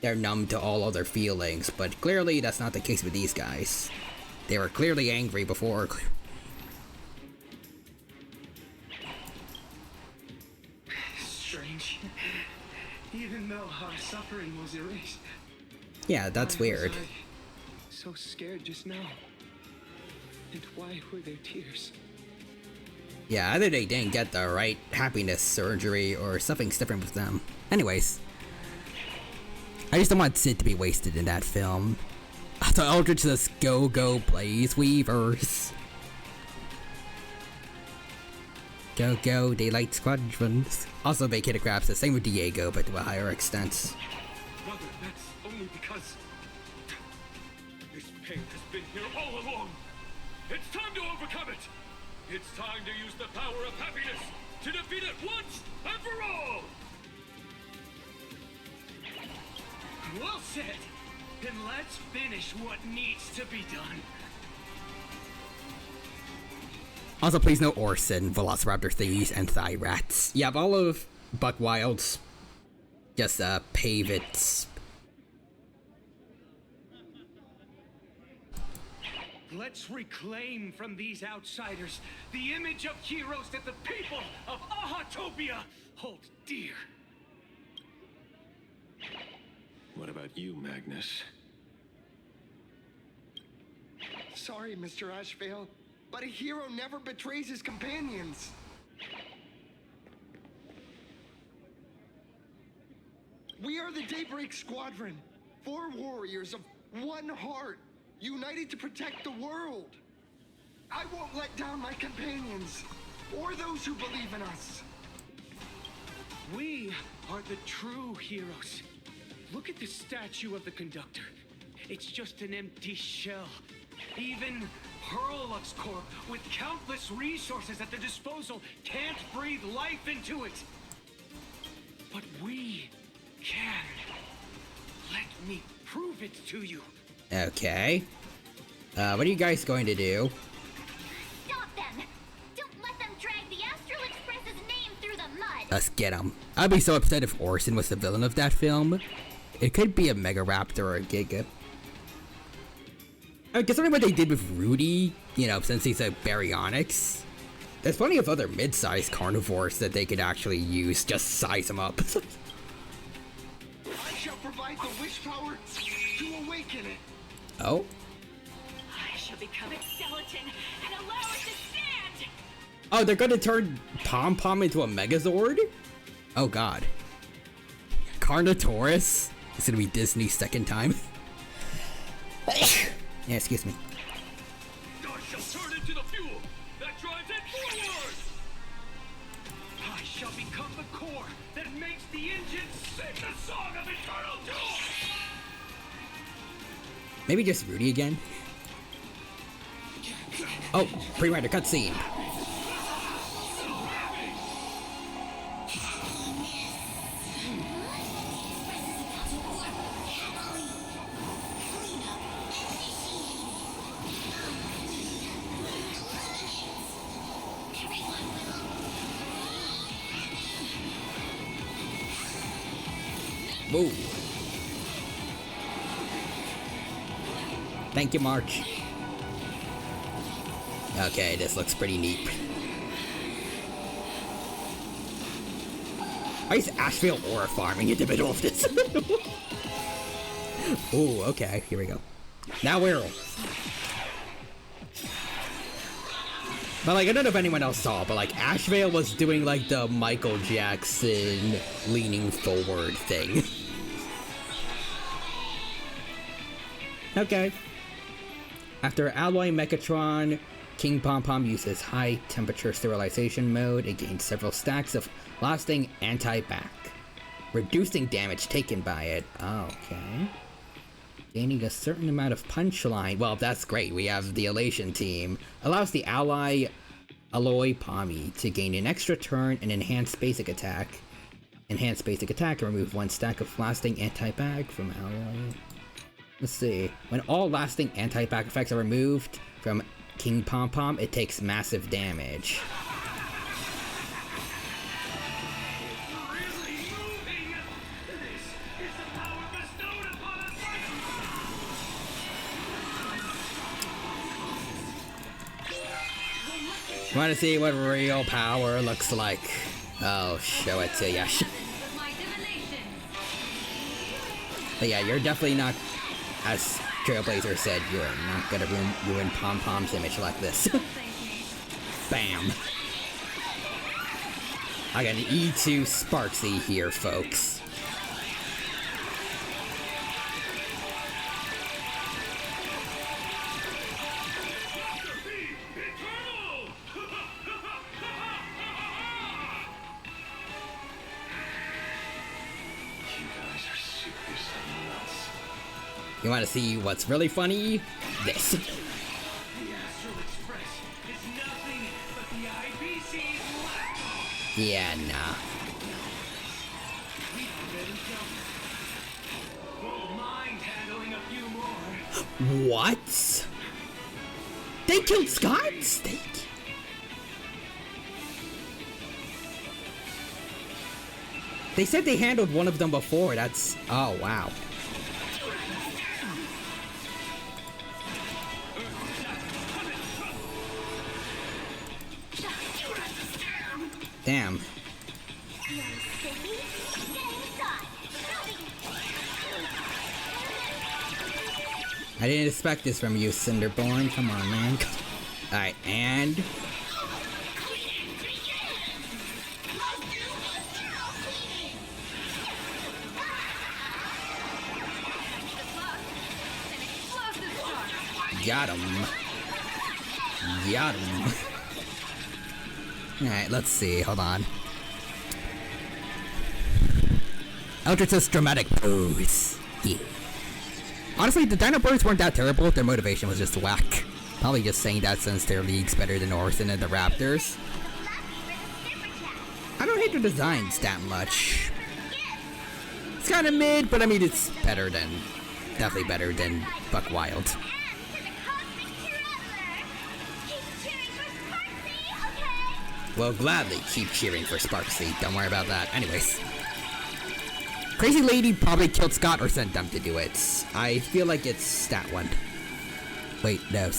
They're numb to all other feelings, but clearly that's not the case with these guys. They were clearly angry before. Strange. Even though our suffering was erased. Yeah, that's weird. So scared just now. And why were there tears? Yeah, either they didn't get the right happiness surgery or something's different with them. Anyways. I just don't want Sid to be wasted in that film. The Eldritch says, go, Blaze Weavers. Go, Daylight Squadrons. Also, they Kid Crabs, the same with Diego, but to a higher extent. Brother, that's only because this pain has been here all along. It's time to overcome it. It's time to use the power of happiness to defeat it once and for all. Well said. Then let's finish what needs to be done. Also, please no Orson, Velociraptor Thieves, and Thigh Rats. Yeah, all of Buck Wild's just pave it. Let's reclaim from these outsiders the image of heroes that the people of Ahatopia hold dear. What about you, Magnus? Sorry, Mr. Ashvale, but a hero never betrays his companions. We are the Daybreak Squadron, 4 warriors of one heart, united to protect the world. I won't let down my companions, or those who believe in us. We are the true heroes. Look at the statue of the conductor. It's just an empty shell. Even Perlux Corp, with countless resources at their disposal, can't breathe life into it. But we can. Let me prove it to you. Okay. What are you guys going to do? Stop them! Don't let them drag the Astral Express's name through the mud! Let's get him. I'd be so upset if Orson was the villain of that film. It could be a Mega Raptor or a Giga. I mean, considering what they did with Rudy, you know, since he's a Baryonyx, there's plenty of other mid-sized carnivores that they could actually use. Just size them up. I shall provide the wish power to awaken it. Oh? I shall become its skeleton and allow it to stand! Oh, they're gonna turn Pom Pom into a Megazord? Oh god. Carnotaurus? It's gonna be Disney's second time. Yeah, excuse me. I shall turn into the fuel that drives it forward! I shall become the core that makes the engine sing the song of eternal doom! Maybe just Rudy again? Oh, pre-render cutscene. Whoa. Thank you, March. Okay, this looks pretty neat. Why is Asheville ore farming in the middle of this? Oh, okay, here we go. Now we're... But like, I don't know if anyone else saw, but like, Asheville was doing like the Michael Jackson leaning forward thing. Okay. After alloying Mechatron, King Pom Pom uses high temperature sterilization mode. It gains several stacks of lasting anti-back, reducing damage taken by it. Okay. Gaining a certain amount of punchline. Well, that's great. We have the Elation team. Allows the ally Alloy Pommy to gain an extra turn and enhanced basic attack. Enhanced basic attack, remove 1 stack of lasting anti-back from alloy. Let's see. When all lasting anti-back effects are removed from King Pom Pom, it takes massive damage. Want to see what real power looks like? I'll show it to ya. But yeah, you're definitely not, as Trailblazer said, you're not gonna ruin Pom Pom's image like this. Bam. I got an E2 Sparksy here, folks. You want to see what's really funny? This. The Astral Express is nothing but the IBC's laptop. Yeah, nah. Won't mind handling a few more. What? They killed Scott? They said they handled one of them before. That's... Oh, wow. Damn. I didn't expect this from you, Cinderborn. Come on, man. Alright, and... Got him. Got him. Alright, let's see. Hold on. Eldritch's dramatic pose. Yeah. Honestly, the Dino Birds weren't that terrible. Their motivation was just whack. Probably just saying that since their league's better than Orson and the Raptors. I don't hate their designs that much. It's kind of mid, but I mean, it's better than... Definitely better than Buck Wild. Well, gladly keep cheering for Sparksy. Don't worry about that. Anyways. Crazy Lady probably killed Scott or sent them to do it. I feel like it's that one. Wait, no,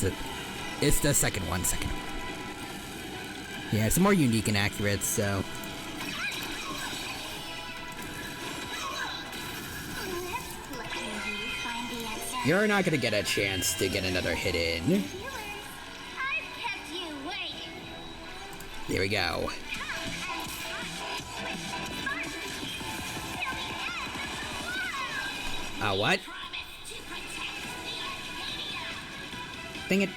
it's the second one. Yeah, it's more unique and accurate, so... You're not gonna get a chance to get another hit in. Here we go. What? Dang it.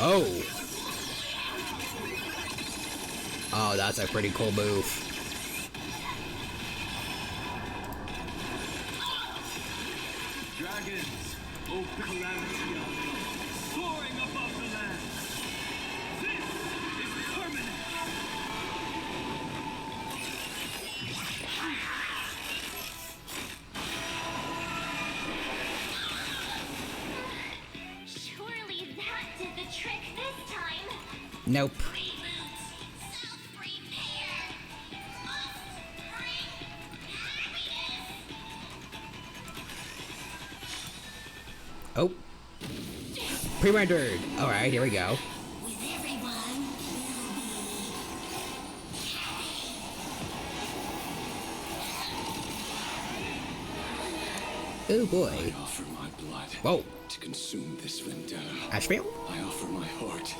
Oh. Oh, that's a pretty cool move. Dragons, open calamity, soaring above the land. This is permanent. Surely that did the trick this time. Nope. Oh. Pre-rendered. Alright, here we go. Oh boy. I offer my blood. Whoa. To consume this vendetta. Ashfield? I offer my heart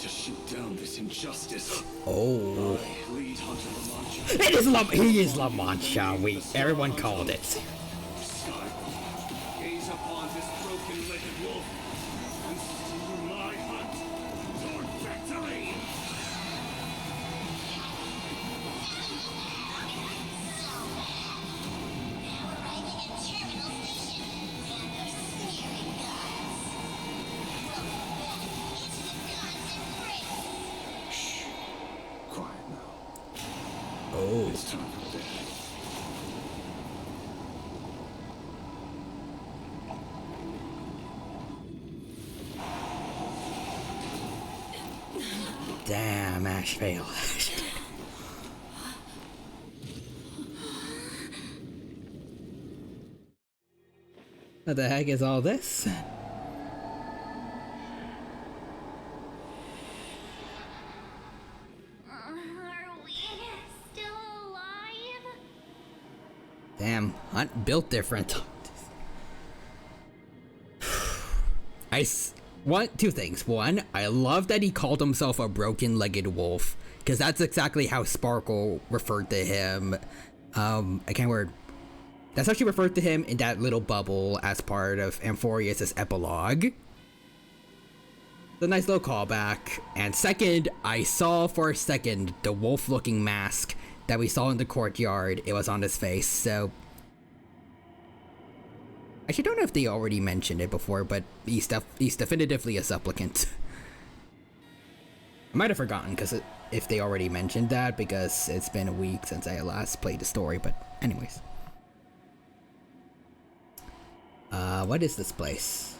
to shoot down this injustice. Oh. I lead Hunter Lamancha. It is he is La Mancha. Everyone called it. Gaze upon this broken-legged wolf and see my hunt toward victory. Quiet now. Damn, Ash fail. What the heck is all this? Are we still alive? Damn, Hunt built different. Two things. One, I love that he called himself a broken-legged wolf, because that's exactly how Sparkle referred to him. I can't word. That's how she referred to him in that little bubble as part of Amphorius' epilogue. The nice little callback. And second, I saw for a second the wolf-looking mask that we saw in the courtyard. It was on his face, so... I actually don't know if they already mentioned it before, but he's definitively a supplicant. I might have forgotten because if they already mentioned that, because it's been a week since I last played the story, but anyways. What is this place?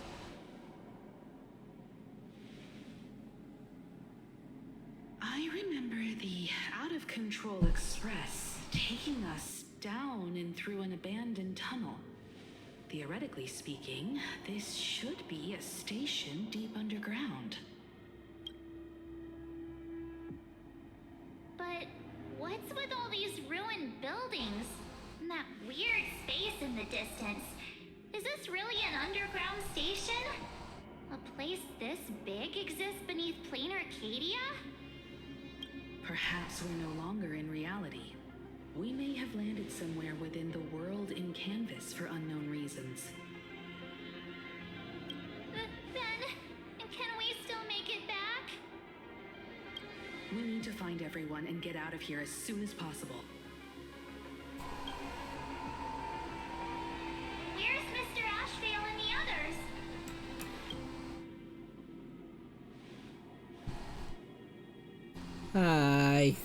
I remember the out-of-control express taking us down and through an abandoned tunnel. Theoretically speaking, this should be a station deep underground. But what's with all these ruined buildings? And that weird space in the distance? Is this really an underground station? A place this big exists beneath plain Arcadia? Perhaps we're no longer in reality. We may have landed somewhere within the world in canvas for unknown reasons. Then, can we still make it back? We need to find everyone and get out of here as soon as possible. Where's Mr. Ashvale and the others? Hi.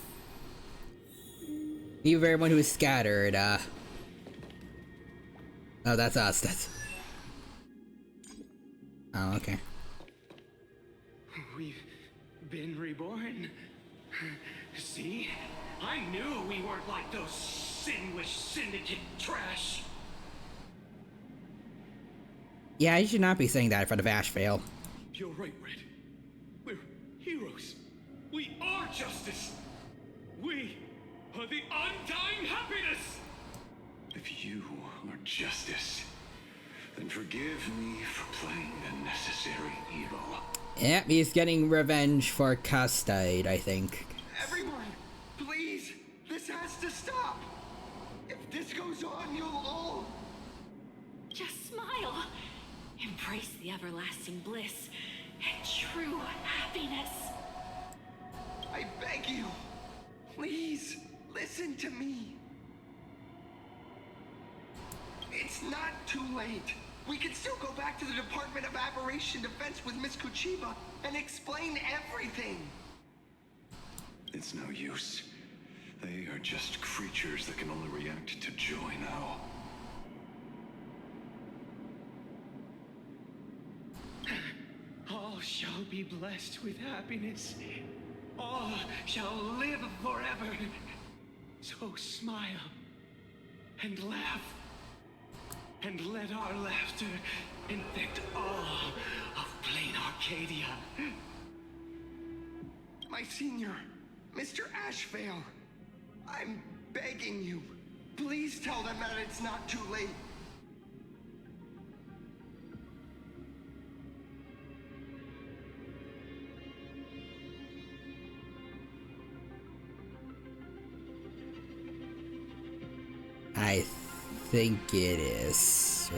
You everyone who is scattered, Oh, that's us, Oh, okay. We've been reborn. See? I knew we weren't like those Sinwish Syndicate trash. Yeah, you should not be saying that in front of Ashvale. You're right, Red. We're heroes. We are justice. We are the undying happiness. If you are justice, then forgive me for playing the necessary evil. Yep, he's getting revenge for Custide, I think. Everyone, please, this has to stop. If this goes on, you'll all... Just smile. Embrace the everlasting bliss and true happiness. I beg you, please, listen to me. It's not too late. We can still go back to the Department of Aberration Defense with Miss Kuchiba and explain everything. It's no use. They are just creatures that can only react to joy now. All shall be blessed with happiness. All shall live forever. So smile and laugh. And let our laughter infect all of plain Arcadia. My senior, Mr. Ashvale, I'm begging you. Please tell them that it's not too late. I think it is.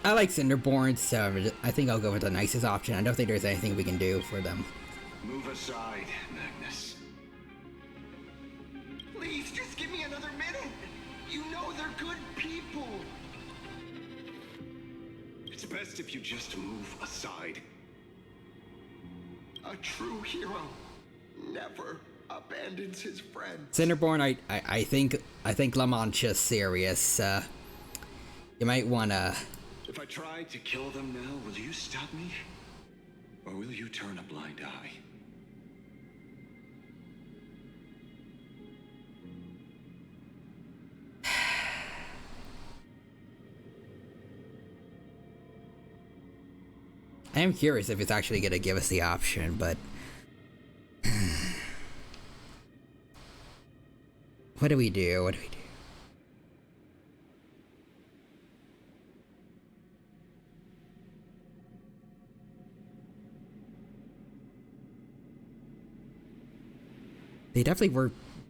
I like Cinderborn, so I think I'll go with the nicest option. I don't think there's anything we can do for them. Move aside, Magnus. Please, just give me another minute. You know they're good people. It's best if you just move aside. A true hero never abandons his friend. Cinderborn, I think La Mancha's serious. You might wanna... If I try to kill them now, will you stop me? Or will you turn a blind eye? I am curious if it's actually going to give us the option, but... What do we do? What do we do?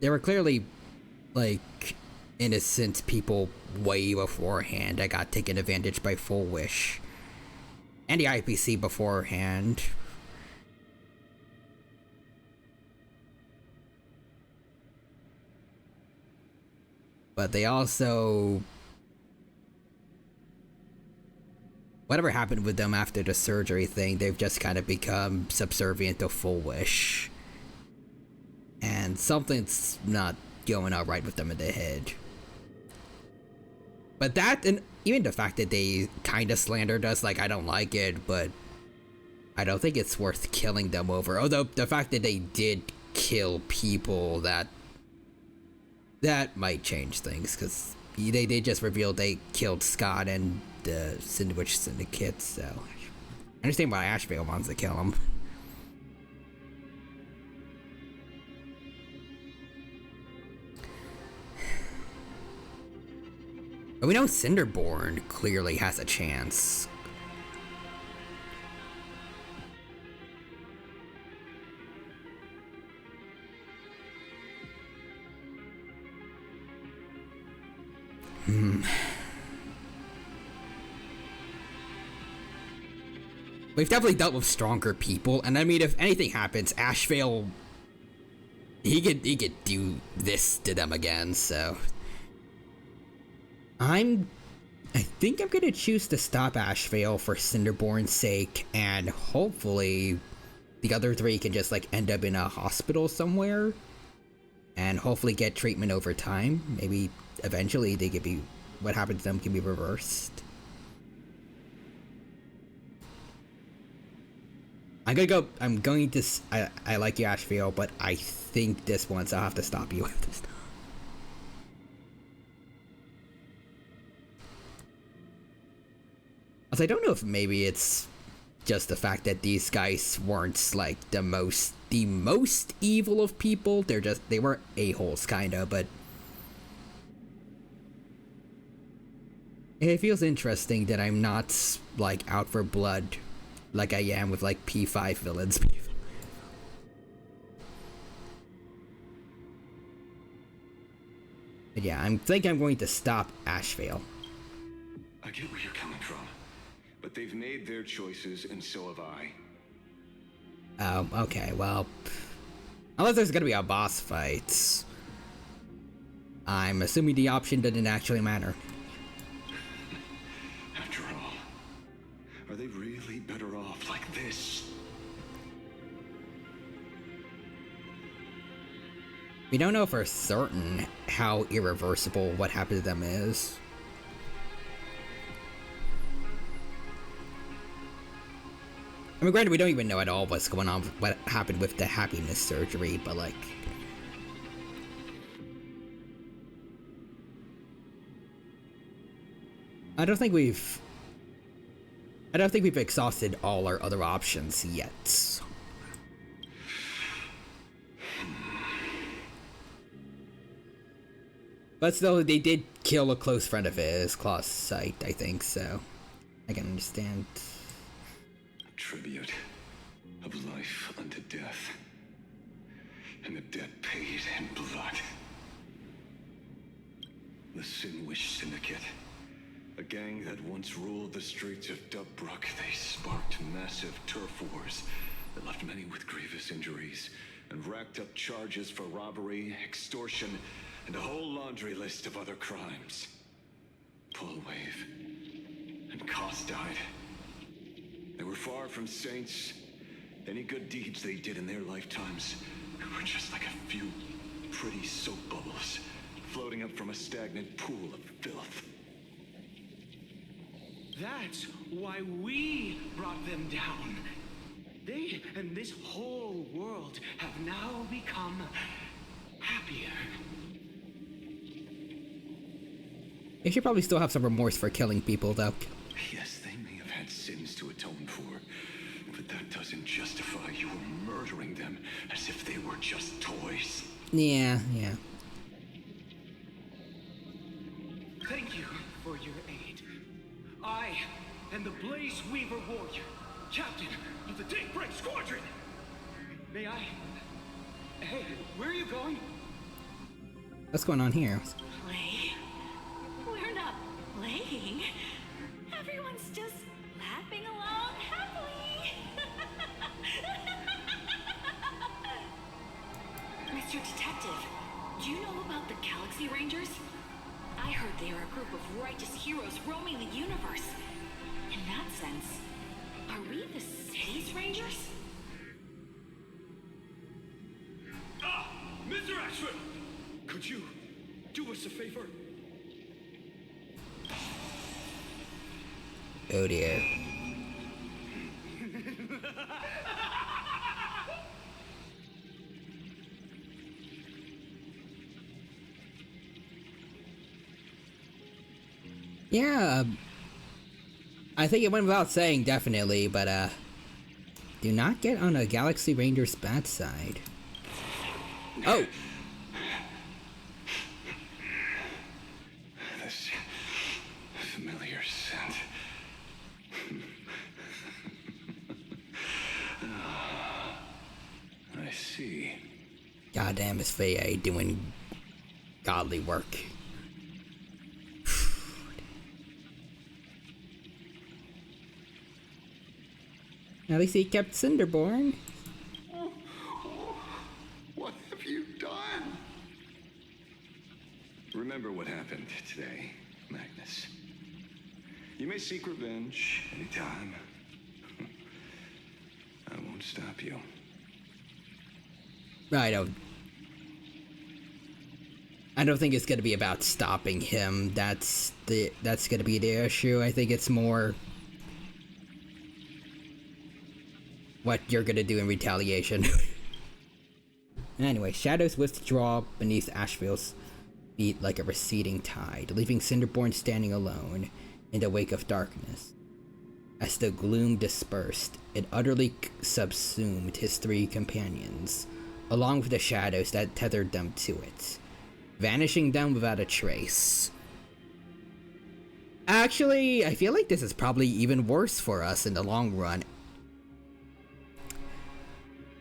They were clearly, like, innocent people way beforehand that got taken advantage by Full Wish. And the IPC beforehand. But they also... Whatever happened with them after the surgery thing, they've just kind of become subservient to Full Wish. And something's not going out right with them in the head. But that, and even the fact that they kind of slandered us, like, I don't like it, but I don't think it's worth killing them over. Although, the fact that they did kill people, that might change things, because they just revealed they killed Scott and the Sandwich Syndicate, so... I understand why Ashvale wants to kill him. But we know Cinderborn clearly has a chance. We've definitely dealt with stronger people, and I mean, if anything happens, Ashvale, he could do this to them again, so... I think I'm gonna choose to stop Ashvale for Cinderborn's sake, and hopefully the other three can just, like, end up in a hospital somewhere, and hopefully get treatment over time. Maybe eventually they could be, what happened to them can be reversed. I like you, Ashvale, but I think this once I'll have to stop you with this. I don't know if maybe it's just the fact that these guys weren't, like, the most evil of people. They were a-holes, kinda, but... It feels interesting that I'm not, like, out for blood like I am with, like, P5 villains. But yeah, I think I'm going to stop Ashvale. I get where you're coming from. But they've made their choices, and so have I. Oh, okay, well... Unless there's gonna be a boss fight... I'm assuming the option didn't actually matter. After all, are they really better off like this? We don't know for certain how irreversible what happened to them is. I mean, granted, we don't even know at all what's going on, what happened with the happiness surgery, but, like... I don't think we've exhausted all our other options yet. But still, they did kill a close friend of his, Klaus Sight, I think, so... I can understand... Tribute of life unto death, and a debt paid in blood. The Sinwish Syndicate, a gang that once ruled the streets of Dubbrook. They sparked massive turf wars that left many with grievous injuries and racked up charges for robbery, extortion, and a whole laundry list of other crimes. Pullwave and Koss died. They were far from saints. Any good deeds they did in their lifetimes were just like a few pretty soap bubbles floating up from a stagnant pool of filth. That's why we brought them down. They and this whole world have now become happier. They should probably still have some remorse for killing people, though. Yes, they may have had sins to atone for, but that doesn't justify you murdering them as if they were just toys. Yeah. Thank you for your aid. I am the Blaze Weaver Warrior, captain of the Daybreak Squadron. May I? Hey, where are you going? What's going on here? Play? We're not playing. Everyone's just laughing along happily. Mr. Detective, do you know about the Galaxy Rangers? I heard they are a group of righteous heroes roaming the universe. In that sense, are we the city's rangers? Ah! Mr. Ashford! Could you do us a favor? Oh dear. Yeah, I think it went without saying, definitely, but, do not get on a Galaxy Ranger's bad side. Oh! This familiar scent. I see. Goddamn, is Faye doing godly work. At least he kept Cinderborn. What have you done? Remember what happened today, Magnus. You may seek revenge anytime. I won't stop you. I don't think it's gonna be about stopping him. That's gonna be the issue. I think it's more what you're gonna do in retaliation. Anyway, shadows withdraw beneath Asheville's feet like a receding tide, leaving Cinderborn standing alone in the wake of darkness. As the gloom dispersed, it utterly subsumed his three companions, along with the shadows that tethered them to it, vanishing them without a trace. Actually, I feel like this is probably even worse for us in the long run.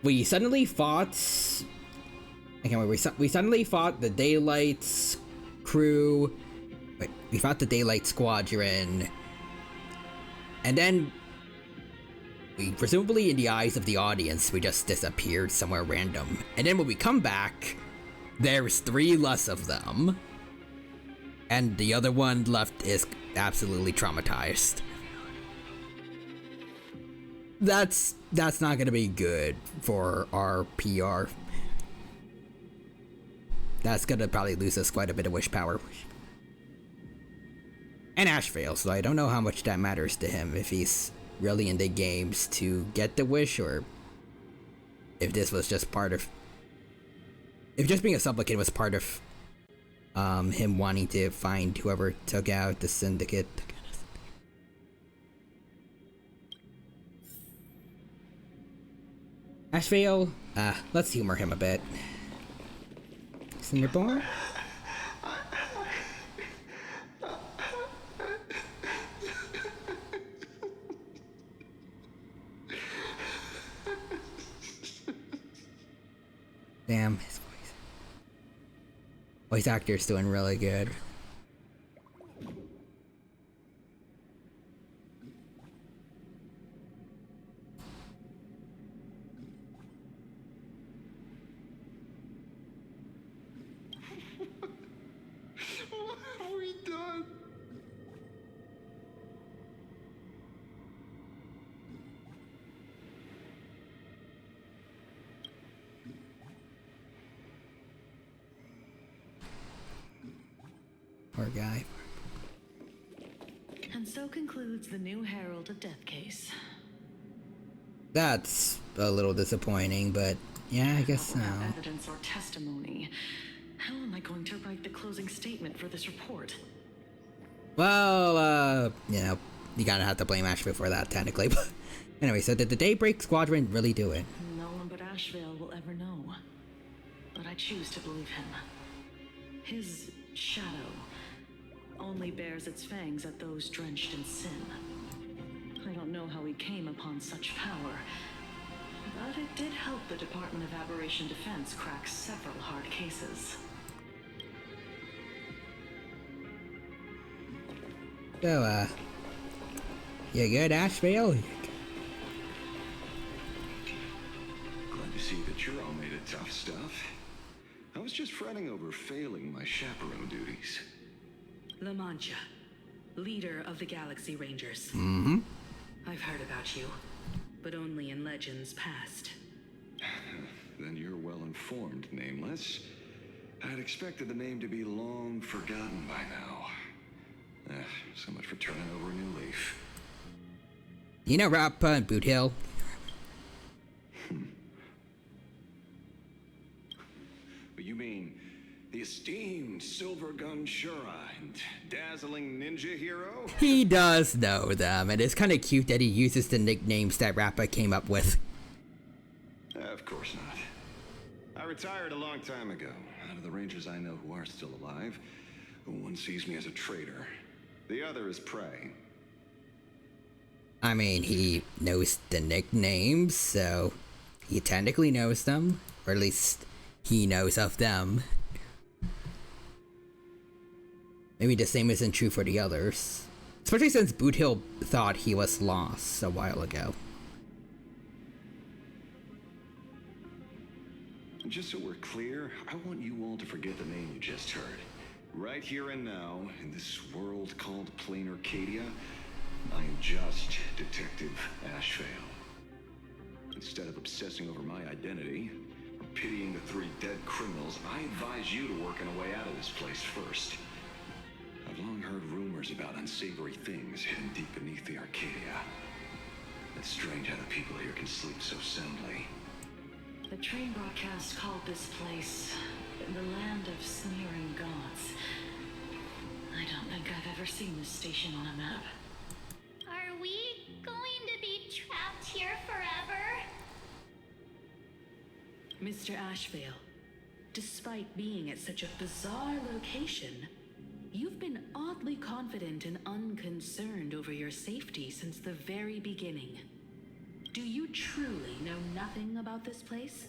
We suddenly fought... we suddenly fought the Daylight's crew. Wait, we fought the Daylight Squadron. And then... we, presumably in the eyes of the audience, we just disappeared somewhere random. And then when we come back, there's 3 less of them. And the other one left is absolutely traumatized. That's not gonna be good for our PR. That's gonna probably lose us quite a bit of wish power. And Ash fails, so I don't know how much that matters to him, if he's really in the games to get the wish, or if this was just part of... if just being a supplicant was part of him wanting to find whoever took out the syndicate. Ashvale, let's humor him a bit. Cinderborn? Damn, his voice actor's doing really good. What have we done? Poor guy. And so concludes the new Herald of Death case. That's a little disappointing, but yeah, I guess so. Without evidence or testimony, how am I going to write the closing statement for this report? Well, you know, you gotta have to blame Asheville for that, technically. But anyway, so did the Daybreak Squadron really do it? No one but Asheville will ever know. But I choose to believe him. His shadow only bears its fangs at those drenched in sin. I don't know how he came upon such power, but it did help the Department of Aberration Defense crack several hard cases. So, you good, Asheville? Glad to see that you're all made of tough stuff. I was just fretting over failing my chaperone duties. La Mancha, leader of the Galaxy Rangers. Mm-hmm. I've heard about you, but only in legends past. Then you're well informed, Nameless. I'd expected the name to be long forgotten by now. So much for turning over a new leaf. You know Rappa and Boot Hill? But you mean the esteemed Silver Gun Shura and dazzling ninja hero? He does know them, and it's kind of cute that he uses the nicknames that Rappa came up with. Of course not. I retired a long time ago. Out of the Rangers I know who are still alive, one sees me as a traitor. The other is prey. I mean, he knows the nicknames, so he technically knows them, or at least he knows of them. Maybe the same isn't true for the others. Especially since Boot Hill thought he was lost a while ago. Just so we're clear, I want you all to forget the name you just heard. Right here and now, in this world called Plain Arcadia, I am just Detective Ashevale. Instead of obsessing over my identity, or pitying the 3 dead criminals, I advise you to work on a way out of this place first. I've long heard rumors about unsavory things hidden deep beneath the Arcadia. It's strange how the people here can sleep so soundly. The train broadcast called this place the land of sneering gods. I don't think I've ever seen this station on a map. Are we going to be trapped here forever? Mr. Ashevale, despite being at such a bizarre location, you've been oddly confident and unconcerned over your safety since the very beginning. Do you truly know nothing about this place?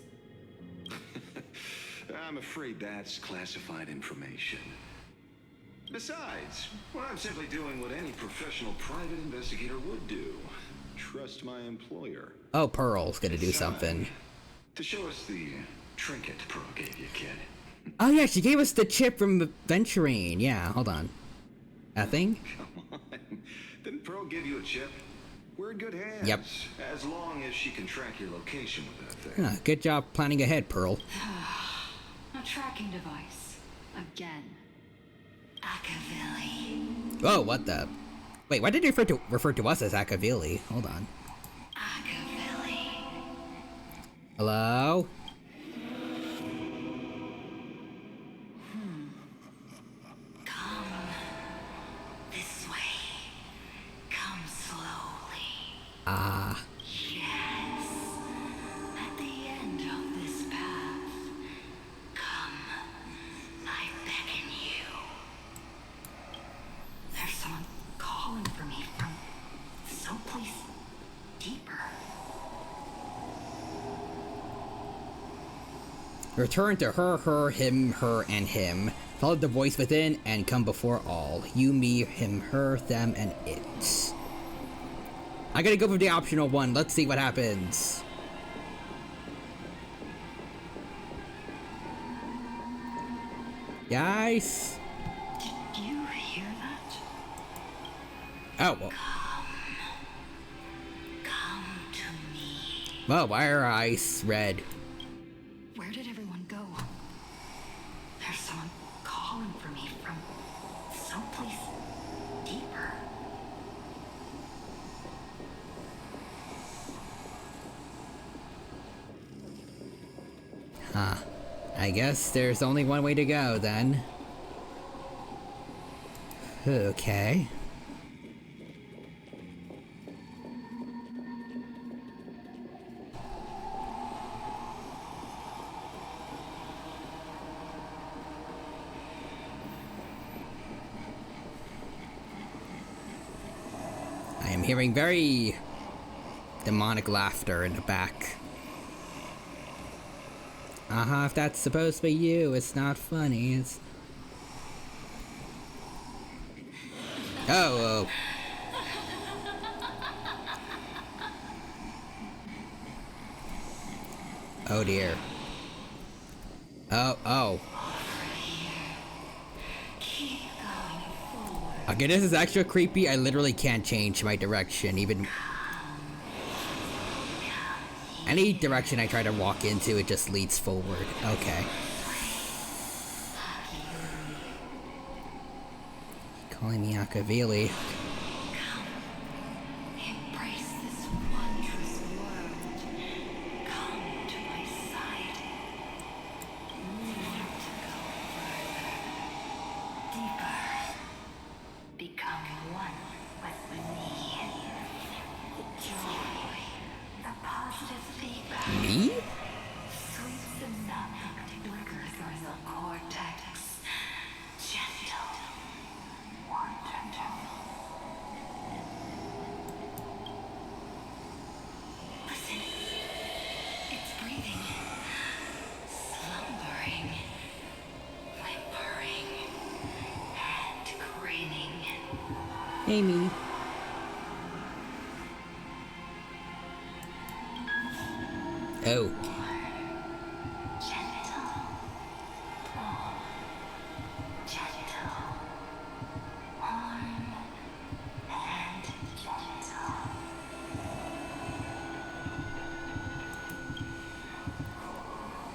I'm afraid that's classified information. Besides, well, I'm simply doing what any professional private investigator would do. Trust my employer. Oh, Pearl's gonna do It's time something. to show us the trinket Pearl gave you, kid. Oh yeah, she gave us the chip from Venturine. Yeah, hold on. That thing? Come on. Didn't Pearl give you a chip? We're in good hands. Yep. As long as she can track your location with that thing. Ah, good job planning ahead, Pearl. A tracking device. Again. Akavili. Oh, what the? Wait, why did you refer to us as Akavili? Hold on. Akavili. Hello? Come this way. Come slowly. Ah. Yes. At the end of this path. Come. I beckon you. There's someone calling for me from someplace deeper. Return to her, him, her, and him. Follow the voice within and come before all. You, me, him, her, them, and it. I gotta go for the optional one. Let's see what happens. Guys? Did you hear that? Oh, well. Come to me. Well, why are eyes red? Where did everyone go? There's someone calling for me from someplace deeper. I guess there's only one way to go then. Okay. I am hearing very demonic laughter in the back. If that's supposed to be you, it's not funny, it's... Oh, oh dear. Oh. Okay, this is extra creepy. I literally can't change my direction, even... Any direction I try to walk into, it just leads forward. Okay. Calling me Akavili. Embrace this wondrous world. Come to my side. Want to go further, deeper. Become one with me. The joy, the positive feedback. Me? Sweet synaptic flickers from the cortex. Gentle, wonderful. Listen, it's breathing, slumbering, whimpering, and grinning. Amy. Oh. Gentle, gentle, warm, and gentle.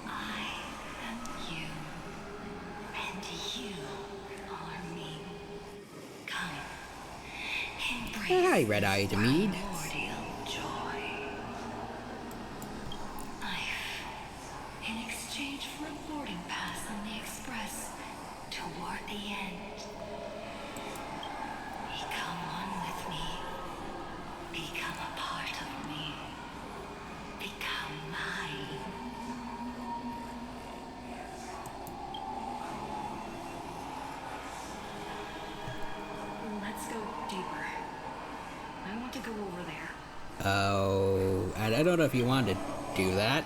I am you, and you are me. Come, embrace Hi, red-eyed mead. primordial joy. Life, in exchange for a boarding pass on the Express toward the end. Become one with me. Become a part of me. Become mine. Let's go deeper. I want to go over there. Oh, I don't know if you want to do that.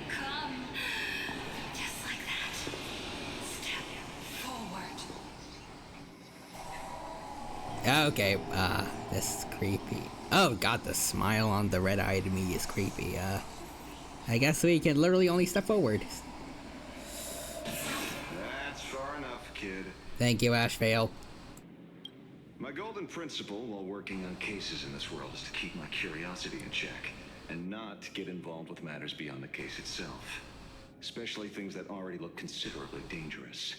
Come. Just like that. Step forward. Okay, this is creepy. Oh god, the smile on the red-eyed me is creepy. I guess we can literally only step forward. That's far enough, kid. Thank you, Ashvale. My golden principle while working on cases in this world is to keep my curiosity in check and not get involved with matters beyond the case itself, especially things that already look considerably dangerous.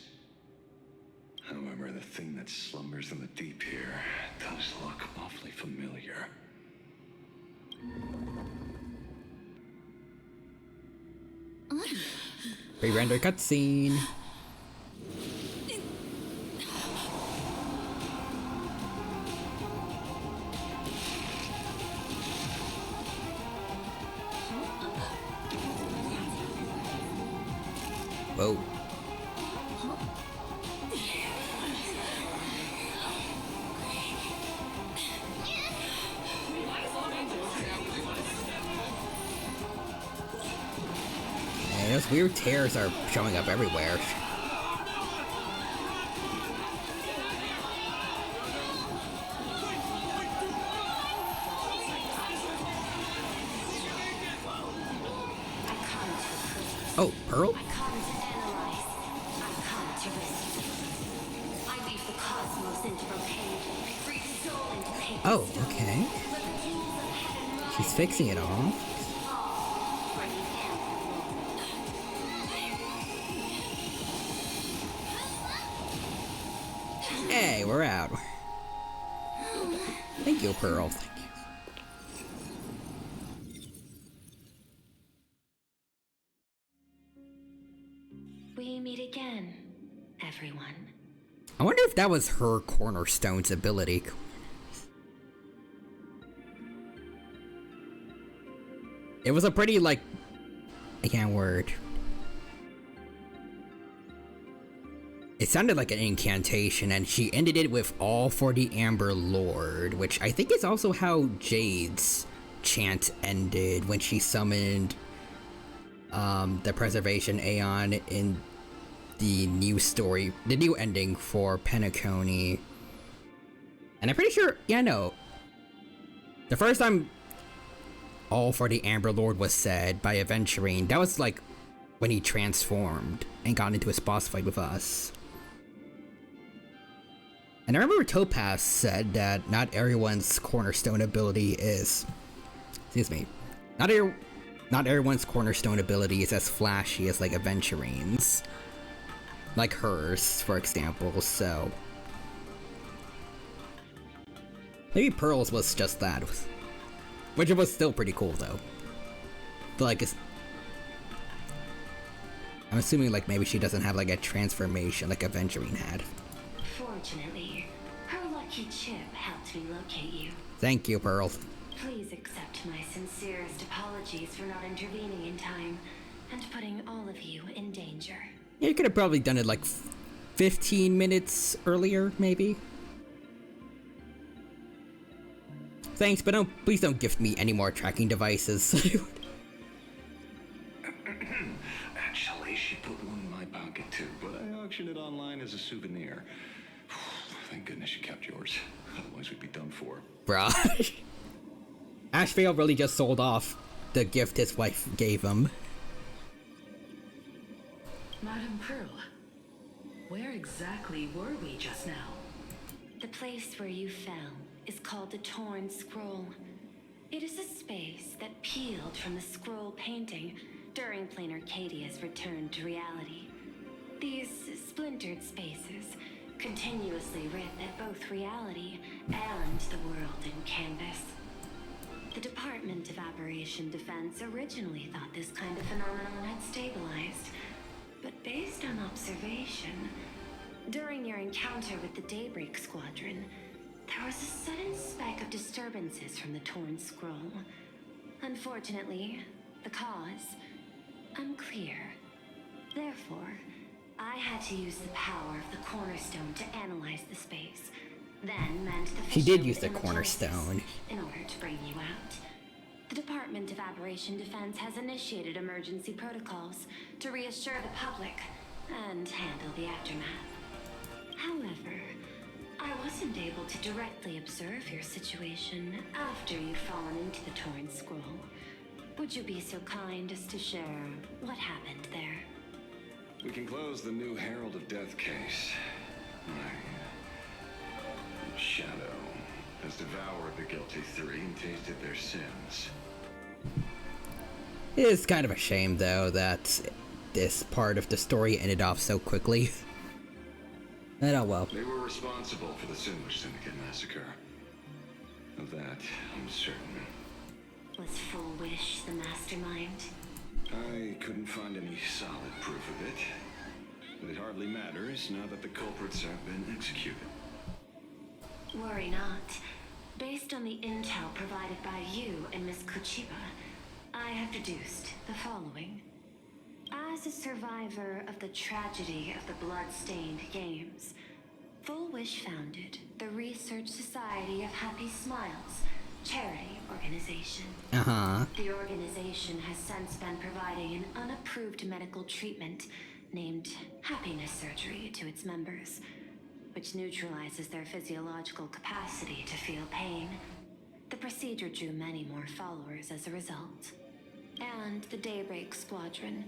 However, the thing that slumbers in the deep here does look awfully familiar. Re-render cutscene. Whoa. Man, those weird tears are showing up everywhere. Oh, Pearl? I come to analyze. I come to rescue. I weave the cosmos into brocade, free soul into paper. Oh, okay. Let the kings of heaven rise She's fixing it all. all for the emperor. Hey, we're out. Thank you, Pearl. Thank you. we meet again, everyone. I wonder if that was her Cornerstone's ability. It was a pretty, like, I can't word. It sounded like an incantation, and she ended it with "All for the Amber Lord," which I think is also how Jade's chant ended when she summoned the Preservation Aeon in the new story, the new ending for Penacony. And I'm pretty sure, yeah, no. The first time "All for the Amber Lord" was said by Aventurine, that was like when he transformed and got into his boss fight with us. And I remember Topaz said that not everyone's Cornerstone ability is, excuse me, not everyone's Cornerstone ability is as flashy as like Aventurine's, like hers, for example. So maybe Pearl's was just that, which was still pretty cool though. But like, I'm assuming like maybe she doesn't have like a transformation like Aventurine had. Fortunately, her lucky chip helped me locate you. Thank you, Pearl. Please accept my sincerest apologies for not intervening in time and putting all of you in danger. Yeah, you could have probably done it like 15 minutes earlier, maybe. Thanks, but please don't gift me any more tracking devices. Actually, she put one in my pocket too, but I auctioned it online as a souvenir. Thank goodness you kept yours. Otherwise, we'd be done for. Bruh. Ashvale really just sold off the gift his wife gave him. Madame Pearl, where exactly were we just now? The place where you fell is called the Torn Scroll. It is a space that peeled from the scroll painting during Plain Arcadia's return to reality. These splintered spaces continuously rip at both reality and the world in canvas. The Department of Aberration Defense originally thought this kind of phenomenon had stabilized, but based on observation, during your encounter with the Daybreak Squadron, there was a sudden spike of disturbances from the Torn Scroll. Unfortunately, the cause, unclear. Therefore, I had to use the power of the Cornerstone to analyze the space, then mend the She fissure did use the within Cornerstone. in order to bring you out. The Department of Aberration Defense has initiated emergency protocols to reassure the public and handle the aftermath. However, I wasn't able to directly observe your situation after you've fallen into the Torn Scroll. Would you be so kind as to share what happened there? We can close the new Herald of Death case. My shadow has devoured the guilty three and tasted their sins. It is kind of a shame, though, that this part of the story ended off so quickly. But oh well. They were responsible for the Sandwich Syndicate massacre. Of that, I'm certain. Was Full Wish the mastermind? I couldn't find any solid proof of it. But it hardly matters now that the culprits have been executed. Worry not. Based on the intel provided by you and Miss Kuchiba, I have deduced the following. As a survivor of the tragedy of the Bloodstained Games, Full Wish founded the Research Society of Happy Smiles, charity organization. The organization has since been providing an unapproved medical treatment named happiness surgery to its members, which neutralizes their physiological capacity to feel pain. The procedure drew many more followers as a result. And the Daybreak Squadron,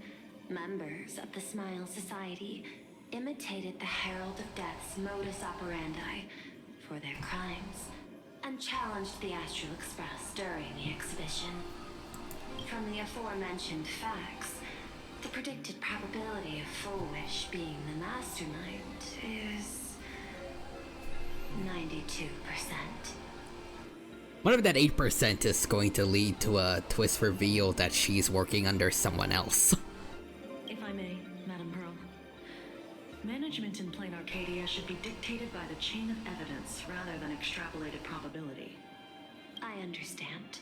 members of the Smile Society, imitated the Herald of Death's modus operandi for their crimes and challenged the Astral Express during the exhibition. From the aforementioned facts, the predicted probability of Full Wish being the mastermind is 92%. What if that 8% is going to lead to a twist reveal that she's working under someone else? If I may, Madame Pearl, Management in Plain Arcadia should be dictated by the chain of evidence rather than extrapolated probability. I understand.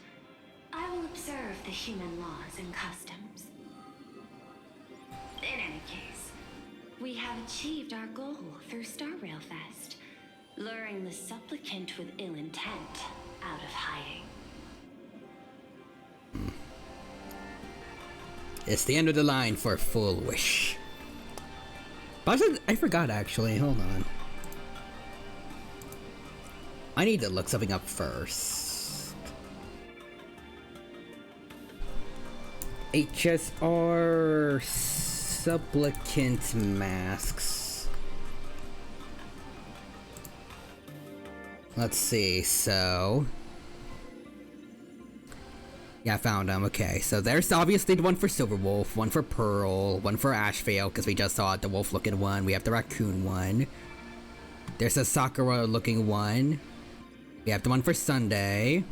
I will observe the human laws and customs. In any case, we have achieved our goal through Star Rail Fest, luring the supplicant with ill intent out of hiding. It's the end of the line for Full Wish. But I forgot actually, hold on. I need to look something up first. HSR supplicant masks. Let's see, so... Yeah, I found them. Okay, so there's obviously the one for Silverwolf, one for Pearl, one for Ashvale, because we just saw the wolf-looking one. We have the raccoon one. There's a Sakura-looking one. We have the one for Sunday.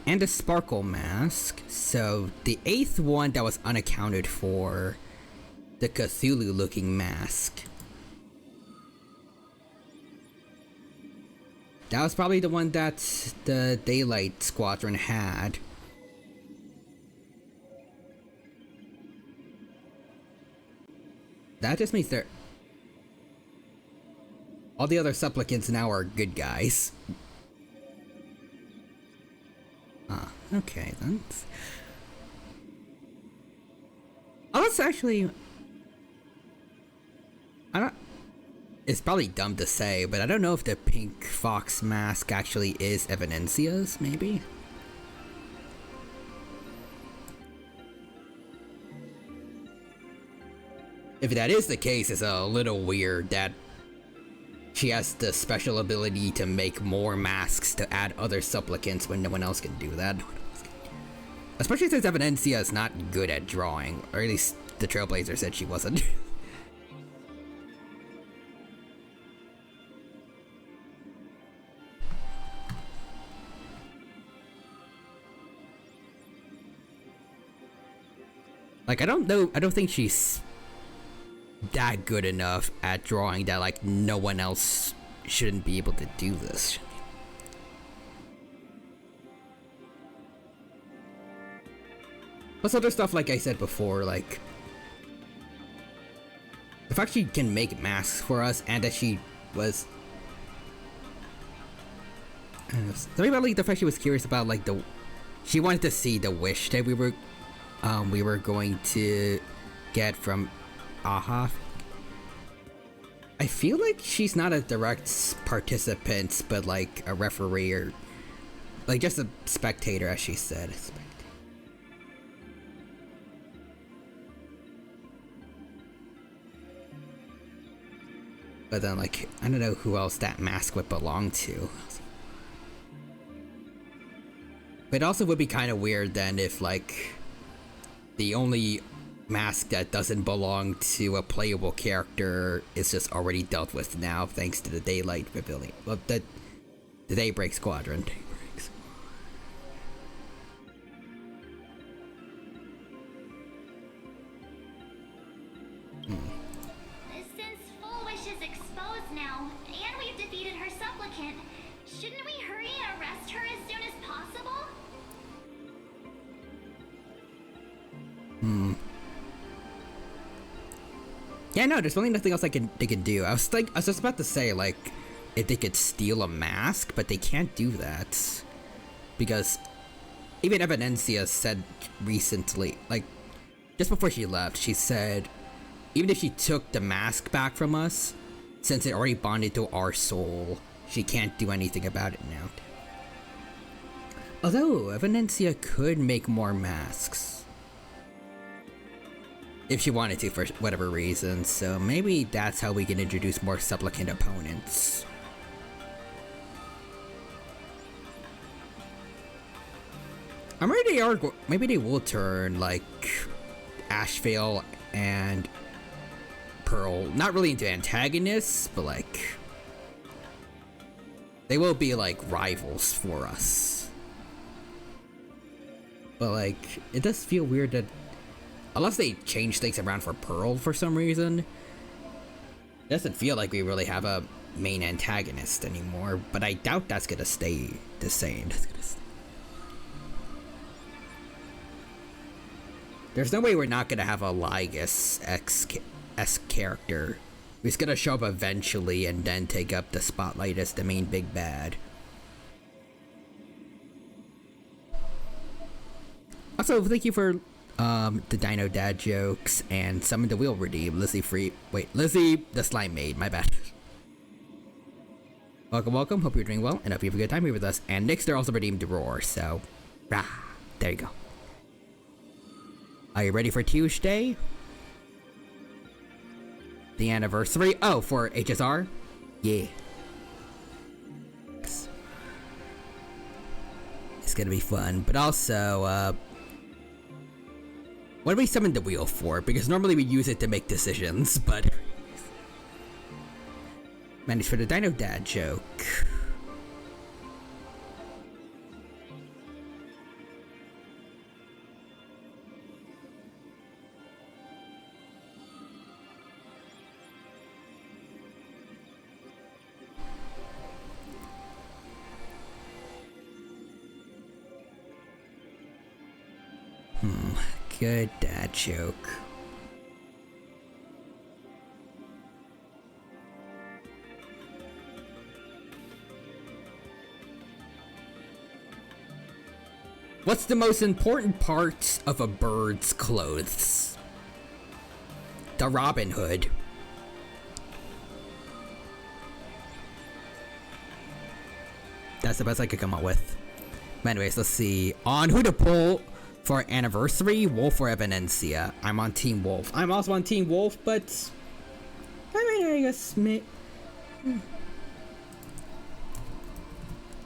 And a Sparkle mask. So, the 8th one that was unaccounted for, the Cthulhu-looking mask. That was probably the one that the Daylight Squadron had. That just means they're... all the other supplicants now are good guys. Ah, okay then. Oh, that's actually... I don't... It's probably dumb to say, but I don't know if the pink fox mask actually is Evidencia's, maybe? If that is the case, it's a little weird that she has the special ability to make more masks to add other supplicants when no one else can do that. Especially since Evidencia is not good at drawing, or at least the Trailblazer said she wasn't. Like, I don't think she's that good enough at drawing that, like, no one else shouldn't be able to do this. Plus other stuff, like I said before, like... the fact she can make masks for us, and that she was... something about, like, the fact she was curious about, like, the... she wanted to see the wish that we were going to get from Aha. I feel like she's not a direct participant, but like a referee or like just a spectator, as she said. But then, like, I don't know who else that mask would belong to. But it also would be kind of weird then if, like, the only mask that doesn't belong to a playable character is just already dealt with now, thanks to the Daylight Pavilion. Well, the Daybreak Squadron. Since Full Wish is exposed now, and we've defeated her supplicant, shouldn't we hurry and arrest her as soon as possible? Yeah, no, there's really nothing else they can do. I was just about to say, like, if they could steal a mask, but they can't do that. Because even Evidencia said recently, like, just before she left, she said, even if she took the mask back from us, since it already bonded to our soul, she can't do anything about it now. Although, Evidencia could make more masks. If she wanted to, for whatever reason, so maybe that's how we can introduce more supplicant opponents. I'm ready maybe they will turn, like, Ashvale and Pearl, not really into antagonists, but like, they will be like rivals for us. But like, it does feel weird that unless they change things around for Pearl for some reason. It doesn't feel like we really have a main antagonist anymore, but I doubt that's gonna stay the same. There's no way we're not gonna have a Lygus X character who's gonna show up eventually and then take up the spotlight as the main big bad. Also, thank you for the Dino Dad jokes and Summon the Wheel redeem. Lizzie the Slime Maid, my bad. Welcome, hope you're doing well, and hope you have a good time here with us. And Nixter also redeemed the Roar, so, there you go. Are you ready for Tuesday? The anniversary? Oh, for HSR? Yeah. It's gonna be fun, but also, what do we summon the wheel for? Because normally we use it to make decisions, but... Managed for the Dino Dad joke. Good dad joke. What's the most important part of a bird's clothes? The Robin Hood. That's the best I could come up with. But anyways, let's see. On who to pull for anniversary, Wolf or Evanencia? I'm on Team Wolf. I'm also on Team Wolf, but I guess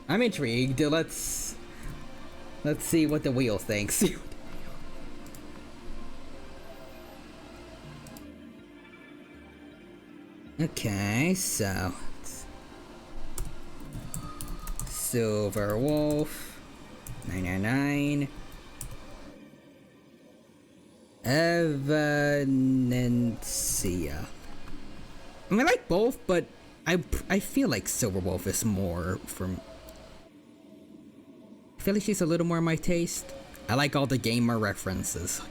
I'm intrigued. Let's see what the wheel thinks. Okay, so Silver Wolf 999. Evanencia. I mean, I like both, but I feel like Silver Wolf is more from. I feel like she's a little more my taste. I like all the gamer references.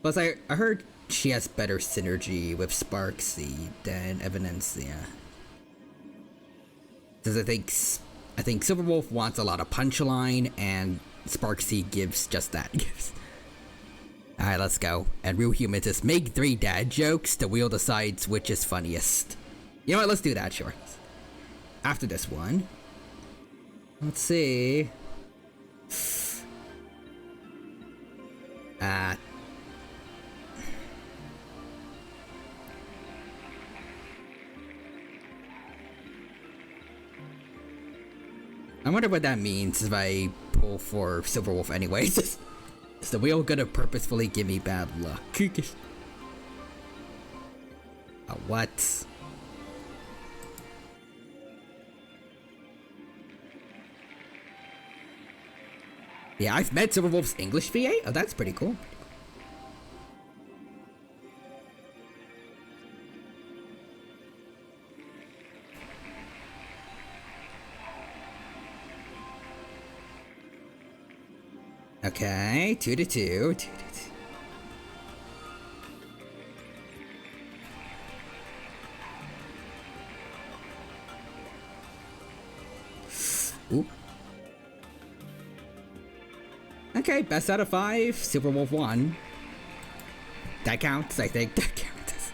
Plus, I heard she has better synergy with Sparksy than Evanencia. Because I think Silver Wolf wants a lot of punchline, and Sparksy gives just that. Alright, let's go. And Real Human just make 3 dad jokes. The wheel decides which is funniest. You know what? Let's do that, sure. After this one. Let's see. I wonder what that means if I pull for Silver Wolf anyways. Is the wheel gonna purposefully give me bad luck? What? Yeah, I've met Silver Wolf's English VA. Oh, that's pretty cool. Okay, 2 to 2. Ooh. Okay, best out of 5. Silver Wolf won. That counts, I think. That counts.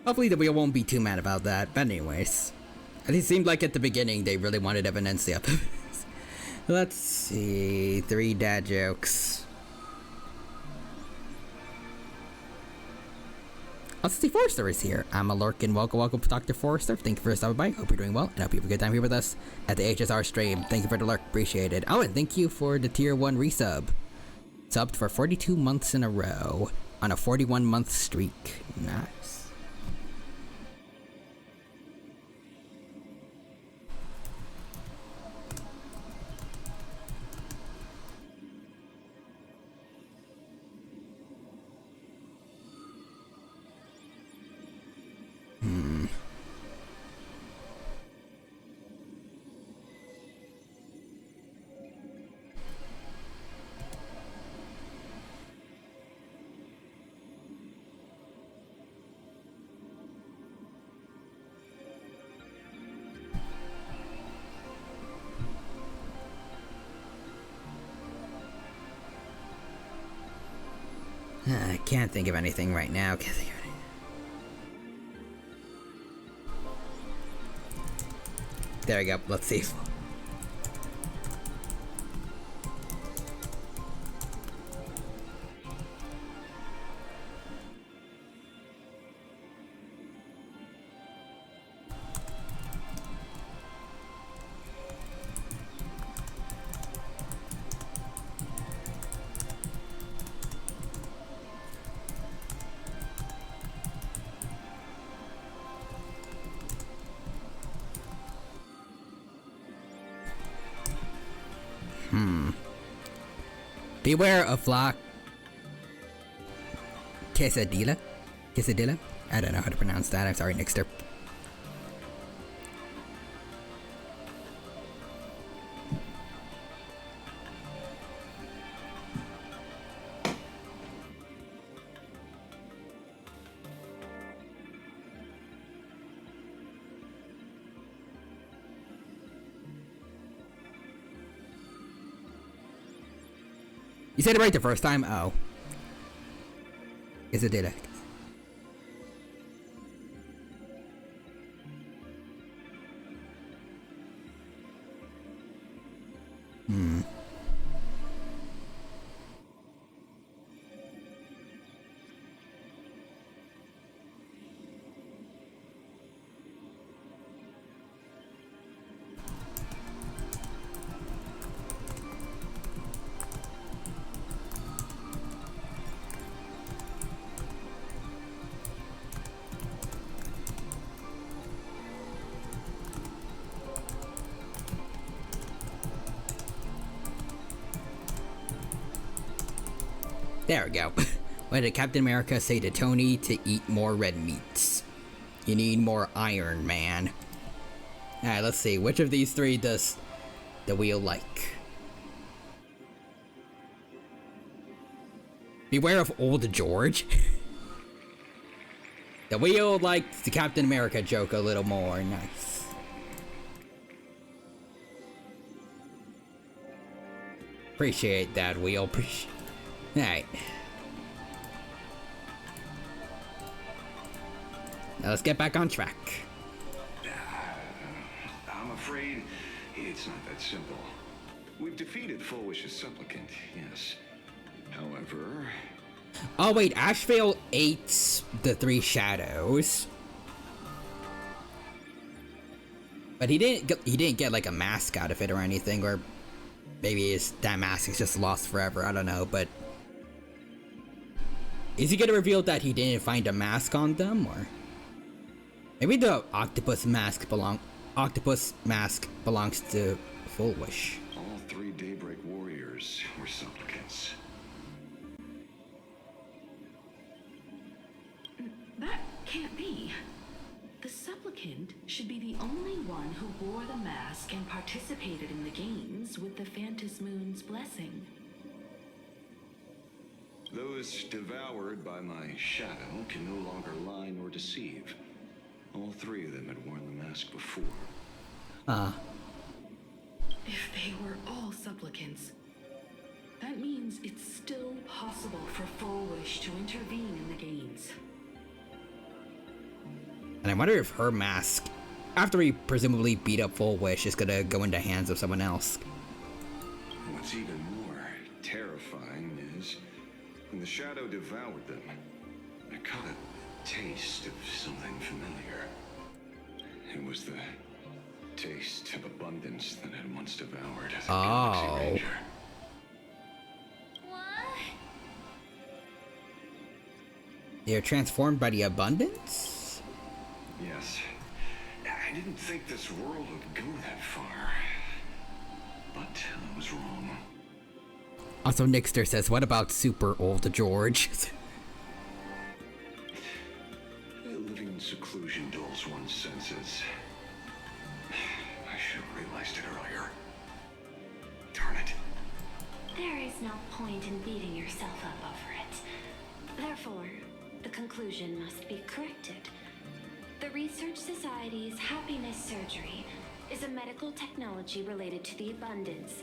Hopefully the wheel won't be too mad about that. But anyways. It seemed like at the beginning they really wanted Evanencia. Let's see. 3 dad jokes. Let's see, Forrester is here. I'm a Lurkin. Welcome, Dr. Forrester. Thank you for stopping by. Hope you're doing well, and hope you have a good time here with us at the HSR stream. Thank you for the lurk. Appreciate it. Oh, and thank you for the tier 1 resub. Subbed for 42 months in a row on a 41-month streak. Nice. I can't think of anything right now. Can't think of anything. There we go. Let's see. Beware of flock. Quesadilla? Quesadilla? I don't know how to pronounce that. I'm sorry, Nixter. You said it right the first time? Oh. Quesadilla. There we go. What did Captain America say to Tony to eat more red meats? You need more iron, man. Alright, let's see. Which of these three does the wheel like? Beware of old George. The wheel likes the Captain America joke a little more. Nice. Appreciate that, wheel. Alright. Now let's get back on track. I'm afraid it's not that simple. We've defeated Fulwish's supplicant, yes. However... Oh wait, Ashvale ate the three shadows. But he didn't get like a mask out of it or anything, or maybe that mask is just lost forever, I don't know, but... Is he gonna reveal that he didn't find a mask on them, or maybe the octopus mask belongs to Fulwish? All three Daybreak warriors were supplicants. That can't be. The supplicant should be the only one who wore the mask and participated in the games with the Phantas Moon's blessing. Those devoured by my shadow can no longer lie nor deceive. All three of them had worn the mask before. If they were all supplicants, that means it's still possible for Fulwish to intervene in the games. And I wonder if her mask, after we presumably beat up Fulwish, is gonna go into hands of someone else. What's even more terrifying is when the shadow devoured them, I caught a taste of something familiar. It was the taste of abundance that had once devoured the Galaxy Ranger. What? They're transformed by the abundance? Yes. I didn't think this world would go that far. But I was wrong. Also, Nixter says, what about super old George? Living in seclusion dulls one's senses. I should have realized it earlier. Darn it. There is no point in beating yourself up over it. Therefore, the conclusion must be corrected. The Research Society's happiness surgery is a medical technology related to the abundance,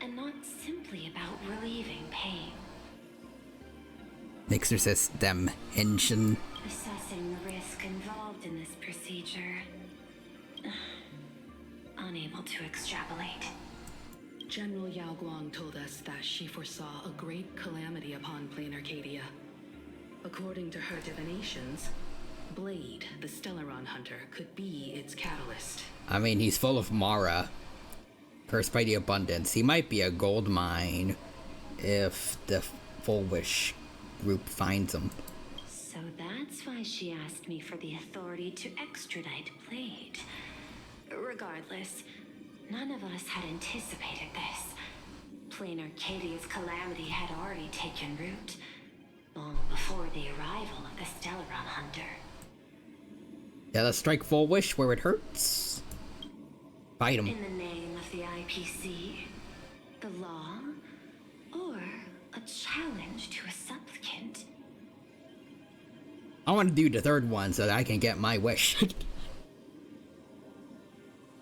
and not simply about relieving pain. exorcist them engine. Assessing the risk involved in this procedure. Unable to extrapolate. General Yao Guang told us that she foresaw a great calamity upon Plain Arcadia. According to her divinations, Blade, the Stellaron hunter, could be its catalyst. I mean, he's full of Mara. Cursed by the Abundance. He might be a gold mine if the Full Wish group finds him. So that's why she asked me for the authority to extradite Blade. Regardless, none of us had anticipated this. Plain Arcadia's calamity had already taken root, long before the arrival of the Stellaron hunter. Yeah, let's strike Full Wish where it hurts. Fight him. In the name of the IPC, the law, or a challenge to a supplicant? I want to do the third one so that I can get my wish.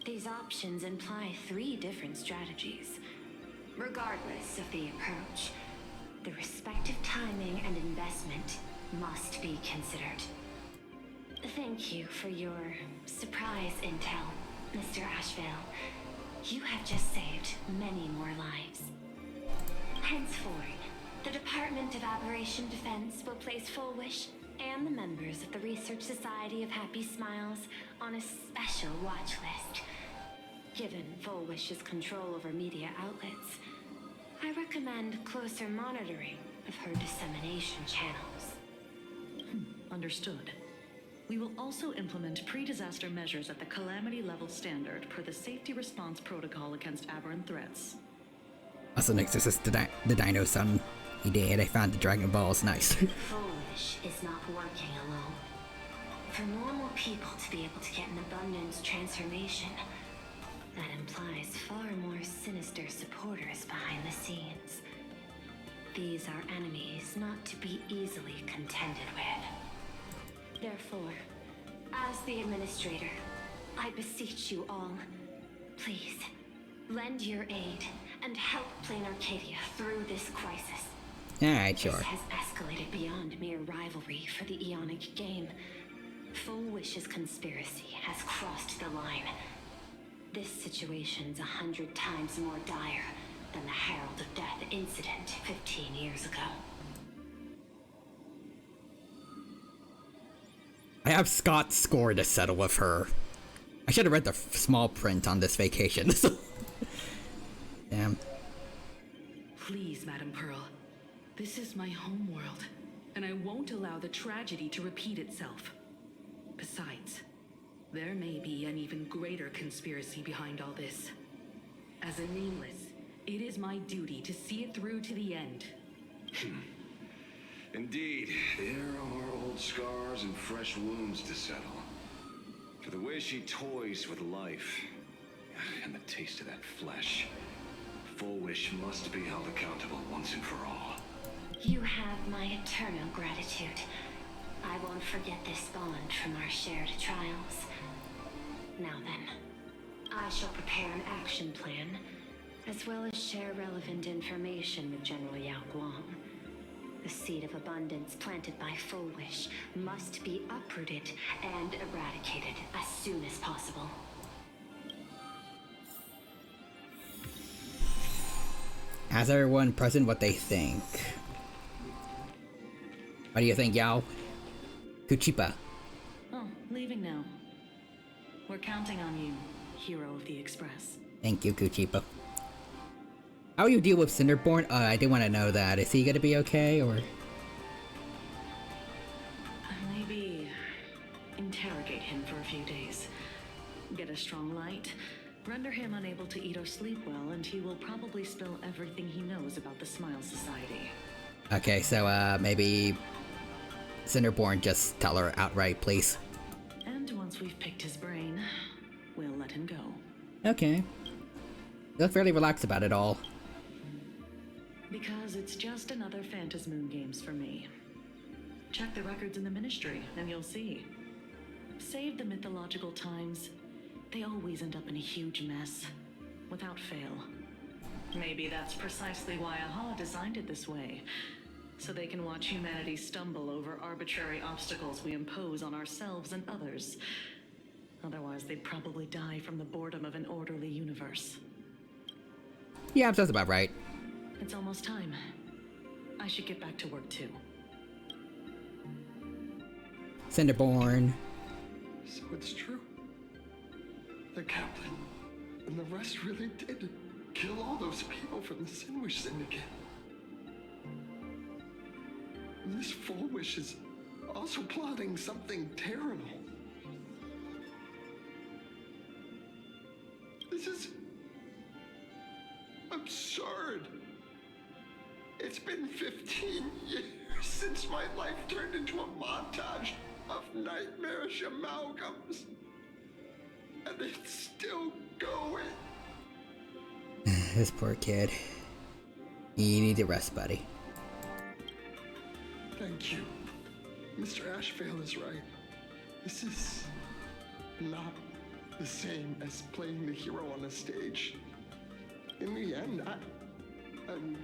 These options imply 3 different strategies. Regardless of the approach, the respective timing and investment must be considered. Thank you for your surprise intel, Mr. Ashvale. You have just saved many more lives. Henceforth, the Department of Operation Defense will place Full Wish and the members of the Research Society of Happy Smiles on a special watch list. Given Full Wish's control over media outlets, I recommend closer monitoring of her dissemination channels. Understood. We will also implement pre-disaster measures at the calamity level standard per the safety response protocol against aberrant threats. Also, Exorcist, the Dino Son. He did. I found the Dragon Balls. Nice. Foolish is not working alone. For normal people to be able to get an abundance transformation, that implies far more sinister supporters behind the scenes. These are enemies not to be easily contended with. Therefore, as the administrator, I beseech you all, please, lend your aid and help Plain Arcadia through this crisis. Alright, sure. This has escalated beyond mere rivalry for the Eonic game. Full Wish's conspiracy has crossed the line. This situation's 100 times more dire than the Herald of Death incident 15 years ago. I have Scott's score to settle with her. I should have read the small print on this vacation. Damn. Please, Madam Pearl. This is my homeworld, and I won't allow the tragedy to repeat itself. Besides, there may be an even greater conspiracy behind all this. As a nameless, it is my duty to see it through to the end. Indeed, there are old scars and fresh wounds to settle. For the way she toys with life, and the taste of that flesh, Full Wish must be held accountable once and for all. You have my eternal gratitude. I won't forget this bond from our shared trials. Now then, I shall prepare an action plan, as well as share relevant information with General Yao Guang. The seed of abundance planted by Full Wish must be uprooted and eradicated as soon as possible. Ask everyone present what they think. What do you think, Yao? Kuchipa. Oh, leaving now. We're counting on you, hero of the Express. Thank you, Kuchipa. How will you deal with Cinderborn? I did want to know that. Is he gonna be okay, or...? Maybe interrogate him for a few days. Get a strong light, render him unable to eat or sleep well, and he will probably spill everything he knows about the Smile Society. Okay, so, maybe... Cinderborn, just tell her outright, please. And once we've picked his brain, we'll let him go. Okay. You look fairly relaxed about it all. Because it's just another Phantasmoon games for me. Check the records in the Ministry, and you'll see. Save the mythological times. They always end up in a huge mess, without fail. Maybe that's precisely why Aha designed it this way. so they can watch humanity stumble over arbitrary obstacles we impose on ourselves and others. Otherwise, they'd probably die from the boredom of an orderly universe. Yeah, sounds about right. It's almost time. I should get back to work too. Cinderborn. So it's true. The captain and the rest really did kill all those people from the Sinwish Syndicate. And this Full Wish is also plotting something terrible. This is absurd. It's been 15 years since my life turned into a montage of nightmarish amalgams. And it's still going. This poor kid. You need to rest, buddy. Thank you. Mr. Ashvale is right. This is not the same as playing the hero on a stage. In the end, I'm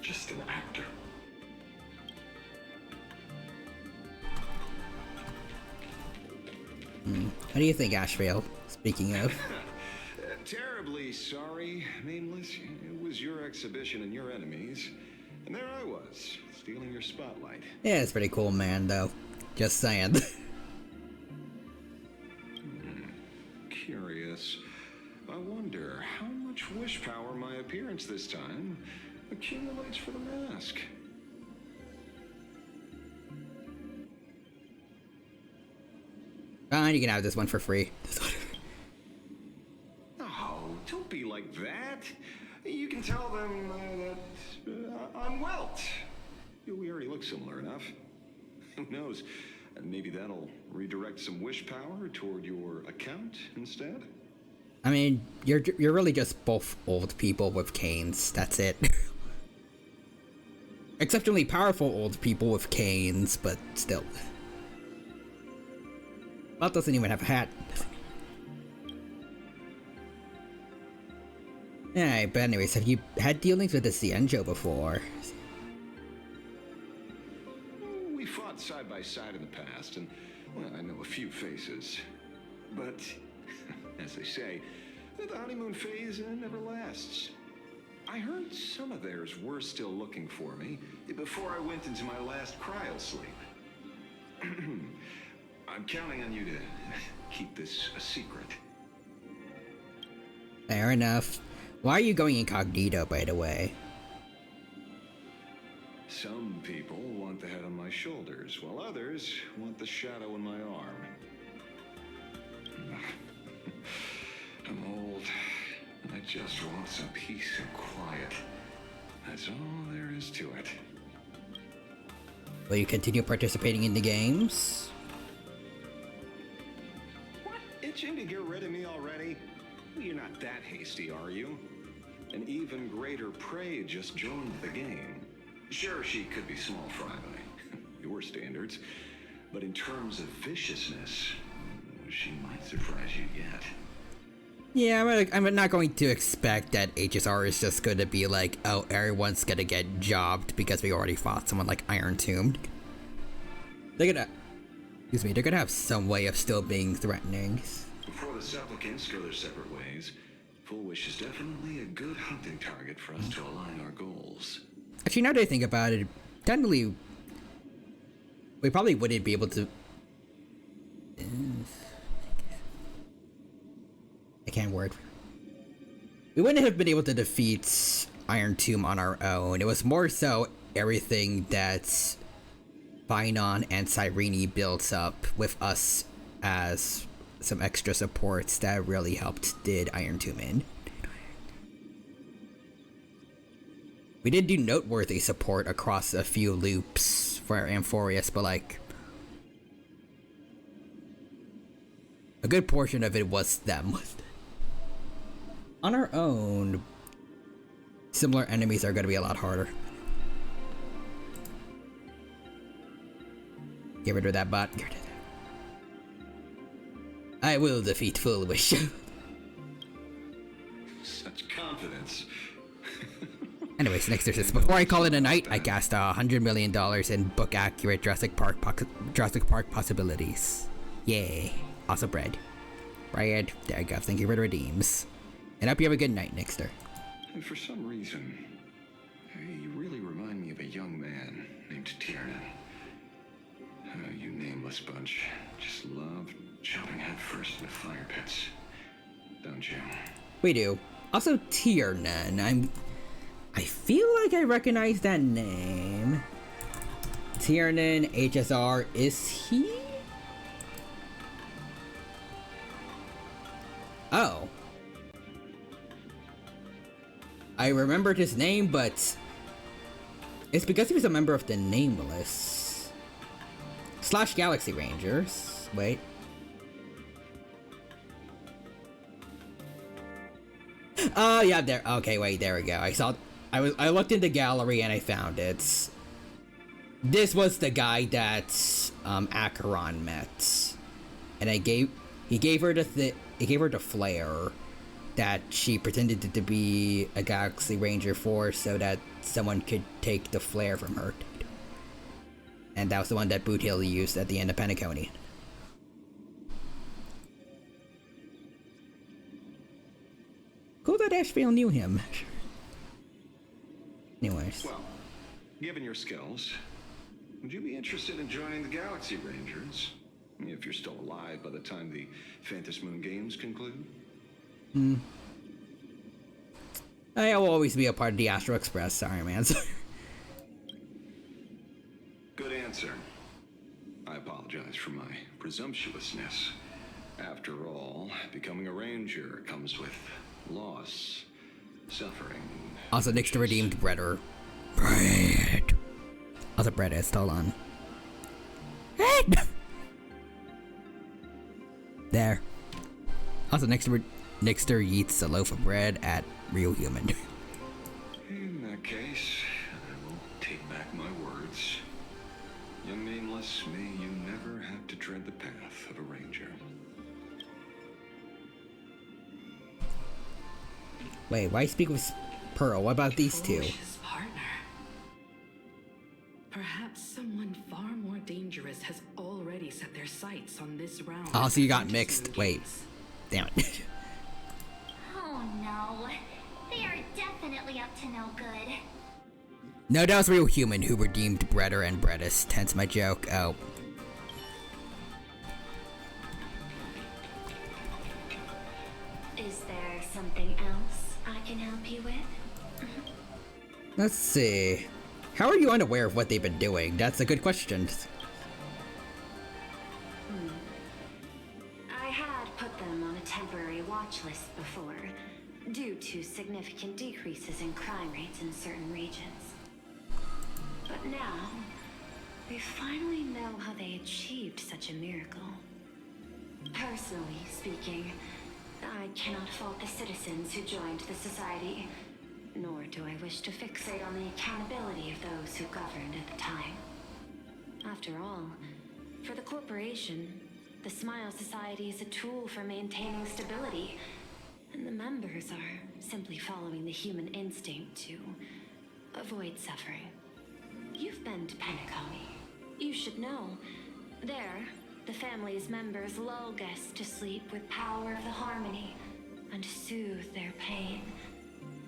just an actor. How do you think, Ashvale? Speaking of. Terribly sorry, Nameless. It was your exhibition and your enemies. And there I was, stealing your spotlight. Yeah, it's pretty cool, man, though. Just saying. Curious. I wonder how much wish power my appearance this time accumulates for the mask. Fine, you can have this one for free. Oh, don't be like that. You can tell them that I'm Welt. We already look similar enough. Who knows? Maybe that'll redirect some wish power toward your account instead? I mean, you're really just both old people with canes. That's it. Exceptionally powerful old people with canes, but still. Welt doesn't even have a hat. Alright, but anyways, have you had dealings with the Cienjo before? We fought side by side in the past, and well, I know a few faces. But, as they say, the honeymoon phase never lasts. I heard some of theirs were still looking for me before I went into my last cryo sleep. I'm counting on you to keep this a secret. Fair enough. Why are you going incognito, by the way? Some people want the head on my shoulders, while others want the shadow in my arm. I'm old, and I just want some peace and quiet. That's all there is to it. Will you continue participating in the games? What? Itching to get rid of me already? You're not that hasty, are you? An even greater prey just joined the game. Sure, she could be small fry by your standards, but in terms of viciousness, she might surprise you yet. Yeah, I'm not going to expect that HSR is just going to be like, oh, everyone's gonna get jobbed because we already fought someone like Iron Tomb. They're gonna have some way of still being threatening. Before the supplicants go their separate ways, Full Wish is definitely a good hunting target for us to align our goals. Actually, now that I think about it, technically, we probably wouldn't be able to... I can't word. We wouldn't have been able to defeat Iron Tomb on our own. It was more so everything that Finon and Cyrene built up with us as some extra supports that really helped did Iron Tomb in. We did do noteworthy support across a few loops for Amphorius, but like a good portion of it was them. On our own, similar enemies are going to be a lot harder. Get rid of that bot. Get rid of that. I will defeat Full Wish. Such confidence. Anyways, next there's this. Before I call it a night, I cast $100 million in book-accurate Jurassic Park possibilities. Yay. Also bread. Bread. There you go. Thank you for the redeems. And hope you have a good night, Nixter. And for some reason, you really remind me of a young man named Tiernan. You nameless bunch just love jumping headfirst into fire pits, don't you? We do. Also, Tiernan. I feel like I recognize that name. Tiernan, HSR, is he? Oh. I remembered his name, but it's because he was a member of the Nameless. / Galaxy Rangers. Wait. Oh, yeah, there. Okay, wait, there we go. I looked in the gallery and I found it. This was the guy that Acheron met, and he gave her the flare that she pretended to be a Galaxy Ranger for, so that someone could take the flare from her. And that was the one that Boot Hill used at the end of Pentaconian. Cool that Ashvale knew him. Anyways. Well, given your skills, would you be interested in joining the Galaxy Rangers? If you're still alive by the time the Phantom Moon Games conclude? I'll always be a part of the Astral Express, sorry man. Good answer. I apologize for my presumptuousness. After all, becoming a ranger comes with loss, suffering. Also, next to redeemed Breader. Bread. Also, bread is still on. There. Also, next to eats a loaf of bread at Real Human. In that case, I will take back my words. Young Nameless, may you never have to tread the path of a ranger. Wait, why speak with Pearl? What about these two? Foolishness, partner. Perhaps someone far more dangerous has already set their sights on this round. Oh, so you got mixed. Wait. Damn it. Oh no. They are definitely up to no good. No, that was Real Human who redeemed Breader and Bredis. Hence my joke. Oh. Is there something else I can help you with? Let's see. How are you unaware of what they've been doing? That's a good question. I had put them on a temporary watch list before, due to significant decreases in crime rates in certain regions. But now, we finally know how they achieved such a miracle. Personally speaking, I cannot fault the citizens who joined the society, nor do I wish to fixate on the accountability of those who governed at the time. After all, for the corporation, the Smile Society is a tool for maintaining stability, and the members are simply following the human instinct to avoid suffering. You've been to Penacony. You should know. There, the family's members lull guests to sleep with power of the harmony and soothe their pain.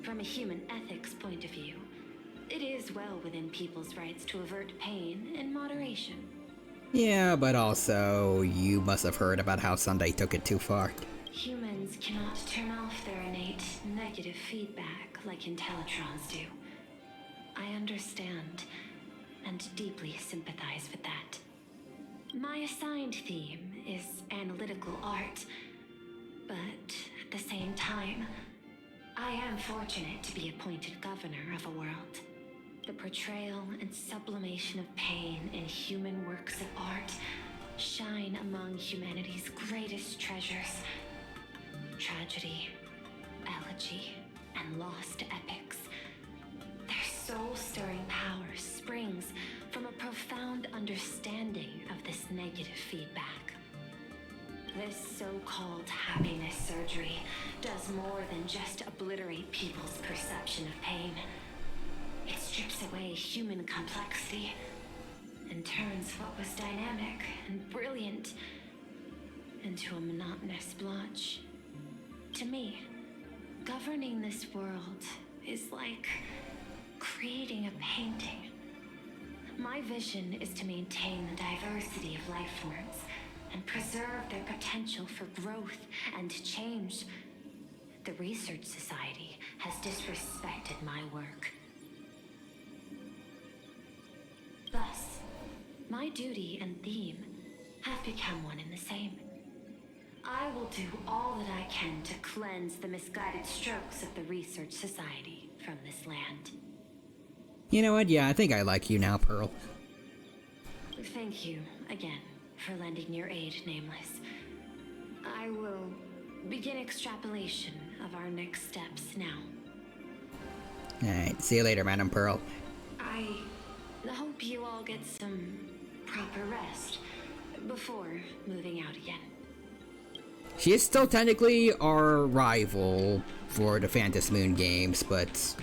From a human ethics point of view, it is well within people's rights to avert pain in moderation. Yeah, but also, you must have heard about how Sunday took it too far. Humans cannot turn off their innate negative feedback like Intellitrons do. I understand and deeply sympathize with that. My assigned theme is analytical art, but at the same time, I am fortunate to be appointed governor of a world. The portrayal and sublimation of pain in human works of art shine among humanity's greatest treasures. Tragedy, elegy, and lost epics. Their soul-stirring power springs from a profound understanding of this negative feedback. This so-called happiness surgery does more than just obliterate people's perception of pain. human complexity and turns what was dynamic and brilliant into a monotonous blotch. To me, governing this world is like creating a painting. My vision is to maintain the diversity of life forms and preserve their potential for growth and change. The Research Society has disrespected my work. Thus, my duty and theme have become one and the same. I will do all that I can to cleanse the misguided strokes of the Research Society from this land. You know what? Yeah, I think I like you now, Pearl. Thank you again for lending your aid, Nameless. I will begin extrapolation of our next steps now. Alright, see you later, Madam Pearl. I hope you all get some proper rest before moving out again. She is still technically our rival for the Phantom Moon games, but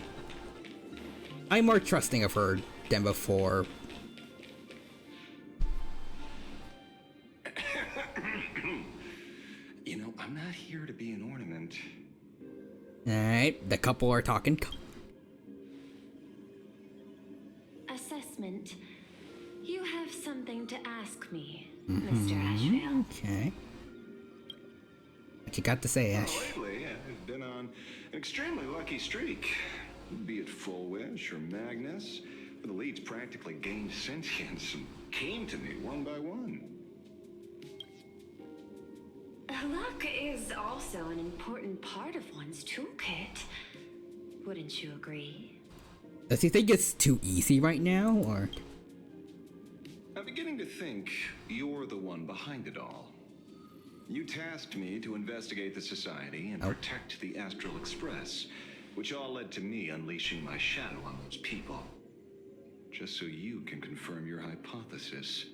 I'm more trusting of her than before. You know, I'm not here to be an ornament. Alright, the couple are talking. Assessment. You have something to ask me, Mr. Ashvale. Okay. What you got to say, Ash? Lately, I've been on an extremely lucky streak. Be it Full Wish or Magnus, where the leads practically gained sentience and came to me one by one. Luck is also an important part of one's toolkit. Wouldn't you agree? Does he think it's too easy right now, or? I'm beginning to think you're the one behind it all. You tasked me to investigate the society and protect the Astral Express, which all led to me unleashing my shadow on those people. Just so you can confirm your hypothesis.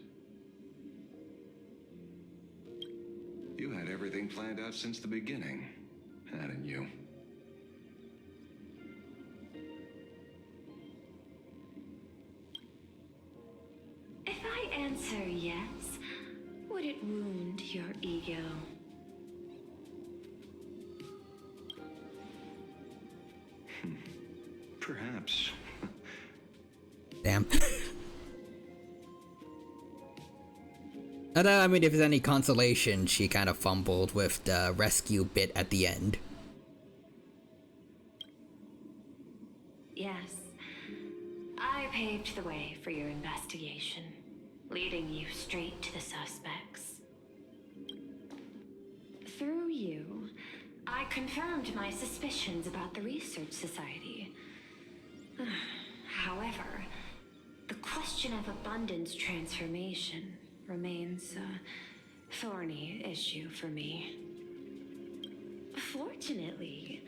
You had everything planned out since the beginning, hadn't you? If I answer yes, would it wound your ego? Perhaps. Damn. I mean, if there's any consolation, she kind of fumbled with the rescue bit at the end. Yes. I paved the way for your investigation, leading you straight to the suspects. Through you, I confirmed my suspicions about the Research Society. However, the question of abundance transformation remains a thorny issue for me. Fortunately,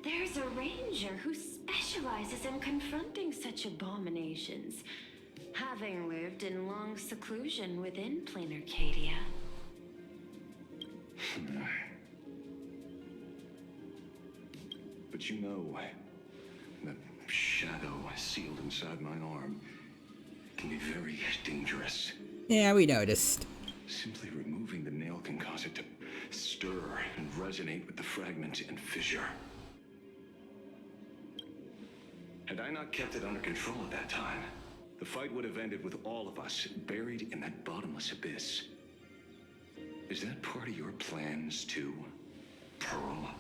there's a ranger who specializes in confronting such abominations, having lived in long seclusion within plain Arcadia. But you know, that shadow sealed inside my arm can be very dangerous. Yeah, we noticed. Simply removing the nail can cause it to stir and resonate with the fragment and fissure. Had I not kept it under control at that time, the fight would have ended with all of us buried in that bottomless abyss. Is that part of your plans too, Pearl?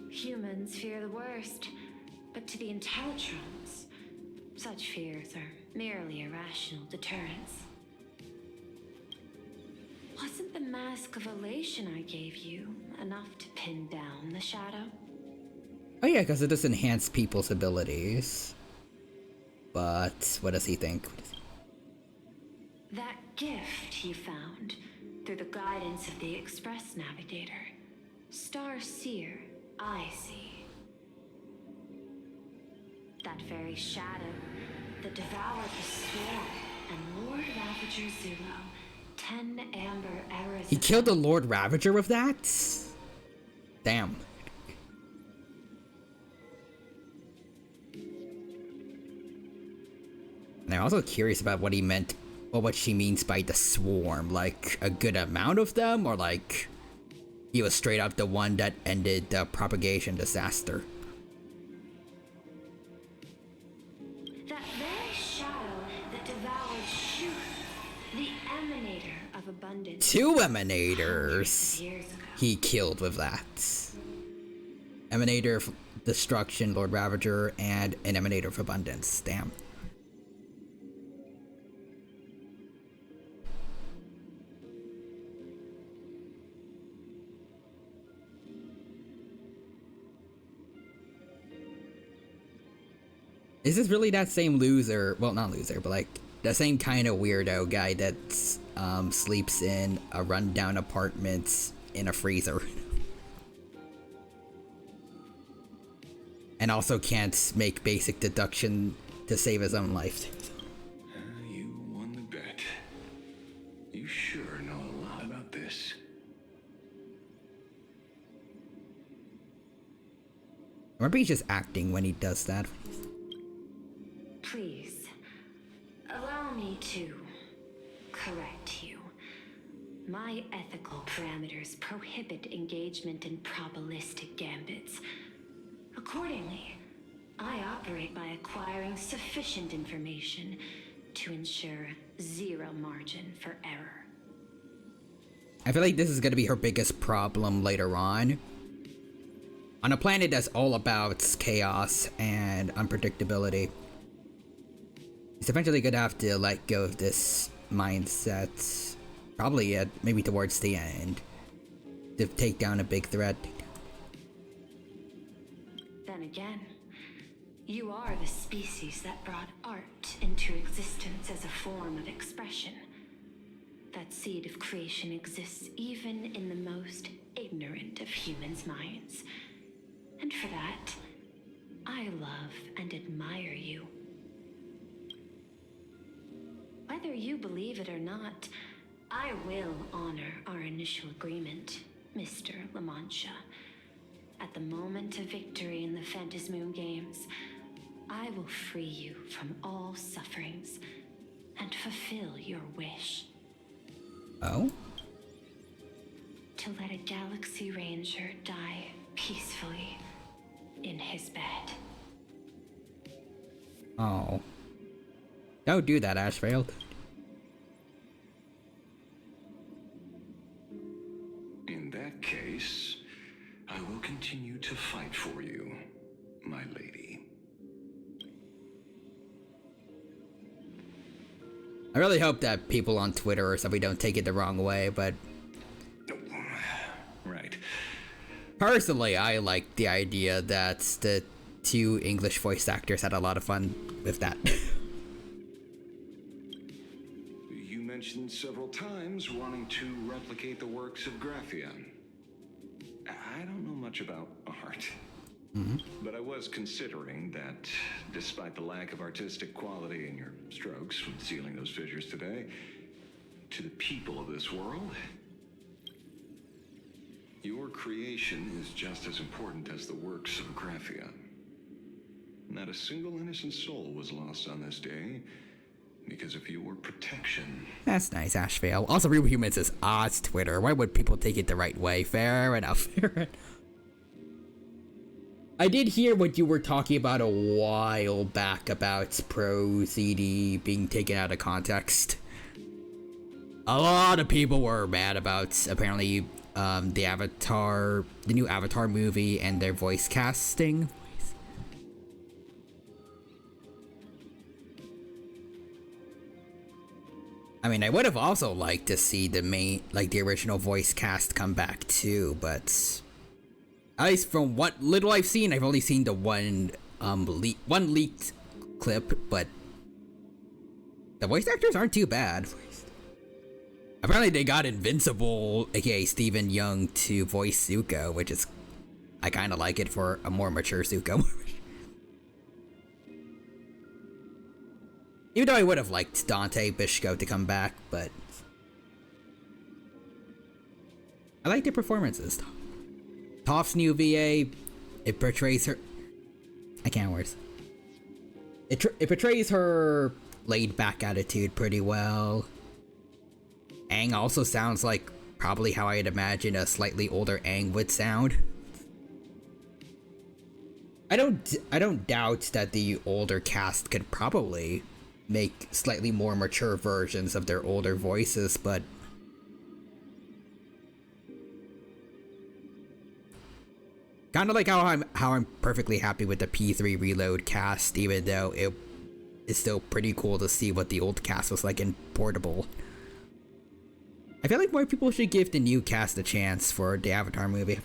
Humans fear the worst, but to the Intellitrons, such fears are merely irrational deterrents. Wasn't the mask of elation I gave you enough to pin down the shadow? Oh yeah, because it does enhance people's abilities. But what does he think? That gift you found through the guidance of the Express Navigator, Star Seer, I see. That very shadow that devoured the Swarm and Lord Ravager Zulu, 10 amber eras. He killed the Lord Ravager with that? Damn. And I'm also curious about what he meant, or what she means by the swarm. Like, a good amount of them, or like, he was straight up the one that ended the propagation disaster. That very shadow that devoured Shu, the emanator of abundance. 2 emanators Years ago. he killed with that. Emanator of Destruction, Lord Ravager, and an Emanator of Abundance. Damn. Is this really that same loser? Well, not loser, but like the same kind of weirdo guy that sleeps in a rundown apartment in a freezer. And also can't make basic deduction to save his own life. You won the bet. You sure know a lot about this. Or maybe he's just acting when he does that. Please, allow me to correct you. My ethical parameters prohibit engagement in probabilistic gambits. Accordingly, I operate by acquiring sufficient information to ensure zero margin for error. I feel like this is gonna be her biggest problem later on. On a planet that's all about chaos and unpredictability, it's eventually gonna have to let go of this mindset. Probably maybe towards the end. To take down a big threat. Then again, you are the species that brought art into existence as a form of expression. That seed of creation exists even in the most ignorant of humans' minds. And for that, I love and admire you. Whether you believe it or not, I will honor our initial agreement, Mr. La Mancha. At the moment of victory in the Phantasmoon Games, I will free you from all sufferings and fulfill your wish. Oh? To let a Galaxy Ranger die peacefully in his bed. Oh. Don't do that, Ashfield. In that case, I will continue to fight for you, my lady. I really hope that people on Twitter or something don't take it the wrong way, but Right. personally, I like the idea that the 2 English voice actors had a lot of fun with that. You mentioned several times wanting to replicate the works of Graphia. I don't know much about art. But I was considering that, despite the lack of artistic quality in your strokes when sealing those fissures today, to the people of this world, your creation is just as important as the works of Graphia. Not a single innocent soul was lost on this day because of your protection. That's nice, Ashvale. Also, Real Humans is Oz Twitter. Why would people take it the right way? Fair enough. Fair enough. I did hear what you were talking about a while back about Pro CD being taken out of context. A lot of people were mad about, apparently, the new Avatar movie and their voice casting. I mean, I would have also liked to see the original voice cast come back too, but at least from what little I've seen, I've only seen the one leaked clip, but the voice actors aren't too bad. Apparently they got Invincible, aka Stephen Young, to voice Zuko, which is, I kind of like it for a more mature Zuko. Even though I would have liked Dante Bishko to come back, but I like the performances. Toph's new VA, it portrays her. I can't words. It portrays her laid back attitude pretty well. Aang also sounds like probably how I'd imagine a slightly older Aang would sound. I don't doubt that the older cast could probably make slightly more mature versions of their older voices, but kind of like how I'm perfectly happy with the P3 Reload cast, even though it is still pretty cool to see what the old cast was like in Portable. I feel like more people should give the new cast a chance for the Avatar movie.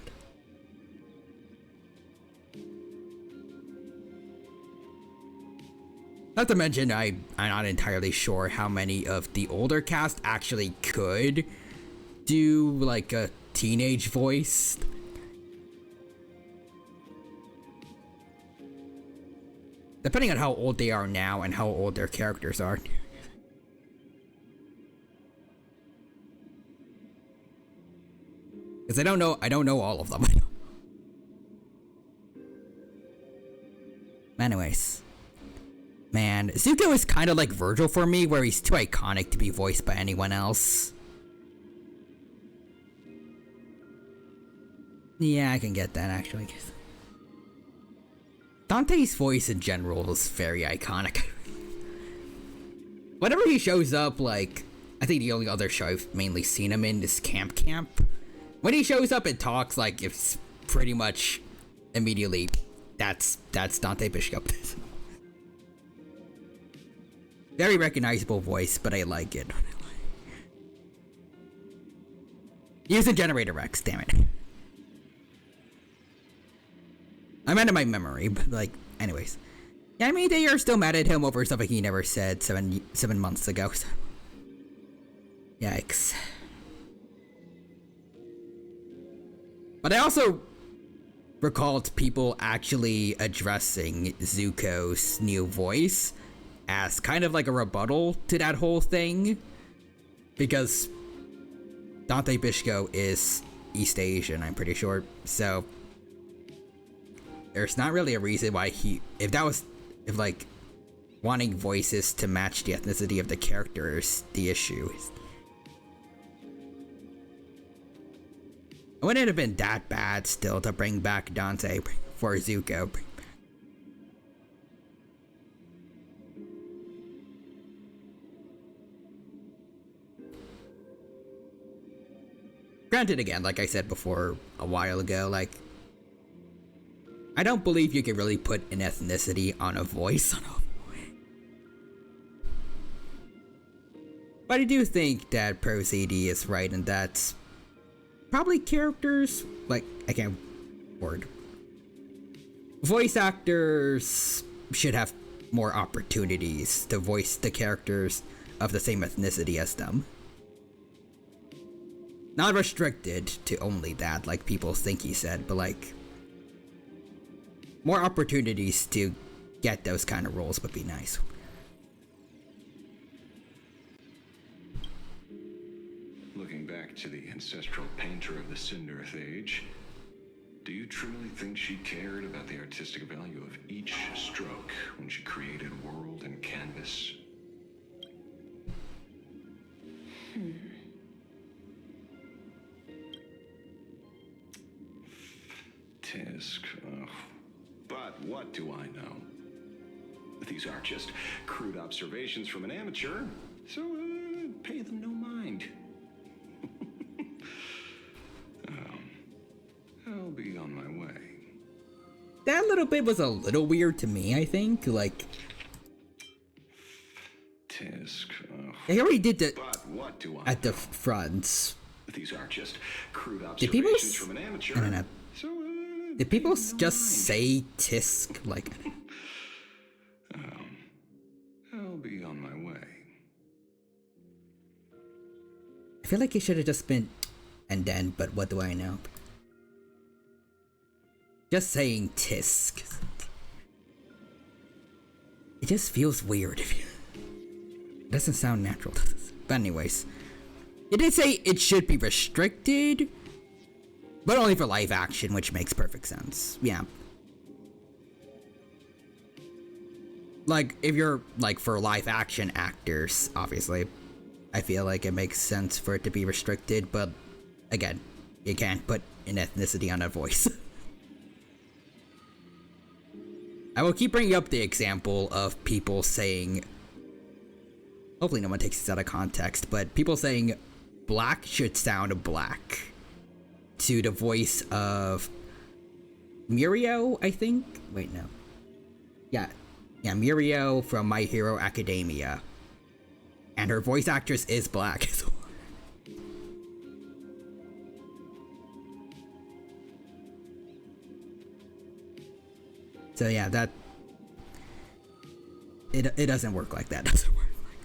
Not to mention, I'm not entirely sure how many of the older cast actually could do like a teenage voice. Depending on how old they are now and how old their characters are. Because I don't know all of them. Anyways. Man, Zuko is kind of like Virgil for me, where he's too iconic to be voiced by anyone else. Yeah, I can get that, actually. Dante's voice in general is very iconic. Whenever he shows up, like, I think the only other show I've mainly seen him in is Camp Camp. When he shows up and talks, like, it's pretty much immediately, that's Dante Bishop. Very recognizable voice, but I like it. Use the Generator Rex, damn it. I'm out of my memory, but like, anyways. Yeah, I mean, they are still mad at him over something he never said 7 months ago. So. Yikes. But I also recalled people actually addressing Zuko's new voice as kind of like a rebuttal to that whole thing, because Dante Bishko is East Asian, I'm pretty sure, so there's not really a reason why if like wanting voices to match the ethnicity of the characters the issue. It wouldn't have been that bad still to bring back Dante for Zuko. Granted, again, like I said before a while ago, like, I don't believe you can really put an ethnicity on a voice. But I do think that Pro CD is right, and that's probably characters, like, I can't word. Voice actors should have more opportunities to voice the characters of the same ethnicity as them. Not restricted to only that, like people think he said, but like, more opportunities to get those kind of roles would be nice. Looking back to the ancestral painter of the Sindarth Age, do you truly think she cared about the artistic value of each stroke when she created world and canvas? Tisk. But what do I know? These are just crude observations from an amateur, so pay them no mind. I'll be on my way. That little bit was a little weird to me, I think. Like, Tisk. they already did the But what do I at the front. These are just crude Did people? observations from an amateur. I don't know. So, Did people just say tisk? Like, I'll be on my way. I feel like it should have just been and then, but what do I know? Just saying tisk. It just feels weird. It doesn't sound natural. But anyways, it did say it should be restricted, but only for live action, which makes perfect sense. Yeah. like, if you're, like, for live action actors, obviously, I feel like it makes sense for it to be restricted, but again, you can't put an ethnicity on a voice. I will keep bringing up the example of people saying, hopefully no one takes this out of context, but people saying black should sound black to the voice of Mirio, I think? Wait, no. Yeah, Mirio from My Hero Academia. And her voice actress is black. So yeah, that it doesn't work like that. Doesn't work like.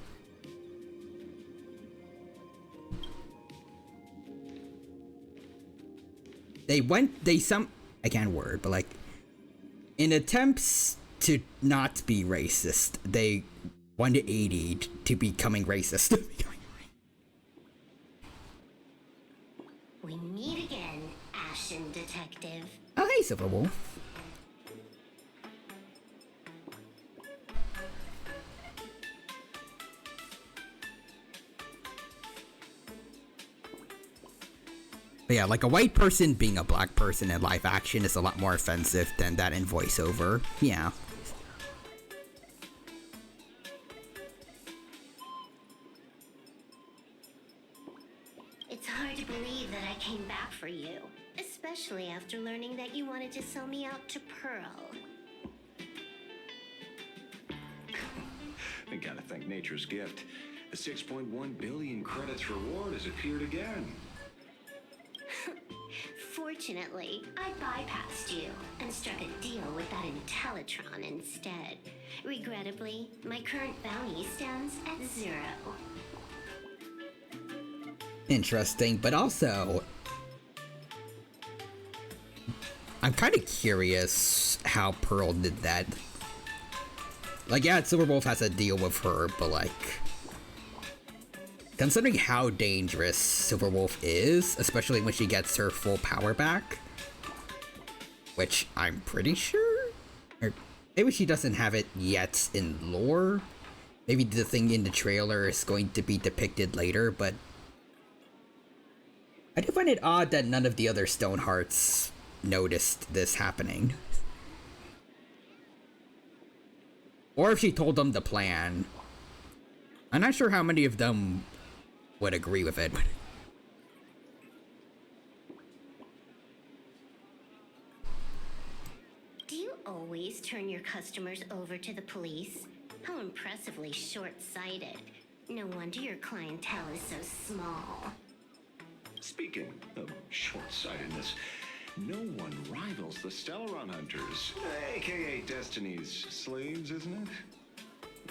I can't word, but like in attempts to not be racist, they 180'd to becoming racist. We meet again, Ashen Detective. Oh hey, Silver Wolf. But yeah, like a white person being a black person in live action is a lot more offensive than that in voiceover. Yeah. It's hard to believe that I came back for you, especially after learning that you wanted to sell me out to Pearl. I gotta thank nature's gift. The 6.1 billion credits reward has appeared again. Fortunately, I bypassed you and struck a deal with that Intellitron instead. Regrettably, my current bounty stands at 0. Interesting, but also I'm kind of curious how Pearl did that. Like, yeah, Silverwolf has a deal with her, but like, considering how dangerous Silverwolf is, especially when she gets her full power back, which I'm pretty sure, or maybe she doesn't have it yet in lore. Maybe the thing in the trailer is going to be depicted later, but I do find it odd that none of the other Stonehearts noticed this happening. Or if she told them the plan. I'm not sure how many of them would agree with it. Do you always turn your customers over to the police? How impressively short-sighted. No wonder your clientele is so small. Speaking of short-sightedness, no one rivals the Stellaron Hunters, aka Destiny's slaves, isn't it?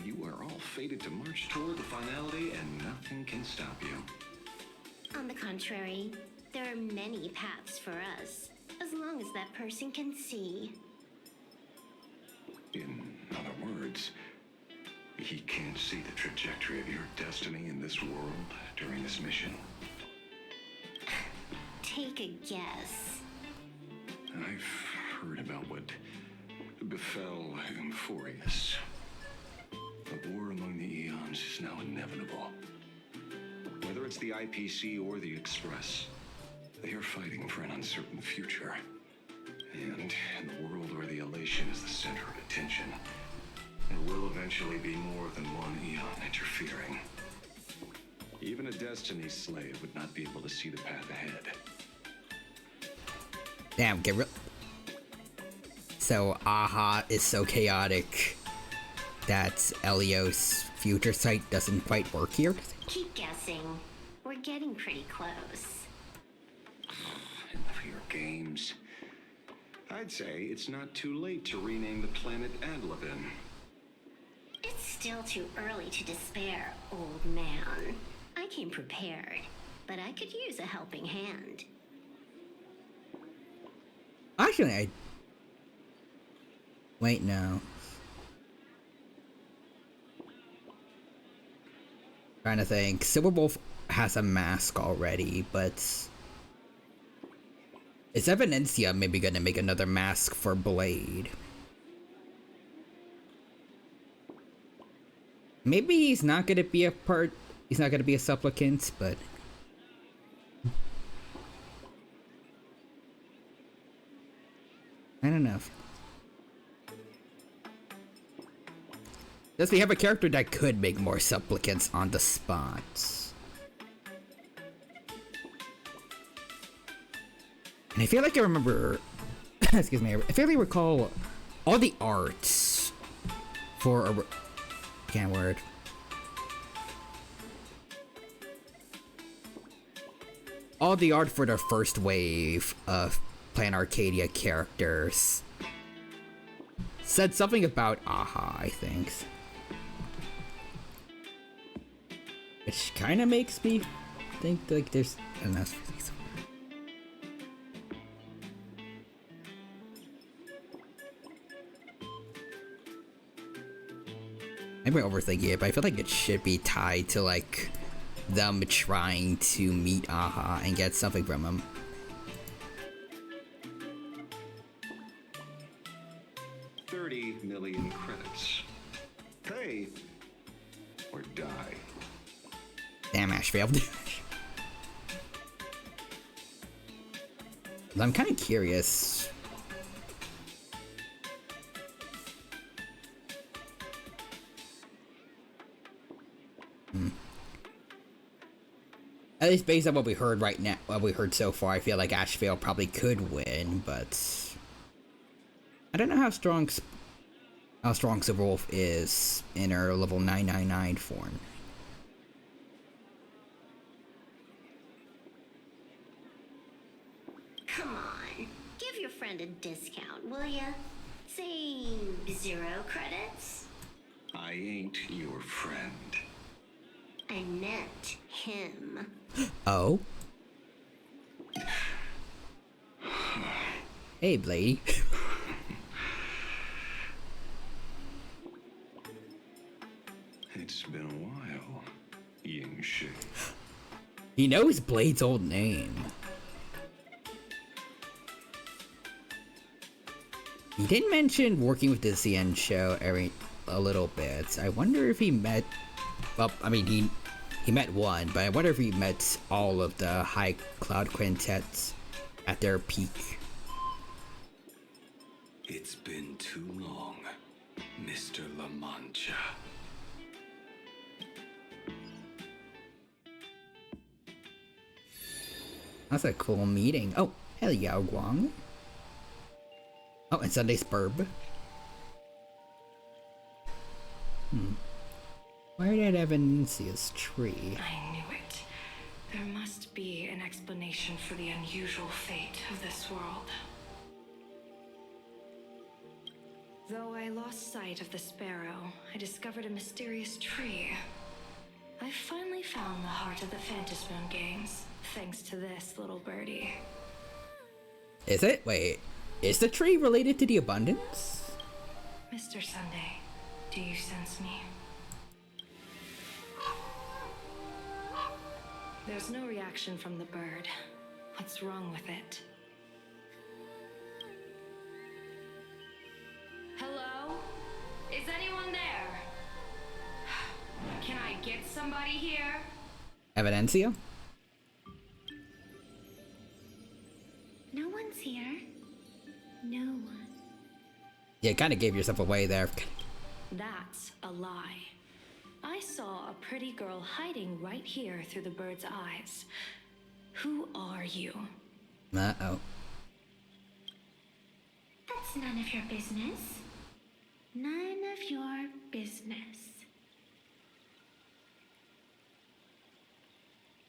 You are all fated to march toward the finality, and nothing can stop you. On the contrary, there are many paths for us, as long as that person can see. In other words, he can't see the trajectory of your destiny in this world during this mission. Take a guess. I've heard about what befell Euphorius. The war among the Eons is now inevitable. Whether it's the IPC or the Express, they are fighting for an uncertain future. And in the world where the elation is the center of attention, there will eventually be more than one Eon interfering. Even a Destiny slave would not be able to see the path ahead. Damn, get real. So, Aha is so chaotic that Elio's future sight doesn't quite work here? Keep guessing. We're getting pretty close. Enough of your games. I'd say it's not too late to rename the planet Adlabin. It's still too early to despair, old man. I came prepared, but I could use a helping hand. Actually, wait, no. Trying to think. Silverwolf has a mask already, but is Evidencia maybe gonna make another mask for Blade? Maybe he's not gonna be a part. He's not gonna be a supplicant, but I don't know. Does we have a character that could make more supplicants on the spot? And I feel like I remember. Excuse me. I feel like I recall all the arts for a. Can't word. All the art for the first wave of Plan Arcadia characters said something about Aha, I think. Which kind of makes me think like there's enough. Maybe I'm overthinking it, but I feel like it should be tied to like them trying to meet Aha and get something from him. $30 million credits. Pay or die. Damn, Ash failed. I'm kind of curious. At least based on what we heard right now, what we heard so far, I feel like Ashvale probably could win, but I don't know how strong Silverwolf is in her level 999 form. Come on, give your friend a discount, will ya? Say 0 credits? I ain't your friend. I meant him. Oh? Hey, Blady. It's been a while, Ying Shi. He knows Blade's old name. He did mention working with the CN show a little bit. I wonder if he met. Well, I mean, he met one, but I wonder if he met all of the High Cloud Quintets at their peak. It's been too long, Mr. La Mancha. That's a cool meeting. Oh, hell yeah, Guang. Oh, and Sunday's Burb. Where did Evan see his tree? I knew it. There must be an explanation for the unusual fate of this world. Though I lost sight of the sparrow, I discovered a mysterious tree. I finally found the heart of the Phantasmoon games, thanks to this little birdie. Is it? Wait, is the tree related to the abundance? Mr. Sunday, do you sense me? There's no reaction from the bird. What's wrong with it? Hello? Is anyone there? Can I get somebody here? Evidencia? No one's here. No one. Yeah, kind of gave yourself away there. That's a lie. I saw a pretty girl hiding right here through the bird's eyes. Who are you? Uh-oh. That's none of your business. None of your business.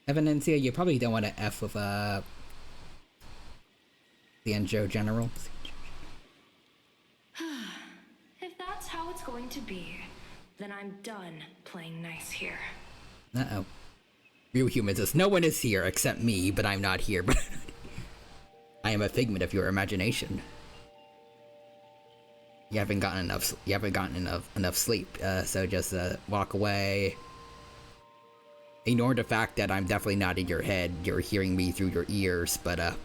Evidencia, you probably don't want to F with, the Anjo General. If that's how it's going to be, then I'm done playing nice here. Uh-oh. Real humans says, no one is here except me, but I'm not here. But I am a figment of your imagination. You haven't gotten enough sleep, so just walk away. Ignore the fact that I'm definitely not in your head. You're hearing me through your ears, but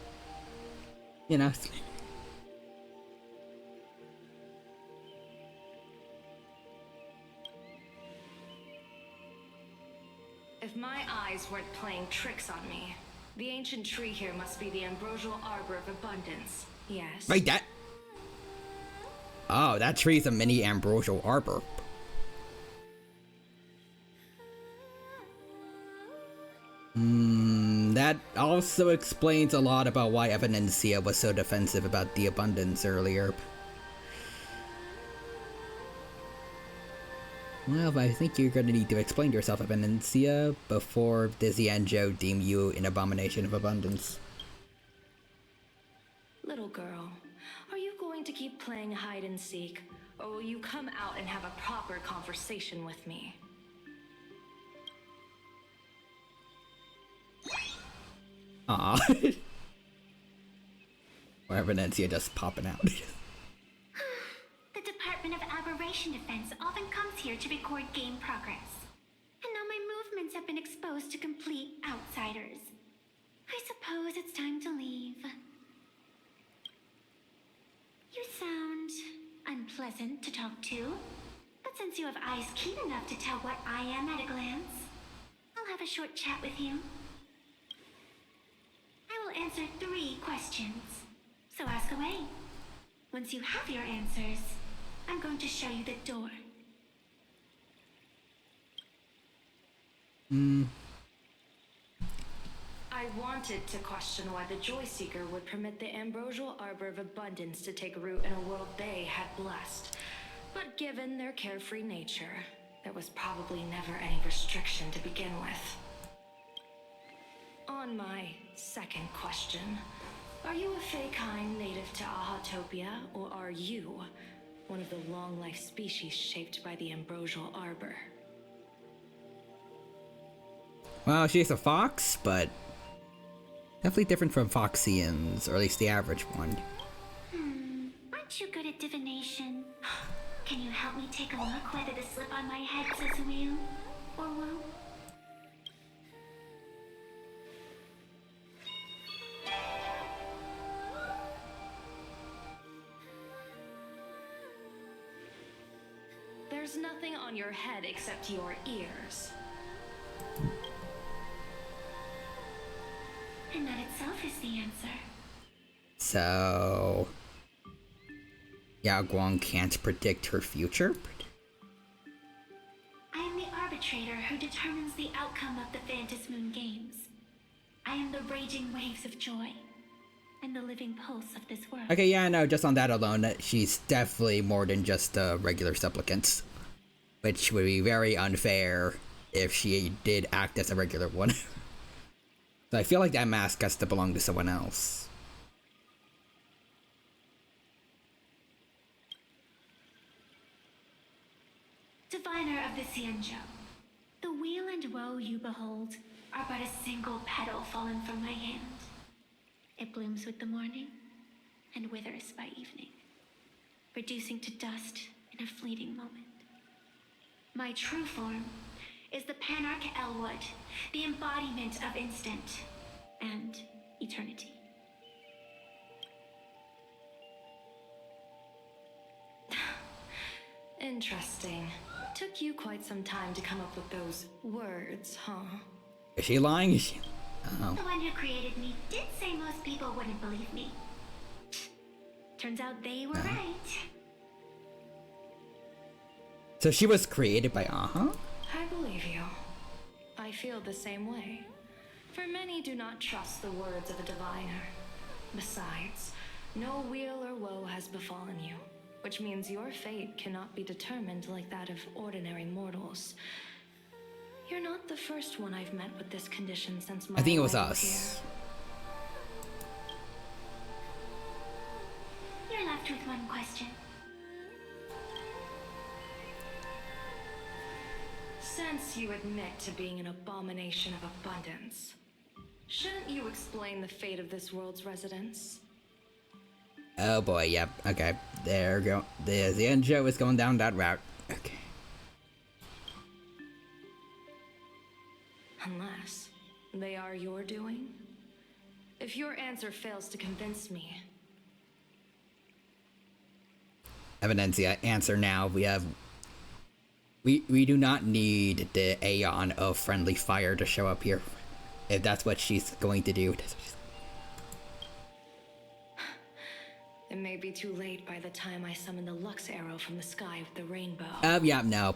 you know. If my eyes weren't playing tricks on me, the ancient tree here must be the ambrosial arbor of abundance. Yes. Wait, that... Oh, that tree's a mini ambrosial arbor. That also explains a lot about why Evanencia was so defensive about the abundance earlier. Well, I think you're gonna need to explain yourself, Evanencia, before Dizzy and Joe deem you an abomination of abundance. Little girl, are you going to keep playing hide and seek, or will you come out and have a proper conversation with me? Aw. Or Evanencia just popping out. The Department of Aberration Defense often comes here to record game progress. And now my movements have been exposed to complete outsiders. I suppose it's time to leave. You sound unpleasant to talk to. But since you have eyes keen enough to tell what I am at a glance, I'll have a short chat with you. I will answer 3 questions. So ask away. Once you have your answers, I'm going to show you the door. I wanted to question why the Joy Seeker would permit the ambrosial arbor of abundance to take root in a world they had blessed. But given their carefree nature, there was probably never any restriction to begin with. On my second question, are you a Feykind native to Ahatopia, or are you one of the long-life species shaped by the ambrosial arbor? Well, she's a fox, but definitely different from Foxians, or at least the average one. Aren't you good at divination? Can you help me take a look whether the slip on my head says real or woo? There's nothing on your head except your ears. And that itself is the answer. So... Yao Guang can't predict her future? I am the arbitrator who determines the outcome of the Phantas Moon Games. I am the raging waves of joy, and the living pulse of this world. Okay, yeah, no, just on that alone, she's definitely more than just a regular supplicant. Which would be very unfair if she did act as a regular one. So I feel like that mask has to belong to someone else. Diviner of the Xianzhou, the weal and woe you behold are but a single petal fallen from my hand. It blooms with the morning and withers by evening, reducing to dust in a fleeting moment. My true form is the Panarch Elwood, the embodiment of instant and eternity. Interesting. Took you quite some time to come up with those words, huh? Is she lying? Is she... Oh. The one who created me did say most people wouldn't believe me. Turns out they were right. So she was created by I believe you. I feel the same way. For many do not trust the words of a diviner. Besides, no weal or woe has befallen you, which means your fate cannot be determined like that of ordinary mortals. You're not the first one I've met with this condition since my I think it was arrival us. You're left with one question. Since you admit to being an abomination of abundance, shouldn't you explain the fate of this world's residents? Oh boy, yep, okay. There we go. The Xianzhou is going down that route. Okay. Unless they are your doing? If your answer fails to convince me... Evidencia, answer now. We have We do not need the Aeon of friendly fire to show up here. If that's what she's going to do. It may be too late by the time I summon the Lux arrow from the sky with the rainbow. Yeah, no.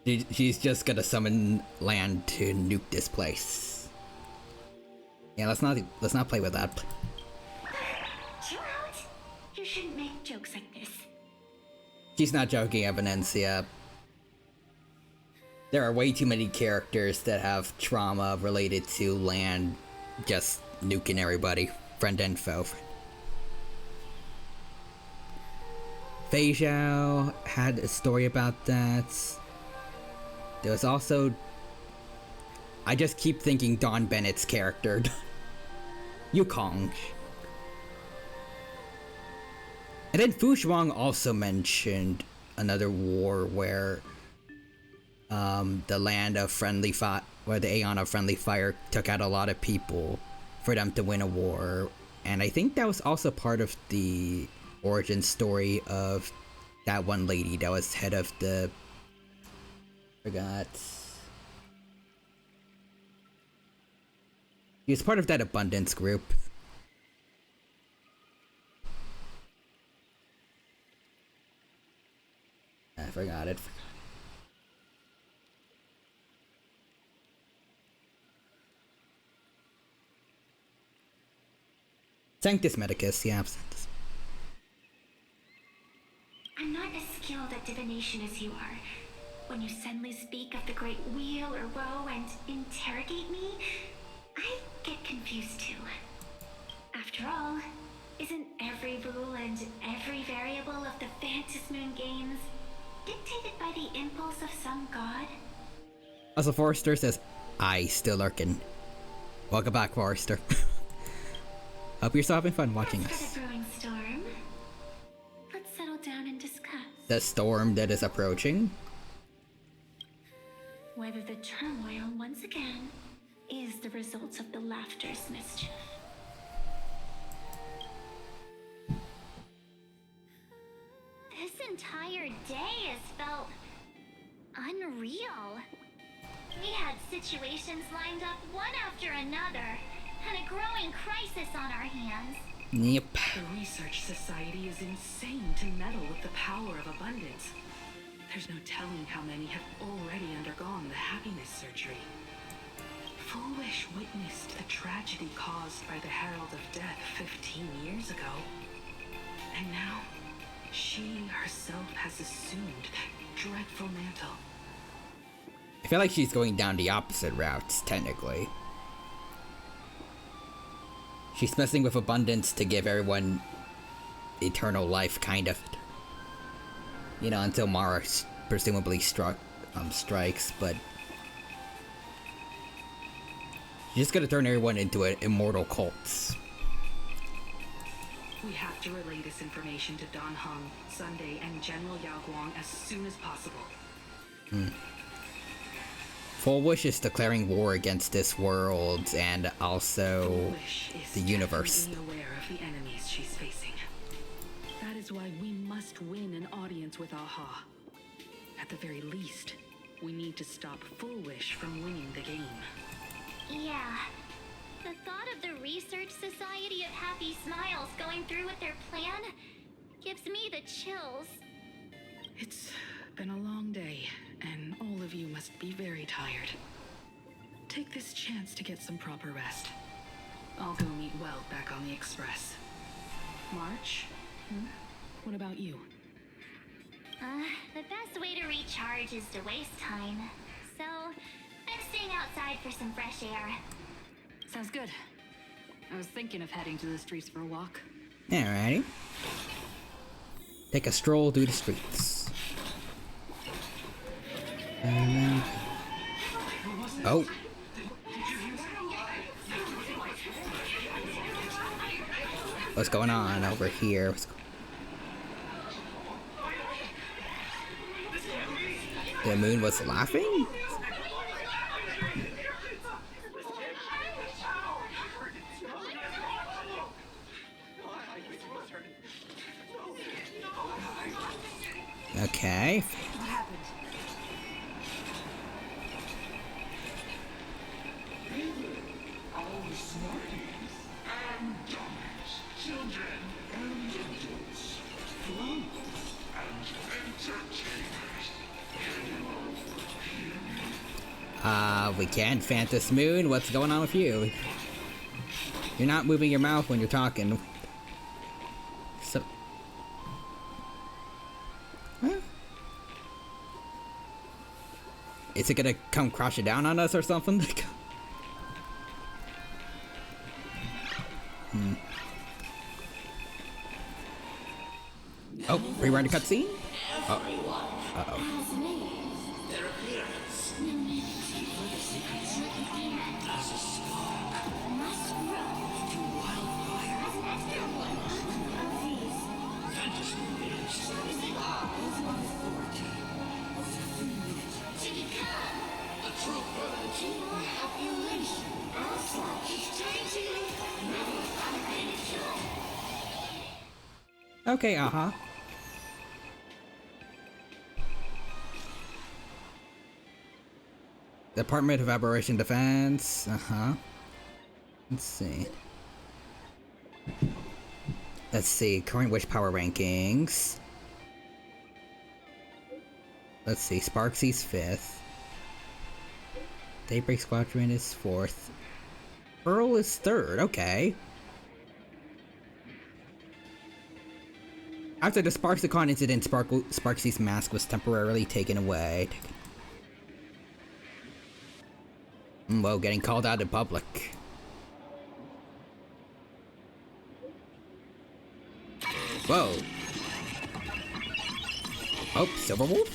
She's just gonna summon land to nuke this place. Yeah, let's not play with that. Chill out. You shouldn't make jokes like this. She's not joking, Evidence, yeah. There are way too many characters that have trauma related to land just nuking everybody, friend and foe. Fei Zhao had a story about that. There was also... I just keep thinking Don Bennett's character. Yukong. And then Fu Shuang also mentioned another war where the land of friendly fire, where the Aeon of friendly fire took out a lot of people for them to win a war. And I think that was also part of the origin story of that one lady that was head of the... forgot. He was part of that abundance group. I forgot it. Sanctus Medicus, yeah. I'm not as skilled at divination as you are. When you suddenly speak of the great wheel or woe and interrogate me, I get confused too. After all, isn't every rule and every variable of the Phantasmoon games dictated by the impulse of some god? Also, Forrester says, I still lurking. Welcome back, Forrester. Hope you're still having fun watching As us. for the brewing storm, let's settle down and discuss The storm that is approaching. whether the turmoil once again is the result of the laughter's mischief. This entire day has felt unreal. We had situations lined up one after another, and a growing crisis on our hands. Yep. The Research Society is insane to meddle with the power of abundance. There's no telling how many have already undergone the happiness surgery. Foolish witnessed the tragedy caused by the Herald of Death 15 years ago. And now, she herself has assumed that dreadful mantle. I feel like she's going down the opposite route, technically. She's messing with abundance to give everyone eternal life, kind of. You know, until Mara presumably strikes, but... she's just gonna turn everyone into immortal cults. We have to relay this information to Dan Heng, Sunday, and General Yao Guang as soon as possible. Full Wish is declaring war against this world and also Foolish is the universe. definitely aware of the enemies she's facing. That is why we must win an audience with Aha. At the very least, we need to stop Full Wish from winning the game. Yeah. The thought of the Research Society of Happy Smiles going through with their plan gives me the chills. It's been a long day, and all of you must be very tired. Take this chance to get some proper rest. I'll go meet Weld back on the Express. March? What about you? The best way to recharge is to waste time. So, I'm staying outside for some fresh air. Sounds good. I was thinking of heading to the streets for a walk. Alrighty. Take a stroll through the streets. Oh. What's going on over here? The moon was laughing? Okay. What happened? All the smarties and dummies, children and adults, fools and entertainers. We can't, Phantom Moon. What's going on with you? You're not moving your mouth when you're talking. So... Huh? Is it gonna come crashing down on us or something? Oh, rewind the cutscene? Oh. Uh-oh. Okay, uh-huh. Department of Aberration Defense, uh-huh. Let's see. Let's see, current wish power rankings. Let's see, Sparksy's 5th. Daybreak Squadron is 4th. Pearl is 3rd, okay. After the Sparksicon incident, Sparksy's mask was temporarily taken away. Whoa, getting called out in public. Whoa. Oh, Silverwolf?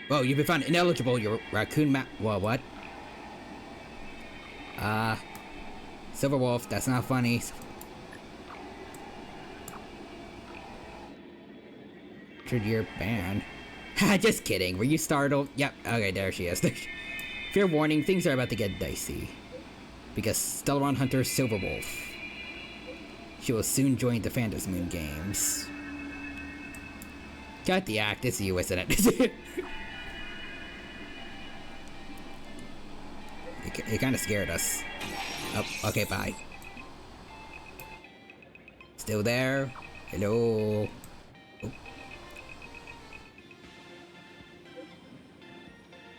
Whoa, you've been found ineligible. Your raccoon map. Whoa, what? Silverwolf, that's not funny. Year ban. Just kidding. Were you startled? Yep. Okay, there she is. Fair warning, things are about to get dicey. Because Stellaron Hunter Silverwolf. She will soon join the Phantom Moon games. Got the act. It's you, isn't it? It kind of scared us. Oh, okay, bye. Still there? Hello? Oh.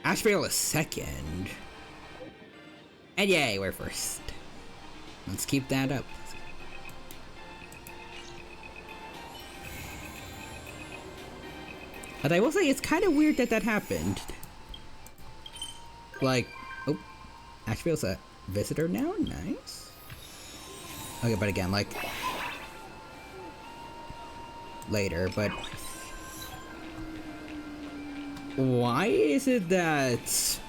Ashvale is 2nd. And yay, we're 1st. Let's keep that up. But I will say, it's kind of weird that that happened. Like, oh, Ashvale's a visitor now? Nice. Okay, but again, like, later, but why is it that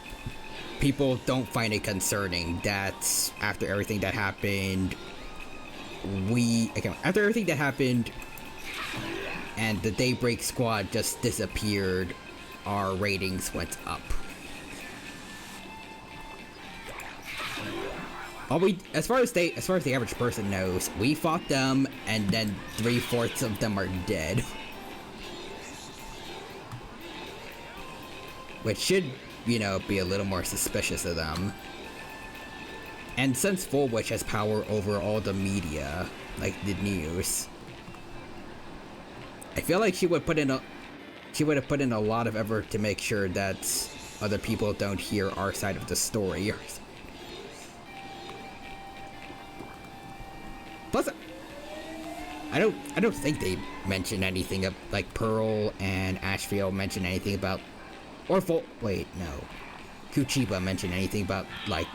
people don't find it concerning that after everything that happened, after everything that happened and the Daybreak Squad just disappeared, our ratings went up? As far as the average person knows, we fought them, and then 3/4 of them are dead. Which should, you know, be a little more suspicious of them. And since Full Witch has power over all the media, like the news, I feel like she would have put in a lot of effort to make sure that other people don't hear our side of the story. Plus, I don't think they mentioned anything of, like, Pearl and Ashfield mentioned anything about, or wait, no, Kuchiba mentioned anything about, like,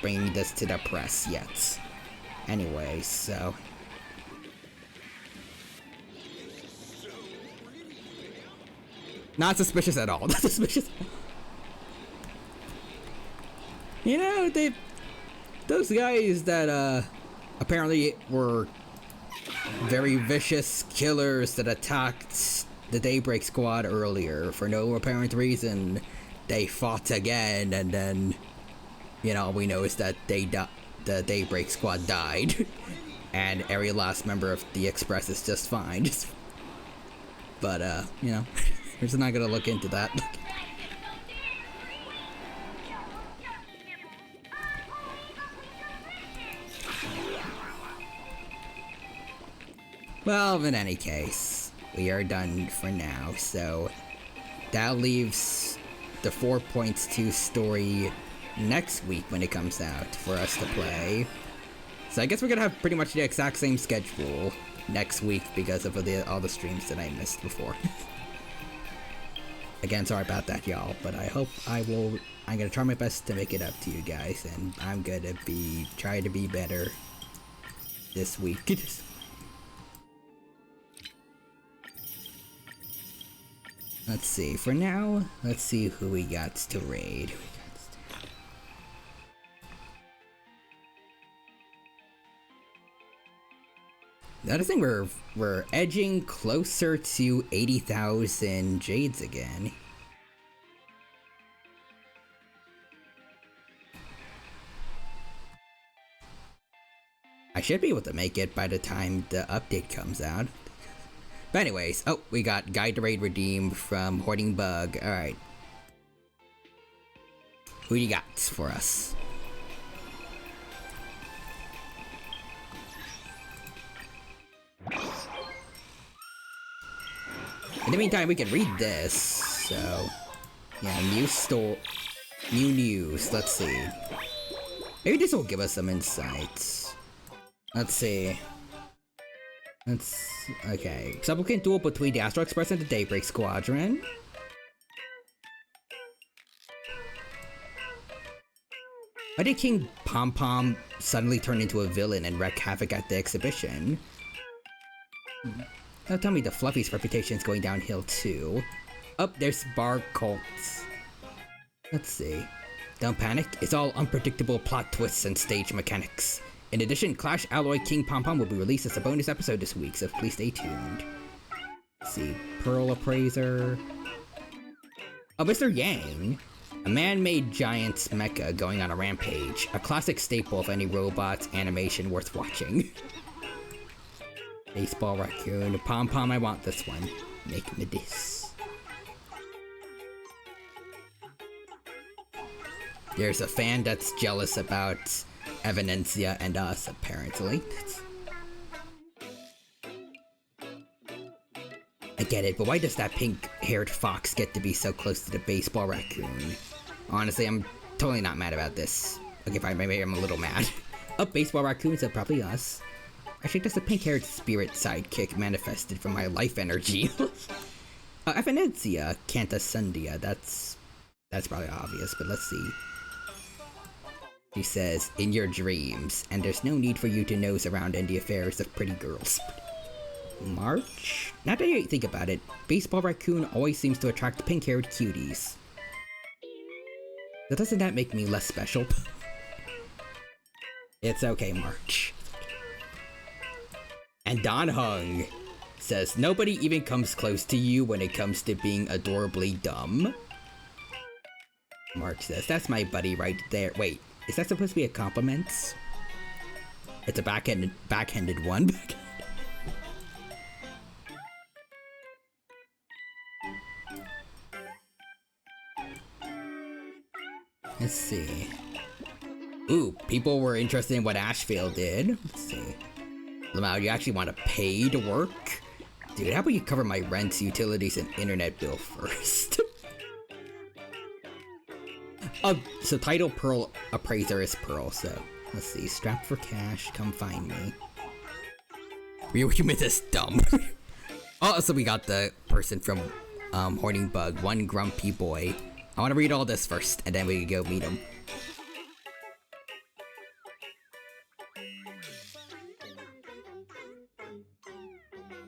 bringing this to the press yet. Anyway, so. Not suspicious at all. Not suspicious. You know, those guys that, apparently were very vicious killers that attacked the Daybreak Squad earlier for no apparent reason. They fought again, and then, you know, all we know is that the Daybreak Squad died. and every last member of the Express is just fine. But, you know, we're just not gonna look into that. Well, in any case, we are done for now, so that leaves the 4.2 story next week when it comes out for us to play. So I guess we're gonna have pretty much the exact same schedule next week because of all the streams that I missed before. Again, sorry about that, y'all, but I'm gonna try my best to make it up to you guys, and I'm gonna try to be better this week. Let's see, for now, let's see who we got to raid. The other thing, we're edging closer to 80,000 jades again. I should be able to make it by the time the update comes out. But anyways, oh, we got Guide to Raid redeemed from Hoarding Bug. Alright. Who you got for us? In the meantime, we can read this. So, yeah, new news. Let's see. Maybe this will give us some insights. Let's see. Okay. Supplicant duel between the Astral Express and the Daybreak Squadron. Why did King Pom Pom suddenly turn into a villain and wreak havoc at the exhibition? Now tell me the Fluffy's reputation is going downhill too. Oh, there's Bar Colts. Let's see. Don't panic, it's all unpredictable plot twists and stage mechanics. In addition, Clash Alloy King Pom Pom will be released as a bonus episode this week, so please stay tuned. Let's see, Pearl Appraiser. Oh, Mr. Yang. A man-made giant mecha going on a rampage. A classic staple of any robot animation worth watching. Baseball Raccoon. Pom Pom, I want this one. Make me this. There's a fan that's jealous about Evanencia and us, apparently. I get it, but why does that pink-haired fox get to be so close to the baseball raccoon? Honestly, I'm totally not mad about this. Okay, fine, maybe I'm a little mad. Oh, baseball raccoons are probably us. Actually, that's a pink-haired spirit sidekick manifested from my life energy. Evanencia, Cantasundia, that's probably obvious, but let's see. She says, in your dreams, and there's no need for you to nose around in the affairs of pretty girls. March? Now that I think about it, Baseball Raccoon always seems to attract pink-haired cuties. So doesn't that make me less special? It's okay, March. And Don Hung says, nobody even comes close to you when it comes to being adorably dumb. March says, that's my buddy right there. Wait. Is that supposed to be a compliment? It's a backhanded one. Let's see. Ooh, people were interested in what Asheville did. Let's see. Lamau, you actually want to pay to work? Dude, how about you cover my rent, utilities, and internet bill first? So title Pearl Appraiser is Pearl, so let's see. Strapped for cash, come find me. You made this dumb. Oh, so we got the person from Hoarding Bug, one grumpy boy. I want to read all this first, and then we can go meet him.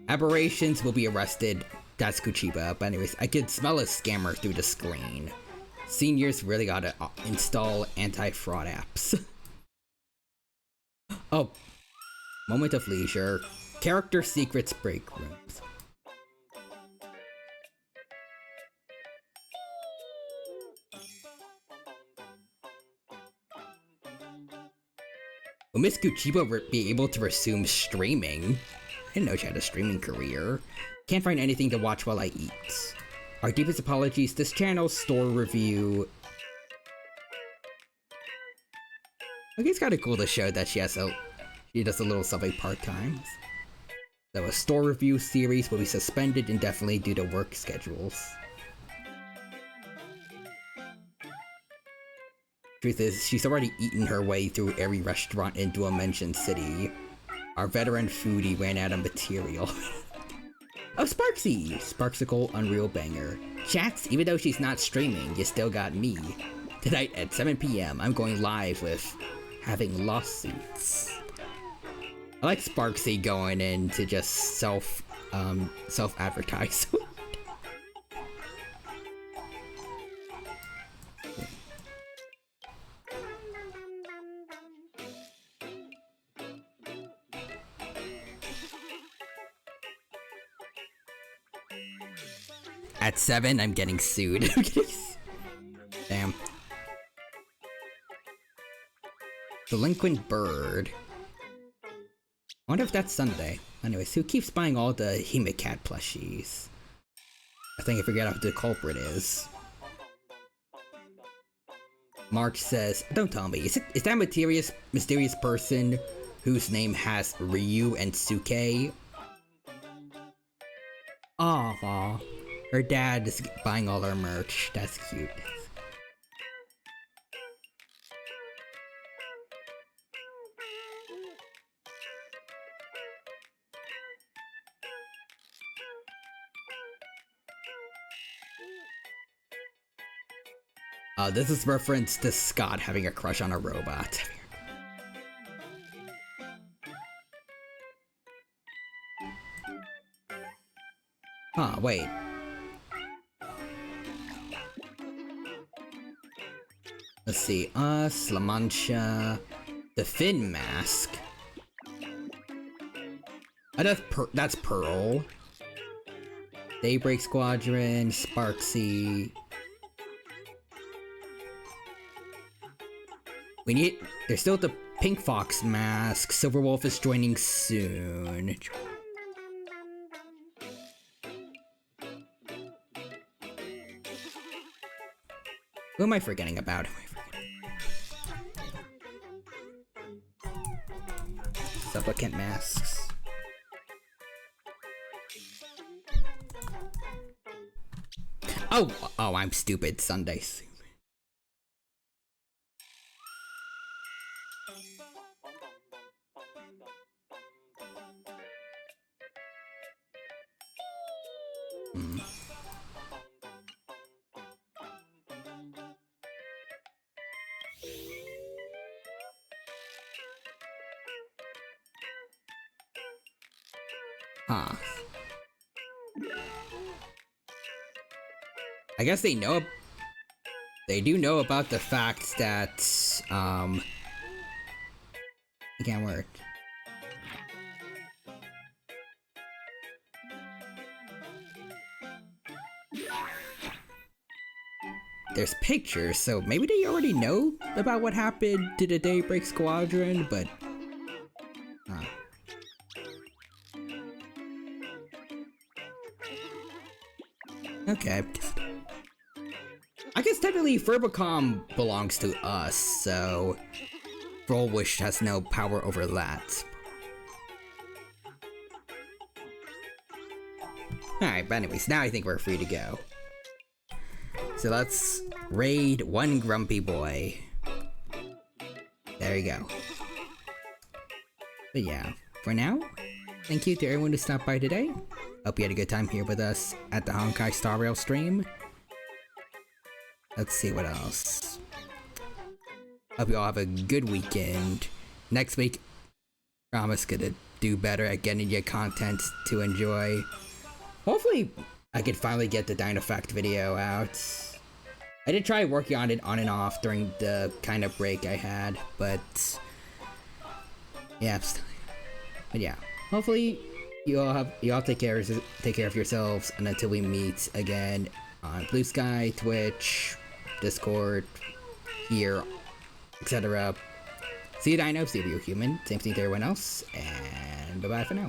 Aberrations will be arrested. That's Kuchiba. But anyways, I could smell a scammer through the screen. Seniors really gotta install anti-fraud apps. Oh. Moment of leisure. Character secrets break rooms. Will Miss Kuchiba be able to resume streaming? I didn't know she had a streaming career. Can't find anything to watch while I eat. Our deepest apologies. This channel's store review. I think it's kind of cool to show that she does a little something part-time. So a store review series will be suspended indefinitely due to work schedules. Truth is, she's already eaten her way through every restaurant in Dimension City. Our veteran foodie ran out of material. Oh, Sparksy! Sparksicle Unreal Banger. Chats, even though she's not streaming, you still got me. Tonight at 7 PM, I'm going live with having lawsuits. I like Sparksy going in to just self-advertise. At 7, I'm getting sued. Damn. Delinquent Bird. I wonder if that's Sunday. Anyways, who keeps buying all the Himicat plushies? I think I forget who the culprit is. March says, don't tell me, is that mysterious person whose name has Ryu and Suke? Aww. Her dad is buying all our merch. That's cute. This is reference to Scott having a crush on a robot. Huh, wait. Let's see, us, La Mancha, the Finn Mask. Oh, that's Pearl. Daybreak Squadron, Sparksy. There's still the Pink Fox Mask. Silverwolf is joining soon. Who am I forgetting about? Supplicant masks. Oh, I'm stupid. Sundays. Huh. I guess they do know about the fact that, it can't work. There's pictures, so maybe they already know about what happened to the Daybreak Squadron, but... Okay. I guess technically Furbicom belongs to us, so... Trollwish has no power over that. Alright, but anyways, now I think we're free to go. So let's raid one grumpy boy. There you go. But yeah, for now, thank you to everyone who stopped by today. Hope you had a good time here with us at the Honkai Star Rail stream. Let's see what else. Hope you all have a good weekend. Next week, promise gonna do better at getting you content to enjoy. Hopefully, I could finally get the Dynafact video out. I did try working on it on and off during the kind of break I had, but yeah, hopefully you all take care of yourselves, and until we meet again on Blue Sky, Twitch, Discord, here, etc. See you, Dino. See you, human. Same thing to everyone else. And bye-bye for now.